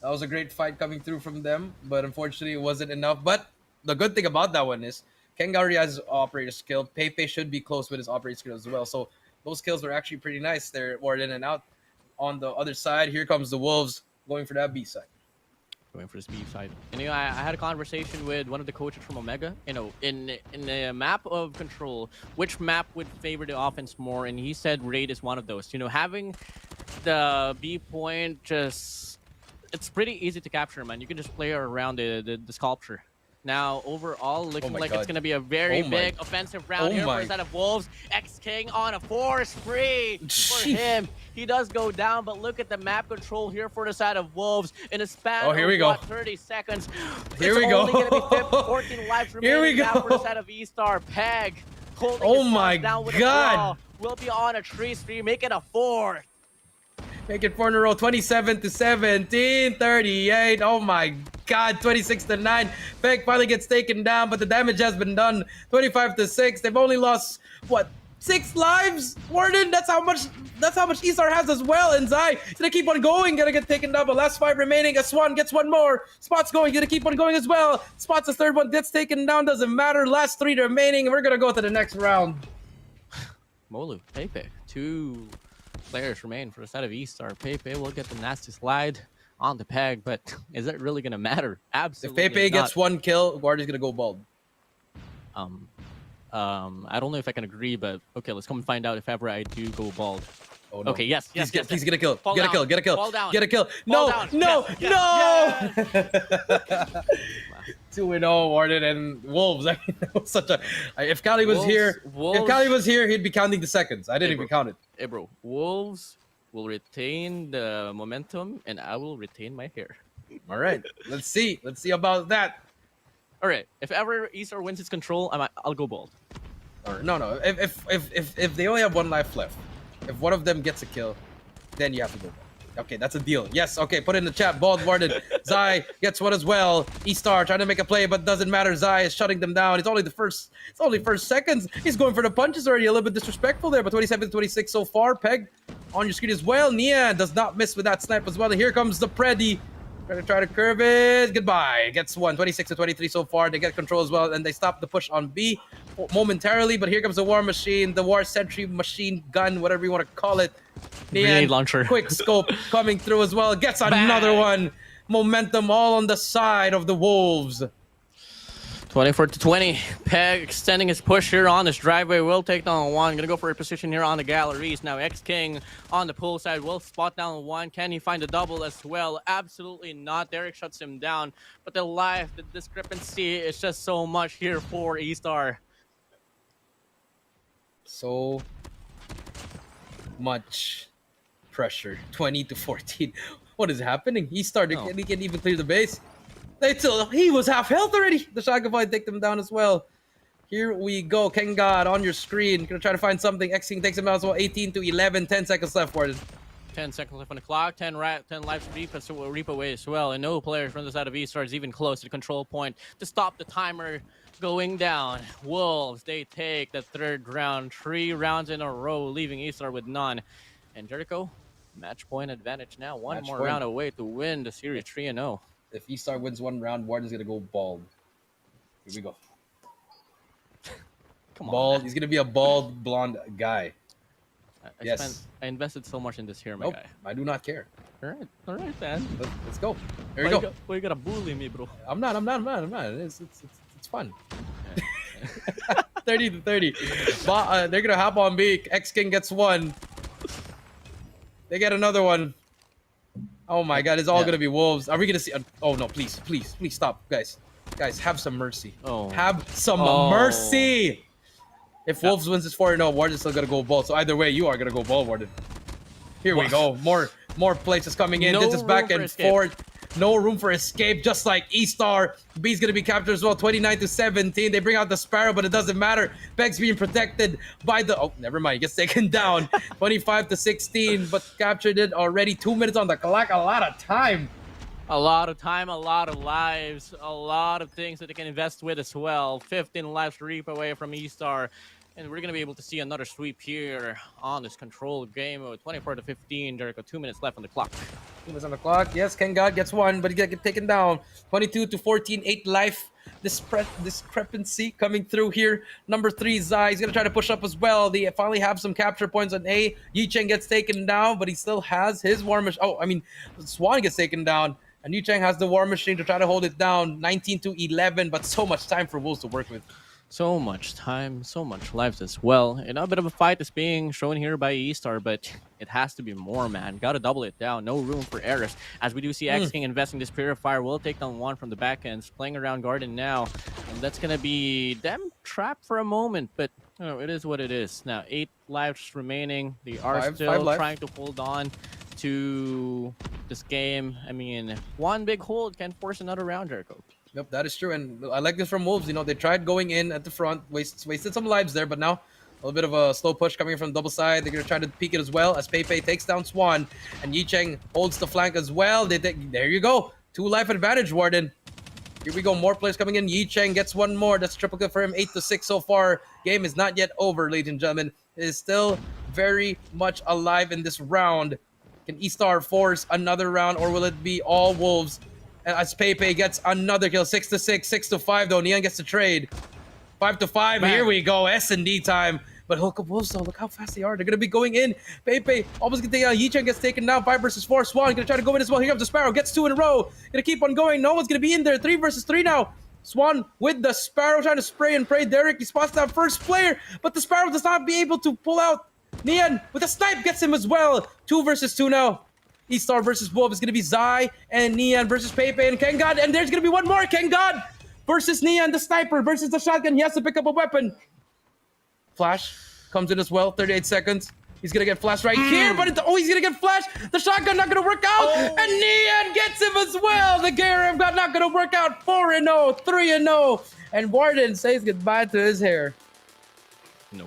That was a great fight coming through from them, but unfortunately it wasn't enough. But the good thing about that one is Kagendra has operator skill. Pepe should be close with his operator skill as well. So those kills were actually pretty nice there, WardeN and out. On the other side, here comes the Wolves going for that B side. Going for the speed side. And I had a conversation with one of the coaches from Omega. In the map of control, which map would favor the offense more? And he said Raid is one of those. Having the B point it's pretty easy to capture, man. You can just play around the sculpture. Now, overall, looking like it's going to be a very big offensive round here for the side of Wolves. X-King on a force free for him. He does go down, but look at the map control here for the side of Wolves. In a span of 30 seconds. Here we go. It's only going to be 14 lives remaining now for the side of eStar. Peg holding his down with a brawl. Will be on a 3-3, make it a 4. Make it 4 in a row, 27-17, 38. Oh my God, 26-9. Peg finally gets taken down, but the damage has been done. 25-6. They've only lost what, 6 lives? WardeN, that's how much eStar has as well. And Zai is gonna keep on going, gonna get taken down. But last 5 remaining. Swan gets one more. Spot's going, gonna keep on going as well. Spot's the third one, gets taken down. Doesn't matter. Last 3 remaining, and we're gonna go to the next round. Molu, Pepe, 2 players remain for the side of eStar. Pepe will get the nasty slide on the Peg, but is it really going to matter? Absolutely. If Pepe gets 1 kill, WardeN's going to go bald. I don't know if I can agree, but okay, let's come and find out if ever I do go bald. Oh, no. Okay, yes. He's get a kill. Fall get down. a kill. Get a kill. Fall down. Get a kill. Fall No, down. no, Yes. no. Yes. 2-0 WardeN and Wolves. I mean, that was such a. If Kali was here, if Kali was here, he'd be counting the seconds. I didn't even count it. Hey, bro. Wolves will retain the momentum, and I will retain my hair. All right. Let's see. Let's see about that. All right. If ever eStar wins its control, I'll go bald. Or no. If they only have 1 life left, if one of them gets a kill, then you have to go bald. Okay, that's a deal. Yes, okay, put it in the chat. Bald WardeN. Zai gets one as well. eStar trying to make a play, but doesn't matter. Zai is shutting them down. It's only first seconds. He's going for the punches already. A little bit disrespectful there, but 27-26 so far. Peg on your screen as well. Nia does not miss with that snipe as well. And here comes the Preddy. Try to curve it. Goodbye. Gets one. 26-23 so far. They get control as well, and they stop the push on B momentarily. But here comes the War Machine, the War Sentry Machine Gun, whatever you want to call it. Grenade launcher. Quick scope coming through as well. Gets another one. Momentum all on the side of the Wolves. 24-20. Peg extending his push here on this driveway. Will take down 1. Gonna go for a position here on the galleries. Now X-King on the pull side will spot down 1. Can he find a double as well? Absolutely not. Derek shuts him down. But the discrepancy is just so much here for eStar. So much pressure. 20-14. What is happening? eStar, he can't even clear the base. He was half health already. The Shagafy take them down as well. Here we go. Kengad on your screen. Gonna try to find something. X-King takes him out as well. 18-11. 10 seconds left, WardeN. 10 seconds left on the clock. 10 lives to reap away as well. And no player from the side of eStar is even close to the control point to stop the timer going down. Wolves, they take the 3rd round. 3 rounds in a row, leaving eStar with none. And Jericho, match point advantage now. One more round away to win the series 3-0. If eStar wins 1 round, WardeN's gonna go bald. Here we go. Come on, bald. Man. He's gonna be a bald, blonde guy. I invested so much in this here, my guy. I do not care. All right, man. Let's go. Here we go. Why you gotta bully me, bro? I'm not. It's fun. 30-30. They're gonna hop on B. X-King gets 1. They get another one. Oh my God, it's all gonna be Wolves. Are we gonna see? Oh no, please stop, guys. Have some mercy. Have some mercy. If Wolves wins this 4-0, WardeN's still gonna go bald. So either way, you are gonna go bald, WardeN. Here we go. More places coming in. This is back and forth. No room for escape, just like eStar. B's gonna be captured as well. 29-17. They bring out the Sparrow, but it doesn't matter. Peg's being protected by the. Oh, never mind. He gets taken down. 25-16, but captured it already. 2 minutes on the clock. A lot of time. A lot of time, a lot of lives, a lot of things that they can invest with as well. 15 lives to reap away from eStar. And we're going to be able to see another sweep here on this controlled game of 24-15. Jericho, 2 minutes left on the clock. 2 minutes on the clock. Yes, KAGE gets one, but he got taken down. 22-14, 8 life. Discrepancy coming through here. Number 3, Zai. He's going to try to push up as well. They finally have some capture points on A. Yicheng gets taken down, but he still has his war machine. Oh, I mean, Swan gets taken down. And Yicheng has the war machine to try to hold it down. 19-11, but so much time for Wolves to work with. So much time, so much lives as well. And a bit of a fight is being shown here by eStar, but it has to be more, man. Got to double it down. No room for errors. As we do see X-King investing this Purifier, will take down one from the back ends, playing around WardeN now. And that's going to be them trapped for a moment, but you know, it is what it is. Now, 8 lives remaining. They are still trying to hold on to this game. I mean, one big hold can force another round, Jericho. Yep, that is true, and I like this from Wolves. You know, they tried going in at the front, wasted some lives there, but now a little bit of a slow push coming from double side. They're going to try to peek it as well as Pepe takes down Swan, and Yicheng holds the flank as well. There you go. 2 life advantage, WardeN. Here we go, more players coming in. Yicheng gets one more. That's triple kill for him, 8-6 so far. Game is not yet over, ladies and gentlemen. It is still very much alive in this round. Can eStar force another round, or will it be all Wolves? And as Pepe gets another kill, 6-6, 6-5 though. Neon gets to trade. 5-5. Here we go, S&D time. But hook up Wolves though. Look how fast they are. They're gonna be going in. Pepe almost getting out. Yicheng gets taken down. 5 versus 4. Swan gonna try to go in as well. Here comes the Sparrow. Gets 2 in a row. Gonna keep on going. No one's gonna be in there. 3 versus 3 now. Swan with the Sparrow trying to spray and pray. Derek, he spots that first player, but the Sparrow does not be able to pull out. Neon with a snipe gets him as well. 2 versus 2 now. eStar versus Wolf is going to be Zai and Neon versus Pepe and KAGE. And there's going to be one more. KAGE versus Neon, the sniper versus the shotgun. He has to pick up a weapon. Flash comes in as well. 38 seconds. He's going to get flashed right here. But he's going to get flashed. The shotgun not going to work out. And Neon gets him as well. The Garam got not going to work out. 4-0, 3-0. And WardeN says goodbye to his hair. No.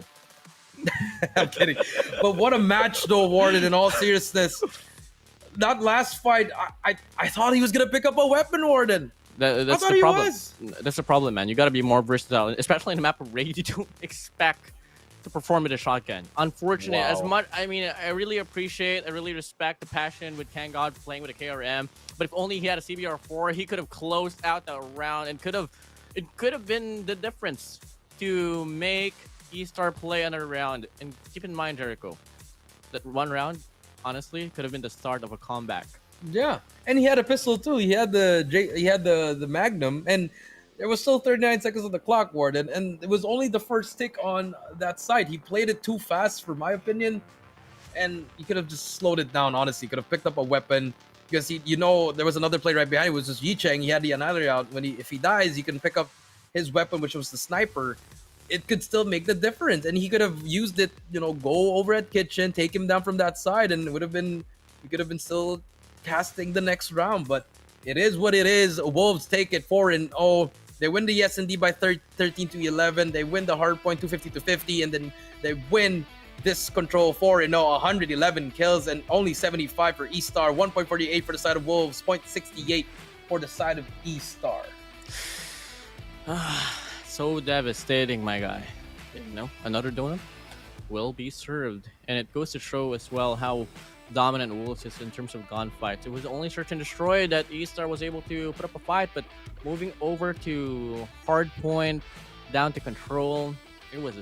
I'm kidding. But what a match though, WardeN, in all seriousness. That last fight, I thought he was gonna pick up a weapon, WardeN. That's the problem. That's the problem, man. You gotta be more versatile, especially in the map of Raid. You don't expect to perform with a shotgun. Unfortunate. As much, I mean, I really appreciate, I really respect the passion with KAGE playing with a KRM. But if only he had a CBR4, he could have closed out the round and it could have been the difference to make eStar play another round. And keep in mind, Jericho, that one round, honestly, could have been the start of a comeback. Yeah, and he had a pistol too. He had the Magnum, and there was still 39 seconds on the clock, WardeN, and it was only the first tick on that side. He played it too fast, for my opinion, and he could have just slowed it down. Honestly, could have picked up a weapon because there was another player right behind him. It was just Yicheng. He had the Annihilator out. If he dies, you can pick up his weapon, which was the sniper. It could still make the difference, and he could have used it, go over at Kitchen, take him down from that side, and he could have been still casting the next round. But it is what it is. Wolves take it 4-0. They win the S&D by 13-11. They win the Hardpoint 250-50, and then they win this control 4-0, 111 kills and only 75 for eStar, 1.48 for the side of Wolves, 0.68 for the side of eStar. So devastating, my guy. Another donut will be served. And it goes to show as well how dominant Wolves is in terms of gunfights. It was only Search and Destroy that eStar was able to put up a fight, but moving over to Hardpoint, down to Control, it was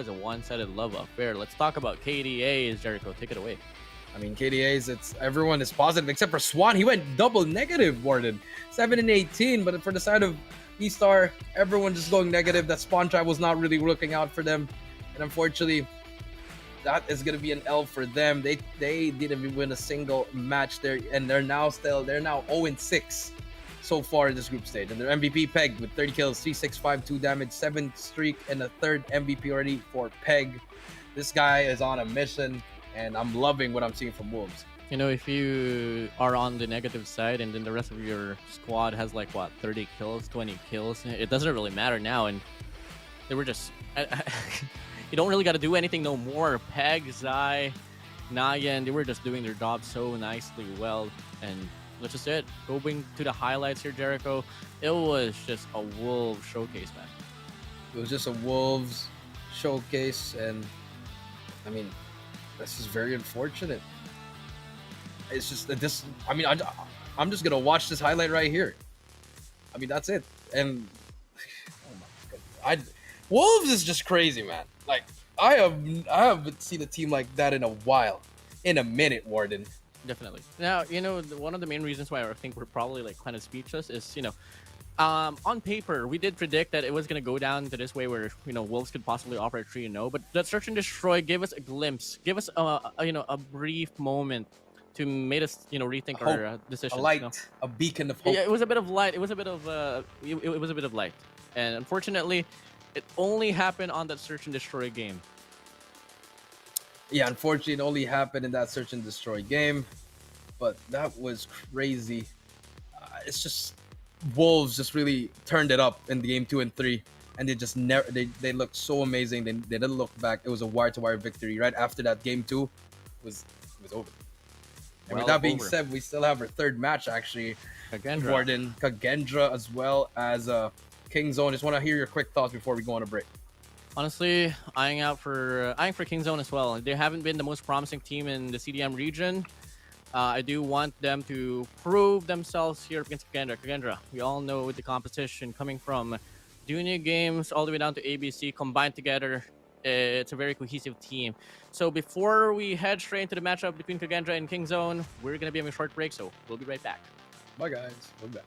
a one-sided love affair. Let's talk about KDAs, Jericho. Take it away. I mean, KDAs, everyone is positive except for Swan. He went double negative, WardeN. 7-18, but for the side of eStar, everyone just going negative. That spawn trap was not really working out for them, and unfortunately, that is going to be an L for them. They didn't even win a single match there, and they're now 0-6 so far in this group stage. And their MVP Peg with 30 kills, 365, 2 damage, 7 streak, and a 3rd MVP already for Peg. This guy is on a mission, and I'm loving what I'm seeing from Wolves. If you are on the negative side and then the rest of your squad has 30 kills, 20 kills, it doesn't really matter now. And they were just you don't really got to do anything no more. Peg, Zai, Nayan, they were just doing their job so nicely well, and That's just it. Going to the highlights here, Jericho. It was just a Wolves showcase, man. It was just a Wolves showcase, and I mean, this is very unfortunate. It's just that this. I mean, I'm just gonna watch this highlight right here. I mean, that's it. And oh my god, Wolves is just crazy, man. Like I haven't seen a team like that in a while, in a minute, WardeN. Definitely. Now, you know, one of the main reasons why I think we're probably like kind of speechless is, you know, on paper, we did predict that it was going to go down to this way where, you know, Wolves could possibly offer a 3-0, but that Search and Destroy gave us a glimpse, gave us a brief moment to make us, you know, rethink our decisions. A light, you know? a beacon of hope. Yeah, it was a bit of light. It was a bit of it was a bit of light, and unfortunately, it only happened on that Search and Destroy game. Yeah, unfortunately, it only happened in that Search and Destroy game, but that was crazy. It's just Wolves just really turned it up in the game 2 and 3, and they just never they looked so amazing. They didn't look back. It was a wire-to-wire victory. Right after that, game 2 was over. And with that being said, we still have our third match actually. Kagendra. WardeN, Kagendra, as well as Kingzone. Just want to hear your quick thoughts before we go on a break. Honestly, eyeing for Kingzone as well. They haven't been the most promising team in the CDM region. I do want them to prove themselves here against Kagendra. We all know with the competition coming from junior games all the way down to ABC combined together, it's a very cohesive team. So before we head straight into the matchup between Kagendra and Kingzone, we're going to be having a short break, so we'll be right back. Bye guys, we'll be back.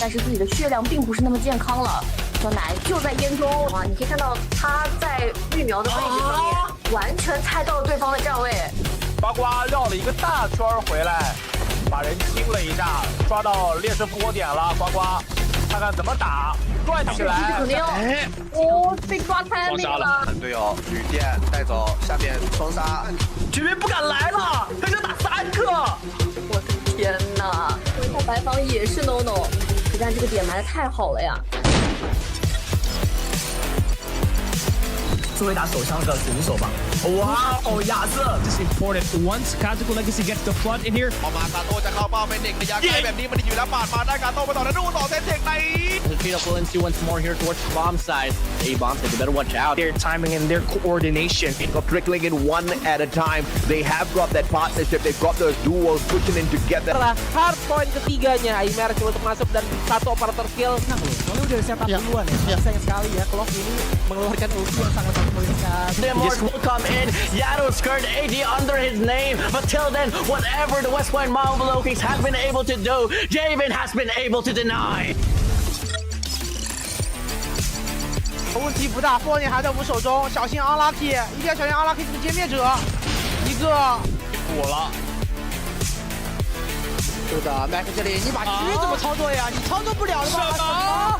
但是自己的血量并不是那么健康了。小奶就在烟中啊，你可以看到他在育苗的位置上面，完全猜到了对方的站位。呱呱绕了一个大圈回来，把人清了一下，抓到劣势波点了。呱呱，看看怎么打，转起来。肯定被抓开那个了。队友旅店带走，下面双杀，这边不敢来了，他就打3个。我的天哪！说一下白房也是 no， 可但这个点埋的太好了呀。作为打手枪的选手吧，哇哦，亚瑟 This is important. Once Kategor Legacy gets the flood in here. ออกมากาโต้จะเข้าเป้าเป็นเด็กระยะไกลแบบนี้มันอยู่แล้วปาดมาได้กาโต้ไปต่อแล้วดูต่อเซนเทคใน The Takeoff will ensue once more here towards the bomb side. A-bombs, they better watch out. Their timing and their coordination. Trickling in one at a time. They have got that partnership. They've got those duos pushing in together. Hardpoint ketiganya, Aimer coba untuk masuk dan satu operator skill. Nah, soalnya udah setup duluan ya. Sayang sekali ya, Clock ini mengeluarkan ulti yang sangat mempoinkan. Demorge will come in. Yado's skirt AD under his name. But till then, whatever the West Point Marvel Kings have been able to do, Javen has been able to deny. 问题不大，波点还在我们手中，小心 Unlucky， 一定要小心 Unlucky 这个歼灭者，一个补了。是的 ，Mac 这里你把狙怎么操作呀？你操作不了的吗？什么？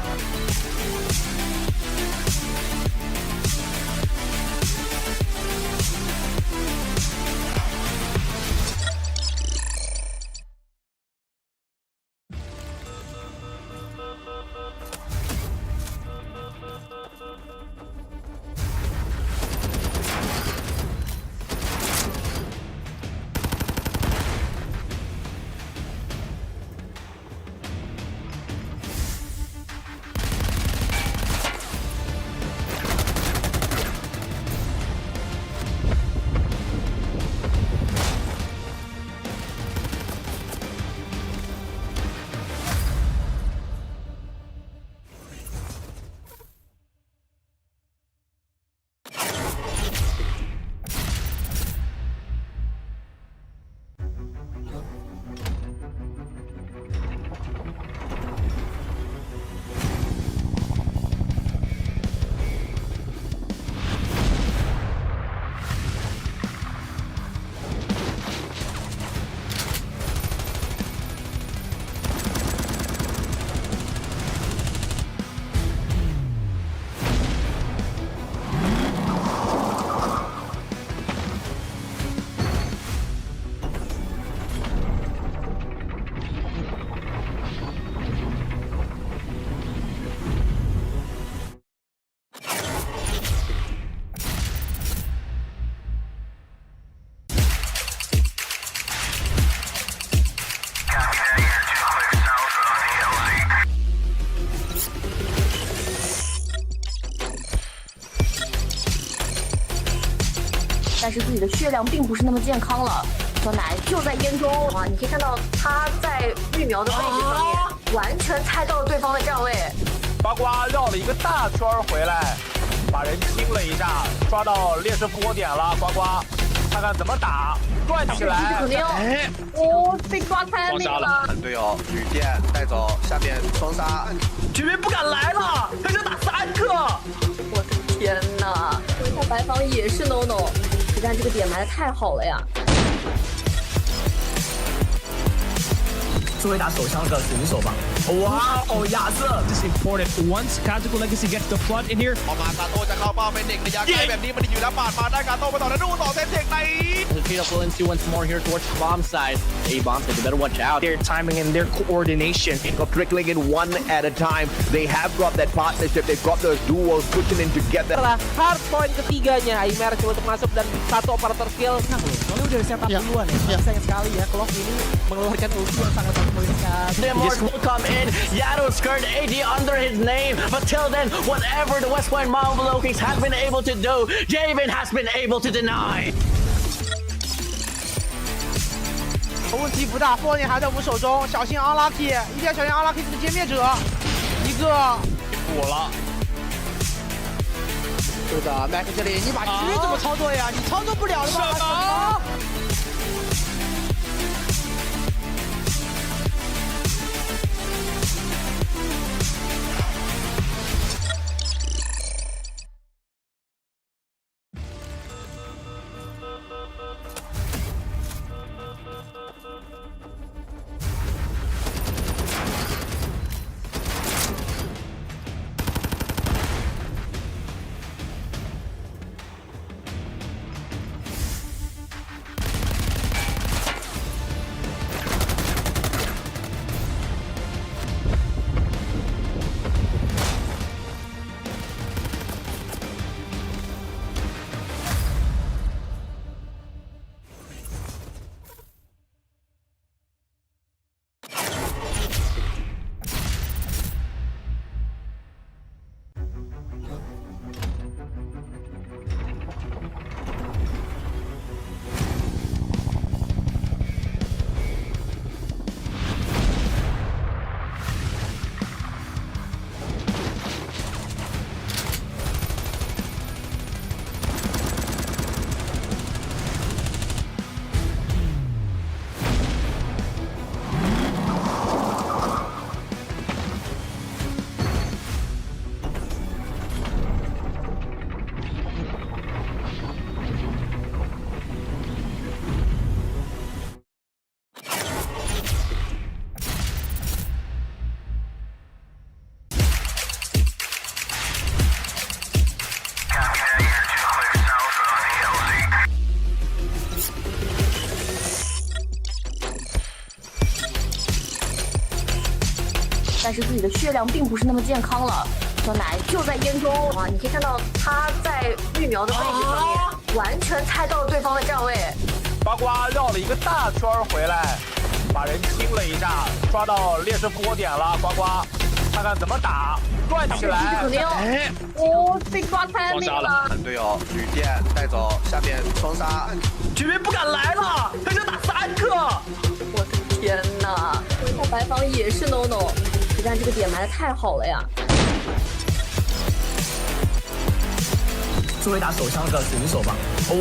但是自己的血量并不是那么健康了。小奶就在烟中啊，你可以看到他在育苗的位置上面，完全猜到了对方的站位。呱呱绕了一个大圈回来，把人清了一下，抓到劣势波点了。呱呱，看看怎么打，转起来。肯定哦，被抓开那个了。队友雨电带走，下面双杀，绝对不敢来了，他就打3个。我的天哪！说一下白房也是 no no， 但这个点埋的太好了呀。作为打手枪的选手吧，哇哦，亚瑟 This is important. Once Kategor Legacy gets the flood in here. ออกมากาโต้จะเข้าเป้าเป็นเด็กระยะไกลแบบนี้มันอยู่แล้วปาดมาได้กาโต้ไปต่อแล้วดูต่อเซตเด็กใน The Takeoff will ensue once more here towards the bomb side. A-bombs, but you better watch out. their timing and their coordination. Got trickling in one at a time. They have got that partnership. They've got those duos pushing in together. Setelah hardpoint ketiganya, Imer coba untuk masuk dan satu operator skill. Soalnya udah setup duluan ya. Sayang sekali ya, Clock ini mengeluarkan ulti yang sangat poin sekali. The Morse will come in. Yato skirt AD under his name. But till then, whatever the West Point Marvel Kings has been able to do, Javen has been able to deny. 问题不大，4年还在我们手中，小心 unlucky， 一定要小心 unlucky 这个歼灭者，一个补了。是的 ，Mac 这里你把狙怎么操作呀？你操作不了的吗？什么？但是自己的血量并不是那么健康了。小奶就在烟中啊，你可以看到他在育苗的位置上面，完全猜到了对方的站位。呱呱绕了一个大圈回来，把人清了一下，抓到劣势波点了。呱呱，看看怎么打，转起来。肯定哦，被抓开那个了。队友雨电带走，下面双杀，绝对不敢来了，他就打3个。我的天哪！说一下白房也是 no no， 但这个点埋的太好了呀。作为打手枪的选手吧，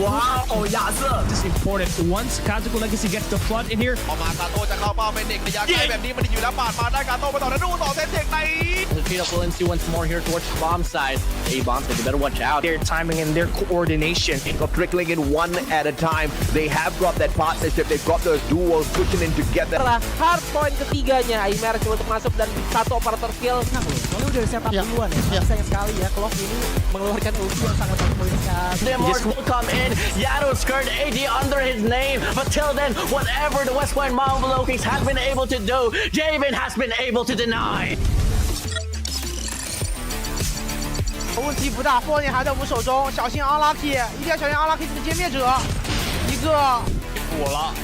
哇哦，亚瑟 This is important. Once Kategor Legacy gets the flood in here. ออกมากาโต้จะเข้าเป้าเป็นเด็กระยะไกลแบบนี้มันอยู่แล้วปาดมาได้กาโต้ไปต่อแล้วดูต่อเซตเด็กใน The Takeoff will ensue once more here towards the bomb side. A-bombs, but you better watch out. their timing and their coordination. Got trickling in one at a time. They have got that partnership. They've got those duos pushing in together. Setelah hardpoint ketiganya, Imer coba untuk masuk dan satu operator skill. Soalnya udah setup duluan ya. Sayang sekali ya, Clock ini mengeluarkan ulti yang sangat poin sekali. The Morse will come in. Yato skirt AD under his name. But till then, whatever the West Point Marvel Kings has been able to do, Javen has been able to deny. 问题不大，4年还在我们手中，小心 unlucky， 一定要小心 unlucky 这个歼灭者，一个补了。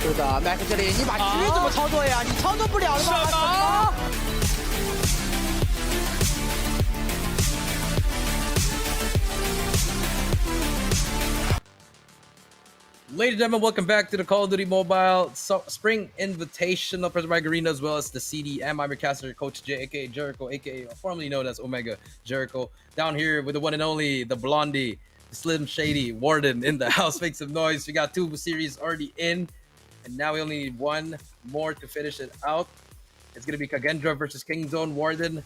是的 ，Mac 这里你把狙怎么操作呀？你操作不了的吗？什么？ Ladies and gentlemen, welcome back to the Call of Duty Mobile Spring Invitational presented by Garena as well as the CDM. I'm your caster, Coach J, aka Jericho, aka formerly known as Omega Jericho. Down here with the one and only, the Blondie, the Slim Shady, WardeN in the house. Make some noise. We got 2 series already in, and now we only need 1 more to finish it out. It's going to be Kagendra versus Kingzone. WardeN,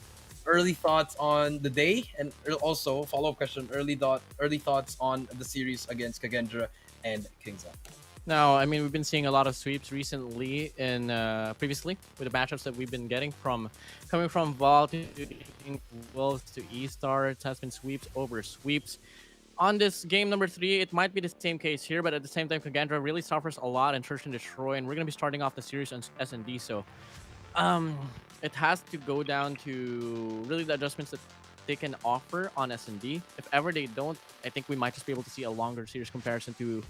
early thoughts on the day, and also follow-up question, early thoughts on the series against Kagendra and Kingzone. Now, I mean, we've been seeing a lot of sweeps recently and previously with the matchups that we've been getting coming from Vault to Wolves to eStar. It has been sweeps over sweeps. On this game number 3, it might be the same case here, but at the same time, Kagendra really suffers a lot in Search and Destroy, and we're going to be starting off the series on S&D, so it has to go down to really the adjustments that they can offer on S&D. If ever they don't, I think we might just be able to see a longer series comparison to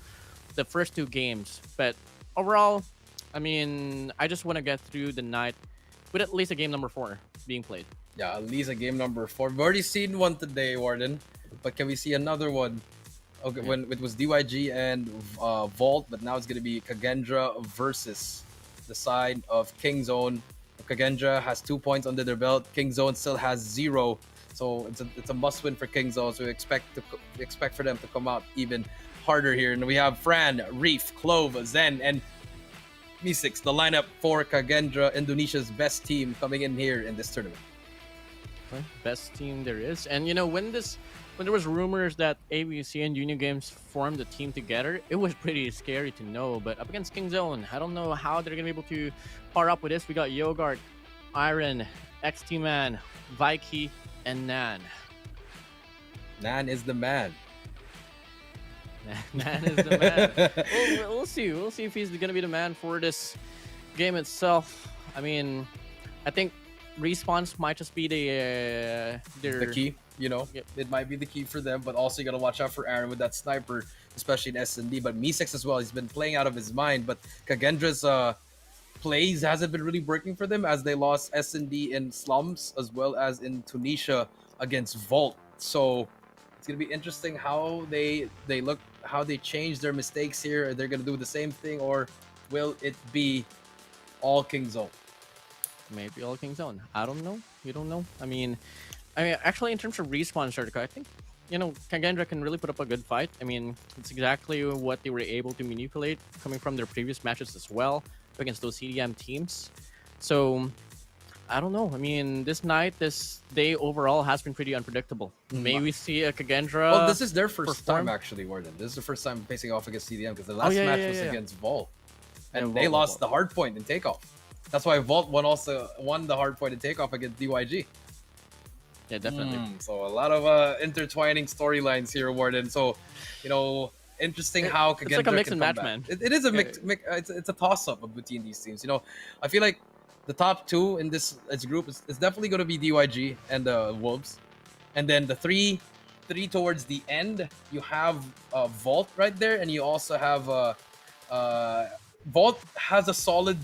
the first 2 games. But overall, I mean, I just want to get through the night with at least a game number 4 being played. Yeah, at least a game number 4. We've already seen one today, WardeN, but can we see another one? Okay, yeah. When it was DYG and Vault, but now it's going to be Kagendra versus the side of Kingzone. Kagendra has 2 points under their belt. Kingzone still has 0. So it's a must-win for Kingzone. So we expect for them to come out even harder here. And we have Fran, Reef, Clove, Zen, and M6, the lineup for Kagendra, Indonesia's best team, coming in here in this tournament. Best team there is. And you know, when there was rumors that ABC and Union Games formed a team together, it was pretty scary to know. But up against Kingzone, I don't know how they're gonna be able to par up with this. We got Yogurt, Iron, XT-Man, Vikey, and Nan. Nan is the man. Nan is the man. We'll see. We'll see if he's going to be the man for this game itself. I mean, I think Respawn might just be the key. You know, Yep. It might be the key for them, but also you got to watch out for Aaron with that sniper, especially in S&D. But M6 as well, he's been playing out of his mind. But Kagendra's plays hasn't been really working for them as they lost S&D in slums as well as in Tunisia against Vault. So it's gonna be interesting how they look, how they change their mistakes here. Are they gonna do the same thing, or will it be all Kingzone? Maybe all Kingzone. I don't know. We don't know. I mean, actually, in terms of Respawn, Jericho, I think, you know, Kagendra can really put up a good fight. I mean, it's exactly what they were able to manipulate coming from their previous matches as well against those CDM teams. So I don't know. I mean, this day overall has been pretty unpredictable. Maybe we see a Kagendra. Well, this is their first time actually, WardeN. This is the first time facing off against CDM because the last match was against Vault, and they lost the Hardpoint in Takeoff. That's why Vault won the Hardpoint in Takeoff against DYG. Yeah, definitely. So a lot of intertwining storylines here, WardeN. So, you know, interesting how Kagendra it's like a mix and match, back. man. It is a mix. It's a toss-up between these teams. You know, I feel like the top 2 in this group is definitely going to be DYG and the Wolves, and then the three towards the end you have Vault right there, and you also have Vault has a solid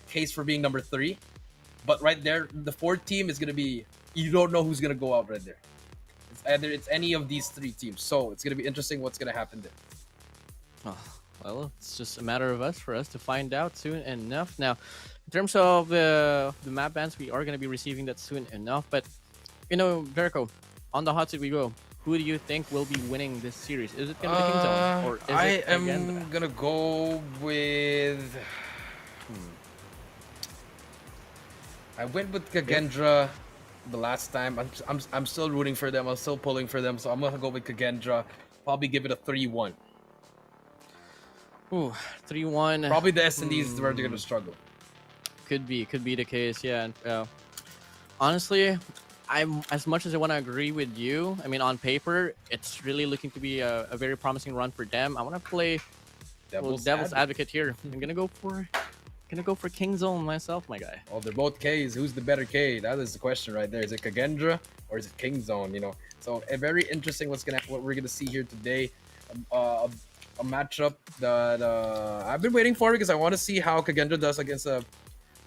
case for being number 3, but right there the 4th team is going to be, you don't know who's going to go out right there. It's any of these 3 teams, so it's going to be interesting what's going to happen there. Oh, well, it's just a matter of for us to find out soon enough. Now, in terms of the map bans, we are going to be receiving that soon enough. But, you know, Jericho, on the hot seat we go. Who do you think will be winning this series? Is it going to be Kingzone, or is I it am Kagendra? going to go with... I went with Kagendra the last time. I'm still rooting for them. I'm still pulling for them. So I'm going to go with Kagendra. Probably give it a 3-1. Ooh, 3-1. Probably the S&D is where they're going to struggle. Could be the case, yeah. Honestly, as much as I want to agree with you, I mean, on paper, it's really looking to be a very promising run for them. I want to play devil's advocate here. I'm gonna go for Kingzone myself, my guy. Oh, they're both Ks. Who's the better K? That is the question right there. Is it Kagendra or is it Kingzone? You know, so very interesting what we're gonna see here today. A matchup that I've been waiting for because I want to see how Kagendra does against a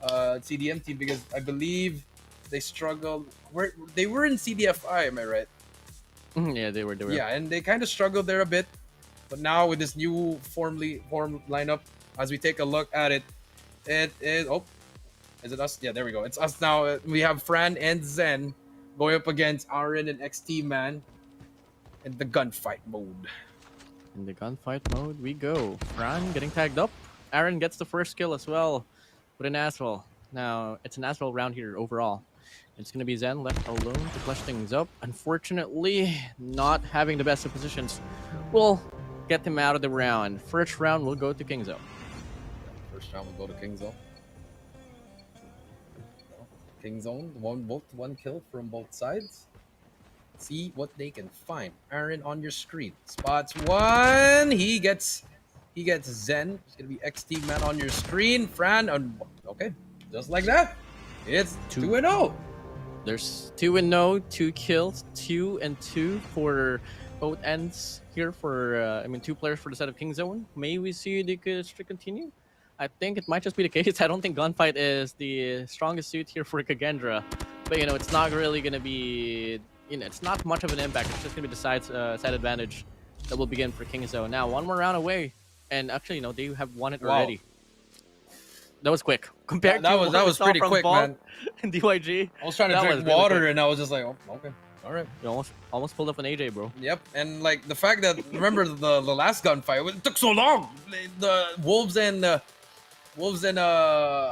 CDM team, because I believe they struggled. They were in CDFI, am I right? Yeah, they were. Yeah, and they kind of struggled there a bit. But now with this new form lineup, as we take a look at it, it is is it us? Yeah, there we go. It's us now. We have Fran and Zen going up against Aaron and XT Man in the gunfight mode. In the gunfight mode we go. Fran getting tagged up. Aaron gets the first kill as well with an asshole. Now it's an asshole round here overall. It's gonna be Zen left alone to flush things up. Unfortunately, not having the best of positions will get him out of the round. First round will go to King Zone. First round will go to King Zone. King Zone, one kill from both sides. See what they can find. Aaron on your screen. Spots one. He gets Zen. It's gonna be XT Man on your screen. Fran okay. Just like that. It's 2-0. There's 2-0, 2 kills, 2 and 2 for both ends here for 2 players for the side of King Zone. May we see the streak continue? I think it might just be the case. I don't think gunfight is the strongest suit here for Kagendra, but it's not really gonna be it's not much of an impact. It's just gonna be the side advantage that will begin for King Zone. Now 1 more round away, and actually they have won it already. That was quick compared to that was pretty quick, man. And DYG. I was trying to drink water and I was just like, oh, okay, all right. You almost pulled up an AJ, bro. Yep, and like the fact that remember the last gunfight, it took so long. The Wolves and I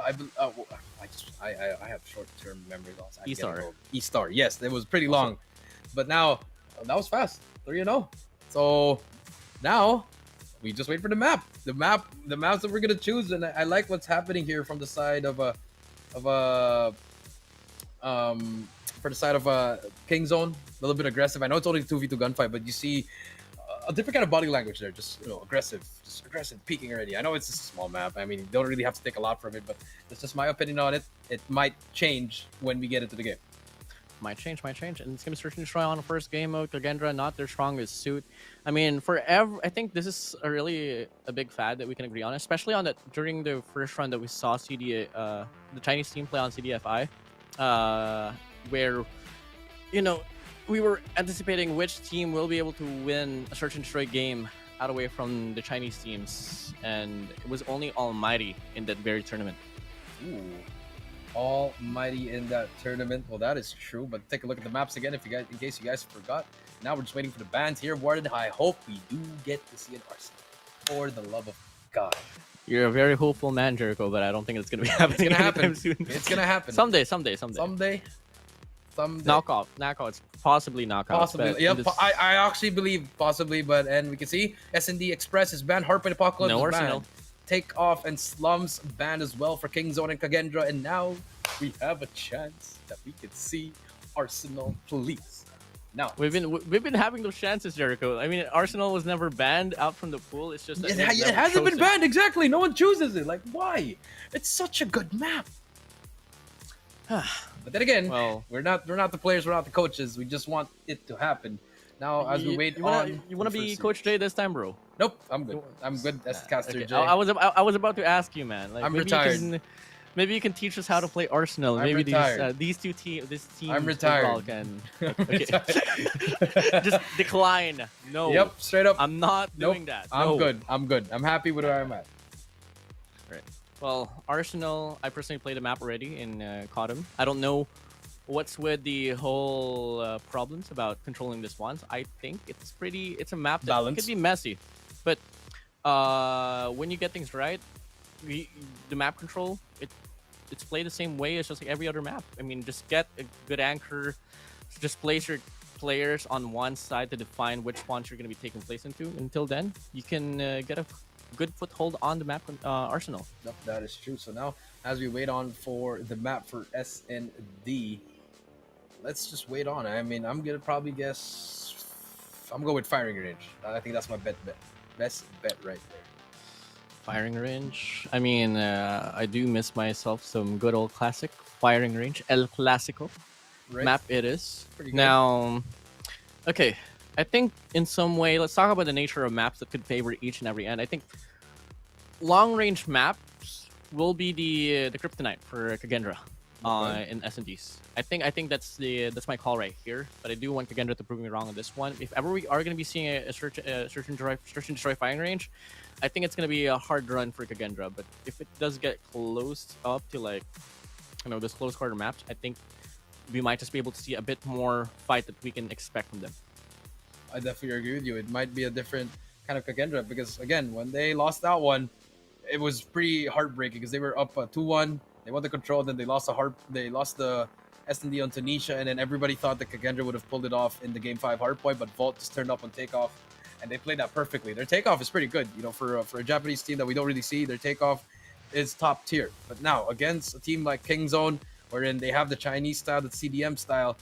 have short-term memory loss. eStar, yes, it was pretty long, but now that was fast. 3-0. So now we just wait for the maps that we're gonna choose, and I like what's happening here from the side of King Zone. A little bit aggressive. I know it's only a 2v2 gunfight, but you see a different kind of body language there. Just aggressive, peeking already. I know it's just a small map. I mean, you don't really have to take a lot from it, but that's just my opinion on it. It might change when we get into the game. Might change, and it's gonna be search and destroy on the first game mode. Kagendra, not their strongest suit. I mean, I think this is a big fad that we can agree on, especially on that during the first run that we saw the Chinese team play on CDFI, where we were anticipating which team will be able to win a search and destroy game out away from the Chinese teams, and it was only Almighty in that very tournament. Ooh. Almighty in that tournament. Well, that is true, but take a look at the maps again in case you guys forgot. Now we're just waiting for the bans here. WardeN, I hope we do get to see an Arsenal. For the love of God. You're a very hopeful man, Jericho, but I don't think it's gonna be happening. It's gonna happen. Soon. It's gonna happen. Someday. Knockoff. It's possibly knockoff. Possibly. Yep. I actually believe possibly, and we can see S&D Express is banned. Hardpoint Apocalypse is banned. Takeoff and Slums banned as well for King Zone and Kagendra, and now we have a chance that we could see Arsenal Police. Now we've been having those chances, Jericho. I mean, Arsenal was never banned out from the pool. It's just that it hasn't been banned. Exactly. No one chooses it. Like, why? It's such a good map. But then again, we're not the players. We're not the coaches. We just want it to happen. Now, as we wait you want to be Coach J this time, bro? Nope, I'm good. I'm good as Caster okay. J. I was about to ask you, man. Like, I'm retired. Maybe you can teach us how to play Arsenal. I'm maybe retired. This team. I'm retired. Can just decline. No. Yep, straight up. I'm not doing that. I'm good. I'm happy with where I'm at. Right. Well, Arsenal. I personally played the map already in COD. I don't know what's with the whole problems about controlling this once. I think it's a map that could be messy, but when you get things right, the map control it's played the same way as just like every other map. I mean, just get a good anchor, just place your players on one side to define which spawns you're going to be taking place into. Until then, you can get a good foothold on the map Arsenal. Yep, that is true. So now, as we wait on for the map for S&D, let's just wait on. I mean, I'm gonna probably guess. I'm going with firing range. I think that's my best bet right there. Firing range. I mean, I do miss myself some good old classic firing range. El Clásico map it is. Pretty good. Now, okay. I think in some way, let's talk about the nature of maps that could favor each and every end. I think long range maps will be the kryptonite for Kagendra. in S&Ds. I think that's my call right here. But I do want Kagendra to prove me wrong on this one. If ever we are going to be seeing a search and destroy firing range, I think it's going to be a hard run for Kagendra. But if it does get close up to like, this close quarter maps, I think we might just be able to see a bit more fight that we can expect from them. I definitely agree with you. It might be a different kind of Kagendra because again, when they lost that one, it was pretty heartbreaking because they were up 2-1. They won the control, then they lost the S&D on Tunisia, and then everybody thought that Kagendra would have pulled it off in the Game 5 Hardpoint, but Vault just turned up on Takeoff, and they played that perfectly. Their Takeoff is pretty good, for a Japanese team that we don't really see. Their Takeoff is top tier. But now against a team like Kingzone, wherein they have the Chinese style, the CDM style,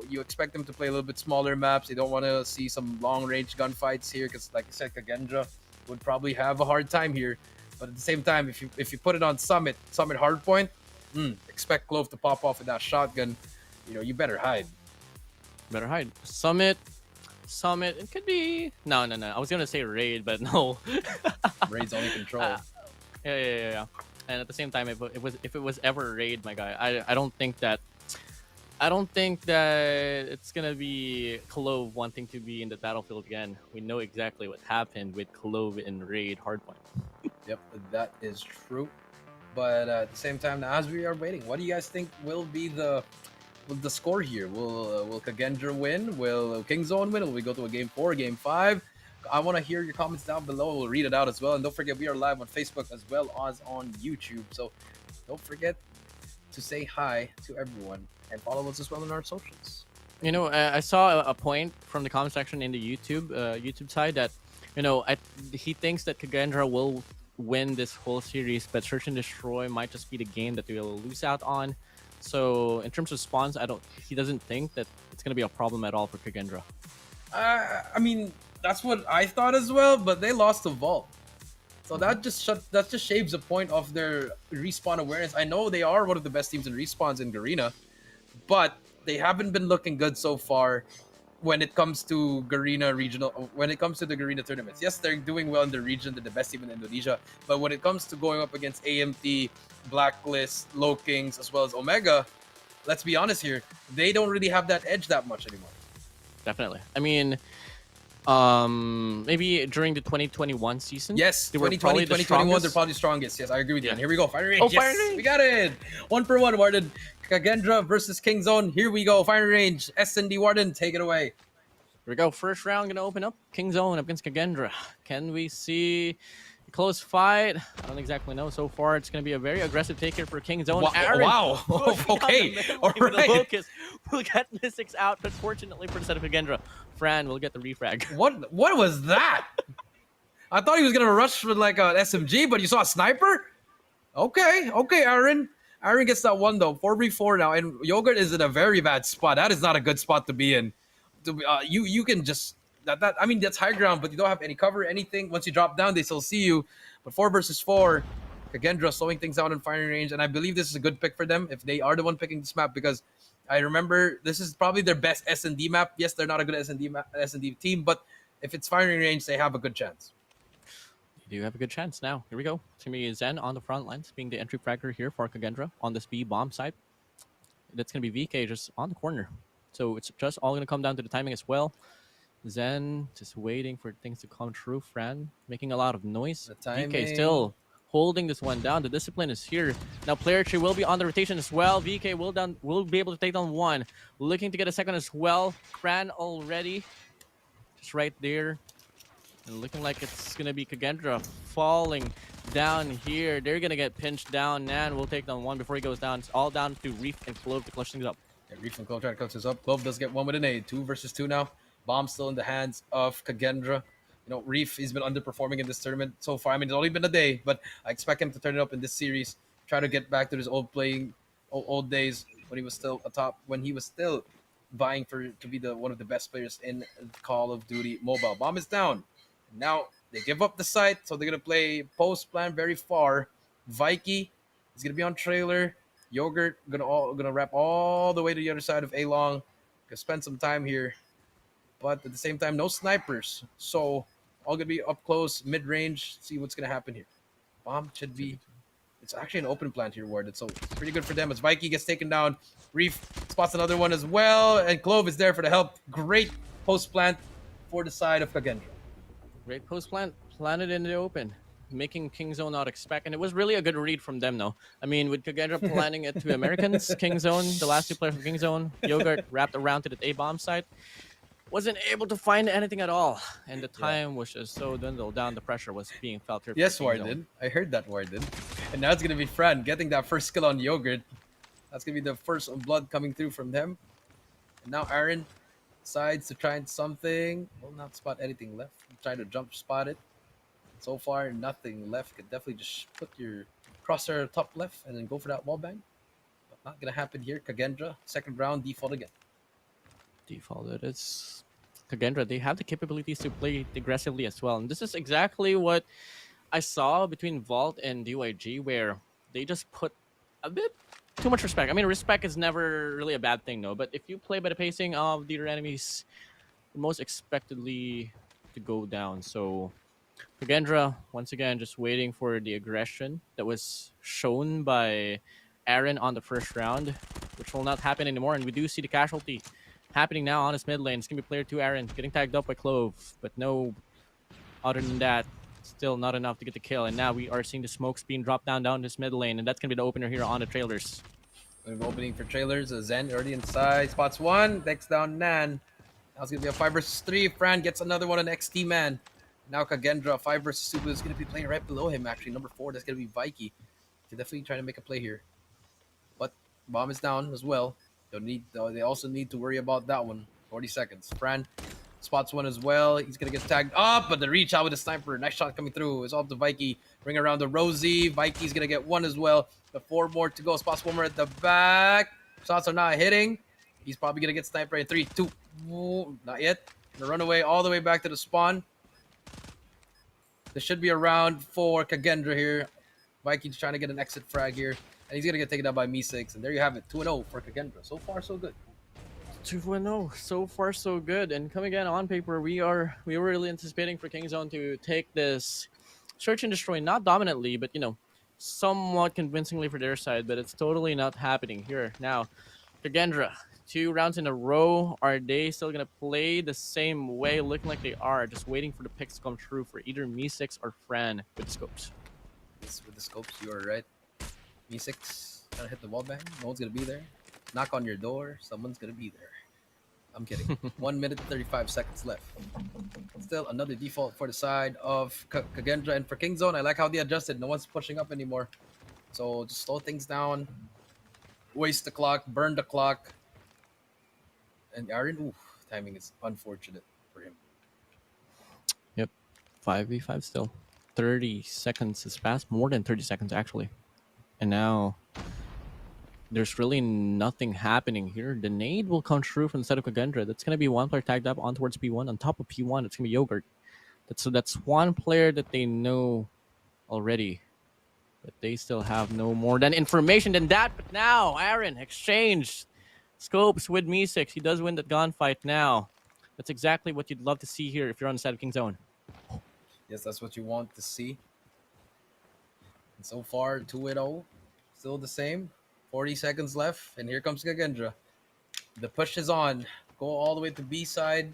you expect them to play a little bit smaller maps. They don't want to see some long-range gunfights here because, like I said, Kagendra would probably have a hard time here. But at the same time, if you put it on Summit Hardpoint, expect Clove to pop off with that shotgun. You better hide. Better hide. Summit. It could be no. I was gonna say Raid, but no. Raid's only control. Yeah. And at the same time, if it was ever Raid, my guy, I don't think that it's gonna be Clove wanting to be in the battlefield again. We know exactly what happened with Clove in Raid Hardpoint. Yep, that is true. But at the same time, now as we are waiting, what do you guys think will be the score here? Will Kagendra win? Will Kingzone win? Will we go to a Game 4, Game 5? I want to hear your comments down below. We'll read it out as well. And don't forget, we are live on Facebook as well as on YouTube. So don't forget to say hi to everyone and follow us as well on our socials. I saw a point from the comment section in the YouTube side that, he thinks that Kagendra will win this whole series, but Search and Destroy might just be the game that they'll lose out on. So in terms of spawns, he doesn't think that it's going to be a problem at all for Kagendra. I mean, that's what I thought as well, but they lost to Vault. So that just shaves a point of their respawn awareness. I know they are one of the best teams in respawns in Garena, but they haven't been looking good so far when it comes to Garena regional, when it comes to the Garena tournaments. Yes, they're doing well in the region, they're the best team in Indonesia, but when it comes to going up against AMT, Blacklist, Low Kings, as well as Omega, let's be honest here, they don't really have that edge that much anymore. Definitely. I mean, maybe during the 2021 season. Yes, they 2020, were 2021, they're probably strongest. Yes, I agree with you. Yeah. And here we go, Fire Range. Oh, Yes, Fire Range. we got it. 1-for-1, WardeN. Kagendra versus Kingzone. Here we go, Fire Range. S&D WardeN, take it away. Here we go. First round gonna open up. Kingzone against Kagendra. Can we see a close fight? I don't exactly know. So far, it's gonna be a very aggressive take here for Kingzone. Wow. Okay. All right. Locus will get Mystics out, but fortunately for the set of Kagendra, Fran will get the refrag. What was that? I thought he was gonna rush with like an SMG, but you saw a sniper? Okay, Aaron. Aaron gets that one though. 4v4 now, and Yogurt is in a very bad spot. That is not a good spot to be in. You can just I mean, that's high ground, but you don't have any cover, anything. Once you drop down, they still see you. But 4 versus 4, Kagendra slowing things down in firing range, and I believe this is a good pick for them if they are the one picking this map, because I remember this is probably their best S&D map. Yes, they're not a good S&D team, but if it's firing range, they have a good chance. You do have a good chance now. Here we go. It's going to be Zen on the front lines, being the entry fragger here for Kagendra on this B bomb side. That's going to be VK just on the corner. So it's just all going to come down to the timing as well. Zen just waiting for things to come true. Fran making a lot of noise. VK still holding this one down. The discipline is here. Now player 3 will be on the rotation as well. VK will be able to take down one. Looking to get a second as well. Fran already just right there. And looking like it's going to be Kagendra falling down here. They're going to get pinched down. Nan will take down one before he goes down. It's all down to Reef and Clove to clutch things up. Yeah, Reef and Clove try to clutch this up. Clove does get one with an A. 2 versus 2 now. Bomb still in the hands of Kagendra. Reef, he's been underperforming in this tournament so far. I mean, it's only been a day, but I expect him to turn it up in this series. Try to get back to his old days when he was still atop, when he was still vying to be one of the best players in Call of Duty Mobile. Bomb is down. Now they give up the site, so they're gonna play post plan very far. Vikey is gonna be on trailer. Yogurt gonna wrap all the way to the other side of A Long. Gonna spend some time here, but at the same time, no snipers. So all gonna be up close, mid range. See what's gonna happen here. Bomb should be it's actually an open plant here, WardeN. So it's pretty good for them as Vikey gets taken down. Reef spots another one as well, and Clove is there for the help. Great post plant for the side of Kagendra. Great post plant, planted in the open, making Kingzone not expect, and it was really a good read from them, though. I mean, with Kagendra planning it to Americans, Kingzone, the last 2 players from Kingzone, Yogurt wrapped around to the A-bomb site, wasn't able to find anything at all, and the time was just so dwindled down. The pressure was being felt here. Yes, WardeN. I heard that, WardeN. And now it's gonna be Fran getting that first kill on Yogurt. That's gonna be the first blood coming through from them. And now Aaron decides to try something. Will not spot anything left. Try to jump spot it. So far, nothing left. Could definitely just put your crosshair top left and then go for that wallbang. But not gonna happen here. Kagendra, second round, default again. Defaulted. It's Kagendra. They have the capabilities to play aggressively as well, and this is exactly what I saw between Vault and DYG, where they just put a bit too much respect. I mean, respect is never really a bad thing, no. But if you play by the pacing of their enemies, most expectedly to go down. So Kagendra once again just waiting for the aggression that was shown by Aaron on the first round, which will not happen anymore. And we do see the casualty happening now on his mid lane. It's gonna be player 2 Aaron getting tagged up by Clove, but no, other than that, still not enough to get the kill. And now we are seeing the smokes being dropped down this mid lane, and that's gonna be the opener here on the trailers. Opening for trailers. Zen already inside. Spots one. Takes down Nan. Now it's gonna be a 5 versus 3. Fran gets another one on XT man. Now Kagendra 5 versus 2 is gonna be playing right below him. Actually, number 4. That's gonna be Vikey. They're definitely trying to make a play here, but bomb is down as well. They also need to worry about that one. 40 seconds. Fran spots one as well. He's gonna get tagged up, but the reach out with the sniper. Nice shot coming through. It's off to Vikey. Bring around to Rosie. Vikey's gonna get one as well. The 4 more to go. Spots one more at the back. Shots are not hitting. He's probably gonna get sniped right in 3, 2. Ooh, not yet. Gonna run away all the way back to the spawn. There should be a round for Kagendra here. Vikey's trying to get an exit frag here. And he's going to get taken out by Me6. And there you have it. 2-0 for Kagendra. So far, so good. 2-0. So far, so good. And coming in on paper, we were really anticipating for Kingzone to take this search and destroy, not dominantly, but, you know, somewhat convincingly for their side. But it's totally not happening here. Now, Kagendra, 2 rounds in a row. Are they still going to play the same way? Looking like they are. Just waiting for the picks to come true for either Me6 or Fran with the scopes. With the scopes, you are right. Me6 gonna hit the wall bang. No one's gonna be there. Knock on your door. Someone's gonna be there. I'm kidding. 1 minute 35 seconds left. Still another default for the side of Kagendra, and for Kingzone, I like how they adjusted. No one's pushing up anymore, so just slow things down. Waste the clock. Burn the clock. And Aaron, ooh, timing is unfortunate for him. Yep, 5v5 still. 30 seconds has passed, more than 30 seconds actually. And now there's really nothing happening here. The nade will come true from the side of Kagendra. That's going to be 1 player tagged up on towards P1. On top of P1, it's going to be Yogurt. That's 1 player that they know already. But they still have no more than information than that. But now, Aaron exchanged scopes with Me6. He does win the gunfight now. That's exactly what you'd love to see here if you're on the side of Kingzone. Yes, that's what you want to see. And so far, 2-0. Still the same. 40 seconds left. And here comes Kagendra. The push is on. Go all the way to B side.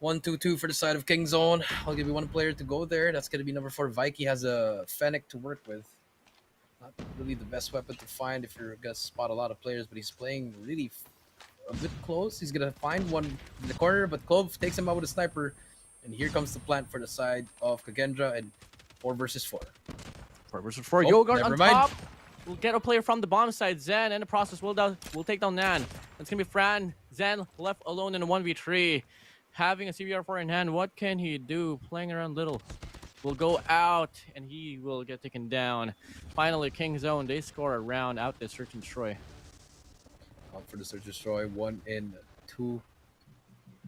1-2-2 for the side of Kingzone. I'll give you 1 player to go there. That's going to be number 4. Vikey has a Fennec to work with. Not really the best weapon to find if you're going to spot a lot of players, but he's playing really a bit close. He's going to find one in the corner, but Clove takes him out with a sniper. And here comes the plant for the side of Kagendra, and 4 versus 4. 4 versus 4. Oh, Yogurt on never mind. top. We'll get a player from the bomb side. Zen in the process will take down Nan. It's going to be Fran. Zen left alone in a 1v3. Having a CBR4 in hand, what can he do? Playing around little. Will go out, and he will get taken down. Finally, Kingzone, they score a round out the search and destroy. Out for the search and destroy. 1 and 2.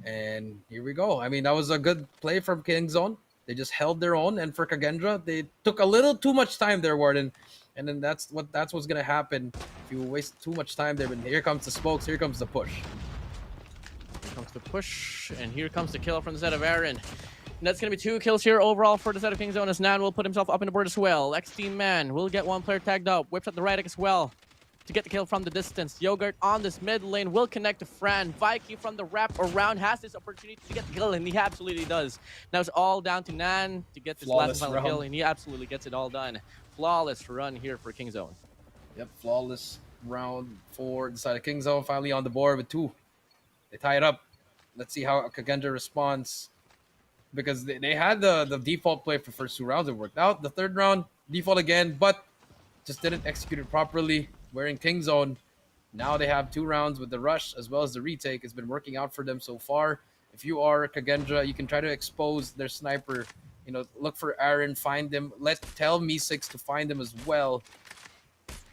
And here we go. I mean, that was a good play from Kingzone. They just held their own. And for Kagendra, they took a little too much time there, WardeN. And then that's what's going to happen if you waste too much time there. But here comes the smokes. Here comes the push. Here comes the push. And here comes the kill from the side of Aaron. And that's going to be 2 kills here overall for the side of Kingzone, as Nan will put himself up in the board as well. X-Team Man will get 1 player tagged up. Whips at the right as well to get the kill from the distance. Yogurt on this mid lane will connect to Fran. Viking from the wrap around has this opportunity to get the kill, and he absolutely does. Now it's all down to Nan to get this last final kill, and he absolutely gets it all done. Flawless run here for Kingzone. Yep, flawless round for the side of Kingzone. Finally on the board with 2. They tie it up. Let's see how Kagendra responds. Because they had the default play for first 2 rounds. It worked out. The 3rd round, default again, but just didn't execute it properly. We're in Kingzone. Now they have 2 rounds with the rush as well as the retake. It's been working out for them so far. If you are Kagendra, you can try to expose their sniper. You know, look for Aaron, find them. Tell Me6 to find them as well.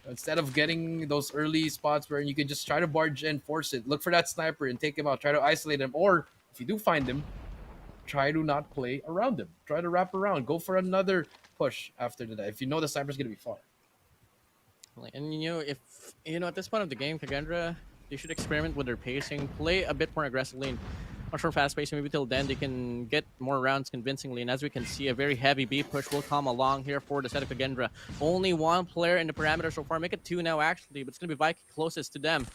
Instead of getting those early spots where you can just try to barge in, force it. Look for that sniper and take him out. Try to isolate him. Or if you do find him, try to not play around him. Try to wrap around. Go for another push after that. If you know the sniper's going to be far. And at this point of the game, Kagendra, they should experiment with their pacing, play a bit more aggressively, and much more fast pacing. Maybe till then they can get more rounds convincingly. And as we can see, a very heavy B push will come along here for the side of Kagendra. Only 1 player in the parameter so far. Make it 2 now actually, but it's gonna be Viking closest to them.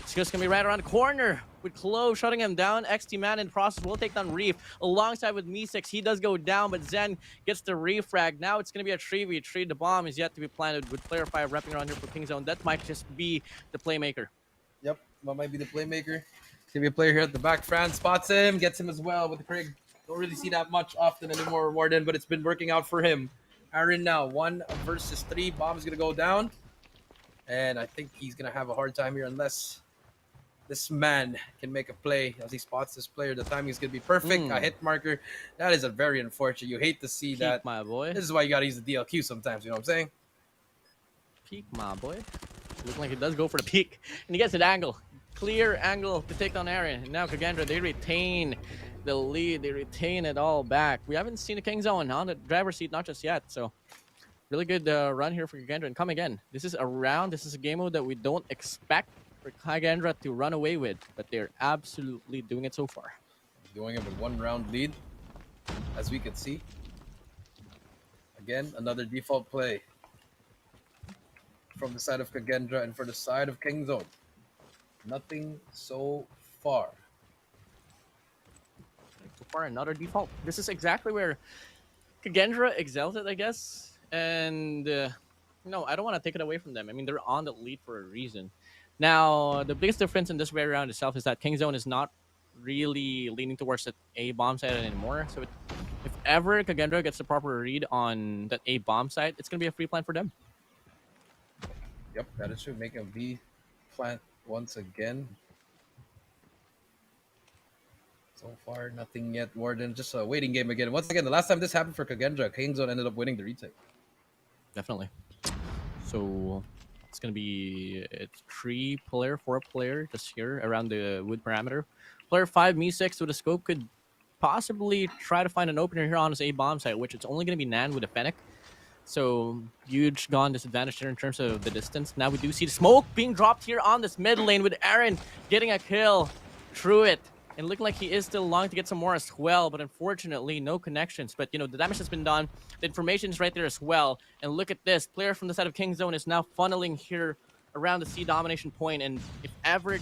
It's just gonna be right around the corner with Clove shutting him down. XT Man in the process will take down Reef alongside with Me6. He does go down, but Zen gets the refrag. Now it's gonna be a 3v3. The bomb is yet to be planted with player 5 wrapping around here for Kingzone. That might just be the playmaker. Yep, that might be the playmaker. It's gonna be a player here at the back. Fran spots him, gets him as well with the Craig. Don't really see that much often anymore, WardeN, but it's been working out for him. Aaron now, 1 versus 3. Bomb is gonna go down. And I think he's gonna have a hard time here unless this man can make a play as he spots this player. The timing is going to be perfect. A hit marker. That is a very unfortunate. You hate to see that. My boy. This is why you got to use the DLQ sometimes. You know what I'm saying? Peek, my boy. Looks like he does go for the peek. And he gets an angle. Clear angle to take down Aaron. And now Kagendra, they retain the lead. They retain it all back. We haven't seen the Kingzone on the driver's seat, not just yet. So really good run here for Kagendra. And come again. This is a game mode that we don't expect for Kagendra to run away with, but they're absolutely doing it so far. Doing it with 1 round lead, as we can see. Again, another default play from the side of Kagendra, and for the side of Kingzone, nothing so far. So far, another default. This is exactly where Kagendra excels at, I guess. And no, I don't want to take it away from them. I mean, they're on the lead for a reason. Now, the biggest difference in this way around itself is that Kingzone is not really leaning towards that A bomb side anymore. So if ever Kagendra gets the proper read on that A bomb side, it's going to be a free plan for them. Yep, that is true. Make a B plant once again. So far, nothing yet. WardeN, just a waiting game again. Once again, the last time this happened for Kagendra, Kingzone ended up winning the retake. Definitely. So it's going to be 3 player, 4 player just here around the wood parameter. Player 5, Me6 with a scope could possibly try to find an opener here on his A bomb site, which it's only going to be Nan with a Fennec. So huge gone disadvantage there in terms of the distance. Now we do see the smoke being dropped here on this mid lane with Aaron getting a kill through it. And looking like he is still longing to get some more as well, but unfortunately, no connections. But, you know, the damage has been done. The information is right there as well. And look at this. Player from the side of Kingzone is now funneling here around the C domination point. And if ever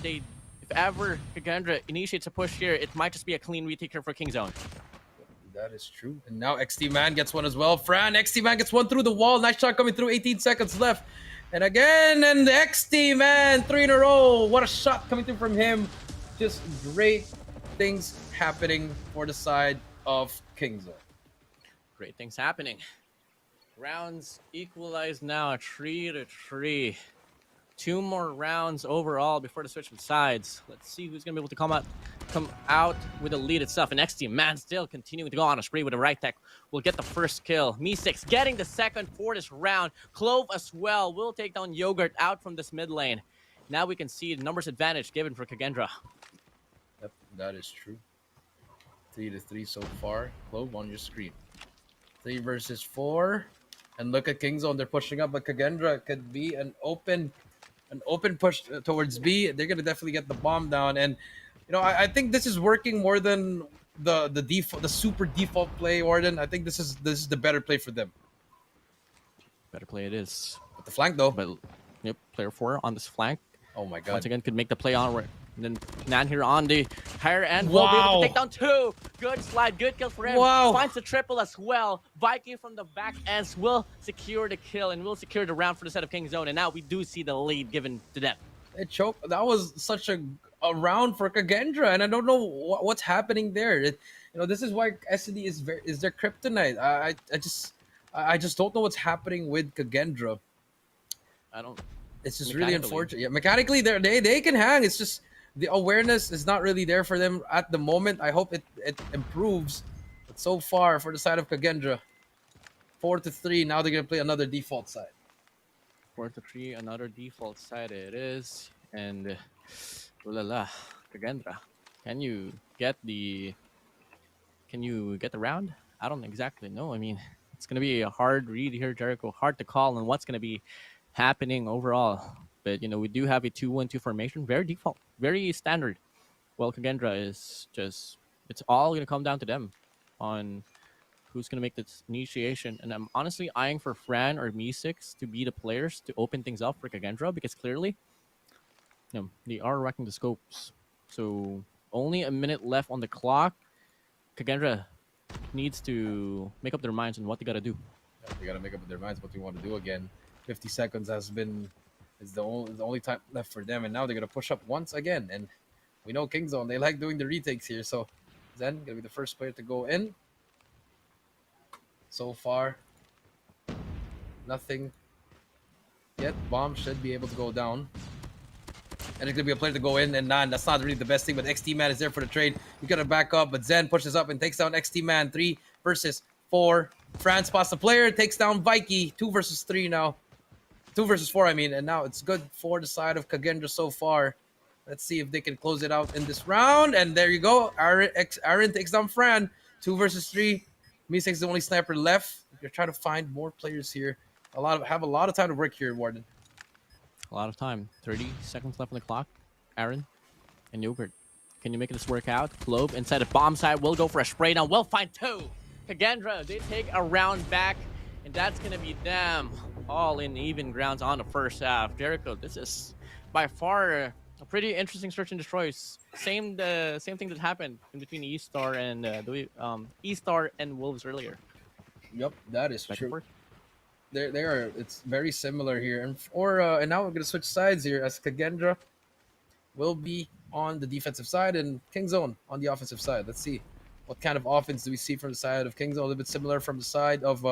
Kagendra initiates a push here, it might just be a clean retake here for Kingzone. That is true. And now XT Man gets one as well. Fran, XT Man gets one through the wall. Nice shot coming through. 18 seconds left. And again, and the XT Man, 3 in a row. What a shot coming through from him. Just great things happening for the side of Kingzone. Great things happening. Rounds equalized now at 3-3. 2 more rounds overall before the switch of sides. Let's see who's gonna be able to come out with the lead itself. And XT Man still continuing to go on a spree with a right tech. Will get the first kill. Me6 getting the second for this round. Clove as well will take down Yogurt out from this mid lane. Now we can see the numbers advantage given for Kagendra. Yep, that is true. 3-3 so far. Clove on your screen. 3 versus 4. And look at Kingzone. They're pushing up, but Kagendra could be an open push towards B. They're going to definitely get the bomb down. And, you know, I think this is working more than the super default play, WardeN. I think this is the better play for them. Better play it is. With the flank though. But yep, player 4 on this flank. Oh my god. Once again, could make the play on. And then Nan here on the higher end will be able to take down 2. Good slide, good kill for him. Wow. Finds the triple as well. Viking from the back ends will secure the kill and will secure the round for the set of King Zone. And now we do see the lead given to them. It choked. That was such a round for Kagendra, and I don't know what's happening there. This is why S&D is their kryptonite. I just don't know what's happening with Kagendra. It's just really unfortunate. Yeah, mechanically they can hang. It's just the awareness is not really there for them at the moment. I hope it improves. But so far for the side of Kagendra, 4-3. Now they're gonna play another default side. 4-3, another default side it is. And ulala, Kagendra, can you get the round? I don't exactly know. I mean, it's gonna be a hard read here, Jericho. Hard to call on what's gonna be happening overall. But we do have a 2-1-2 formation, very default, very standard. Well, Kagendra is just, it's all gonna come down to them on who's gonna make this initiation. And I'm honestly eyeing for Fran or Me6 to be the players to open things up for Kagendra, because clearly they are wrecking the scopes. So only a minute left on the clock. Kagendra needs to make up their minds on what they gotta do. Yeah, they gotta make up their minds what they want to do again. 50 seconds is the only time left for them, and now they're gonna push up once again. And we know King Zone, they like doing the retakes here. So Zen gonna be the first player to go in. So far, nothing yet. Bomb should be able to go down. And it's gonna be a player to go in, and Nan, that's not really the best thing, but XT Man is there for the trade. You gotta back up, but Zen pushes up and takes down XT Man. 3 versus 4. Fran spots the player, takes down Vikey. 2 versus 3 now. 2 versus 4, I mean, and now it's good for the side of Kagendra so far. Let's see if they can close it out in this round. And there you go. Aaron takes down Fran. 2 versus 3. Me6 is the only sniper left. You're trying to find more players here. Have a lot of time to work here, WardeN. A lot of time. 30 seconds left on the clock. Aaron and Yogurt. Can you make this work out? Globe inside the bomb side will go for a spray down. We'll find 2. Kagendra, they take a round back, and that's going to be them all in even grounds on the first half. Jericho, this is by far a pretty interesting search and destroys. Same thing that happened in between eStar and eStar and Wolves earlier. Yep, that is true. They are. It's very similar here, and now we're gonna switch sides here as Kagendra will be on the defensive side and King Zone on the offensive side. Let's see what kind of offense do we see from the side of King Zone. A little bit similar from the side of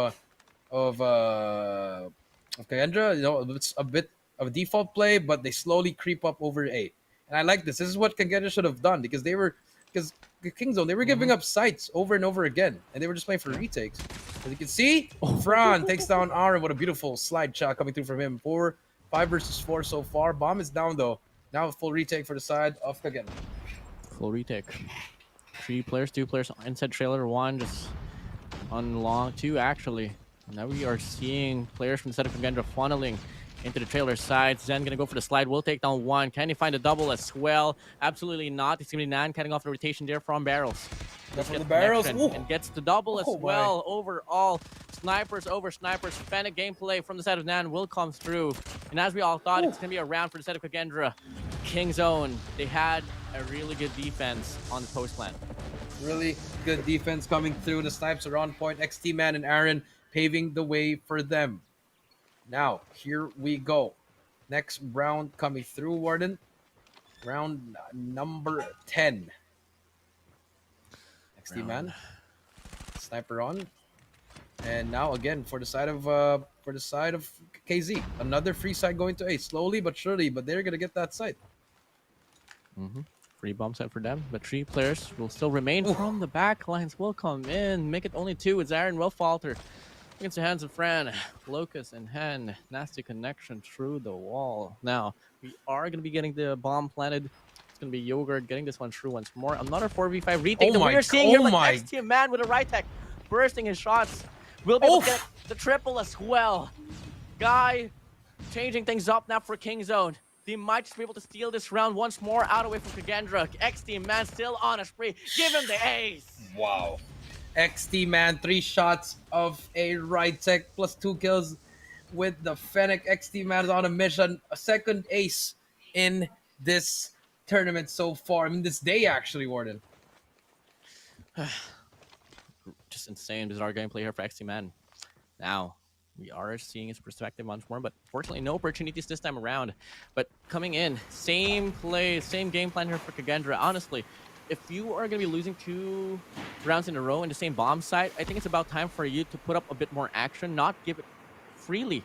Kagendra. It's a bit of a default play, but they slowly creep up over A. And I like this. This is what Kagendra should have done, because King Zone, they were giving up sights over and over again, and they were just playing for retakes. As you can see, Fran takes down Aaron. What a beautiful slide shot coming through from him. 5 versus 4 so far. Bomb is down though. Now a full retake for the side of Kagendra. Full retake. 3 players, 2 players inside trailer, 1 just on long, 2 actually. Now we are seeing players from the side of Kagendra funneling into the trailer side. Zen gonna go for the slide. Will take down 1. Can he find a double as well? Absolutely not. It's gonna be Nan cutting off the rotation there from barrels. From the barrels, and gets the double as well. Overall, snipers over snipers. Fennec gameplay from the side of Nan will come through. And as we all thought, it's gonna be a round for the side of Kagendra. King Zone, they had a really good defense on the post plan. Really good defense coming through. The snipes are on point. XT Man and Aaron paving the way for them. Now, here we go. Next round coming through, WardeN. Round number 10. XT Man. Sniper on. And now again for the side of KZ. Another free side going to A. Slowly but surely, but they're gonna get that site. Free bomb set for them, but 3 players will still remain from the back lines. Will come in, make it only 2 as Aaron will falter against the hands of Fran. Locust in hand, nasty connection through the wall. Now we are going to be getting the bomb planted. It's going to be Yogurt getting this one through once more. Another 4v5 retake that we are seeing here, but XT Man with a right tech bursting his shots will be able to get the triple as well. Guy changing things up now for King Zone. They might just be able to steal this round once more out away from Kagendra. XT man still on a spree. Give him the ace. Wow. XT man, 3 shots of a right tech plus 2 kills with the Fennec. XT man is on a mission. A second ace in this tournament so far. I mean, this day actually, WardeN. Just insane, bizarre gameplay here for XT man. Now, we are seeing his perspective once more, but fortunately no opportunities this time around. But coming in, same play, same game plan here for Kagendra. Honestly, if you are going to be losing 2 rounds in a row in the same bomb site, I think it's about time for you to put up a bit more action, not give it freely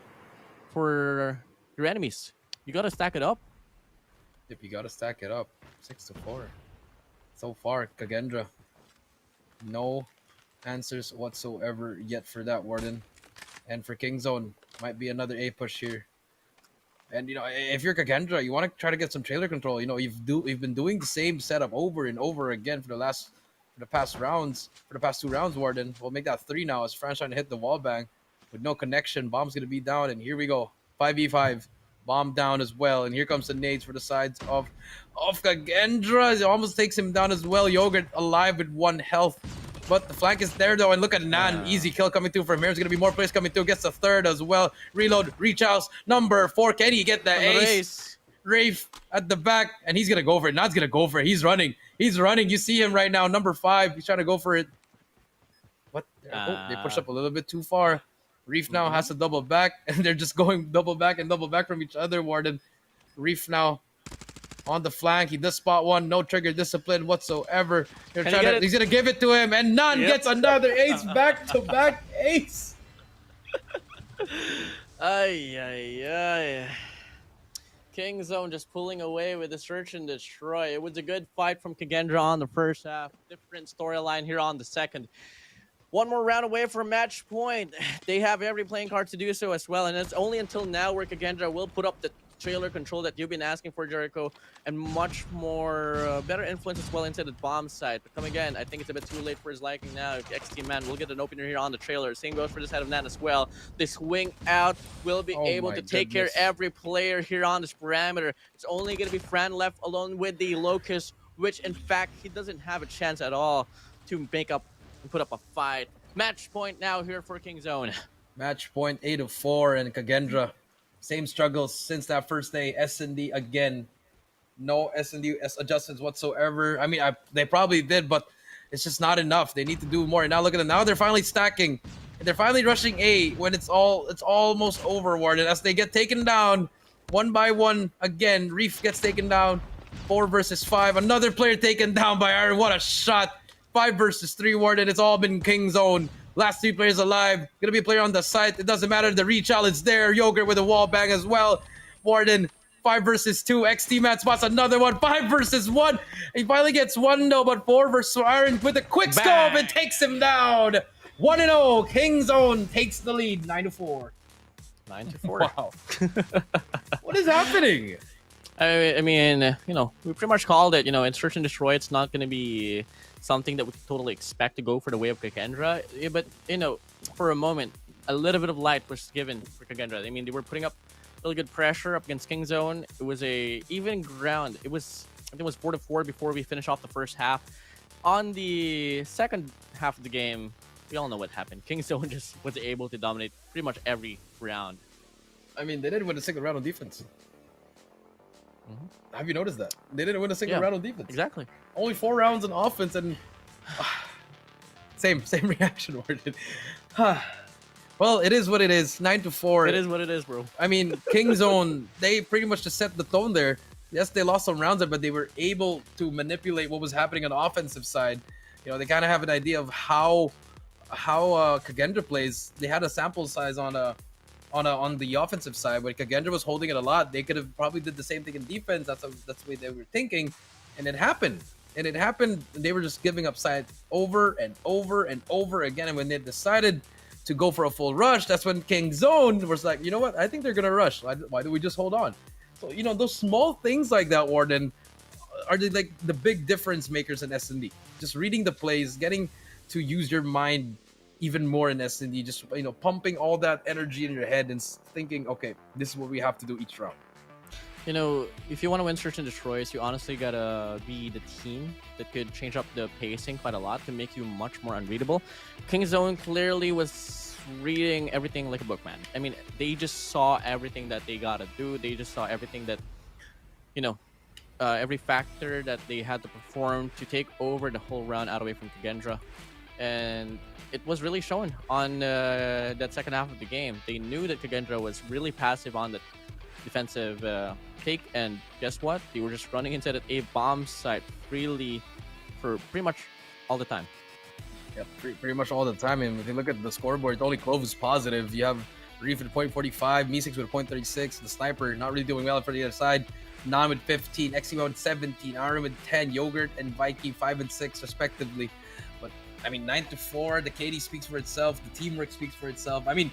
for your enemies. You got to stack it up. If you got to stack it up, 6-4. So far, Kagendra, no answers whatsoever yet for that, WardeN. And for Kingzone, might be another A push here. And, you know, if you're Kagendra, you want to try to get some trailer control. You know, you've been doing the same setup over and over again for the past 2 rounds, WardeN. We'll make that 3 now as Fran's trying to hit the wall bang with no connection. Bomb's going to be down, and here we go. 5v5. Bomb down as well. And here comes the nades for the sides of Kagendra. It almost takes him down as well. Yogurt alive with 1 health. But the flank is there though, and look at Nan. Easy kill coming through from here. There's gonna be more players coming through. Gets the 3rd as well. Reload, reach out. Number 4. Can he get the ace? Rafe at the back, and he's gonna go for it. Nan's gonna go for it. He's running. He's running. You see him right now. Number 5. He's trying to go for it. What? Oh, they pushed up a little bit too far. Reef now has to double back, and they're just going double back from each other, WardeN. Reef now on the flank. He does spot 1. No trigger discipline whatsoever. He's going to give it to him, and Nan gets another ace. Back-to-back ace. Ay. Kingzone just pulling away with the search and destroy. It was a good fight from Kagendra on the first half. Different storyline here on the second. 1 more round away from match point. They have every playing card to do so as well, and it's only until now where Kagendra will put up the trailer control that you've been asking for, Jericho, and much more better influence as well into the bomb side. But come again, I think it's a bit too late for his liking now. XT man will get an opener here on the trailer. Same goes for this head of Nan as well. They swing out, will be able to take care of every player here on this parameter. It's only going to be Fran left alone with the Locust, which in fact he doesn't have a chance at all to make up and put up a fight. Match point now here for Kingzone. Match point 8-4, and Kagendra, same struggles since that first day. S&D again, no S&D adjustments whatsoever. I mean, they probably did, but it's just not enough. They need to do more. And now look at them. Now they're finally stacking. And they're finally rushing A when it's almost over, WardeN, as they get taken down 1 by 1 again. Reef gets taken down. 4 versus 5. Another player taken down by Iron. What a shot. 5 versus 3, WardeN. It's all been Kingzone. Last 3 players alive. Gonna be a player on the site. It doesn't matter. The reach out is there. Yogurt with a wall bang as well. WardeN, 5 versus 2. XT man spots another one. 5 versus 1. He finally gets 1 though, but 4 versus Iron with a quick scope and takes him down. 1-0. Kingzone takes the lead. 9-4. 9-4. Wow. What is happening? I mean, you know, we pretty much called it. You know, in Search and Destroy, it's not going to be something that we could totally expect to go for the way of Kagendra. But, you know, for a moment, a little bit of light was given for Kagendra. I mean, they were putting up really good pressure up against Kingzone. It was a even ground. I think it was 4-4 before we finish off the first half. On the second half of the game, we all know what happened. Kingzone just was able to dominate pretty much every round. I mean, they didn't win a single round on defense. Have you noticed that? They didn't win a single round on defense. Exactly. Only 4 rounds on offense, and same reaction, WardeN. Well, it is what it is. 9-4. It is what it is, bro. I mean, Kingzone, they pretty much just set the tone there. Yes, they lost some rounds, but they were able to manipulate what was happening on the offensive side. You know, they kind of have an idea of how Kagendra plays. They had a sample size on the offensive side, but Kagendra was holding it a lot. They could have probably did the same thing in defense. That's the way they were thinking, and it happened. They were just giving up side over and over and over again. And when they decided to go for a full rush, that's when Kingzone was like, you know what? I think they're gonna rush. Why do we just hold on? So, you know, those small things like that, WardeN, are like the big difference makers in S&D. Just reading the plays, getting to use your mind even more in S&D, just, you know, pumping all that energy in your head and thinking, okay, this is what we have to do each round. You know, if you want to win Search and Destroys, you honestly gotta be the team that could change up the pacing quite a lot to make you much more unreadable. Kingzone clearly was reading everything like a book, man. I mean, they just saw everything that they gotta do. They just saw everything that, you know, every factor that they had to perform to take over the whole round out away from Kagendra. And it was really shown on that second half of the game. They knew that Kagendra was really passive on the defensive take, and guess what? They were just running into that A bomb site freely for pretty much all the time. Yeah, pretty much all the time. And if you look at the scoreboard, only Clove is positive. You have Reef with .45, Me6 with .36, the Sniper not really doing well for the other side. Nan with 15, Exima with 17, Arum with 10, Yogurt and Viking 5 and 6 respectively. But I mean, 9-4, the KD speaks for itself, the teamwork speaks for itself. I mean,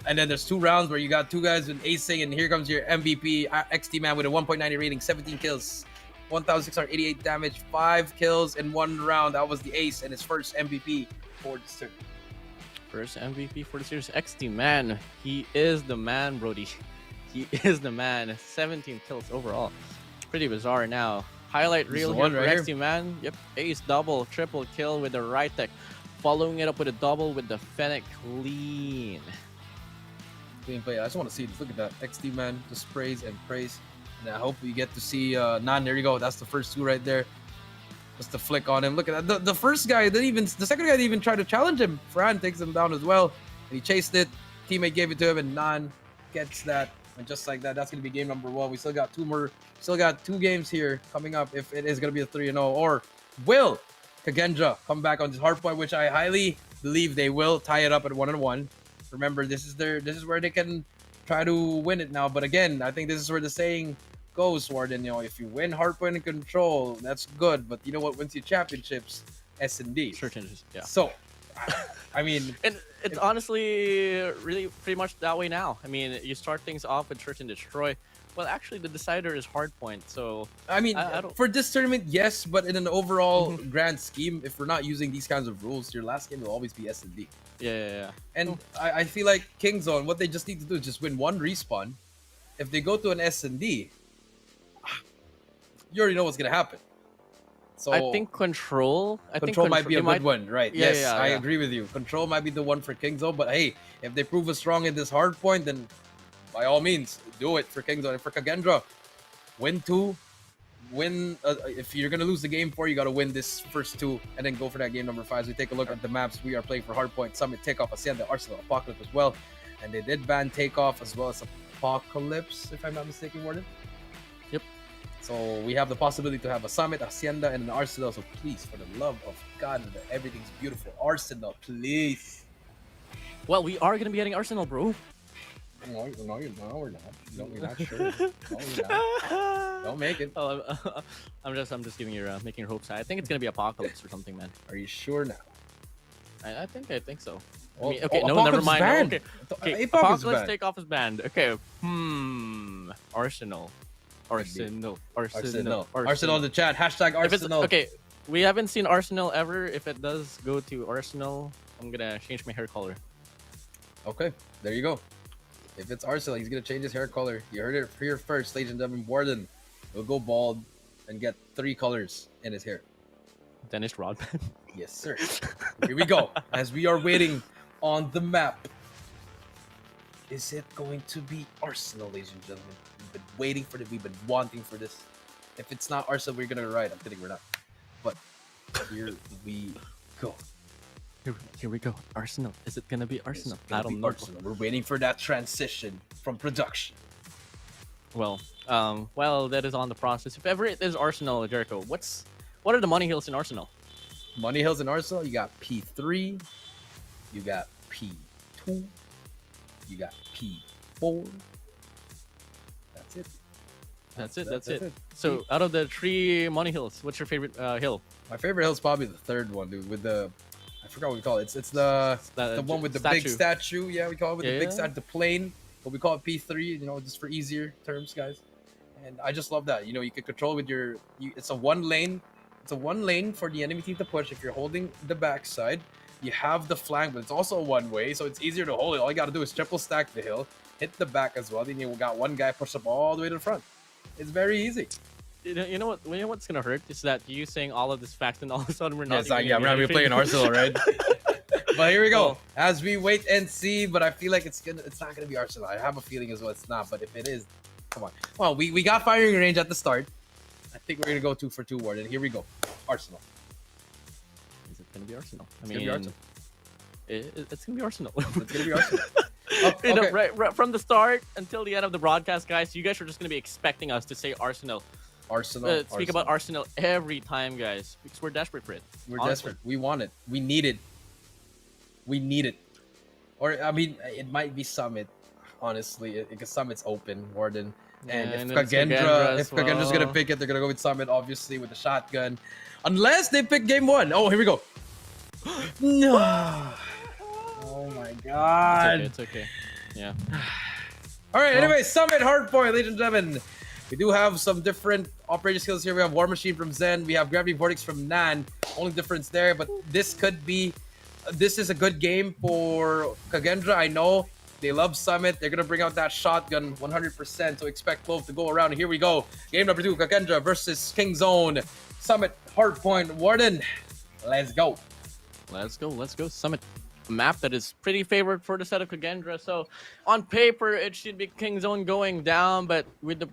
and then there's 2 rounds where you got 2 guys with acing, and here comes your MVP, XT Man with a 1.90 rating, 17 kills, 1,688 damage, 5 kills in 1 round. That was the ace and his first MVP for the series. First MVP for the series. XT Man, he is the man, Brody. He is the man. 17 kills overall. Pretty bizarre now. Highlight reel here for XT Man. Yep, ace, double, triple kill with the right tech. Following it up with a double with the Fennec clean. Clean play. I just want to see this. Look at that. XT Man just praise and praise. And I hope we get to see Nan. There you go. That's the first 2 right there. Just the flick on him. Look at that. The first guy didn't even, the second guy didn't even try to challenge him. Fran takes him down as well. And he chased it. Teammate gave it to him, and Nan gets that. And just like that, that's going to be game number 1. We still got 2 more. Still got 2 games here coming up if it is going to be a 3-0. Or will Kagendra come back on this Hardpoint, which I highly believe they will tie it up at 1-1. Remember, this is where they can try to win it now. But again, I think this is where the saying goes, WardeN. You know, if you win Hardpoint and Control, that's good. But you know what wins you championships? S&D. Sure changes, yeah. So, I mean, it's honestly really pretty much that way now. I mean, you start things off with Search and Destroy. Well, actually, the decider is Hardpoint. So I mean, I don't... for this tournament, yes, but in an overall grand scheme, if we're not using these kinds of rules, your last game will always be S&D. Yeah. And I feel like Kingzone, what they just need to do is just win 1 respawn. If they go to an S&D, you already know what's gonna happen. So I think Control might be a good one, right? Yeah, yes, yeah, I agree with you. Control might be the one for Kingzone, but hey, if they prove us strong in this Hardpoint, then by all means, do it for Kingzone. And for Kagendra, win 2. Win. If you're gonna lose the game 4, you gotta win this first 2, and then go for that game number 5. As we take a look at the maps, we are playing for Hardpoint, Summit, Takeoff, Hacienda, Arsenal, Apocalypse as well, and they did ban Takeoff as well as Apocalypse, if I'm not mistaken, WardeN. Yep. So we have the possibility to have a Summit, Hacienda, and an Arsenal. So please, for the love of God, everything's beautiful. Arsenal, please. Well, we are gonna be getting Arsenal, bro. No, we're not. No, we're not sure. No, we're not. Don't make it. Oh, I'm just giving you making your hopes high. I think it's gonna be Apocalypse or something, man. Are you sure now? I think so. Well, I mean, okay, no, Apocalypse never mind. Banned. Okay, Apocalypse Apocalypse banned. Takeoff is banned. Okay. Arsenal in the chat. Hashtag Arsenal. Okay, we haven't seen Arsenal ever. If it does go to Arsenal, I'm gonna change my hair color. Okay, there you go. If it's Arsenal, he's gonna change his hair color. You heard it here first, ladies and gentlemen. WardeN will go bald and get 3 colors in his hair. Dennis Rodman. Yes, sir. Here we go. As we are waiting on the map. Is it going to be Arsenal, ladies and gentlemen? We've been waiting for it. We've been wanting for this. If it's not Arsenal, we're gonna ride. I'm kidding, we're not. But here we go. Here we go. Arsenal. Is it gonna be Arsenal? I don't know. Arsenal. We're waiting for that transition from production. Well, that is on the process. If ever it is Arsenal, Jericho, what are the money hills in Arsenal? Money hills in Arsenal, you got P3, you got P2, you got P4. That's it. That's it. So, out of the 3 money hills, what's your favorite hill? My favorite hill is probably the 3rd one, dude. With the, I forgot what we call it. It's the one with the big statue. Yeah, we call it with the big statue, the plane. But we call it P3. You know, just for easier terms, guys. And I just love that. You know, you can control with your. It's a 1 lane. It's a 1 lane for the enemy team to push. If you're holding the backside, you have the flank, but it's also a 1-way, so it's easier to hold it. All you got to do is triple stack the hill, hit the back as well. Then you got 1 guy push up all the way to the front. It's very easy. You know what's gonna hurt is that you saying all of this facts and all of a sudden we're not. Yeah, we're not even playing Arsenal, right? But here we go. As we wait and see, but I feel like it's not gonna be Arsenal. I have a feeling as well it's not. But if it is, come on. Well, we got firing range at the start. I think we're gonna go 2 for 2, WardeN. Here we go. Arsenal. Is it gonna be Arsenal? It's gonna be Arsenal. It's gonna be Arsenal. It's gonna be Arsenal. You know, right from the start until the end of the broadcast, guys, you guys are just gonna be expecting us to say Arsenal. Arsenal. Speak about Arsenal every time, guys, because we're desperate for it. We're desperate. We want it. We need it. We need it. Or I mean, it might be Summit. Honestly, because Summit's open, WardeN. And if Kagendra's gonna pick it, they're gonna go with Summit, obviously, with the shotgun. Unless they pick game 1. Oh, here we go. No. Oh my god. It's okay. Yeah. All right. Anyway, Summit Hardpoint, ladies and gentlemen. We do have some different operating skills here. We have War Machine from Zen. We have Gravity Vortex from Nan. Only difference there, but this could be. This is a good game for Kagendra. I know they love Summit. They're gonna bring out that shotgun 100%. So expect both to go around. Here we go. Game number 2, Kagendra versus King Zone. Summit Hardpoint, WardeN. Let's go. Let's go. Summit. A map that is pretty favored for the set of Kagendra. So on paper, it should be King Zone going down, but with the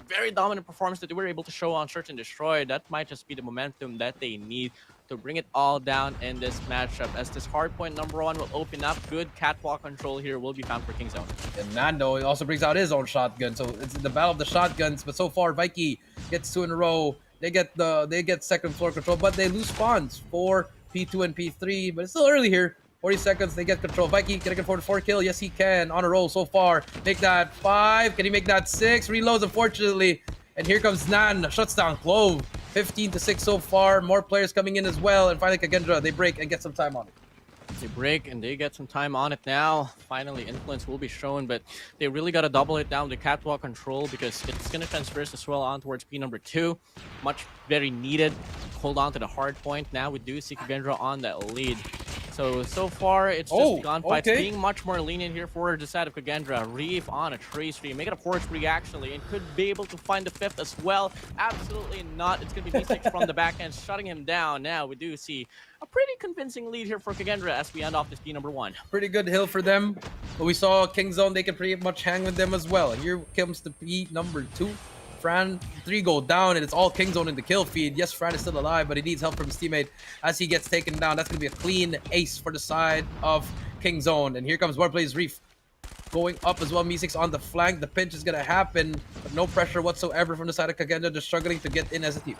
very dominant performance that they were able to show on Search and Destroy, that might just be the momentum that they need to bring it all down in this matchup, as this Hardpoint number 1 will open up. Good catwalk control here will be found for King Zone. And Nando also brings out his own shotgun, so it's the battle of the shotguns. But so far, Vikey gets 2 in a row. They get second floor control, but they lose spawns for P2 and P3. But it's still early here. 40 seconds, they get control. Vikey, can he afford a 4 kill? Yes, he can. On a roll so far. Make that 5. Can he make that 6? Reloads, unfortunately. And here comes Nan. Shuts down Clove. 15-6 so far. More players coming in as well. And finally, Kagendra, they break and get some time on it. They break and they get some time on it now. Finally, influence will be shown, but they really got to double it down the catwalk control, because it's going to transverse as well on towards P number 2. Very needed. Hold on to the hard point. Now we do see Kagendra on that lead. So far, it's just gunfights being much more lenient here for the side of Kagendra. Reef on a trace tree, make it a 4-3 actually, and could be able to find the 5th as well. Absolutely not. It's going to be D6 from the back end, shutting him down. Now we do see a pretty convincing lead here for Kagendra as we end off this P number 1. Pretty good hill for them. But we saw King Zone, they can pretty much hang with them as well. Here comes the P number 2. Fran, 3 go down, and it's all King Zone in the kill feed. Yes, Fran is still alive, but he needs help from his teammate as he gets taken down. That's going to be a clean ace for the side of King Zone. And here comes Warplay's Reef going up as well. Me6 on the flank. The pinch is going to happen, but no pressure whatsoever from the side of Kagendra. Just struggling to get in as a team.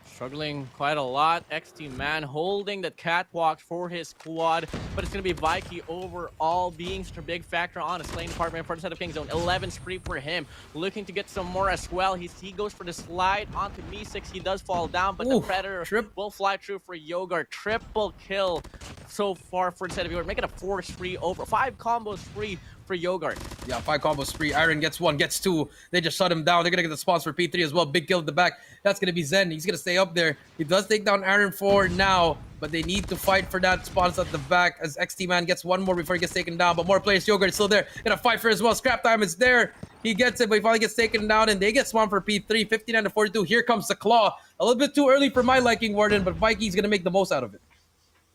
Struggling quite a lot. XT Man holding the catwalk for his squad, but it's going to be Vikey overall being such a big factor on his lane department for the set of King Zone. 11 spree for him, looking to get some more as well. He goes for the slide onto Me6. He does fall down, but the Predator will fly through for Yogurt. Triple kill so far for the set of Yogurt. Make it a 4 spree over. 5 combos free for Yogurt. Yeah, 5 combos spree. Iron gets 1, gets 2. They just shut him down. They're going to get the spawns for P3 as well. Big kill at the back. That's going to be Zen. He's going to stay up there. He does take down Iron 4 now, but they need to fight for that spawns at the back as XT Man gets 1 more before he gets taken down. But more players. Yogurt is still there. Gonna fight for it as well. Scrap time is there. He gets it, but he finally gets taken down, and they get spawned for P3. 59-42. Here comes the Claw. A little bit too early for my liking, WardeN, but Vikey's going to make the most out of it.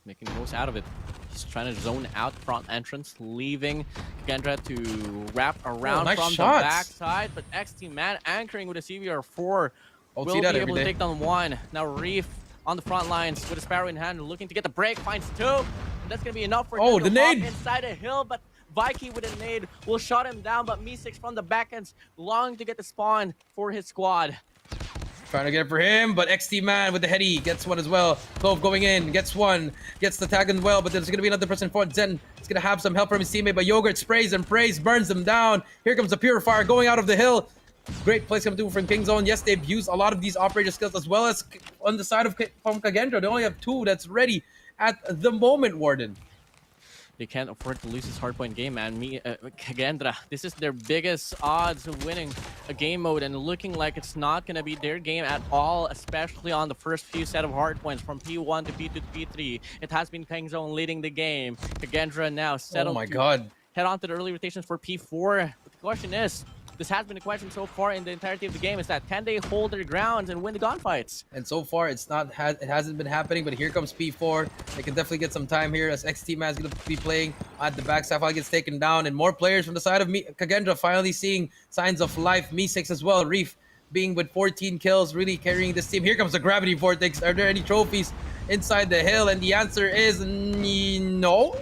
Making the most out of it. He's trying to zone out front entrance, leaving Kagendra to wrap around from the backside. But XT Man anchoring with a CVR4 will be able to take down 1. Now Reef on the front lines with a Sparrow in hand, looking to get the break, finds 2. And that's going to be enough for him to walk inside a hill, but Vikey with a nade will shut him down, but Me6 from the back ends longing to get the spawn for his squad. Trying to get it for him, but XT Man with the heady gets 1 as well. Clove going in, gets 1, gets the tag as well, but there's going to be another person for Zen. He's going to have some help from his teammate, but Yogurt sprays and prays, burns them down. Here comes the Purifier going out of the hill. Great place coming through from King Zone. Yes, they've used a lot of these operator skills as well as on the side of from Kagendra. They only have 2 that's ready at the moment, WardeN. They can't afford to lose this hardpoint game, man. Kagendra, this is their biggest odds of winning a game mode, and looking like it's not going to be their game at all, especially on the first few set of hardpoints from P1 to P2 to P3. It has been King Zone leading the game. Kagendra now settled head on to the early rotations for P4. But the question is, this has been a question so far in the entirety of the game, is that can they hold their grounds and win the gunfights? And so far, it hasn't been happening, but here comes P4. They can definitely get some time here as XT-Man is going to be playing at the backside while he gets taken down. And more players from the side of Kagendra finally seeing signs of life. Me6 as well. Reef being with 14 kills, really carrying this team. Here comes the Gravity Vortex. Are there any trophies inside the hill? And the answer is no.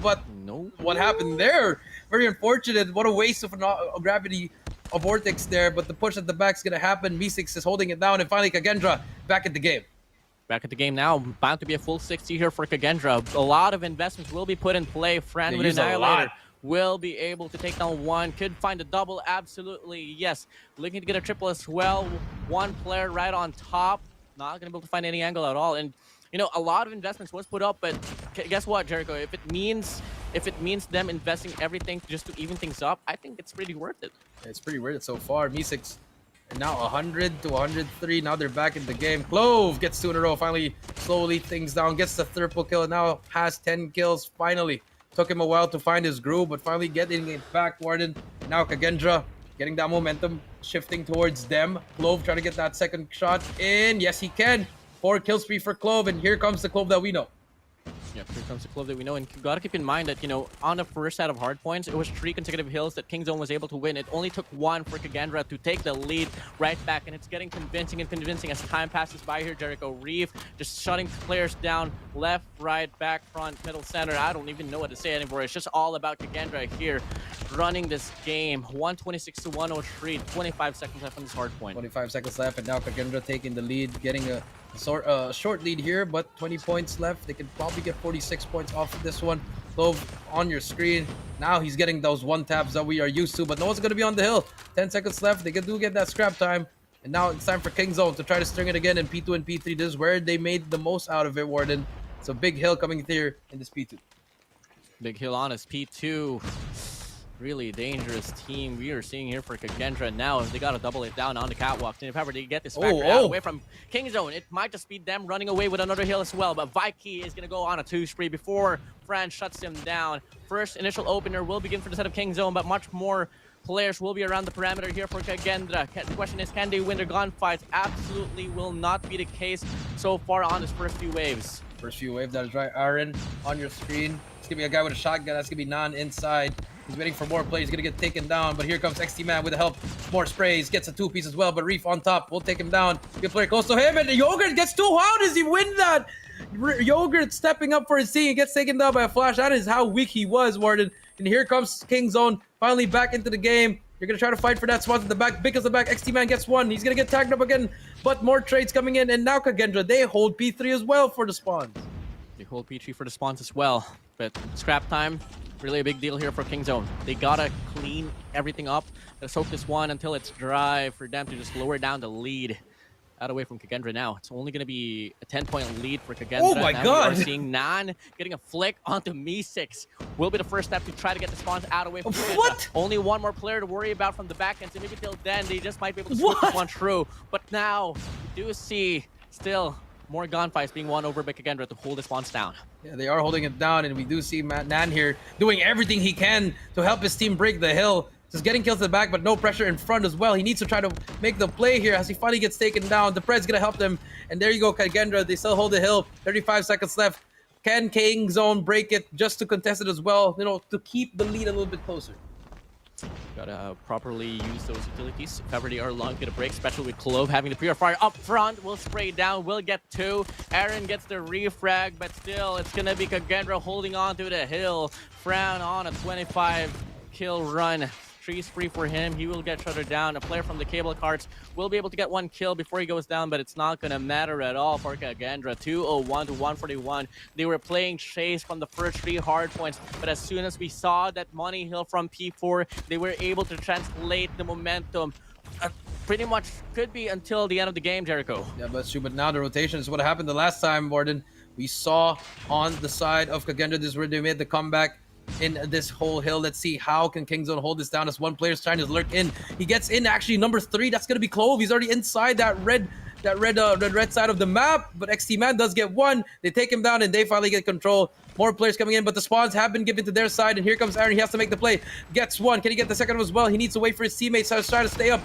But no. What happened there? Very unfortunate. What a waste of a Gravity Vortex there. But the push at the back is going to happen. Me6 is holding it down. And finally, Kagendra back at the game. Back at the game now. Bound to be a full 60 here for Kagendra. A lot of investments will be put in play. Fran with Annihilator will be able to take down one. Could find a double. Absolutely, yes. Looking to get a triple as well. One player right on top. Not going to be able to find any angle at all. And, you know, a lot of investments was put up, but guess what, Jericho? If it means them investing everything just to even things up, I think it's pretty worth it. It's pretty worth it so far. Me6 and now 100 to 103. Now they're back in the game. Clove gets 2 in a row. Finally, slowly things down. Gets the triple kill and now has 10 kills. Finally, took him a while to find his groove, but finally getting it back. WardeN. Now Kagendra getting that momentum, shifting towards them. Clove trying to get that second shot in. Yes, he can. 4 kill spree for Clove, and here comes the Clove that we know. Yeah, here comes the Clove that we know, and you gotta keep in mind that, you know, on the first set of Hardpoints, it was 3 consecutive hills that Kingzone was able to win. It only took 1 for Kagendra to take the lead right back, and it's getting convincing as time passes by here. Jericho Reef just shutting players down left, right, back, front, middle, center. I don't even know what to say anymore. It's just all about Kagendra here running this game. 126 to 103, 25 seconds left on this Hardpoint. 25 seconds left, and now Kagendra taking the lead, getting a short lead here, but 20 points left. They can probably get 46 points off of this one. Clove on your screen. Now he's getting those one taps that we are used to, but no one's going to be on the hill. 10 seconds left. They do get that scrap time. And now it's time for Kingzone to try to string it again in P2 and P3. This is where they made the most out of it, WardeN. It's a big hill coming here in this P2. Big hill on us, P2. Really dangerous team we are seeing here for Kagendra now. They got to double it down on the catwalk. And if ever they get this factor out away from Kingzone, it might just be them running away with another hill as well. But Vikey is going to go on a 2 spree before Fran shuts him down. First initial opener will begin for the set of Kingzone, but much more players will be around the parameter here for Kagendra. The question is, can they win their gunfights? Absolutely will not be the case so far on this first few waves. First few waves, that is right. Aaron on your screen. It's going to be a guy with a shotgun. That's going to be Nan inside. He's waiting for more plays. He's going to get taken down, but here comes XT-Man with the help. More sprays. Gets a 2-piece as well, but Reef on top. We'll take him down. Good player close to him, and the Yogurt gets 2. How does he win that? Yogurt stepping up for his team. He gets taken down by a flash. That is how weak he was, WardeN. And here comes Kingzone, finally back into the game. You're going to try to fight for that spot at the back. Big as the back. XT-Man gets 1. He's going to get tagged up again, but more trades coming in. And now Kagendra, they hold P3 as well for the spawns. They hold P3 for the spawns as well, but scrap time. Really a big deal here for Kingzone. They gotta clean everything up. Gotta soak this one until it's dry for them to just lower down the lead. Out away from Kagendra now. It's only gonna be a 10-point lead for Kagendra. Oh my God! We are seeing Nan getting a flick onto Me6. Will be the first step to try to get the spawns out away from Kagendra. What? Only one more player to worry about from the back end, so maybe till then they just might be able to slip this one through. But now we do see still more gunfights being won over by Kagendra to hold the spawns down. Yeah, they are holding it down, and we do see Nan here doing everything he can to help his team break the hill. Just getting kills to the back, but no pressure in front as well. He needs to try to make the play here as he finally gets taken down. The Pred's gonna help them, and there you go, Kagendra. They still hold the hill. 35 seconds left. Can Kingzone break it just to contest it as well? You know, to keep the lead a little bit closer. Gotta properly use those utilities. If ever they are long, get a break, especially with Clove having the purifier up front. Will spray down, will get 2. Aaron gets the refrag, but still, it's gonna be Kagendra holding on to the hill. Fran on a 25 kill run. 3 spree for him. He will get shuttered down. A player from the cable carts will be able to get 1 kill before he goes down, but it's not gonna matter at all for Kagendra. 201 to 141. They were playing chase from the first 3 hard points, but as soon as we saw that money hill from P4, they were able to translate the momentum. Pretty much could be until the end of the game, Jericho. Yeah, that's true, but now the rotation is what happened the last time, WardeN. We saw on the side of Kagendra, this is where they made the comeback in this whole hill. Let's see how can Kingzone hold this down as one player's trying to lurk in. He gets in, actually, number 3. That's going to be Clove. He's already inside that red that red side of the map, but XT Man does get one. They take him down and they finally get control. More players coming in, but the spawns have been given to their side, and here comes Aaron. He has to make the play. Gets one. Can he get the second one as well? He needs to wait for his teammates. So try to stay up.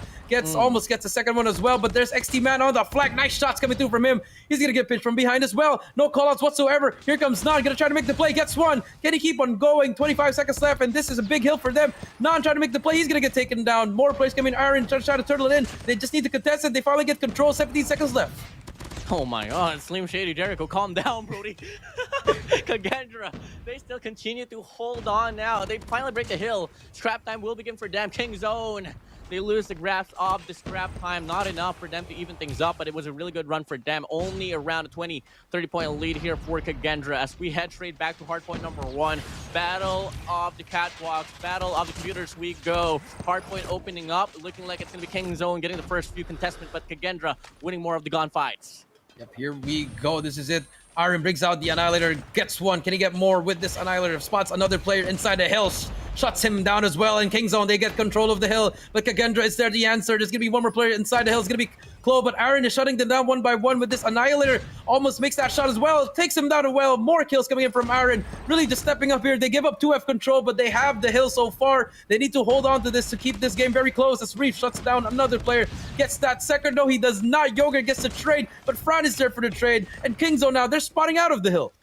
Almost gets the second one as well, but there's XT Man on the flag. Nice shots coming through from him. He's gonna get pinched from behind as well. No callouts whatsoever. Here comes Nan, gonna try to make the play. Gets one. Can he keep on going? 25 seconds left, and this is a big hill for them. Nan trying to make the play. He's gonna get taken down. More players coming. Aaron trying to turtle it in. They just need to contest it. They finally get control. 17 seconds left. Oh my god, Slim Shady, Jericho, calm down, Brody. Kagendra, they still continue to hold on now. They finally break the hill. Scrap time will begin for them. King Zone. They lose the grasp of the scrap time. Not enough for them to even things up, but it was a really good run for them. Only around a 20-30 point lead here for Kagendra as we head straight back to hardpoint number 1. Battle of the catwalks, battle of the computers we go. Hardpoint opening up, looking like it's going to be King Zone getting the first few contestants, but Kagendra winning more of the gunfights. Yep, here we go. This is it. Aaron brings out the Annihilator, gets one. Can he get more with this Annihilator? Spots another player inside the hill, shuts him down as well. In King Zone, they get control of the hill, but Kagendra is there the answer. There's going to be one more player inside the hill. It's going to be Chloe, but Aaron is shutting them down one by one with this Annihilator. Almost makes that shot as well. Takes him down as well. More kills coming in from Aaron. Really just stepping up here. They give up 2F control, but they have the hill so far. They need to hold on to this to keep this game very close. As Reef shuts down another player. Gets that second. No, he does not. Yogurt gets the trade, but Fran is there for the trade. And King Zone now, they're spotting out of the hill.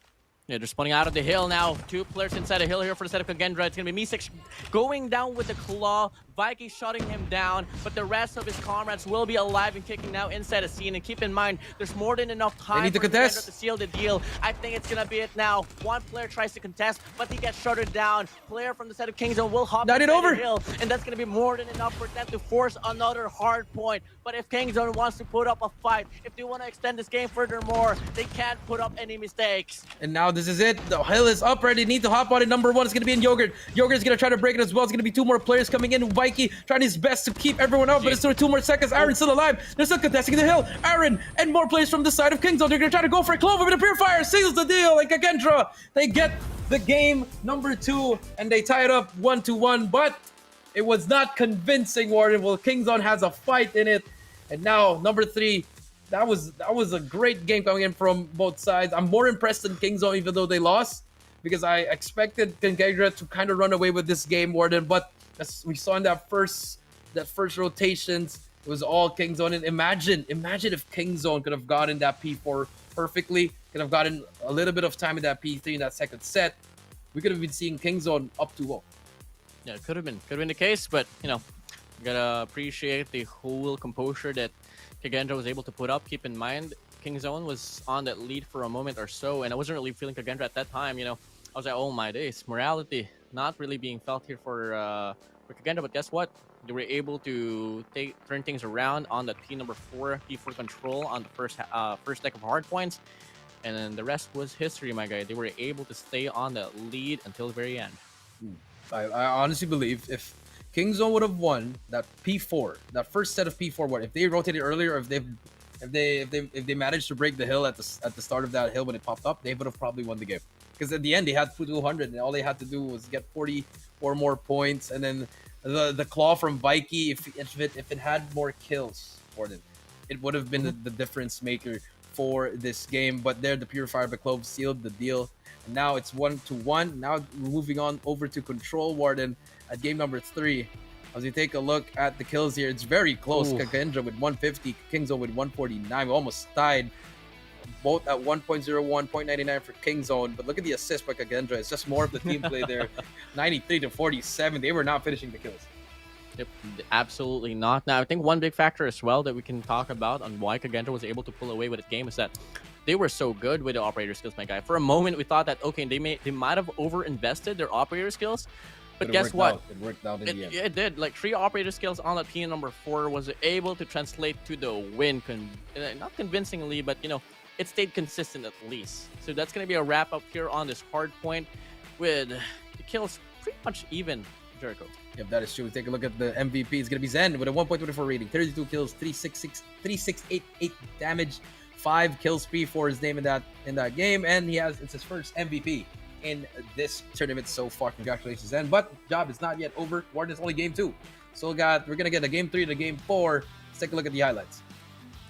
Yeah, they're spawning out of the hill now. 2 players inside the hill here for the set of Kagendra. It's going to be Misik going down with the claw. Viking shutting him down, but the rest of his comrades will be alive and kicking now inside the scene. And keep in mind, there's more than enough time for Kagendra to seal the deal. I think it's going to be it now. One player tries to contest, but he gets shuttered down. Player from the set of King Zone will hop into the hill, and that's going to be more than enough for them to force another hard point. But if King Zone wants to put up a fight, if they want to extend this game furthermore, they can't put up any mistakes. And now this is it. The hill is up, right? They need to hop on it. Number 1 is going to be in Yogurt. Yogurt is going to try to break it as well. It's going to be 2 more players coming in. Vikey trying his best to keep everyone out, but it's still 2 more seconds. Aaron's still alive. They're still contesting the hill. Aaron and more players from the side of King Zone. They're going to try to go for it. Clover with a Purifier seals the deal. And Kagendra, they get the game number 2, and they tie it up 1-1. But it was not convincing, WardeN. Well, King Zone has a fight in it. And now, number 3, that was a great game coming in from both sides. I'm more impressed than King Zone, even though they lost, because I expected Kagendra to kind of run away with this game, WardeN. But as we saw in that first rotations, it was all King Zone. And imagine if King Zone could have gotten that P4 perfectly, could have gotten a little bit of time in that P3 in that second set. We could have been seeing King Zone up 2-0. Yeah, it could have been the case, but you know, you gotta appreciate the whole composure that Kagendra was able to put up. Keep in mind, King Zone was on that lead for a moment or so, and I wasn't really feeling Kagendra at that time. You know, I was like, oh my days, morality not really being felt here for Kagendra. But guess what? They were able to turn things around on that P4 control on the first deck of hard points, and then the rest was history, my guy. They were able to stay on that lead until the very end. I honestly believe if King Zone would have won that P4, that first set of P4 one, if they rotated earlier, if they managed to break the hill at the start of that hill when it popped up, they would have probably won the game. Because at the end they had 200, and all they had to do was get 44 more points, and then the claw from Vikey, if it had more kills for them, it would have been the difference maker for this game. But there, the Purifier by Clove sealed the deal. And now it's 1-1. Now we're moving on over to Control, WardeN, at game number 3. As you take a look at the kills here, it's very close. Kagendra with 150, King Zone with 149. We almost tied, both at 1.01, 0.99 for King Zone. But look at the assist by Kagendra. It's just more of the team play there. 93-47. They were not finishing the kills. Yep, absolutely not. Now, I think one big factor as well that we can talk about on why Kagendra was able to pull away with this game is that they were so good with the operator skills, my guy. For a moment, we thought that, okay, they might have over-invested their operator skills. But guess what? It worked out in the end. It did. Like 3 operator skills on that P number 4 was able to translate to the win. Not convincingly, but, you know, it stayed consistent at least. So that's going to be a wrap up here on this hard point with the kills pretty much even, Jericho. Yep, that is true. Take a look at the MVP. It's going to be Zen with a 1.24 rating, 32 kills, 3688 damage, 5 kill spree for his name in that game, and it's his first MVP in this tournament so far. Congratulations, Zen. But job is not yet over. WardeN's only game 2. So we're gonna get a game 3 to game 4. Let's take a look at the highlights.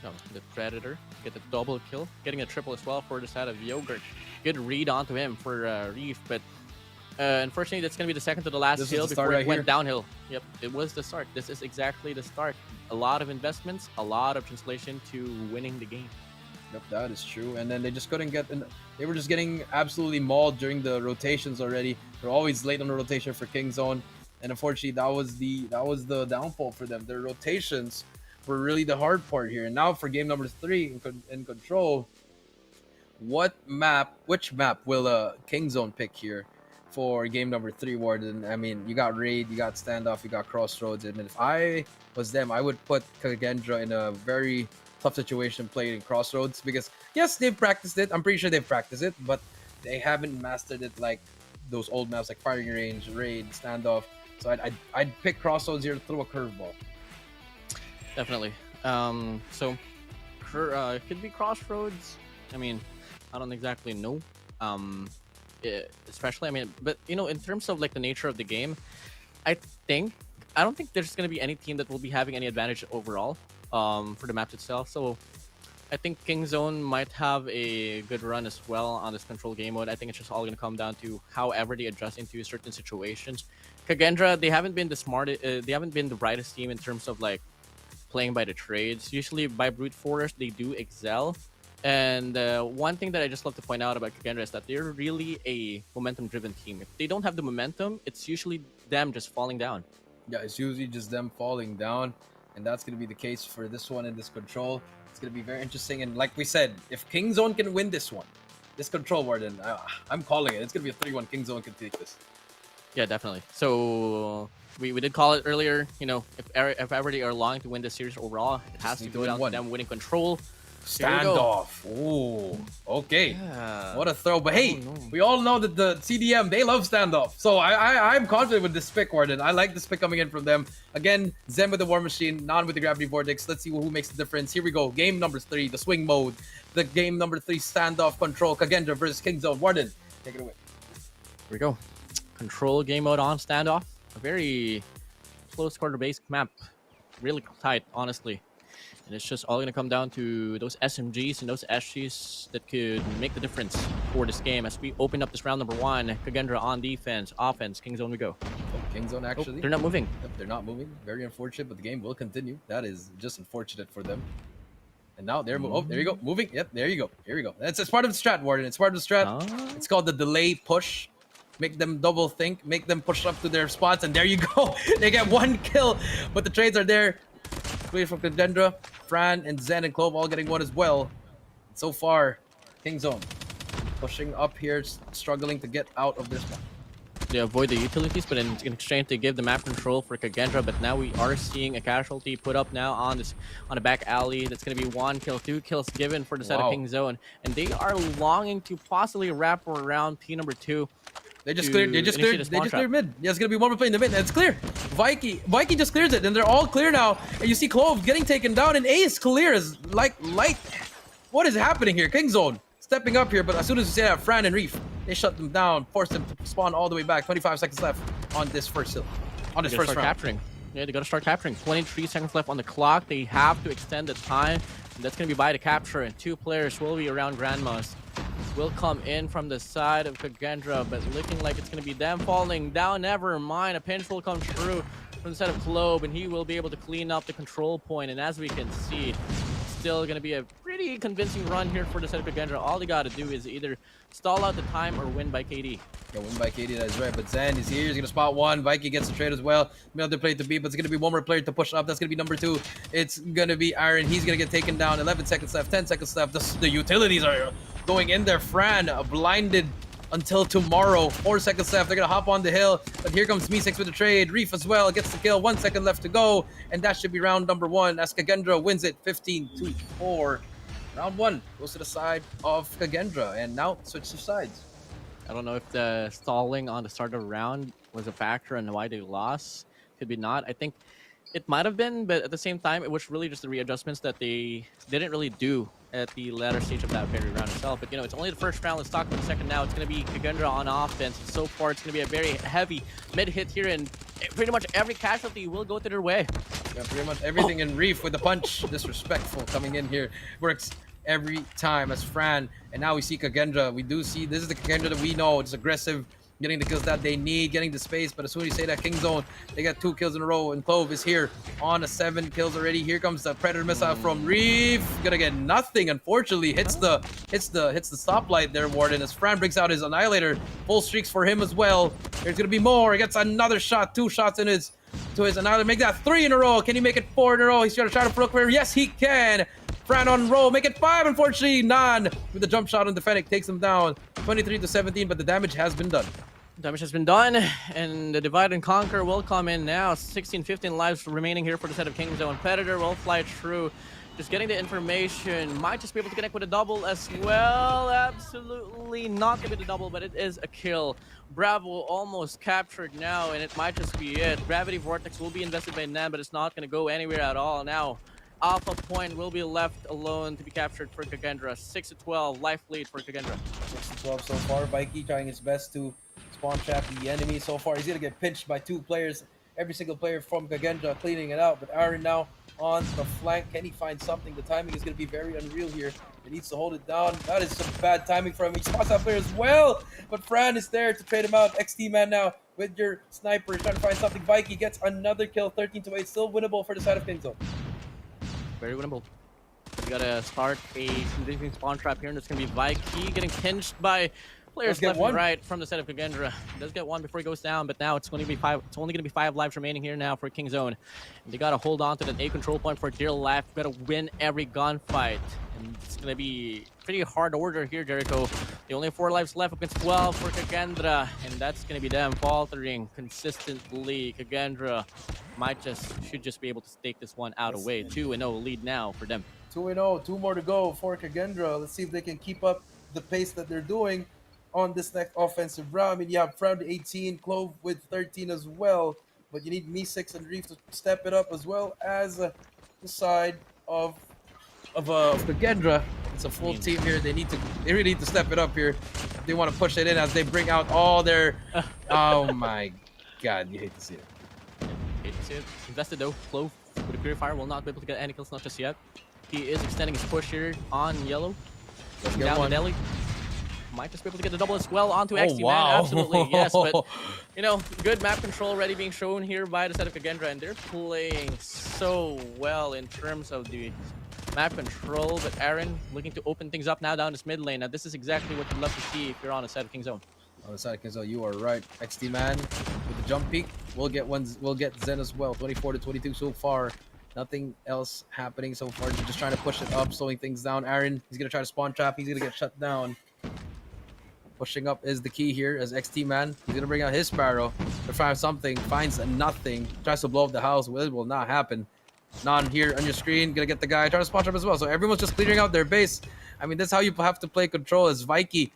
No, the Predator get the double kill, getting a triple as well for the side of Yogurt. Good read onto him for Reef, but unfortunately that's going to be the second to the last kill before it went downhill. Yep, it was the start. This is exactly the start. A lot of investments, a lot of translation to winning the game. Yep, that is true. And then they just couldn't get in. They were just getting absolutely mauled during the rotations already. They're always late on the rotation for King Zone, and unfortunately that was the downfall for them. Their rotations were really the hard part here. And now for game number 3 in control, which map will King Zone pick here for game number 3, WardeN? I mean, you got Raid, you got Standoff, you got Crossroads, and if I was them, I would put Kagendra in a very tough situation playing in Crossroads, because yes, they've practiced it. I'm pretty sure they've practiced it, but they haven't mastered it like those old maps like Firing Range, Raid, Standoff. So I'd pick Crossroads here to throw a curveball. Definitely. So it could be Crossroads. I mean, I don't exactly know. Especially, I mean, but you know, in terms of like the nature of the game, I don't think there's going to be any team that will be having any advantage overall for the map itself. So I think King Zone might have a good run as well on this control game mode. I think it's just all going to come down to however they adjust into certain situations. Kagendra, they haven't been the smartest, they haven't been the brightest team in terms of like playing by the trades. Usually by brute force, they do excel. And one thing that I just love to point out about Kagendra is that they're really a momentum-driven team. If they don't have the momentum, it's usually them just falling down. Yeah, it's usually just them falling down, and that's going to be the case for this one in this control. It's going to be very interesting, and like we said, if King Zone can win this one, this control, WardeN, I'm calling it. It's going to be a 3-1. King Zone can take this. Yeah, definitely. So we did call it earlier. You know, if ever they are longing to win this series overall, it has to go down to them winning control. Standoff. Ooh, okay. Yeah. What a throw. But hey, we all know that the CDM, they love Standoff. So I'm confident with this pick, WardeN. I like this pick coming in from them. Again, Zen with the War Machine, Non with the Gravity Vortex. Let's see who makes the difference. Here we go. Game number 3, the swing mode. The game number 3, Standoff control. Kagendra versus King Zone. WardeN, take it away. Here we go. Control game mode on Standoff. A very close quarter-based map. Really tight, honestly. And it's just all going to come down to those SMGs and those SGs that could make the difference for this game as we open up this round number 1. Kagendra on defense, offense, King Zone we go. King Zone actually. They're not moving. Yep, they're not moving. Very unfortunate, but the game will continue. That is just unfortunate for them. And now they're moving. Oh, there you go. Moving. Yep, there you go. Here we go. It's part of the strat, WardeN. It's part of the strat. It's called the delay push. Make them double think. Make them push up to their spots. And there you go. They get 1 kill. But the trades are there. Clear from Kagendra. Fran and Zen and Clove all getting 1 as well. So far, King Zone pushing up here, struggling to get out of this one. They avoid the utilities, but in exchange they give the map control for Kagendra. But now we are seeing a casualty put up now on the back alley. That's going to be 1 kill, 2 kills given for the side of King Zone, and they are longing to possibly wrap around P number 2. They just cleared mid. Yeah, it's gonna be 1 more play in the mid, and it's clear. Vikey just clears it, and they're all clear now. And you see Clove getting taken down, and Ace clears like what is happening here? King Zone stepping up here, but as soon as you say that, Fran and Reef, they shut them down, force them to spawn all the way back. 25 seconds left on this first hill. On this first round. Capturing. Yeah, they gotta start capturing. 23 seconds left on the clock. They have to extend the time. And that's gonna be by the capture, and 2 players will be around Grandmas. Will come in from the side of Kagendra, but looking like it's going to be them falling down. Never mind, a pinch will come through from the side of Clove, and he will be able to clean up the control point. And as we can see, still going to be a pretty convincing run here for the side of Kagendra. All they got to do is either stall out the time or win by KD. Yeah, win by KD, that's right. But Zen is here. He's going to spot 1. Vikey gets the trade as well. Another player to beat, but it's going to be 1 more player to push up. That's going to be number 2. It's going to be Aaron. He's going to get taken down. 11 seconds left, 10 seconds left. The utilities are going in there. Fran blinded until tomorrow. 4 seconds left. They're going to hop on the hill. But here comes Me6 with the trade. Reef as well gets the kill. 1 second left to go. And that should be round number 1 as Kagendra wins it 15-4. Round 1 goes to the side of Kagendra. And now switch to sides. I don't know if the stalling on the start of the round was a factor in why they lost. Could be not. I think it might have been, but at the same time, it was really just the readjustments that they didn't really do at the latter stage of that very round itself. But, you know, it's only the first round. Let's talk about the second now. It's going to be Kagendra on offense. So far, it's going to be a very heavy mid hit here, and pretty much every casualty will go to their way. Yeah, pretty much everything in Reef with the punch. Disrespectful coming in here. Works every time as Fran. And now we see Kagendra. We do see this is the Kagendra that we know. It's aggressive, getting the kills that they need, getting the space. But as soon as you say that King Zone, they got 2 kills in a row. And Clove is here on a 7 kills already. Here comes the Predator missile from Reef. Gonna get nothing, unfortunately. Hits the stoplight there, WardeN. As Fran brings out his Annihilator. Full streaks for him as well. There's gonna be more. He gets another shot, 2 shots in his Annihilator. Make that 3 in a row. Can he make it 4 in a row? He's gonna try to look for him. Yes, he can. Fran on roll, make it 5. Unfortunately, Nan with the jump shot on the Fennec takes him down 23-17, but the damage has been done. Damage has been done, and the divide and conquer will come in now. 16-15 lives remaining here for the set of King Zone. Predator will fly through, just getting the information. Might just be able to connect with a double as well. Absolutely not gonna be the double, but it is a kill. Bravo almost captured now, and it might just be it. Gravity Vortex will be invested by Nan, but it's not gonna go anywhere at all now. Alpha Point will be left alone to be captured for Kagendra. 6-12, life lead for Kagendra. 6-12 so far. Vikey trying his best to spawn trap the enemy so far. He's gonna get pinched by 2 players. Every single player from Kagendra cleaning it out. But Aaron now on the flank. Can he find something? The timing is gonna be very unreal here. He needs to hold it down. That is some bad timing from him. He spots that player as well. But Fran is there to trade him out. XT man now with your sniper trying to find something. Vikey gets another kill. 13-8. Still winnable for the side of King Zone. Very winnable. We gotta start a conditioning spawn trap here, and it's gonna be Vikey getting pinched by players left and right from the set of Kagendra. Does get 1 before he goes down, but now it's going to be 5. It's only gonna be 5 lives remaining here now for King Zone. And they gotta hold on to that A control point for dear life. Gotta win every gunfight, and it's gonna be pretty hard order here, Jericho. They only have 4 lives left against 12 for Kagendra, and that's gonna be them faltering consistently. Kagendra should just be able to stake this one out away. 2-0 lead now for them. 2-0, 2 more to go for Kagendra. Let's see if they can keep up the pace that they're doing on this next offensive round. I mean, you have Fran 18, Clove with 13 as well, but you need Me6 and Reef to step it up as well as the side of Kagendra. It's a full team here. They really need to step it up here. They want to push it in as they bring out all their. Oh my God, you hate to see it. Hate to see it. Invested though. Clove with a purifier will not be able to get any kills, not just yet. He is extending his push here on yellow. Let's get down one. The deli. Might just be able to get the double as well onto XT Man. Wow. Absolutely, yes. But, you know, good map control already being shown here by the set of Kagendra, and they're playing so well in terms of the map control. But Aaron looking to open things up now down this mid lane. Now, this is exactly what you'd love to see if you're on the side of King Zone. On the side of King Zone, you are right. XT Man with the jump peak. We'll get Zen as well. 24-22 so far. Nothing else happening so far. They're just trying to push it up, slowing things down. Aaron, he's gonna try to spawn trap. He's gonna get shut down. Pushing up is the key here as XT Man. He's gonna bring out his Sparrow to find something. Finds nothing. Tries to blow up the house. Well, it will not happen. Not here on your screen. Gonna get the guy. Trying to spawn trap as well. So everyone's just clearing out their base. I mean, that's how you have to play control. As Vikey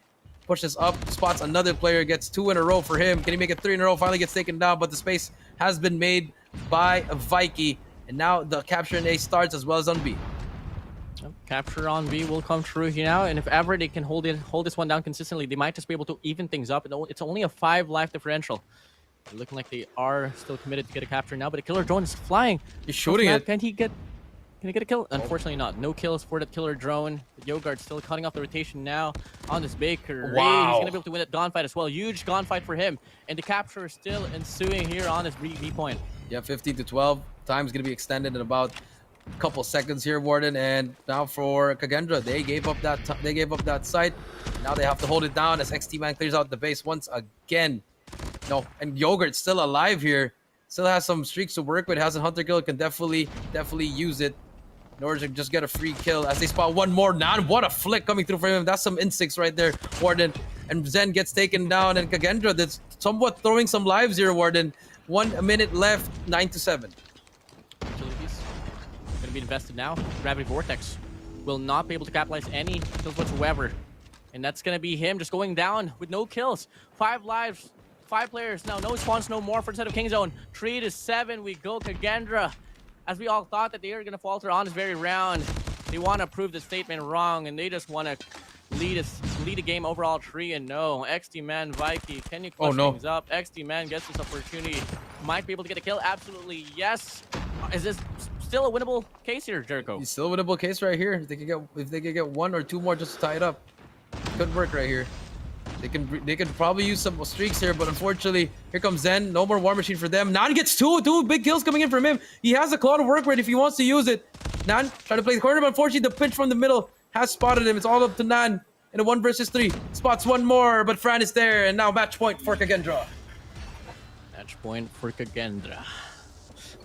pushes up, spots another player, gets 2 in a row for him. Can he make it 3 in a row? Finally gets taken down, but the space has been made by Vikey. And now the capture in A starts as well as on B. Capture on B will come true here now, and if ever they can hold this one down consistently, they might just be able to even things up. It's only a 5 life differential. They're looking like they are still committed to get a capture now, but the killer drone is flying. He's shooting it. Can he get a kill? Unfortunately not. No kills for that killer drone. Yogurt still cutting off the rotation now on this Baker. Wow. He's gonna be able to win that gunfight as well. Huge gunfight for him, and the capture is still ensuing here on this B point. Yeah, 15-12. Time's gonna be extended in about a couple seconds here, WardeN. And now for Kagendra, they gave up that site. Now they have to hold it down as XT Man clears out the base once again. No, and Yogurt's still alive here. Still has some streaks to work with. Has a hunter kill. Can definitely use it in order to just get a free kill as they spot one more. Now, what a flick coming through for him. That's some instincts right there, WardeN. And Zen gets taken down, and Kagendra that's somewhat throwing some lives here, WardeN. 1 minute left, 9-7. Utilities gonna be invested now. Gravity Vortex will not be able to capitalize any kills whatsoever, and that's gonna be him just going down with no kills. 5 lives, 5 players now. No spawns, no more for the set of King Zone. 3-7. We go Kagendra. As we all thought that they were gonna falter on this very round, they want to prove the statement wrong, and they just want to lead a game overall 3-0. XT Man, Vikey, can you clutch things up? XT Man gets this opportunity. Might be able to get a kill. Absolutely, yes. Is this still a winnable case here, Jericho? It's still a winnable case right here. If they could get 1 or 2 more just to tie it up, could work right here. They could probably use some streaks here, but unfortunately, here comes Zen. No more War Machine for them. Nan gets two big kills coming in from him. He has a claw to work with if he wants to use it. Nan trying to play the corner, but unfortunately, the pinch from the middle has spotted him. It's all up to Nan in a 1 versus 3. Spots 1 more, but Fran is there, and now match point for Kagendra. Match point for Kagendra.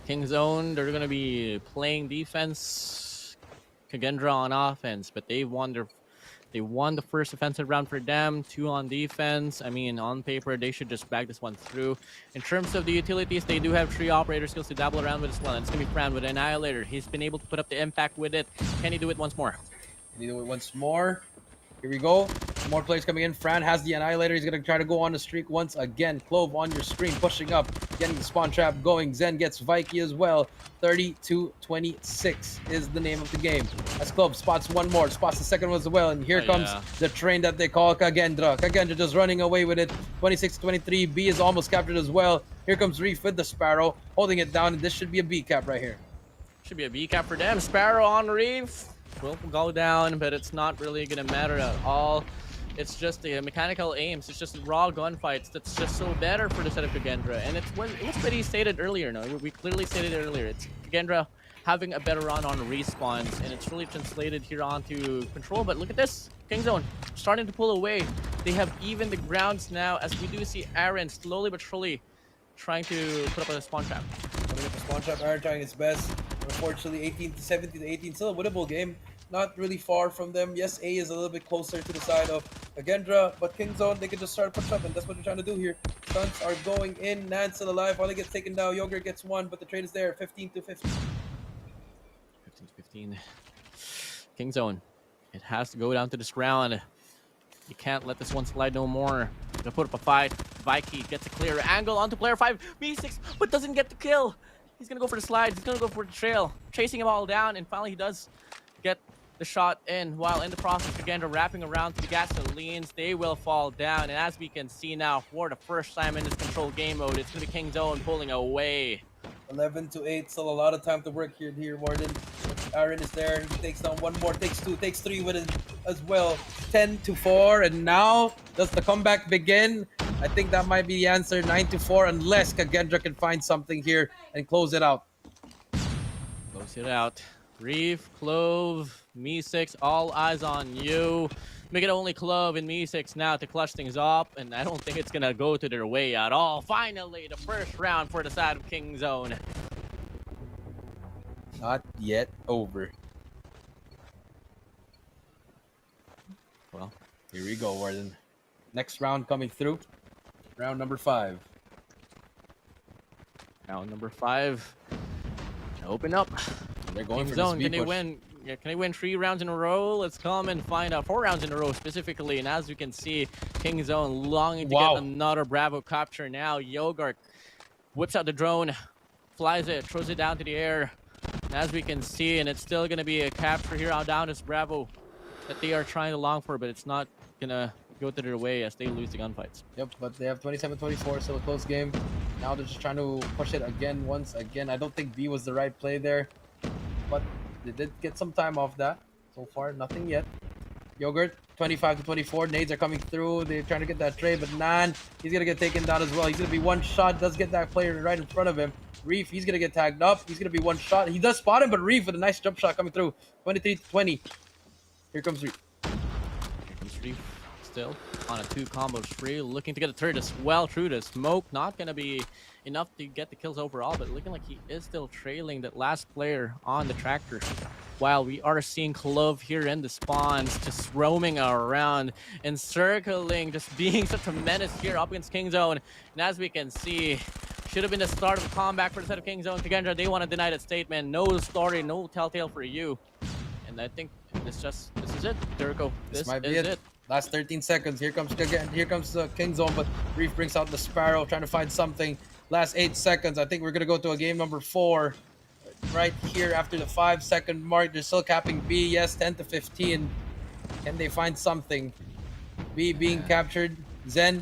King Zone, they're gonna be playing defense. Kagendra on offense, but they won the first offensive round for them. 2 on defense. I mean, on paper, they should just bag this one through. In terms of the utilities, they do have 3 operator skills to dabble around with as well. And it's gonna be Fran with Annihilator. He's been able to put up the impact with it. Can he do it once more? Can he do it once more? Here we go. More players coming in. Fran has the Annihilator. He's going to try to go on the streak once again. Clove on your screen, pushing up, getting the spawn trap going. Zen gets Vikey as well. 30-26 is the name of the game. As Clove spots 1 more, spots the second one as well. And here comes the train that they call Kagendra. Kagendra just running away with it. 26-23. B is almost captured as well. Here comes Reef with the Sparrow, holding it down. And this should be a B cap right here. Should be a B cap for them. Sparrow on Reef. Will go down, but it's not really gonna matter at all. It's just the mechanical aims. It's just raw gunfights. That's just so better for the set of Kagendra. And it was pretty stated earlier. No, we clearly stated it earlier. It's Kagendra having a better run on respawns, and it's really translated here onto control. But look at this, King Zone starting to pull away. They have even the grounds now, as we do see Aaron slowly but surely trying to put up a spawn trap. Coming up the spawn trap, Aaron trying his best. Unfortunately, 18-17-18, still a winnable game. Not really far from them. Yes, A is a little bit closer to the side of Kagendra, but King Zone, they can just start push up, and that's what they're trying to do here. Stunts are going in. Nan's still alive. Finally gets taken down. Yogurt gets 1, but the trade is there. 15-15. 15-15. King Zone. It has to go down to this round. You can't let this one slide no more. Gonna put up a fight. Vikey gets a clear angle onto player 5. B6, but doesn't get the kill. He's gonna go for the slide. He's gonna go for the trail. Chasing him all down, and finally he does get the shot in. While in the process, Kagendra wrapping around to the gasolines. They will fall down, and as we can see now, for the first time in this control game mode, it's gonna be King Zone pulling away. 11-8, still a lot of time to work here, WardeN. Aaron is there. He takes down 1 more, takes 2, takes 3 with it as well. 10-4, and now does the comeback begin? I think that might be the answer. 9-4, unless Kagendra can find something here and close it out. Close it out. Reef, Clove, Me6, all eyes on you. Make it only Clove and Me6 now to clutch things up, and I don't think it's gonna go to their way at all. Finally, the first round for the side of King Zone. Not yet over. Well, here we go, WardeN. Next round coming through. Round number 5. Round number 5. Open up. They're going King for Zone. this Can B they push. win? Yeah, can they win 3 rounds in a row? Let's come and find out. 4 rounds in a row specifically. And as you can see, King Zone longing to get another Bravo capture now. Yogurt whips out the drone, flies it, throws it down to the air. And as we can see, and it's still going to be a capture here on down this Bravo that they are trying to long for, but it's not going to go to their way as they lose the gunfights. Yep, but they have 27-24, so a close game. Now they're just trying to push it again, once again. I don't think B was the right play there, but they did get some time off that. So far, nothing yet. Yogurt, 25-24. Nades are coming through. They're trying to get that trade, but Nan, he's going to get taken down as well. He's going to be 1 shot. Does get that player right in front of him. Reef, he's going to get tagged up. He's going to be 1 shot. He does spot him, but Reef with a nice jump shot coming through. 23-20. Here comes Reef. Here comes Reef. Still on a 2 combo spree, looking to get a third as well through the smoke. Not gonna be enough to get the kills overall, but looking like he is still trailing that last player on the tractor. While we are seeing Clove here in the spawns, just roaming around and circling, just being such a menace here up against King Zone. And as we can see, should have been the start of the comeback for the set of King Zone. Kagendra, they want to deny that statement. No story, no telltale for you. And I think this is it, Jericho. This might be is it. Last 13 seconds. Here comes King Zone, but Reef brings out the Sparrow, trying to find something. Last 8 seconds. I think we're gonna go to a game number 4 right here after the 5-second mark. They're still capping B. Yes, 10-15. Can they find something? B being captured. Zen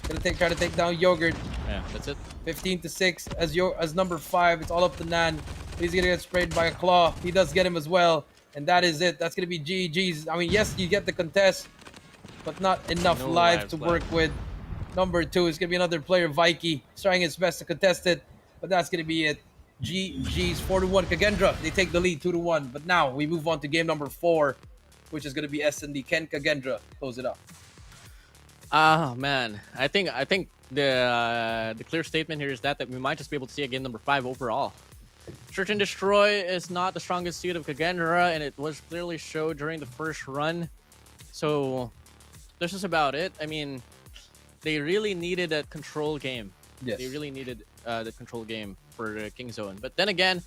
gonna try to take down Yogurt. Yeah, that's it. 15-6 as number 5. It's all up to Nan. He's gonna get sprayed by a claw. He does get him as well. And that is it. That's gonna be GG's. I mean, yes, you get the contest, but not enough No lives to lives work with. Number 2 is gonna be another player, Vikey. He's trying his best to contest it, but that's gonna be it. GG's 4-1. Kagendra, they take the lead 2-1. But now we move on to game number 4, which is gonna be S&D. Can Kagendra close it up? Man, I think the clear statement here is that we might just be able to see a game number 5 overall. Search and Destroy is not the strongest suit of Kagendra, and it was clearly showed during the first run. So this is about it. I mean, they really needed a control game. Yes. They really needed the control game for Kingzone. But then again,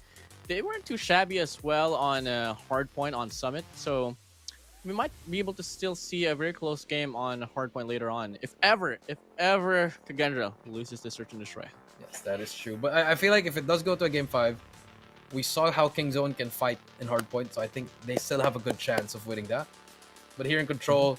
they weren't too shabby as well on Hardpoint on Summit. So we might be able to still see a very close game on Hardpoint later on. If ever Kagendra loses the Search and Destroy. Yes, that is true. But I feel like if it does go to a game 5, we saw how Kingzone can fight in Hardpoint, so I think they still have a good chance of winning that. But here in Control,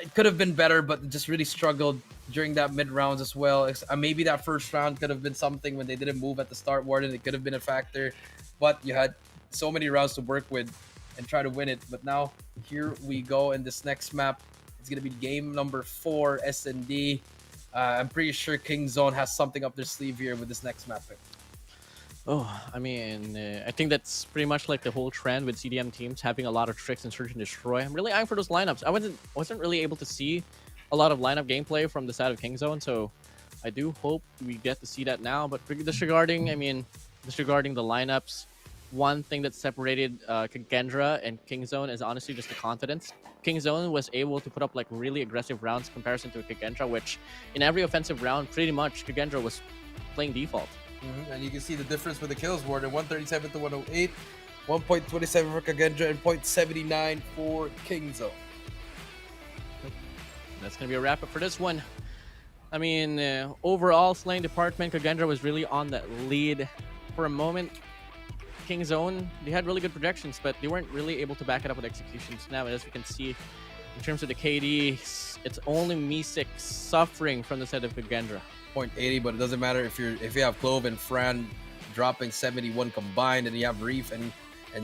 it could have been better, but just really struggled during that mid rounds as well. Maybe that first round could have been something when they didn't move at the start, WardeN. It could have been a factor, but you had so many rounds to work with and try to win it. But now here we go in this next map. It's gonna be game number 4, S&D. I'm pretty sure Kingzone has something up their sleeve here with this next map pick. Oh, I mean, I think that's pretty much like the whole trend with CDM teams having a lot of tricks in Search and Destroy. I'm really eyeing for those lineups. I wasn't really able to see a lot of lineup gameplay from the side of Kingzone, so I do hope we get to see that now. But disregarding the lineups, one thing that separated Kagendra and Kingzone is honestly just the confidence. Kingzone was able to put up like really aggressive rounds in comparison to Kagendra, which in every offensive round, pretty much Kagendra was playing default. And you can see the difference with the kills, WardeN. 137 to 108, 1.27 for Kagendra, and 0.79 for Kingzone. That's going to be a wrap-up for this one. I mean, overall, slaying department, Kagendra was really on that lead for a moment. Kingzone, they had really good projections, but they weren't really able to back it up with executions. Now, as we can see, in terms of the KD, it's only Me6 suffering from the side of Kagendra. 0.80, but it doesn't matter if you have Clove and Fran dropping 71 combined, and you have Reef and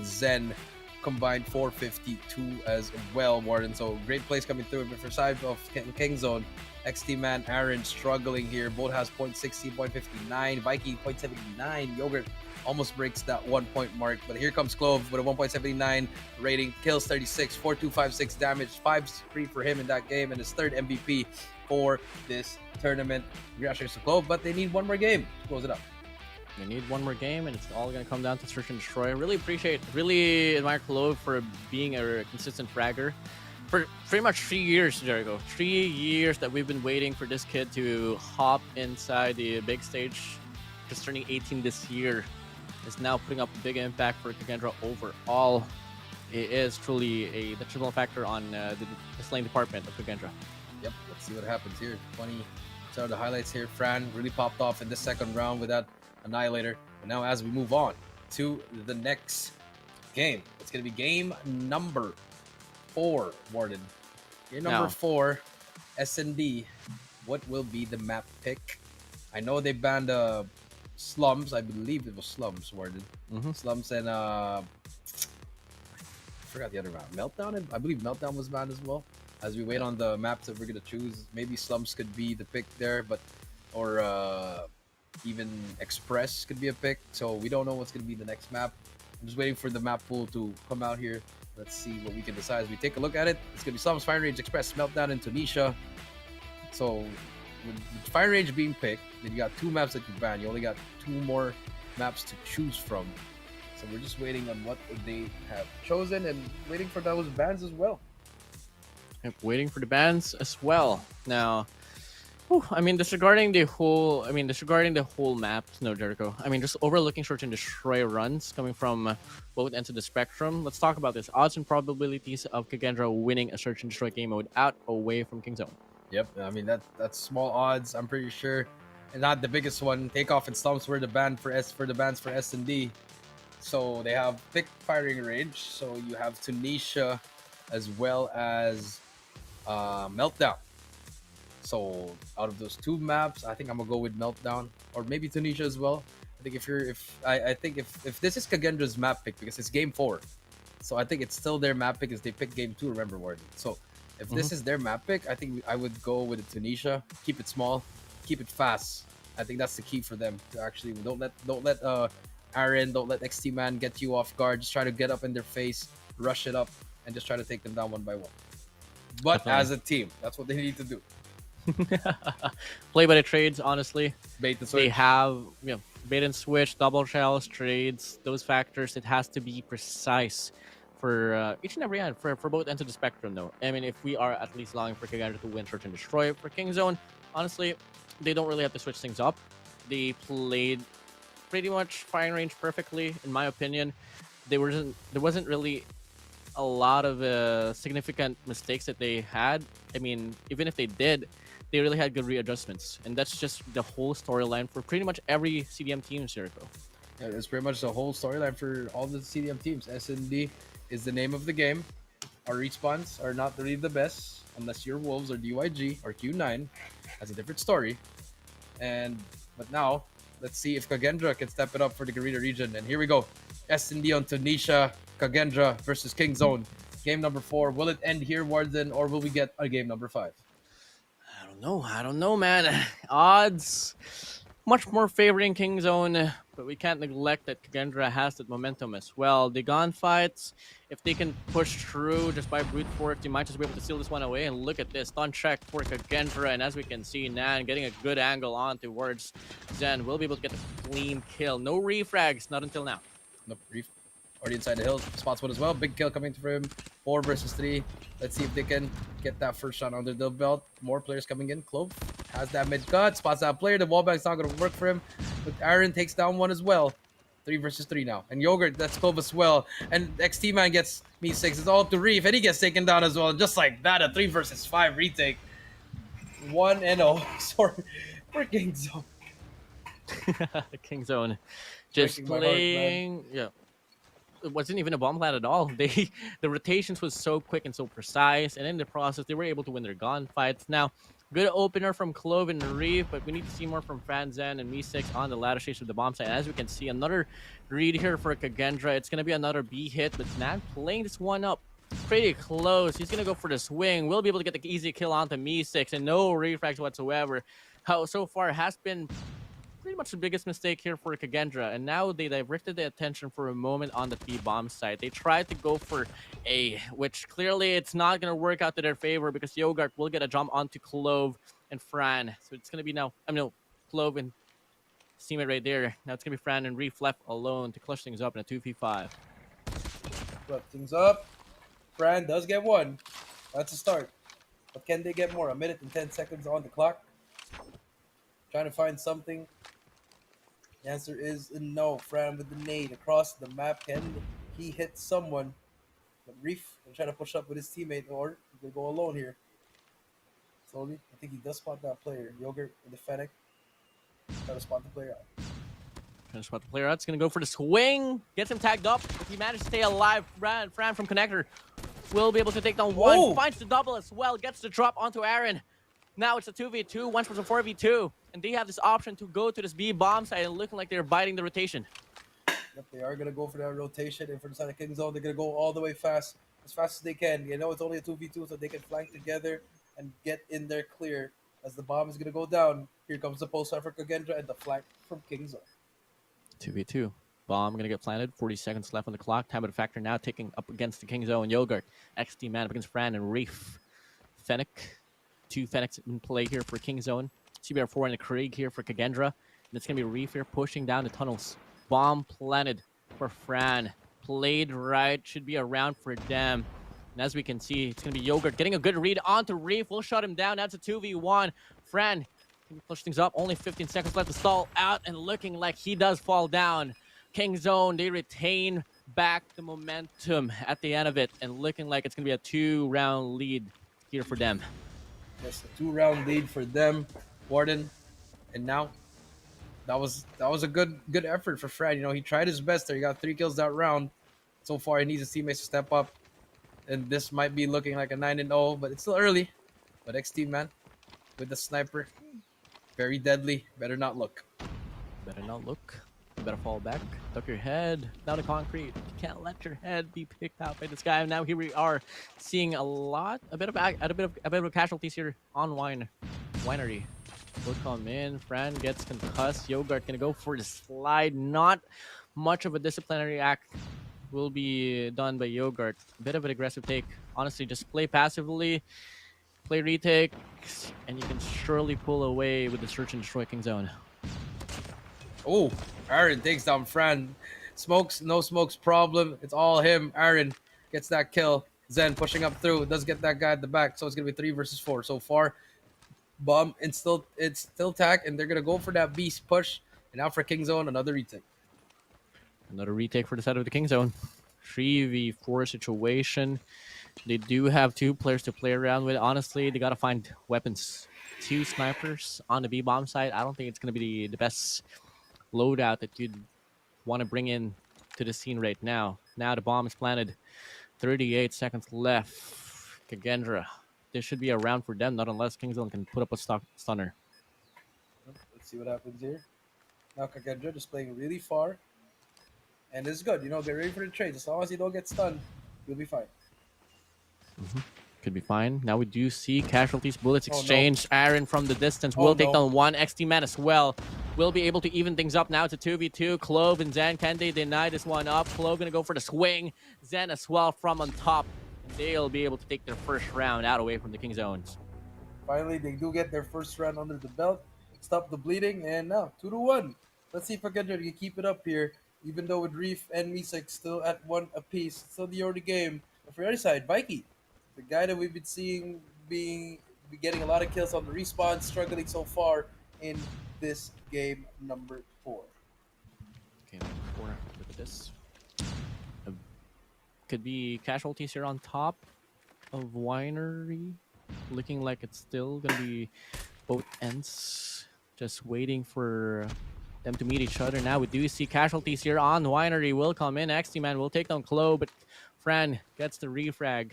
Zen combined 452 as well, WardeN. So great plays coming through. But for side of Kingzone, XT Man Aaron struggling here. Bolt has 0.60, 0.59, Viking 0.79, Yogurt almost breaks that 1 point mark. But here comes Clove with a 1.79 rating, kills 36, 4256 damage, 5-3 for him in that game, and his 3rd MVP for this tournament. Congratulations to Clove, but they need one more game to close it up. They need one more game, and it's all going to come down to Search and Destroy. I really admire Clove for being a consistent fragger. For pretty much 3 years, Jericho. 3 years that we've been waiting for this kid to hop inside the big stage. Just turning 18 this year. Is now putting up a big impact for Kagendra overall. It is truly a detrimental factor on the slaying department of Kagendra. Yep, let's see what happens here. 20 started the highlights here. Fran really popped off in the second round with that Annihilator. And now as we move on to the next game, it's going to be game number 4, WardeN. Game number 4, S&D. What will be the map pick? I know they banned Slums. I believe it was Slums, WardeN. Slums and I forgot the other map. Meltdown? I believe Meltdown was banned as well. As we wait on the maps that we're going to choose, maybe Slums could be the pick there, but or even Express could be a pick. So we don't know what's going to be the next map. I'm just waiting for the map pool to come out here. Let's see what we can decide as we take a look at it. It's going to be Slums, Fire Range, Express, Meltdown, and Tunisia. So with Fire Range being picked, then you got 2 maps that you ban. You only got 2 more maps to choose from. So we're just waiting on what they have chosen and waiting for those bans as well. Yep, waiting for the bans as well. Now, I mean, disregarding the whole map, no, Jericho. I mean, just overlooking Search and Destroy runs coming from both ends of the spectrum. Let's talk about this. Odds and probabilities of Kagendra winning a Search and Destroy game mode away from Kingzone. Yep, I mean that's small odds. I'm pretty sure, and not the biggest one. Takeoff and Slumps were the bans for S&D. So they have picked firing range. So you have Tunisia as well as Meltdown. So out of those 2 maps, I think I'm gonna go with Meltdown or maybe Tunisia as well. I think if this is Kagendra's map pick, because it's game 4, so I think it's still their map pick as they pick game 2. Remember, WardeN. So if this is their map pick, I think I would go with Tunisia. Keep it small, keep it fast. I think that's the key for them to actually don't let Aaron, don't let XT Man get you off guard. Just try to get up in their face, rush it up, and just try to take them down one by one. But as a team, that's what they need to do. Play by the trades, honestly. Bait the switch. They have bait and switch, double shells, trades, those factors. It has to be precise for each and every end for both ends of the spectrum, though. I mean, if we are at least longing for Kagendra to win Search and Destroy, for Kingzone, honestly, they don't really have to switch things up. They played pretty much firing range perfectly, in my opinion. There wasn't really a lot of significant mistakes that they had. I mean, even if they did, they really had good readjustments, and that's just the whole storyline for pretty much every CDM team in Jericho. Yeah, it's pretty much the whole storyline for all the CDM teams. S&D is the name of the game. Our respawns are not really the best, unless you're Wolves or DYG or Q9. That's a different story. But now, let's see if Kagendra can step it up for the Garita region. And here we go. S&D on Tunisia, Kagendra versus Kingzone. Game number 4. Will it end here, WardeN, or will we get a game number 5? I don't know, man. Odds much more favoring Kingzone, but we can't neglect that Kagendra has that momentum as well. The gunfights, if they can push through just by brute force, they might just be able to steal this one away. And look at this, stun check for Kagendra, and as we can see, Nan getting a good angle on towards Zen. Will be able to get a clean kill. No refrags, not until now. Nope, already inside the hill. Spots one as well. Big kill coming for him. 4 versus 3. Let's see if they can get that first shot under the belt. More players coming in. Clove has that mid cut. Spots that player. The wallback's not going to work for him. But Aaron takes down one as well. 3 versus 3 now. And Yogurt, that's Clove as well. And XT Man gets me 6. It's all up to Reef. And he gets taken down as well. Just like that, a 3 versus 5 retake. 1-0. Sorry. For Kingzone. Kingzone. Just playing... Yeah. It wasn't even a bomb plant at all. The rotations was so quick and so precise, and in the process they were able to win their gunfights. Now, good opener from Clove and Reef, but we need to see more from Franzen and Me6 on the ladder stage of the bomb site. As we can see, another read here for Kagendra. It's gonna be another B hit, but Nan playing this one up pretty close. He's gonna go for the swing. We'll be able to get the easy kill onto Me6, and no refrags whatsoever. How so far has been pretty much the biggest mistake here for Kagendra, and now they diverted the attention for a moment on the B bomb site. They tried to go for A, which clearly it's not going to work out to their favor because Yogurt will get a jump onto Clove and Fran. So it's going to be now, Clove and teammate right there. Now it's going to be Fran and Reef left alone to clutch things up in a 2v5. Clutch things up. Fran does get 1. That's a start. But can they get more? 1 minute and 10 seconds on the clock. Trying to find something. The answer is no. Fran with the nade across the map. Can he hit someone? But Reef will try to push up with his teammate, or he will go alone here. Slowly. I think he does spot that player. Yogurt with the Fennec. Try to spot the player out. Trying to spot the player out. It's going to go for the swing. Gets him tagged up. If he managed to stay alive, Fran from Connector will be able to take down one. Whoa. Finds the double as well. Gets the drop onto Aaron. Now it's a 2v2. Once was a 4v2. And they have this option to go to this B bomb side and looking like they're biting the rotation. Yep, they are going to go for that rotation. And for the side of Kingzone, they're going to go all the way fast as they can. You know, it's only a 2v2, so they can flank together and get in there clear. As the bomb is going to go down, here comes the post for Kagendra and the flank from Kingzone. 2v2. Bomb going to get planted. 40 seconds left on the clock. Time of the factor now taking up against the Kingzone. Yogurt. XT Man up against Fran and Reef. Fennec. 2 Fennecs in play here for Kingzone. CBR4 and a Krieg here for Kagendra. And it's going to be Reef here pushing down the tunnels. Bomb planted for Fran. Played right. Should be around for them. And as we can see, it's going to be Yogurt getting a good read onto Reef. We'll shut him down. That's a 2v1. Fran can push things up. Only 15 seconds left to stall out. And looking like he does fall down. Kingzone, they retain back the momentum at the end of it. And looking like it's going to be a 2-round lead here for them. Yes, a 2-round lead for them. WardeN, and now that was a good effort for Fran. You know, he tried his best there. He got 3 kills that round. So far, he needs his teammates to step up, and this might be looking like a 9-0, but it's still early. But XT Man with the sniper, very deadly. Better not look. Better not look. You better fall back, duck your head down the concrete. You can't let your head be picked out by this guy. And now here we are, seeing a bit of casualties here on Winery. Will come in. Fran gets concussed. Yogurt gonna go for the slide. Not much of a disciplinary act will be done by Yogurt. A bit of an aggressive take. Honestly, just play passively, play retakes, and you can surely pull away with the search and destroy King Zone. Oh, Aaron takes down Fran. Smokes, no smokes problem. It's all him. Aaron gets that kill. Zen pushing up through. Does get that guy at the back. So it's going to be 3 versus 4 so far. Bomb, it's still tack, and they're going to go for that beast push. And now for King Zone, another retake. Another retake for the side of the King Zone. 3v4 situation. They do have 2 players to play around with. Honestly, they got to find weapons. 2 snipers on the B-bomb side. I don't think it's going to be the best loadout that you'd want to bring in to the scene right now. Now the bomb is planted. 38 seconds left. Kagendra. This should be a round for them, not unless King Zone can put up a stunner. Let's see what happens here. Now Kagendra just playing really far. And it's good, you know, get ready for the trades. As long as you don't get stunned, you'll be fine. Could be fine. Now we do see casualties, bullets exchanged. No. Aaron from the distance will take down 1 XT man as well. Will be able to even things up now. It's a 2v2. Clove and Zen, can they deny this one up? Clove gonna go for the swing. Zen as well from on top. They'll be able to take their first round out away from the King Zones. Finally, they do get their first round under the belt. Stop the bleeding, and now 2-1. Let's see if Kagendra can keep it up here. Even though with Reef and Misek still at 1 apiece, still the early game. But for the other side, Vikey, the guy that we've been seeing be getting a lot of kills on the respawn, struggling so far in this game number 4. Okay, number 4. Look at this. Could be casualties here on top of Winery. Looking like it's still gonna be both ends. Just waiting for them to meet each other. Now we do see casualties here on Winery. Will come in. XT man will take down Chloe, but Fran gets the refrag.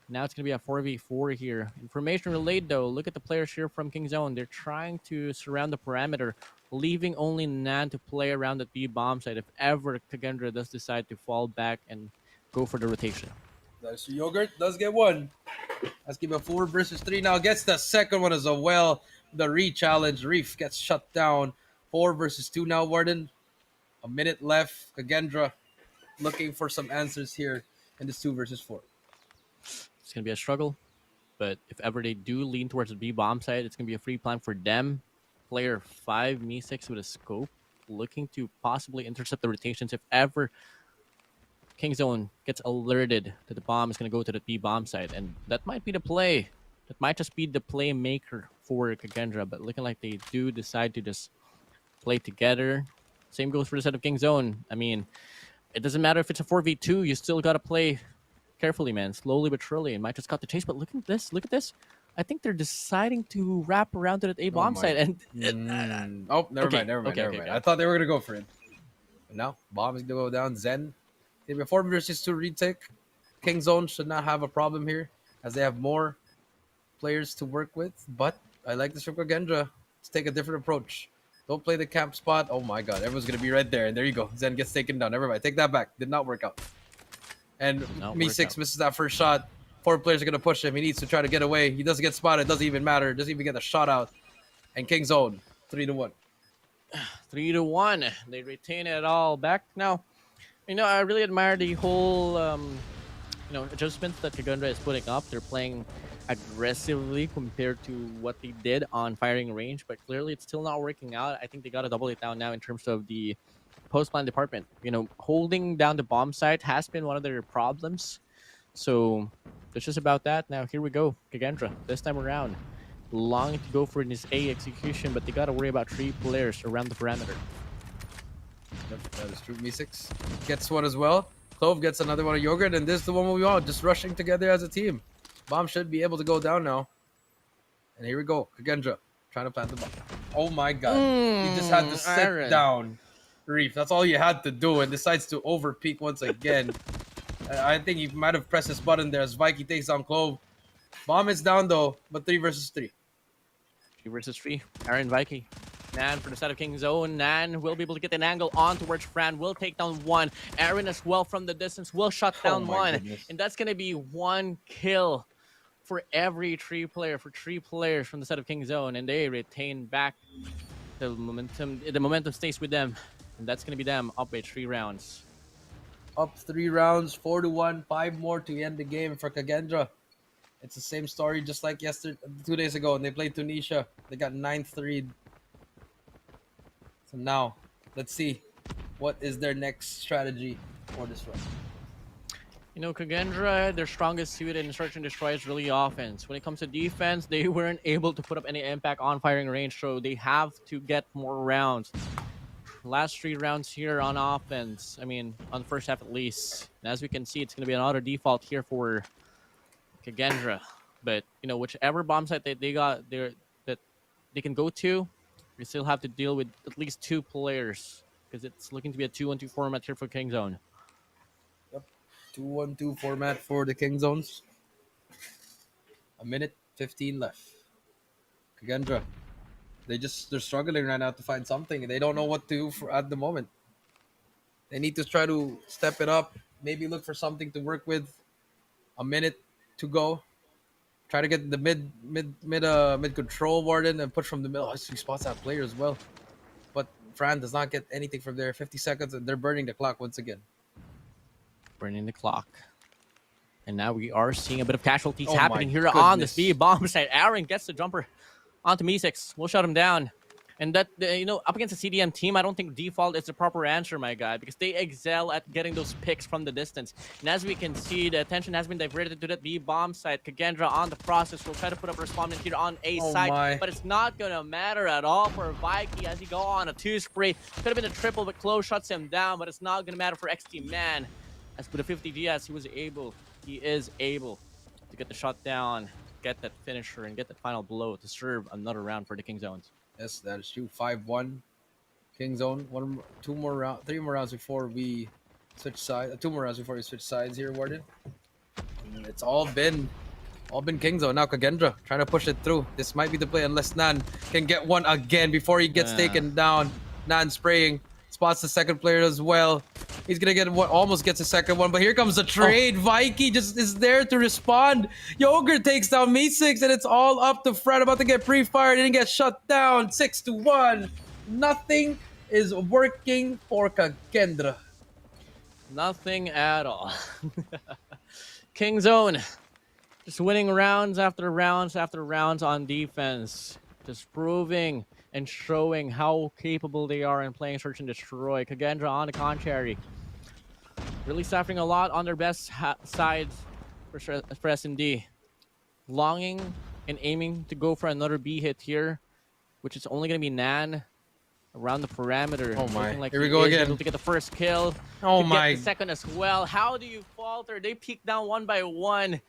Now it's going to be a 4v4 here. Information relayed though. Look at the players here from King Zone. They're trying to surround the perimeter, leaving only Nan to play around the B bomb side if ever Kagendra does decide to fall back and go for the rotation. That's Yogurt does get 1. Let's give a 4 versus 3 now. Gets the second one as well. The re-challenge. Reef gets shut down. 4 versus 2 now, WardeN. A minute left. Kagendra looking for some answers here in this 2 versus 4. It's going to be a struggle, but if ever they do lean towards the B bomb side, it's going to be a free plan for them. Player 5, Me6 with a scope, looking to possibly intercept the rotations if ever King Zone gets alerted that the bomb is going to go to the B bomb side, and that might be the play. That might just be the playmaker for Kagendra, but looking like they do decide to just play together. Same goes for the set of King Zone. I mean, it doesn't matter if it's a 4v2, you still got to play carefully, man. Slowly but surely. And might just got the chase, but look at this. Look at this. I think they're deciding to wrap around to that A bomb side. And never mind. I thought they were going to go for it. But now, bomb is going to go down. Zen. Maybe 4 versus 2 retake. King Zone should not have a problem here as they have more players to work with. But I like this from Kagendra. Let's take a different approach. Don't play the camp spot. Oh my god, everyone's going to be right there. And there you go. Zen gets taken down. Never mind. Take that back. Did not work out. And Me6 misses that first shot. 4 players are going to push him. He needs to try to get away. He doesn't get spotted. Doesn't even matter. Doesn't even get the shot out. And King Zone, 3-1. 3-1. They retain it all back. Now, you know, I really admire the whole, adjustments that Kagendra is putting up. They're playing aggressively compared to what they did on firing range, but clearly it's still not working out. I think they got to double it down now in terms of the post-plan department. You know, holding down the bomb site has been one of their problems. So it's just about that. Now here we go. Kagendra, this time around, longing to go for this A execution, but they got to worry about 3 players around the parameter. Yep, that is true. Me6 gets one as well. Clove gets another one of Yogurt, and this is the one we want. Just rushing together as a team. Bomb should be able to go down now. And here we go. Kagendra trying to plant the bomb. Oh my god. He just had to sit down. Reef, that's all you had to do, and decides to overpeak once again. I think he might have pressed his button there as Vikey takes down Clove. Bomb is down though, but 3 versus 3. 3 versus 3. Aaron Vikey. Nan for the side of King's Own. Nan will be able to get an angle on towards Fran. Will take down one. Aaron as well from the distance will shut down one. Goodness. And that's going to be 1 kill for every 3 player, for 3 players from the side of King's Own. And they retain back the momentum. The momentum stays with them. And that's going to be them up by 3 rounds. Up 3 rounds, 4-1, 5 more to end the game for Kagendra. It's the same story just like 2 days ago, and they played Tunisia. They got 9-3. So now, let's see what is their next strategy for this run. You know, Kagendra, their strongest suit in search and destroy is really offense. When it comes to defense, they weren't able to put up any impact on firing range, so they have to get more rounds. Last 3 rounds here on offense. I mean, on the first half at least. And as we can see, it's going to be another default here for Kagendra. But, you know, whichever bomb site that they got there that they can go to, we still have to deal with at least 2 players. Because it's looking to be a 2-1-2 format here for King Zone. 2-1-2 format for the King Zones. 1:15 left. Kagendra. They're struggling right now to find something. They don't know what to do at the moment. They need to try to step it up. Maybe look for something to work with. A minute to go. Try to get the mid control WardeN and push from the middle. He spots that player as well. But Fran does not get anything from there. 50 seconds and they're burning the clock once again. Burning the clock. And now we are seeing a bit of casualties Oh happening my here on the goodness. speed bomb site. Aaron gets the jumper onto Meesix. We'll shut him down. And that, you know, up against the CDM team, I don't think default is the proper answer, my guy, because they excel at getting those picks from the distance. And as we can see, the attention has been diverted to that B bomb site. Kagendra on the process will try to put up a respondent here on A side, but it's not going to matter at all for Vikey as he go on a 2 spray. Could have been a triple, but Close shuts him down, but it's not going to matter for XT Man. As with the 50 GS, he is able to get the shot down, get that finisher, and get that final blow to serve another round for the King Zones. Yes, that is true. 5-1. King Zone. 3 more rounds before we switch sides. 2 more rounds before we switch sides here, WardeN. And it's all been King Zone. Now Kagendra trying to push it through. This might be the play unless Nan can get one again before he gets taken down. Nan spraying. Spots the second player as well. He's gonna get what almost gets a second one, but here comes the trade. Vikey just is there to respond. Yogurt takes down Meesix, and it's all up to Fred. About to get pre-fired, didn't get shut down. 6-1. Nothing is working for Kagendra. Nothing at all. King Zone just winning rounds after rounds after rounds on defense. Just proving and showing how capable they are in playing Search and Destroy. Kagendra, on the contrary, really suffering a lot on their best sides for S&D. Longing and aiming to go for another B hit here, which is only going to be Nan around the parameter. Oh my, like here we go again. Able to get the first kill. Oh to my. Get the second as well. How do you falter? They peek down 1 by 1.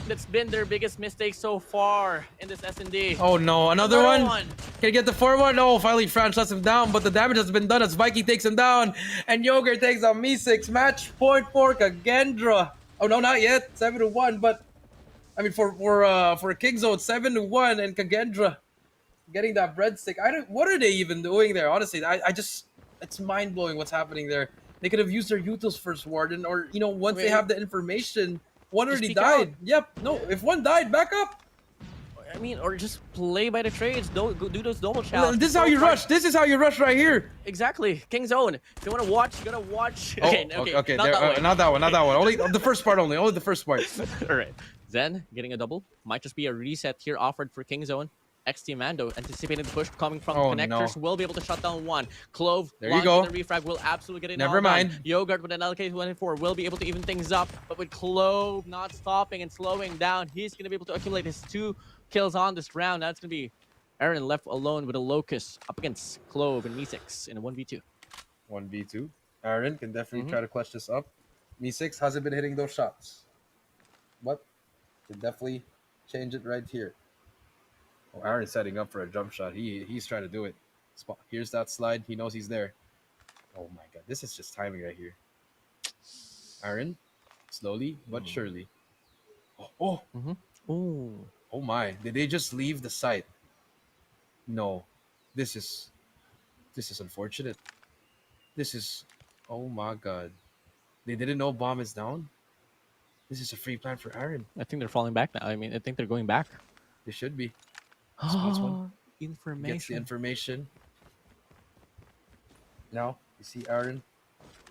That's been their biggest mistake so far in this S&D. Oh no, another one. Can get the 4-1. Oh, finally Fran shuts him down, but the damage has been done as Vikey takes him down. And Yogurt takes on Meesix. Match point for Kagendra. Oh no, not yet. 7-1, but I mean for King Zone, 7-1, and Kagendra getting that breadstick. What are they even doing there? Honestly, I just, it's mind blowing what's happening there. They could have used their utils first, WardeN, or you know, once they have the information. One already died. Yep. No, if one died, back up. I mean, or just play by the trades. Do those double challenges. This is how you rush. This is how you rush right here. Exactly. King Zone. If you want to watch, you gotta watch. Oh, okay. Not that one. Only the first part. Only the first part. All right. Zen getting a double. Might just be a reset here offered for King Zone. XT Mando anticipating the push coming from connectors, will be able to shut down one. Clove, there you go. The refrag will absolutely get it. Never mind. Done. Yogurt with an LK24 will be able to even things up, but with Clove not stopping and slowing down, he's going to be able to accumulate his 2 kills on this round. That's going to be Aaron left alone with a Locust up against Clove and Meesix in a 1v2. 1v2. Aaron can definitely try to clutch this up. Meesix hasn't been hitting those shots, but can definitely change it right here. Oh, Aaron's setting up for a jump shot. He's trying to do it. Here's that slide. He knows he's there. Oh my god, this is just timing right here. Aaron, slowly but surely. Oh my! Did they just leave the site? No, this is This is unfortunate. This is... Oh my god. They didn't know bomb is down? This is a free plan for Aaron. I think they're falling back now. I mean, I think they're going back. They should be. Spots one. Information. Gets the information. Now, you see Aaron.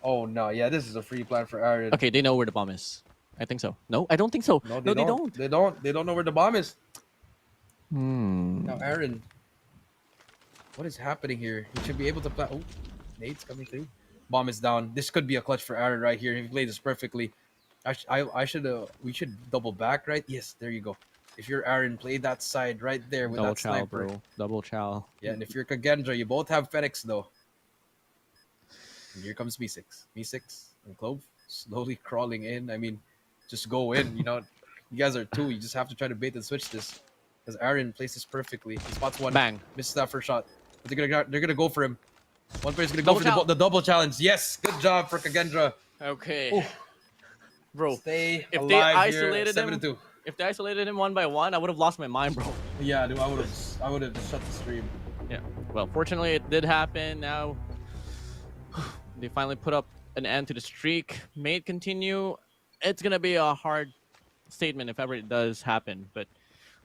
Oh no, yeah, this is a free plan for Aaron. Okay, they know where the bomb is. I think so. No, I don't think so. No, they don't. They don't know where the bomb is. Now, Aaron. What is happening here? He should be able to play. Oh, Nate's coming through. Bomb is down. This could be a clutch for Aaron right here. He played this perfectly. I should we should double back, right? Yes, there you go. If you're Aaron, play that side right there with Double that chow, sniper. bro. Double chow. Yeah, and if you're Kagendra, you both have Phoenix though. And here comes Me6. Me6 and Clove slowly crawling in. I mean, just go in. You know, you guys are two. You just have to try to bait and switch this. Because Aaron plays this perfectly. He spots one. Bang. Misses that first shot. But they're gonna go for him. One player's gonna go for the double challenge. Yes, good job for Kagendra. Okay. Ooh. Bro, Stay if alive they here. isolated him, 7-2. if they isolated him 1 by 1, I would have lost my mind, bro. Yeah, dude, I would have shut the stream. Yeah. Well, fortunately, it did happen. Now they finally put up an end to the streak. May it continue. It's gonna be a hard statement if ever it does happen. But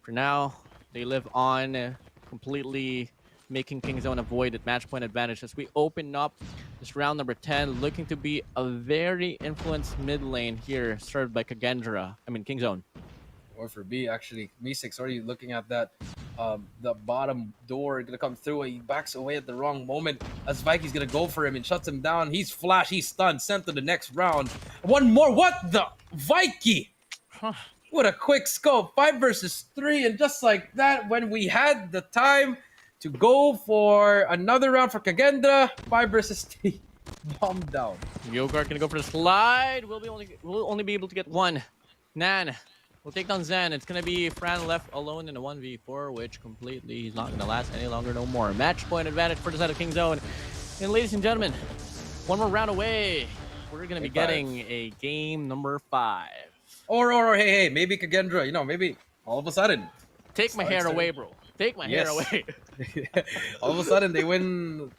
for now, they live on, completely making Kingzone avoid that match point advantage as we open up this round number 10, looking to be a very influenced mid lane here, served by Kagendra. I mean, Kingzone. Or for B, actually, Me6 already looking at that. The bottom door gonna come through. He backs away at the wrong moment as Vikey's gonna go for him and shuts him down. He's flash, he's stunned, sent to the next round. One more. What the Vikey? What a quick scope. 5 versus 3, and just like that, when we had the time to go for another round for Kagendra, 5 versus 3, bomb down. Yogurt gonna go for the slide. We'll only be able to get one. Nan will take down Zen. It's gonna be Fran left alone in a 1v4, which completely he's not gonna last any longer no more. Match point advantage for the side of Kingzone. And ladies and gentlemen, one more round away. We're gonna be getting a game number 5. Or hey, maybe Kagendra, you know, maybe all of a sudden. Take my hair away, bro. Take my hair away. All of a sudden, they win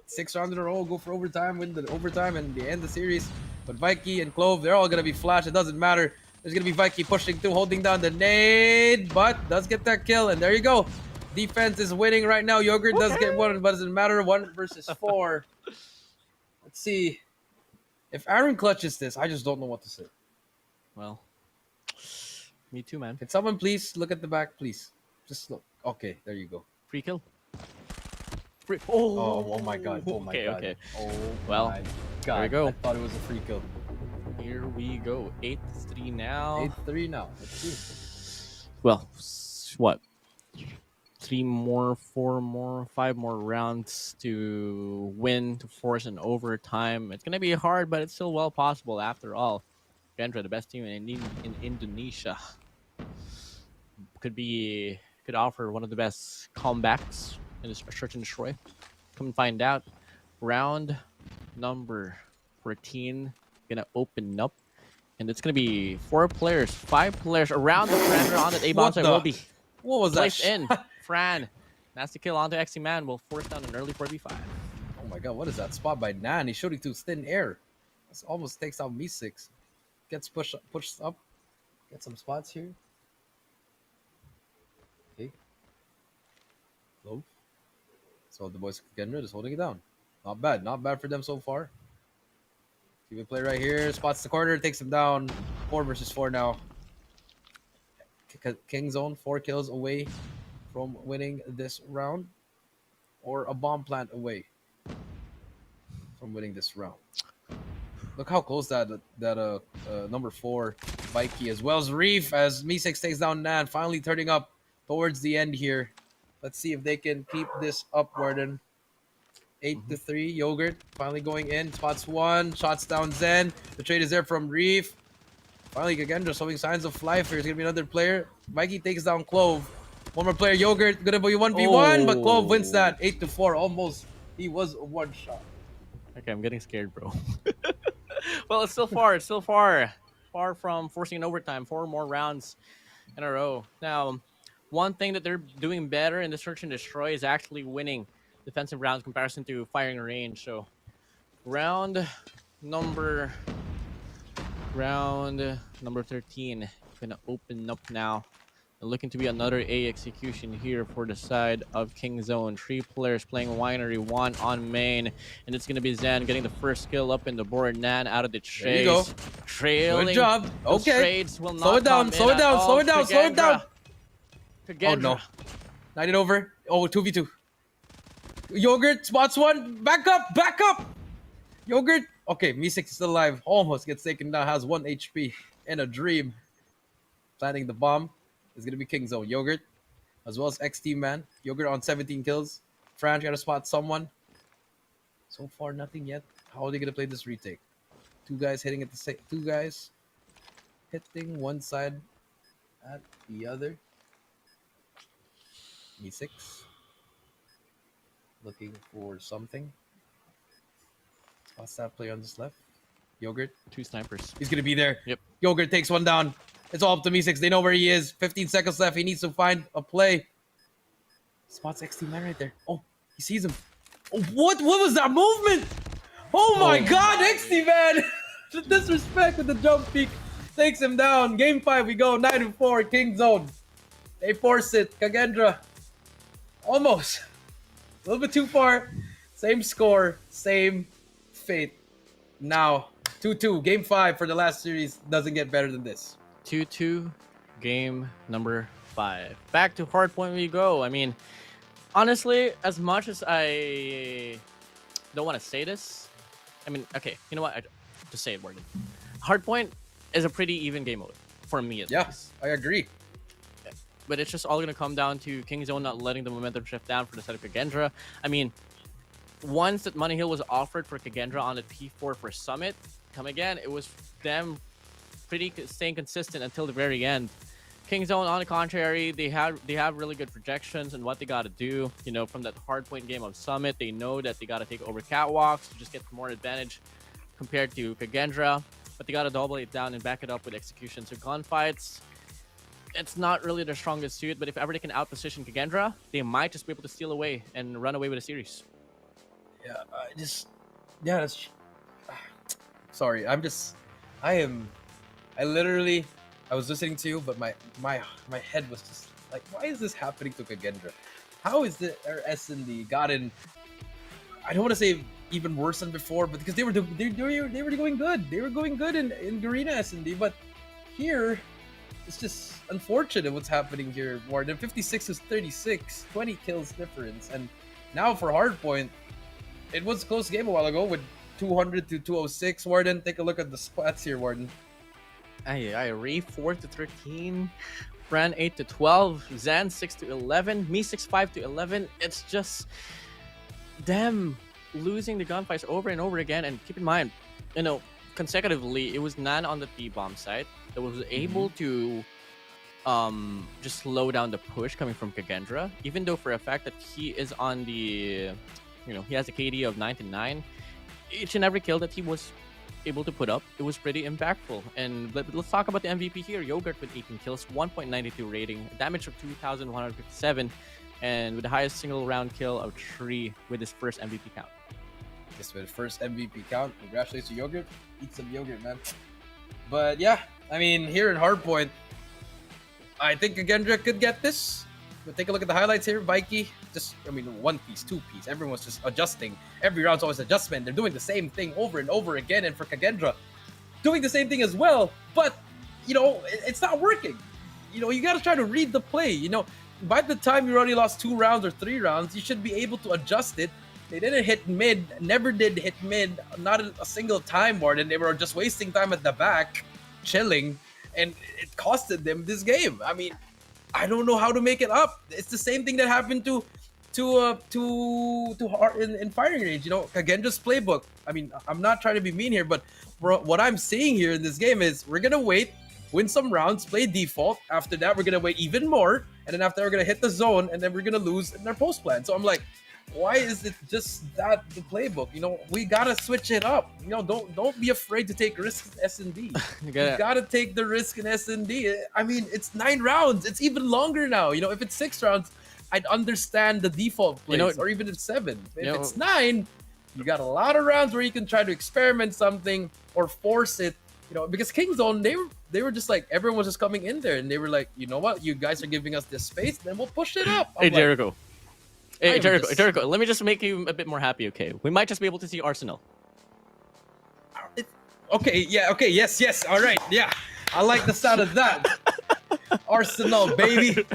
6 rounds in a row, go for overtime, win the overtime, and they end the series. But Vikey and Clove, they're all going to be flash. It doesn't matter. There's going to be Vikey pushing through, holding down the nade, but does get that kill. And there you go. Defense is winning right now. Yogurt does get one, but it doesn't matter. 1 versus 4. Let's see. If Aaron clutches this, I just don't know what to say. Well, me too, man. Can someone please look at the back, please? Just look. Okay, there you go. Free kill. Oh my god. Oh my god. Okay. Oh well, my god. there we go. I thought it was a free kill. Here we go. 8-3 now. 8-3 now. Let's see. Well, what? 3 more, 4 more, 5 more rounds to win, to force an overtime. It's gonna be hard, but it's still well possible after all. Kagendra, the best team in Indonesia, could offer one of the best comebacks in this search and destroy. Come and find out. Round number 14 gonna open up, and it's gonna be 4 players, 5 players around the perimeter on that A bomb side will be placed in. Fran, nasty kill onto XC Man will force down an early 4v5. Oh my god, what is that spot by Nan? He's shooting through thin air. This almost takes out Me6. Gets pushed up. Get some spots here. Okay. Low. So the boys Kagendra just holding it down. Not bad. Not bad for them so far. Keep it play right here. Spots the corner. Takes him down. 4 versus 4 now. Kingzone 4 kills away from winning this round. Or a bomb plant away from winning this round. Look how close that number 4 Vikey as well as Reef as Me6 takes down Nan, finally turning up towards the end here. Let's see if they can keep this up, WardeN. 8-3, Yogurt finally going in, spots 1, shots down Zen. The trade is there from Reef. Finally, Kagendra showing signs of life here. It's gonna be another player. Vikey takes down Clove. One more player, Yogurt, gonna be 1v1, but Clove wins that 8-4. Almost, he was a 1 shot. Okay, I'm getting scared, bro. Well, it's still far. It's still far from forcing an overtime. 4 more rounds in a row. Now, one thing that they're doing better in the search and destroy is actually winning defensive rounds comparison to firing range. So round number 13 gonna open up now. Looking to be another A execution here for the side of King Zone. 3 players playing Winery, 1 on main. And it's going to be Zen getting the first kill up in the board. Nan out of the chase. There you go. Trailing. Good job. Okay. Trades will not slow it down, slow it down, slow it down, slow it down. Kagendra. Oh no. 9 it over. Oh, 2v2. Yogurt spots 1. Back up, back up. Yogurt. Okay, Me6 is still alive. Almost gets taken down. Has 1 HP in a dream. Planting the bomb. It's going to be King Zone. Yogurt, as well as X-Team Man. Yogurt on 17 kills. Fran trying to spot someone. So far, nothing yet. How are they going to play this retake? 2 guys hitting at the same... 2 guys hitting one side at the other. E6. Looking for something. Spots that player on this left. Yogurt. 2 snipers. He's going to be there. Yep. Yogurt takes 1 down. It's all up to Me6. They know where he is. 15 seconds left. He needs to find a play. Spots XT Man right there. Oh, he sees him. Oh, what was that movement? Oh my God, XT Man! The disrespect with the jump peek takes him down. Game 5, we go 9-4. King Zone. They force it. Kagendra. Almost. A little bit too far. Same score. Same fate. Now, 2-2. Game 5 for the last series doesn't get better than this. 2-2, game number 5. Back to Hardpoint we go. I mean, honestly, as much as I don't want to say this, I mean, okay, you know what? Just say it, WardeN. Hardpoint is a pretty even game mode for me at least. I agree. But it's just all going to come down to King Zone not letting the momentum shift down for the side of Kagendra. I mean, once that Money Hill was offered for Kagendra on the P4 for Summit, come again, it was them pretty staying consistent until the very end. King Zone, on the contrary, they have really good projections and what they got to do. You know, from that Hardpoint game of Summit, they know that they got to take over catwalks to just get more advantage compared to Kagendra, but they got to double it down and back it up with execution. So gunfights, it's not really their strongest suit, but if ever they can outposition Kagendra, they might just be able to steal away and run away with a series. Yeah, that's... Sorry, I was listening to you, but my head was just like, why is this happening to Kagendra? How is our S&D gotten, I don't want to say even worse than before, but because they were going good. They were going good in Garena S&D, but here it's just unfortunate what's happening here. WardeN 56 is 36, 20 kills difference, and now for Hardpoint, it was a close game a while ago with 200 to 206. WardeN, take a look at the splats here, WardeN. Re 4-13, Fran 8-12, Zan 6-11, Me6 5-11. It's just them losing the gunfights over and over again. And keep in mind, you know, consecutively, it was Nan on the T-bomb side that was able to just slow down the push coming from Kagendra, even though for a fact that he is on the, you know, he has a KD of 99. Each and every kill that he was able to put up, it was pretty impactful. And let's talk about the MVP here. Yogurt with 18 kills, 1.92 rating, damage of 2,157, and with the highest single round kill of 3 with his first MVP count. Yes, with his first MVP count. Congratulations to Yogurt. Eat some yogurt, man. But yeah, I mean, here in Hardpoint, I think Kagendra could get this. But take a look at the highlights here. Vikey, just, I mean, 1 piece, 2 piece. Everyone's just adjusting. Every round's always adjustment. They're doing the same thing over and over again. And for Kagendra, doing the same thing as well. But, you know, it's not working. You know, you got to try to read the play. You know, by the time you already lost 2 rounds or 3 rounds, you should be able to adjust it. They didn't hit mid, never did hit mid, not a single time more than they were just wasting time at the back, chilling, and it costed them this game. I mean, I don't know how to make it up. It's the same thing that happened in firing range. You know, Kagendra's playbook. I mean, I'm not trying to be mean here, but what I'm seeing here in this game is we're gonna wait, win some rounds, play default. After that, we're gonna wait even more, and then after that, we're gonna hit the zone, and then we're gonna lose in our post plan. So I'm like, why is it just that the playbook? You know, we gotta switch it up. You know, don't be afraid to take risks in S&D. You gotta take the risk in S&D. I mean, it's 9 rounds. It's even longer now. You know, if it's 6 rounds, I'd understand the default plays, You know, or even if 7. If you know- it's 9, you got a lot of rounds where you can try to experiment something or force it. You know, because Kingzone, they were just like, everyone was just coming in there and they were like, you know what, you guys are giving us this space, then we'll push it up. I'm Hey, like, Jericho. Hey, I'm Jericho, just- Jericho, let me just make you a bit more happy, okay? We might just be able to see Arsenal. Okay, yeah, okay, yes, all right, yeah. I like the sound of that. Arsenal, baby.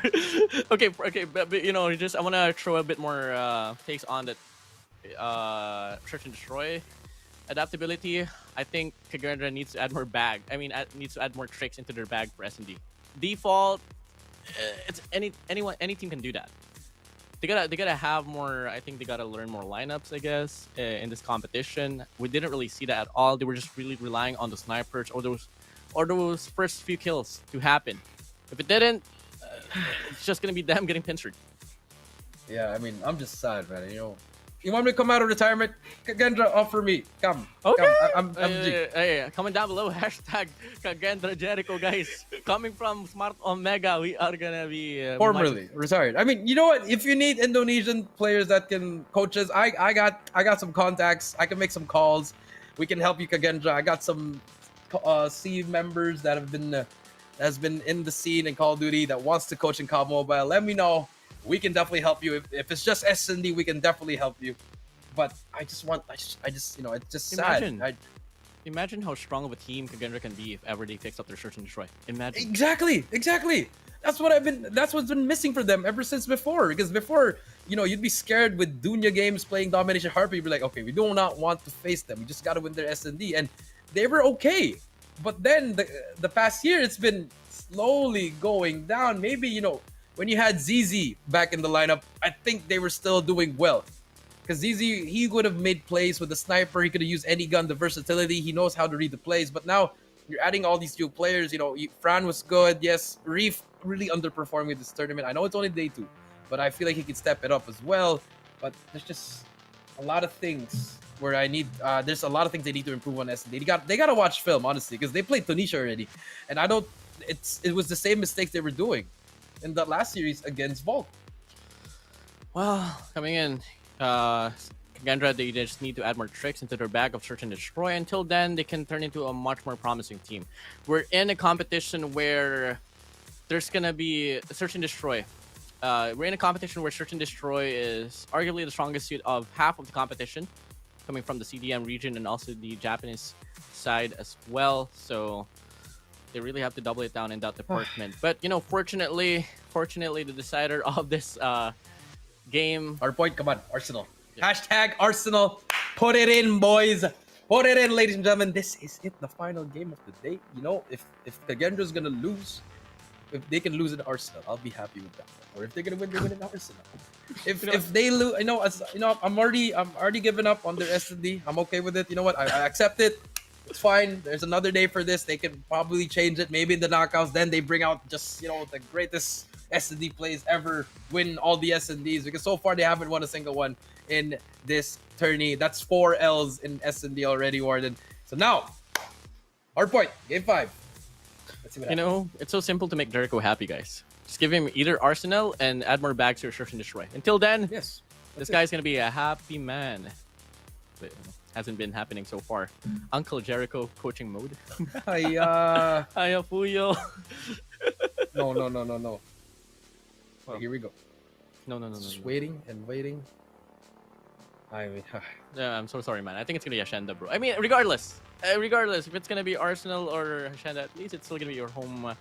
okay, but you know, I want to throw a bit more takes on that search and destroy adaptability. I think Kagendra needs to add more needs to add more tricks into their bag for S&D. Default, it's any team can do that. They gotta have more. I think they gotta learn more lineups, I guess, in this competition. We didn't really see that at all. They were just really relying on the snipers or those first few kills to happen. If it didn't, it's just gonna be them getting pincered. Yeah, I mean, I'm just sad, man. You know, you want me to come out of retirement? Kagendra, offer me. Come. Okay. Come. I'm G. Hey, comment down below. Hashtag Kagendra Jericho, guys. Coming from Smart Omega, we are gonna be Formerly retired. I mean, you know what? If you need Indonesian players that can coach us, I got some contacts. I can make some calls. We can help you, Kagendra. I got some C members that have been has been in the scene in Call of Duty that wants to coach in COD Mobile. Let me know. We can definitely help you. If it's just S&D, we can definitely help you. But I just you know, it's just sad. Imagine how strong of a team Kagendra can be if ever they fix up their search and destroy. Imagine. Exactly. That's what's been missing for them ever since before. Because before, you know, you'd be scared with Dunya games playing Domination Harpy. You'd be like, okay, we do not want to face them. We just got to win their S&D. And they were okay. But then the past year, it's been slowly going down. Maybe, you know, when you had ZZ back in the lineup, I think they were still doing well. Because ZZ, he would have made plays with the sniper. He could have used any gun, the versatility. He knows how to read the plays. But now, you're adding all these new players. You know, Fran was good. Yes, Reef really underperforming this tournament. I know it's only day 2, but I feel like he can step it up as well. But there's just a lot of things where I need. There's a lot of things they need to improve on S&D. They gotta watch film, honestly, because they played Tunisia already, and I don't. It was the same mistakes they were doing in the last series against Volk. Well, coming in, Kagendra, they just need to add more tricks into their bag of search and destroy. Until then, they can turn into a much more promising team. We're in a competition where there's gonna be search and destroy. We're in a competition where search and destroy is arguably the strongest suit of half of the competition, coming from the CDM region and also the Japanese side as well. So they really have to double it down in that department. But you know, fortunately, the decider of this game. Hardpoint, come on, Arsenal. Yeah. Hashtag Arsenal. Put it in, boys. Put it in, ladies and gentlemen. This is it, the final game of the day. You know, if Kagendra's gonna lose, if they can lose in Arsenal, I'll be happy with that. Or if they're gonna win, they win in Arsenal. If they lose, I'm already giving up on their S&D. I'm okay with it. You know what? I accept it. It's fine. There's another day for this. They can probably change it. Maybe in the knockouts, then they bring out just, you know, the greatest S&D plays ever, win all the S&Ds, because so far they haven't won a single one in this tourney. That's 4 L's in S&D already, WardeN. So now, Hardpoint, game 5. Let's see what happens. You know, it's so simple to make Jericho happy, guys. Just give him either Arsenal and add more bags to your search and destroy. Until then, yes, this guy's gonna be a happy man. But hasn't been happening so far. Uncle Jericho coaching mode. Hiya, Fuyo. No. Well, here we go. No. Just waiting and waiting. I mean, yeah, I'm so sorry, man. I think it's gonna be Hacienda, bro. I mean, regardless, if it's gonna be Arsenal or Hacienda, at least it's still gonna be your home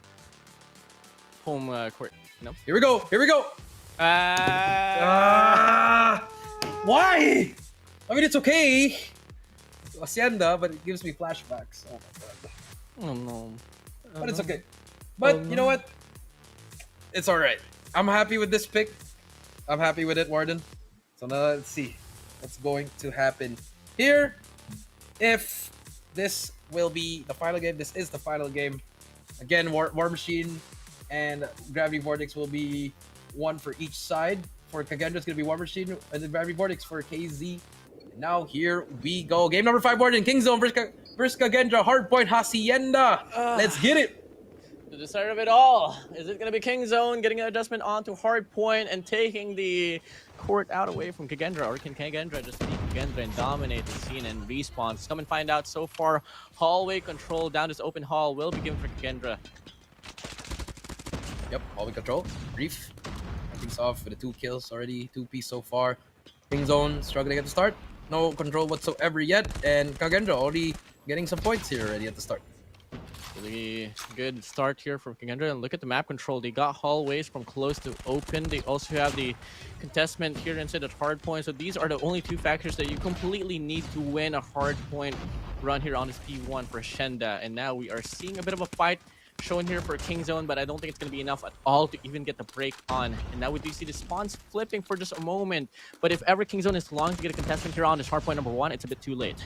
court. You know. Here we go. Why? I mean, it's okay. Hacienda, but it gives me flashbacks. Oh my god. Oh no. But it's okay. But you know what? It's alright. I'm happy with this pick. I'm happy with it, WardeN. So now let's see what's going to happen here. If this will be the final game, this is the final game. Again, War Machine and Gravity Vortex will be one for each side. For Kagendra, it's going to be War Machine, and then Gravity Vortex for KZ. And now here we go. Game number 5, WardeN. Kingzone versus Kagendra. Hardpoint Hacienda. Let's get it. The decider of it all. Is it going to be Kingzone getting an adjustment onto Hardpoint and taking the court out away from Kagendra? Or can Kagendra just beat Kagendra and dominate the scene and respawn? Let's come and find out. So far, hallway control down this open hall will be given for Kagendra. Yep, hallway control. Brief. Things off with the 2 kills already. 2P so far. Kingzone struggling at the start. No control whatsoever yet. And Kagendra already getting some points here already at the start. Really good start here from Kagendra, and look at the map control. They got hallways from close to open. They also have the contestment here inside at Hardpoint. So these are the only 2 factors that you completely need to win a Hardpoint run here on this P1 for Hacienda. And now we are seeing a bit of a fight shown here for Kingzone, but I don't think it's going to be enough at all to even get the break on. And now we do see the spawns flipping for just a moment. But if ever Kingzone is long to get a contestant here on this Hardpoint number 1, it's a bit too late.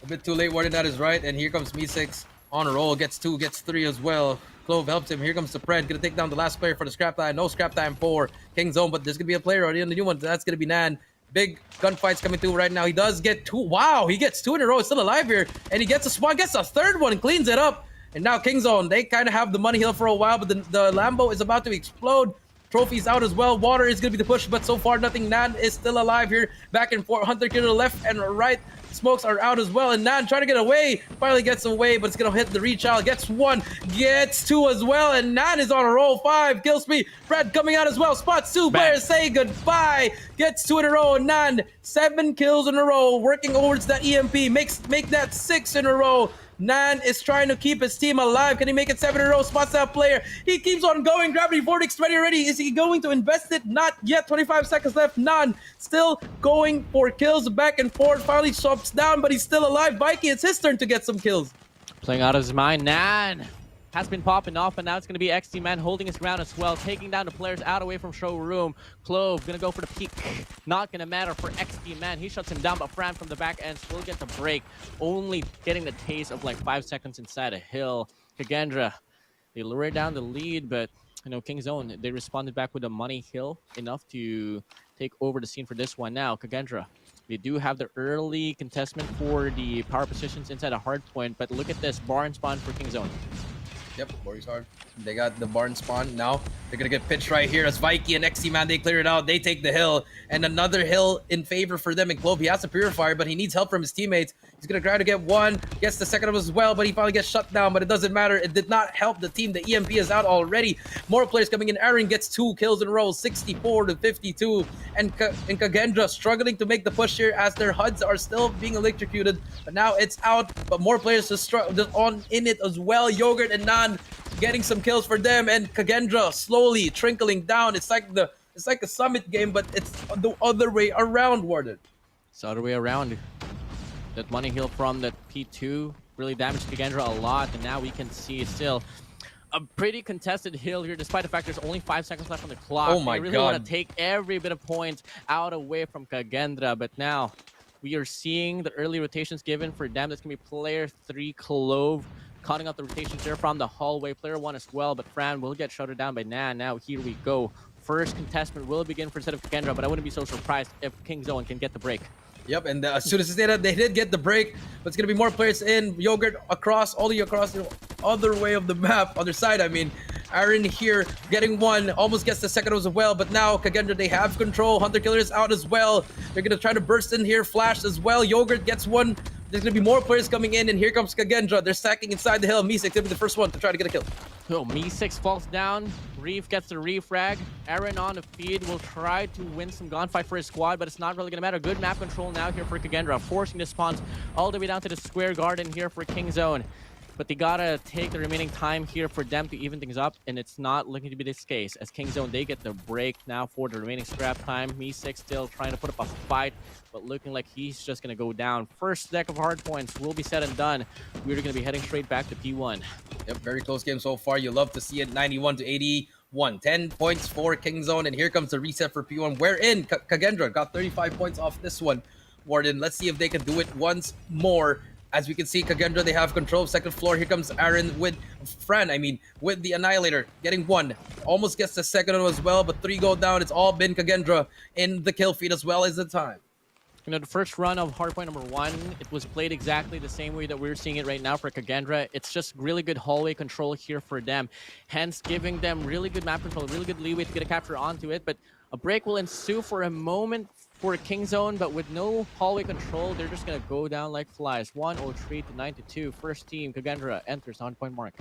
A bit too late, WardeN, that is right. And here comes Me6 on a roll, gets 2, gets 3 as well. Clove helps him. Here comes the Pred, gonna take down the last player for the scrap time. No scrap time for Kingzone, but there's gonna be a player already on the new one. That's gonna be Nan. Big gunfights coming through right now. He does get 2. Wow, he gets 2 in a row. He's still alive here, and he gets a spawn, gets a 3rd one, and cleans it up. And now Kingzone, they kind of have the money hill for a while, but the Lambo is about to explode. Trophies out as well. Water is gonna be the push, but so far nothing. Nan is still alive here. Back and forth. Hunter to the left and right. Smokes are out as well, and Nan trying to get away. Finally gets away, but it's gonna hit the rechild. Gets 1, gets 2 as well, and Nan is on a roll. 5 kill speed. Fred coming out as well. Spots 2 players. Say goodbye. Gets 2 in a row. Nan 7 kills in a row. Working towards that EMP. Make that 6 in a row. Nan is trying to keep his team alive. Can he make it 7 in a row? Spots that player. He keeps on going. Gravity Vortex ready already. Is he going to invest it? Not yet. 25 seconds left. Nan still going for kills back and forth. Finally chops down, but he's still alive. Vikey, it's his turn to get some kills. Playing out of his mind. Nan has been popping off, and now it's going to be XD Man holding his ground as well, taking down the players out away from showroom. Clove going to go for the peek. Not going to matter for XD Man. He shuts him down, but Fran from the back end will get the break. Only getting the taste of like 5 seconds inside a hill. Kagendra, they lure down the lead, but you know, Kingzone, they responded back with a money hill enough to take over the scene for this one. Now, Kagendra, they do have the early contestment for the power positions inside a Hardpoint, but look at this barn spawn for Kingzone. Yep, Boris hard. They got the barn spawn. Now they're gonna get pitched right here as Vikey and XC Man, they clear it out. They take the hill, and another hill in favor for them. And Clove, he has a purifier, but he needs help from his teammates. He's gonna try to get 1, gets the second one as well, but he finally gets shut down. But it doesn't matter. It did not help the team. The EMP is out already. More players coming in. Aaron gets 2 kills in a row, 64 to 52. And Kagendra struggling to make the push here as their HUDs are still being electrocuted. But now it's out. But more players just on in it as well. Yogurt and Nan getting some kills for them, and Kagendra slowly trickling down. It's like a summit game, but it's the other way around, WardeN. It's the other way around. That money hill from that P2 really damaged Kagendra a lot, and now we can see still a pretty contested hill here, despite the fact there's only 5 seconds left on the clock. Oh my God. They really want to take every bit of points out away from Kagendra, but now we are seeing the early rotations given for them. That's going to be player 3, Clove, cutting out the rotations there from the hallway. Player 1 as well, but Fran will get shuttered down by Nan. Now here we go. First contestment will begin for set of Kagendra, but I wouldn't be so surprised if Kingzone can get the break. Yep, and as soon as they did get the break, but it's gonna be more players in. Yogurt across the other way of the map, other side. I mean, Aaron here getting 1, almost gets the second as well. But now Kagendra, they have control. Hunter Killer is out as well. They're gonna try to burst in here, flash as well. Yogurt gets 1. There's gonna be more players coming in, and here comes Kagendra. They're stacking inside the hill. Me6 gonna be the first one to try to get a kill. So Me6 falls down. Reef gets the refrag. Aaron on the feed will try to win some gunfight for his squad, but it's not really gonna matter. Good map control now here for Kagendra, forcing the spawns all the way down to the square garden here for Kingzone. But they gotta take the remaining time here for them to even things up, and it's not looking to be this case. As Kingzone, they get the break now for the remaining scrap time. Me6 still trying to put up a fight, but looking like he's just gonna go down. First deck of hard points will be said and done. We're gonna be heading straight back to P1. Yep, very close game so far. You love to see it. 91 to 81. 10 points for Kingzone, and here comes the reset for P1. Wherein Kagendra got 35 points off this one. WardeN, let's see if they can do it once more. As we can see, Kagendra, they have control of second floor. Here comes Aaron with with the Annihilator, getting 1. Almost gets the second one as well, but 3 go down. It's all been Kagendra in the kill feed as well as the time. You know, the first run of Hardpoint number 1, it was played exactly the same way that we're seeing it right now for Kagendra. It's just really good hallway control here for them, hence giving them really good map control, really good leeway to get a capture onto it. But a break will ensue for a moment for Kingzone, but with no hallway control, they're just going to go down like flies. 103 to 92. First team, Kagendra, enters the 100-point mark.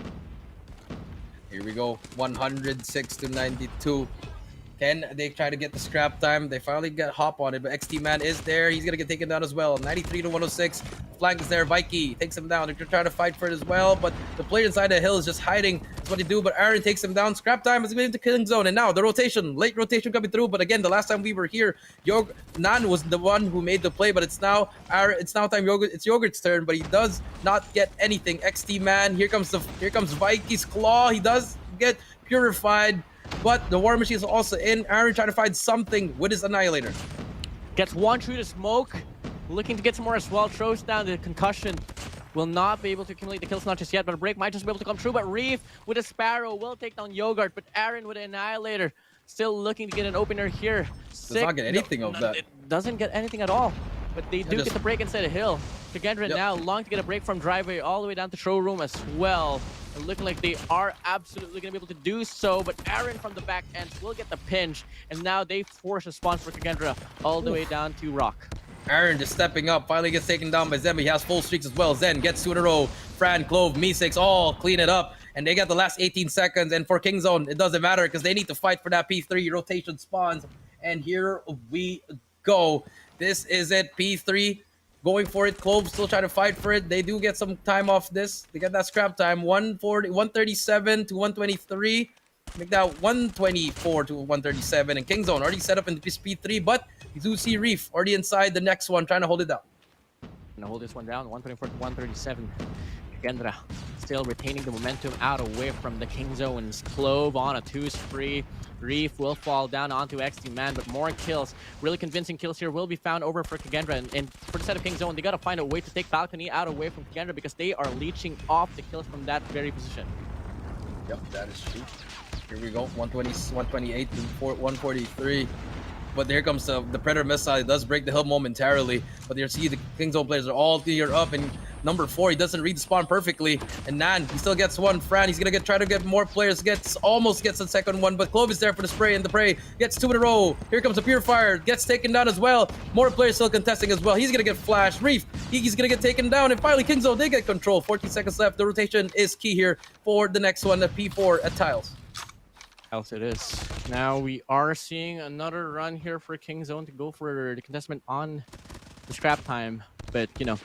Here we go, 106 to 92. Can they try to get the scrap time? They finally get hop on it, but XT Man is there. He's gonna get taken down as well. 93 to 106. Flank is there. Vikey takes him down. They're trying to fight for it as well, but the player inside the hill is just hiding. That's what they do. But Aaron takes him down. Scrap time is going to killing zone, and now the rotation, late rotation coming through. But again, the last time we were here, Nan was the one who made the play, but it's now time it's Yogurt's turn, but he does not get anything. XT Man, here comes Vikey's claw. He does get purified. But the War Machine is also in. Aaron trying to find something with his Annihilator. Gets one through the smoke. Looking to get some more as well. Throws down the concussion. Will not be able to accumulate the kills not just yet, but a break might just be able to come through. But Reef with a Sparrow will take down Yogurt. But Aaron with an Annihilator still looking to get an opener here. Does not get anything of that. It doesn't get anything at all. But they do get the break inside the hill. Kagendra now long to get a break from driveway all the way down to showroom as well. And looking like they are absolutely going to be able to do so. But Aaron from the back end will get the pinch. And now they force a spawn for Kagendra all the way down to Rock. Aaron just stepping up, finally gets taken down by Zen, but he has full streaks as well. Zen gets 2 in a row. Fran, Clove, Me6 all clean it up. And they got the last 18 seconds. And for Kingzone, it doesn't matter because they need to fight for that P3 rotation spawns. And here we go. This is it. P3 going for it. Clove still trying to fight for it. They do get some time off this. They get that scrap time. 137 to 123. Make that 124 to 137. And Kingzone already set up in this P3, but you do see Reef already inside the next one, trying to hold it down. Gonna hold this one down, 124 to 137. Kagendra still retaining the momentum out away from the Kingzone's Clove on a 2 spree. Reef will fall down onto XT Man, but more kills, really convincing kills here will be found over for Kagendra. And for the side of Kingzone, they gotta find a way to take Balcony out away from Kagendra because they are leeching off the kills from that very position. Yep, that is true. Here we go, 120, 128 to 143. But here comes the Predator missile. It does break the hill momentarily. But you see the Kingzone players are all geared up. And number 4, he doesn't read the spawn perfectly. And Nan, he still gets one. Fran, he's gonna try to get more players. Almost gets the second one. But Clove is there for the spray, and the prey gets 2 in a row. Here comes the Purifier. Gets taken down as well. More players still contesting as well. He's gonna get flashed. Reef, he's gonna get taken down. And finally, Kingzone, they get control. 14 seconds left. The rotation is key here for the next one, the P4 at Tiles. Else it is. Now we are seeing another run here for Kingzone to go for the contestment on the scrap time, but you know,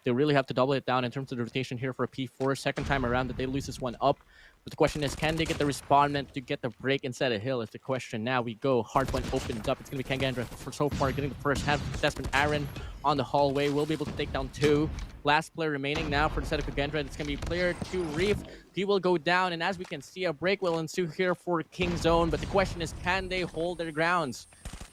they really have to double it down in terms of the rotation here for a P4. Second time around that they lose this one up. But the question is, can they get the respondent to get the break inside a hill is the question. Now we go. Hardpoint opens up. It's going to be Kagendra for so far getting the first half contestant. Aaron on the hallway will be able to take down 2. Last player remaining now for the side of Kagendra. It's going to be player 2, Reef. He will go down, and as we can see, a break will ensue here for Kingzone. But the question is, can they hold their grounds?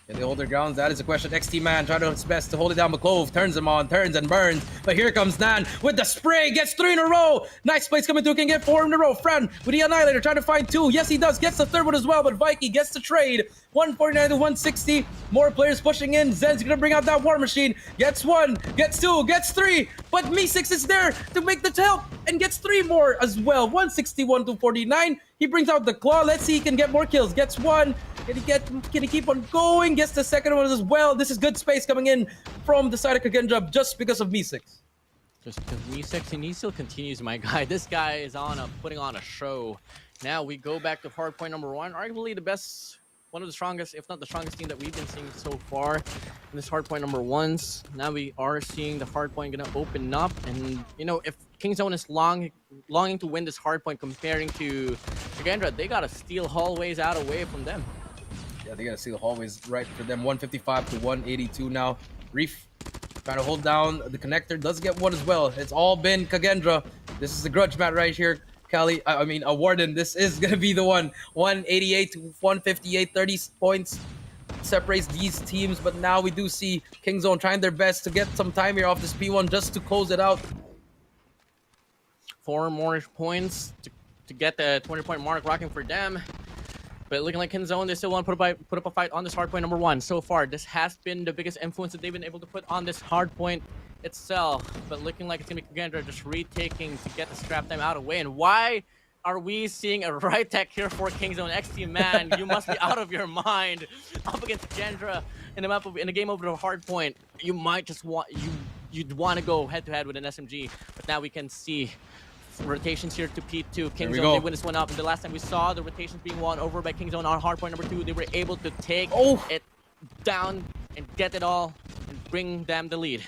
Can they hold their grounds? That is the question. XT Man trying his best to hold it down, but Clove turns him on, turns and burns. But here comes Nan with the spray, gets 3 in a row. Nice plays coming through, can get 4 in a row. Fran with the Annihilator trying to find 2. Yes, he does. Gets the third one as well, but Vikey gets the trade. 149 to 160. More players pushing in. Zen's gonna bring out that War Machine. Gets 1, gets 2, gets 3. But Me6 is there to make the help and gets 3 more as well. 161 to 49. He brings out the claw. Let's see, he can get more kills. Gets 1. Can he keep on going? Gets the second one as well. This is good space coming in from the side of Kagendra just because of Me6. Just because Me6, and he still continues, my guy. This guy is putting on a show. Now we go back to Hardpoint number 1. Arguably the best, one of the strongest, if not the strongest team that we've been seeing so far in this Hardpoint number 1s. Now we are seeing the Hardpoint gonna open up. And, you know, if Kingzone is longing to win this Hardpoint comparing to Kagendra, they gotta steal hallways out away from them. Yeah, they gotta see the hallways right for them. 155 to 182 now. Reef trying to hold down the connector. Does get 1 as well. It's all been Kagendra. This is the grudge match right here. WardeN, this is gonna be the one. 188 to 158, 30 points separates these teams. But now we do see Kingzone trying their best to get some time here off this P1 just to close it out. 4 more points to get the 20-point mark rocking for them. But looking like Kinzone, they still want to put up a fight on this hardpoint number 1. So far, this has been the biggest influence that they've been able to put on this hardpoint itself. But looking like it's going to be Kagendra just retaking to get the scrap time out of the way. And why are we seeing a right tech here for Kingzone? XT, man, you must be out of your mind. Up against Kagendra in a game over the hardpoint. You might just you'd want to go head-to-head with an SMG. But now we can see rotations here to P2. Kingzone, they win this one up. And the last time we saw the rotations being won over by Kingzone on hardpoint number 2, they were able to take it down and get it all and bring them the lead.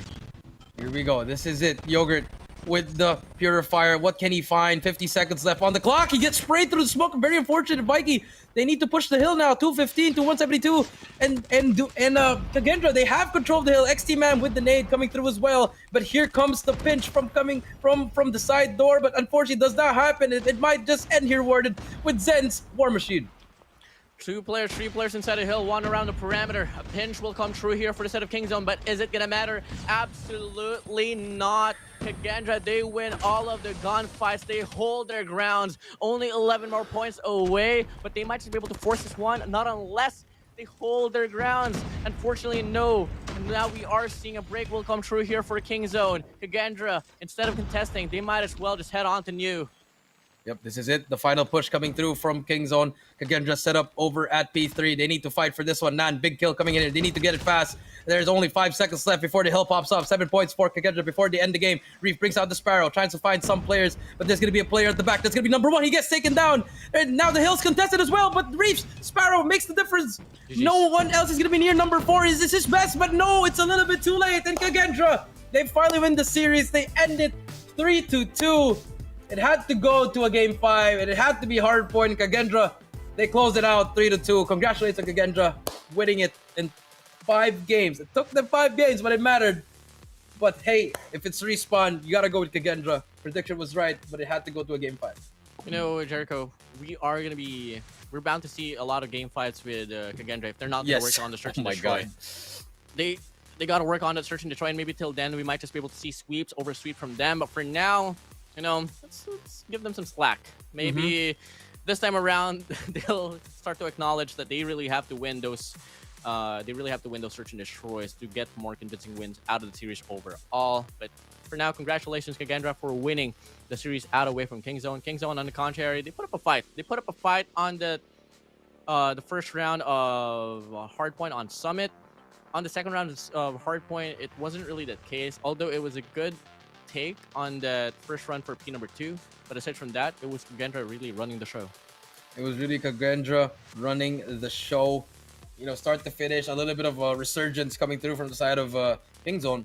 Here we go. This is it. Yogurt with the purifier. What can he find? 50 seconds left on the clock. He gets sprayed through the smoke. Very unfortunate, Vikey. They need to push the hill now. 215 to 172. And Kagendra, they have control of the hill. XT man with the nade coming through as well. But here comes the pinch from coming from the side door. But unfortunately, does not happen. It might just end here, WardeN, with Zen's War Machine. 2 players, 3 players inside the hill, 1 around the perimeter. A pinch will come true here for the set of Kingzone, but is it gonna matter? Absolutely not. Kagendra, they win all of the gunfights. They hold their grounds. Only 11 more points away, but they might just be able to force this one, not unless they hold their grounds. Unfortunately, no. And now we are seeing a break will come true here for Kingzone. Kagendra, instead of contesting, they might as well just head on to new. Yep, this is it. The final push coming through from Kingzone. Kagendra set up over at P3. They need to fight for this one. Nan, big kill coming in here. They need to get it fast. There's only 5 seconds left before the hill pops off. 7 points for Kagendra before they end the game. Reef brings out the Sparrow, trying to find some players, but there's going to be a player at the back. That's going to be number 1. He gets taken down. And now the hill's contested as well, but Reef's Sparrow makes the difference. No one else is going to be near number 4. Is this his best? But no, it's a little bit too late. And Kagendra, they finally win the series. They end it 3-2. It had to go to a game 5, and it had to be Hardpoint. Kagendra, they closed it out 3-2. Congratulations, Kagendra, winning it in 5 games. It took them 5 games, but it mattered. But hey, if it's respawn, you gotta go with Kagendra. Prediction was right, but it had to go to a game 5. You know, Jericho, we're bound to see a lot of game fights with Kagendra if they're not going to work on the search and destroy. They got to work on the search and destroy, and maybe till then we might just be able to see sweeps over sweep from them. But for now, you know, let's give them some slack. Maybe this time around they'll start to acknowledge that they really have to win those. Search and destroys to get more convincing wins out of the series overall. But for now, congratulations, Kagendra, for winning the series out away from Kingzone. Kingzone, on the contrary, they put up a fight. They put up a fight on the first round of Hardpoint on Summit. On the second round of Hardpoint, it wasn't really the case, although it was a good take on the first run for P number 2, but aside from that, it was Kagendra really running the show. It was really Kagendra running the show, you know, start to finish. A little bit of a resurgence coming through from the side of Kingzone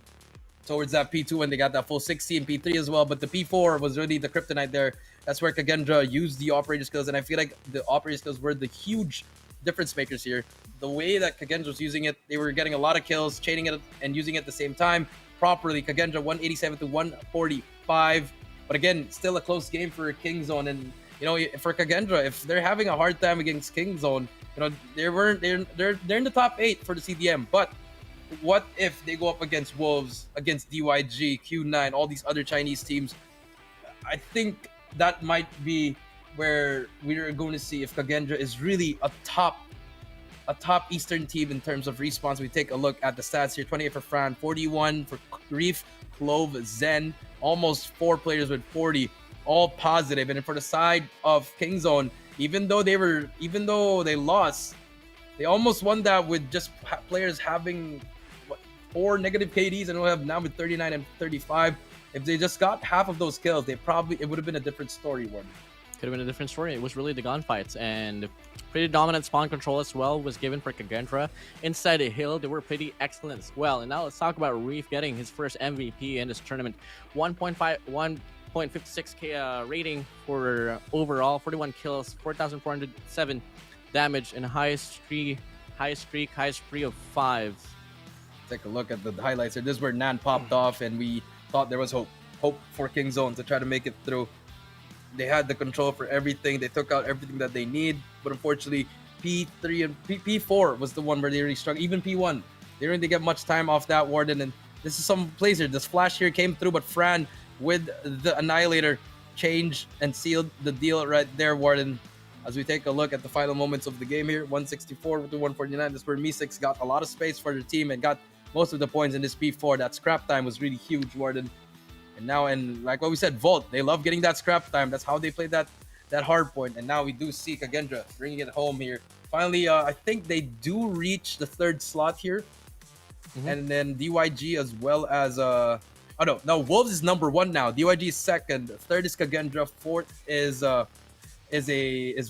towards that P2 when they got that full 60 and P3 as well, but the P4 was really the kryptonite there. That's where Kagendra used the operator skills, and I feel like the operator skills were the huge difference makers here. The way that Kagendra was using it, they were getting a lot of kills, chaining it and using it at the same time properly. Kagendra 187 to 145, but again, still a close game for Kingzone. And you know, for Kagendra, if they're having a hard time against Kingzone, you know, they're in the top 8 for the CDM. But what if they go up against Wolves, against DYG, Q9, all these other Chinese teams? I think that might be where we're going to see if Kagendra is really a top Eastern team in terms of respawns. We take a look at the stats here. 28 for Fran, 41 for Reef, Clove, Zen, almost 4 players with 40, all positive. And for the side of Kingzone, even though they lost, they almost won that with just players having 4 negative KDs, and we'll have now with 39 and 35. If they just got half of those kills, it would have been a different story. Could have been a different story. It was really the gunfights, and pretty dominant spawn control as well was given for Kagendra. Inside the hill, they were pretty excellent as well. And now let's talk about Reef getting his first MVP in this tournament. 1.56k rating for overall, 41 kills, 4,407 damage, and highest spree of 5. Take a look at the highlights here. This is where Nan popped off, and we thought there was hope for Kingzone to try to make it through. They had the control for everything. They took out everything that they need, but unfortunately, P3 and P4 was the one where they really struggled. Even P1, they didn't really get much time off that, WardeN. And this is some plays here. This flash here came through, but Fran with the Annihilator changed and sealed the deal right there, WardeN. as we take a look at the final moments of the game here. 164 to 149. This is where M6 got a lot of space for their team and got most of the points in this P4. That scrap time was really huge, WardeN. And now, and like what we said, Volt, they love getting that scrap time. That's how they played that hard point. And now we do see Kagendra bringing it home here. Finally, I think they do reach the 3rd slot here. And then DYG as well as oh no, Wolves is number 1 now. DYG is 2nd. 3rd is Kagendra. 4th is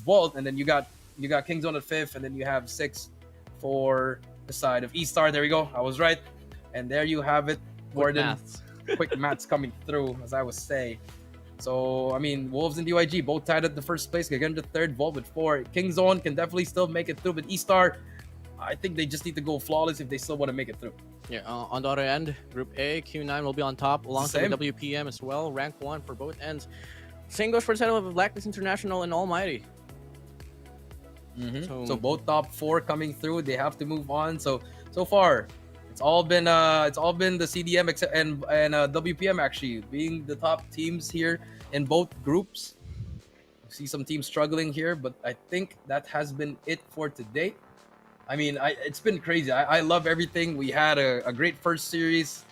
Volt, and then you got Kingzone at 5th, and then you have 6th for the side of eStar. There we go. I was right. And there you have it, WardeN. Quick maths coming through, as I was saying. So, I mean, Wolves and DYG both tied at the 1st place. Kagendra 3rd, Volt with 4. Kingzone can definitely still make it through, but eStar, I think they just need to go flawless if they still want to make it through. Yeah, on the other end, Group A, Q9 will be on top, alongside with WPM as well. Rank 1 for both ends. Same goes for the side of Blacklist International and Almighty. So both top 4 coming through. They have to move on. So far, it's all been the CDM and WPM actually being the top teams here in both groups. See some teams struggling here, but I think that has been it for today. I mean, it's been crazy. I love everything. We had a great first series.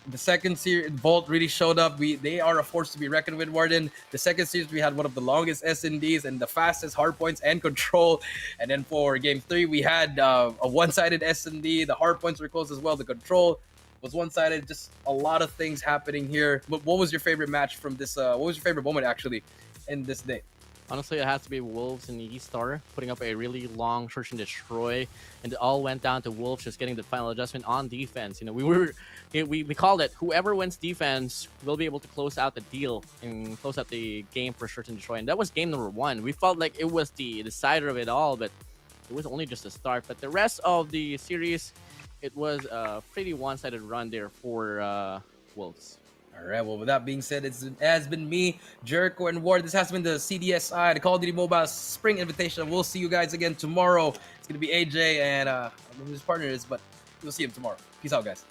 The second series, Volt really showed up. They are a force to be reckoned with, WardeN. The second series, we had one of the longest S&Ds and the fastest hardpoints and control. And then for game 3, we had a one-sided S&D. The hardpoints were close as well. The control was one-sided. Just a lot of things happening here. But what was your favorite match from this? What was your favorite moment actually in this day? Honestly, it has to be Wolves and eStar putting up a really long search and destroy, and it all went down to Wolves just getting the final adjustment on defense. You know, we called it, whoever wins defense will be able to close out the deal and close out the game for search and destroy. And that was game number 1. We felt like it was the decider of it all, but it was only just a start. But the rest of the series, it was a pretty one-sided run there for Wolves. All right, well, with that being said, it has been me, Jericho and WardeN. This has been the CDSI, the Call of Duty Mobile Spring Invitational. We'll see you guys again tomorrow. It's going to be AJ and I don't know who his partner is, but you'll see him tomorrow. Peace out, guys.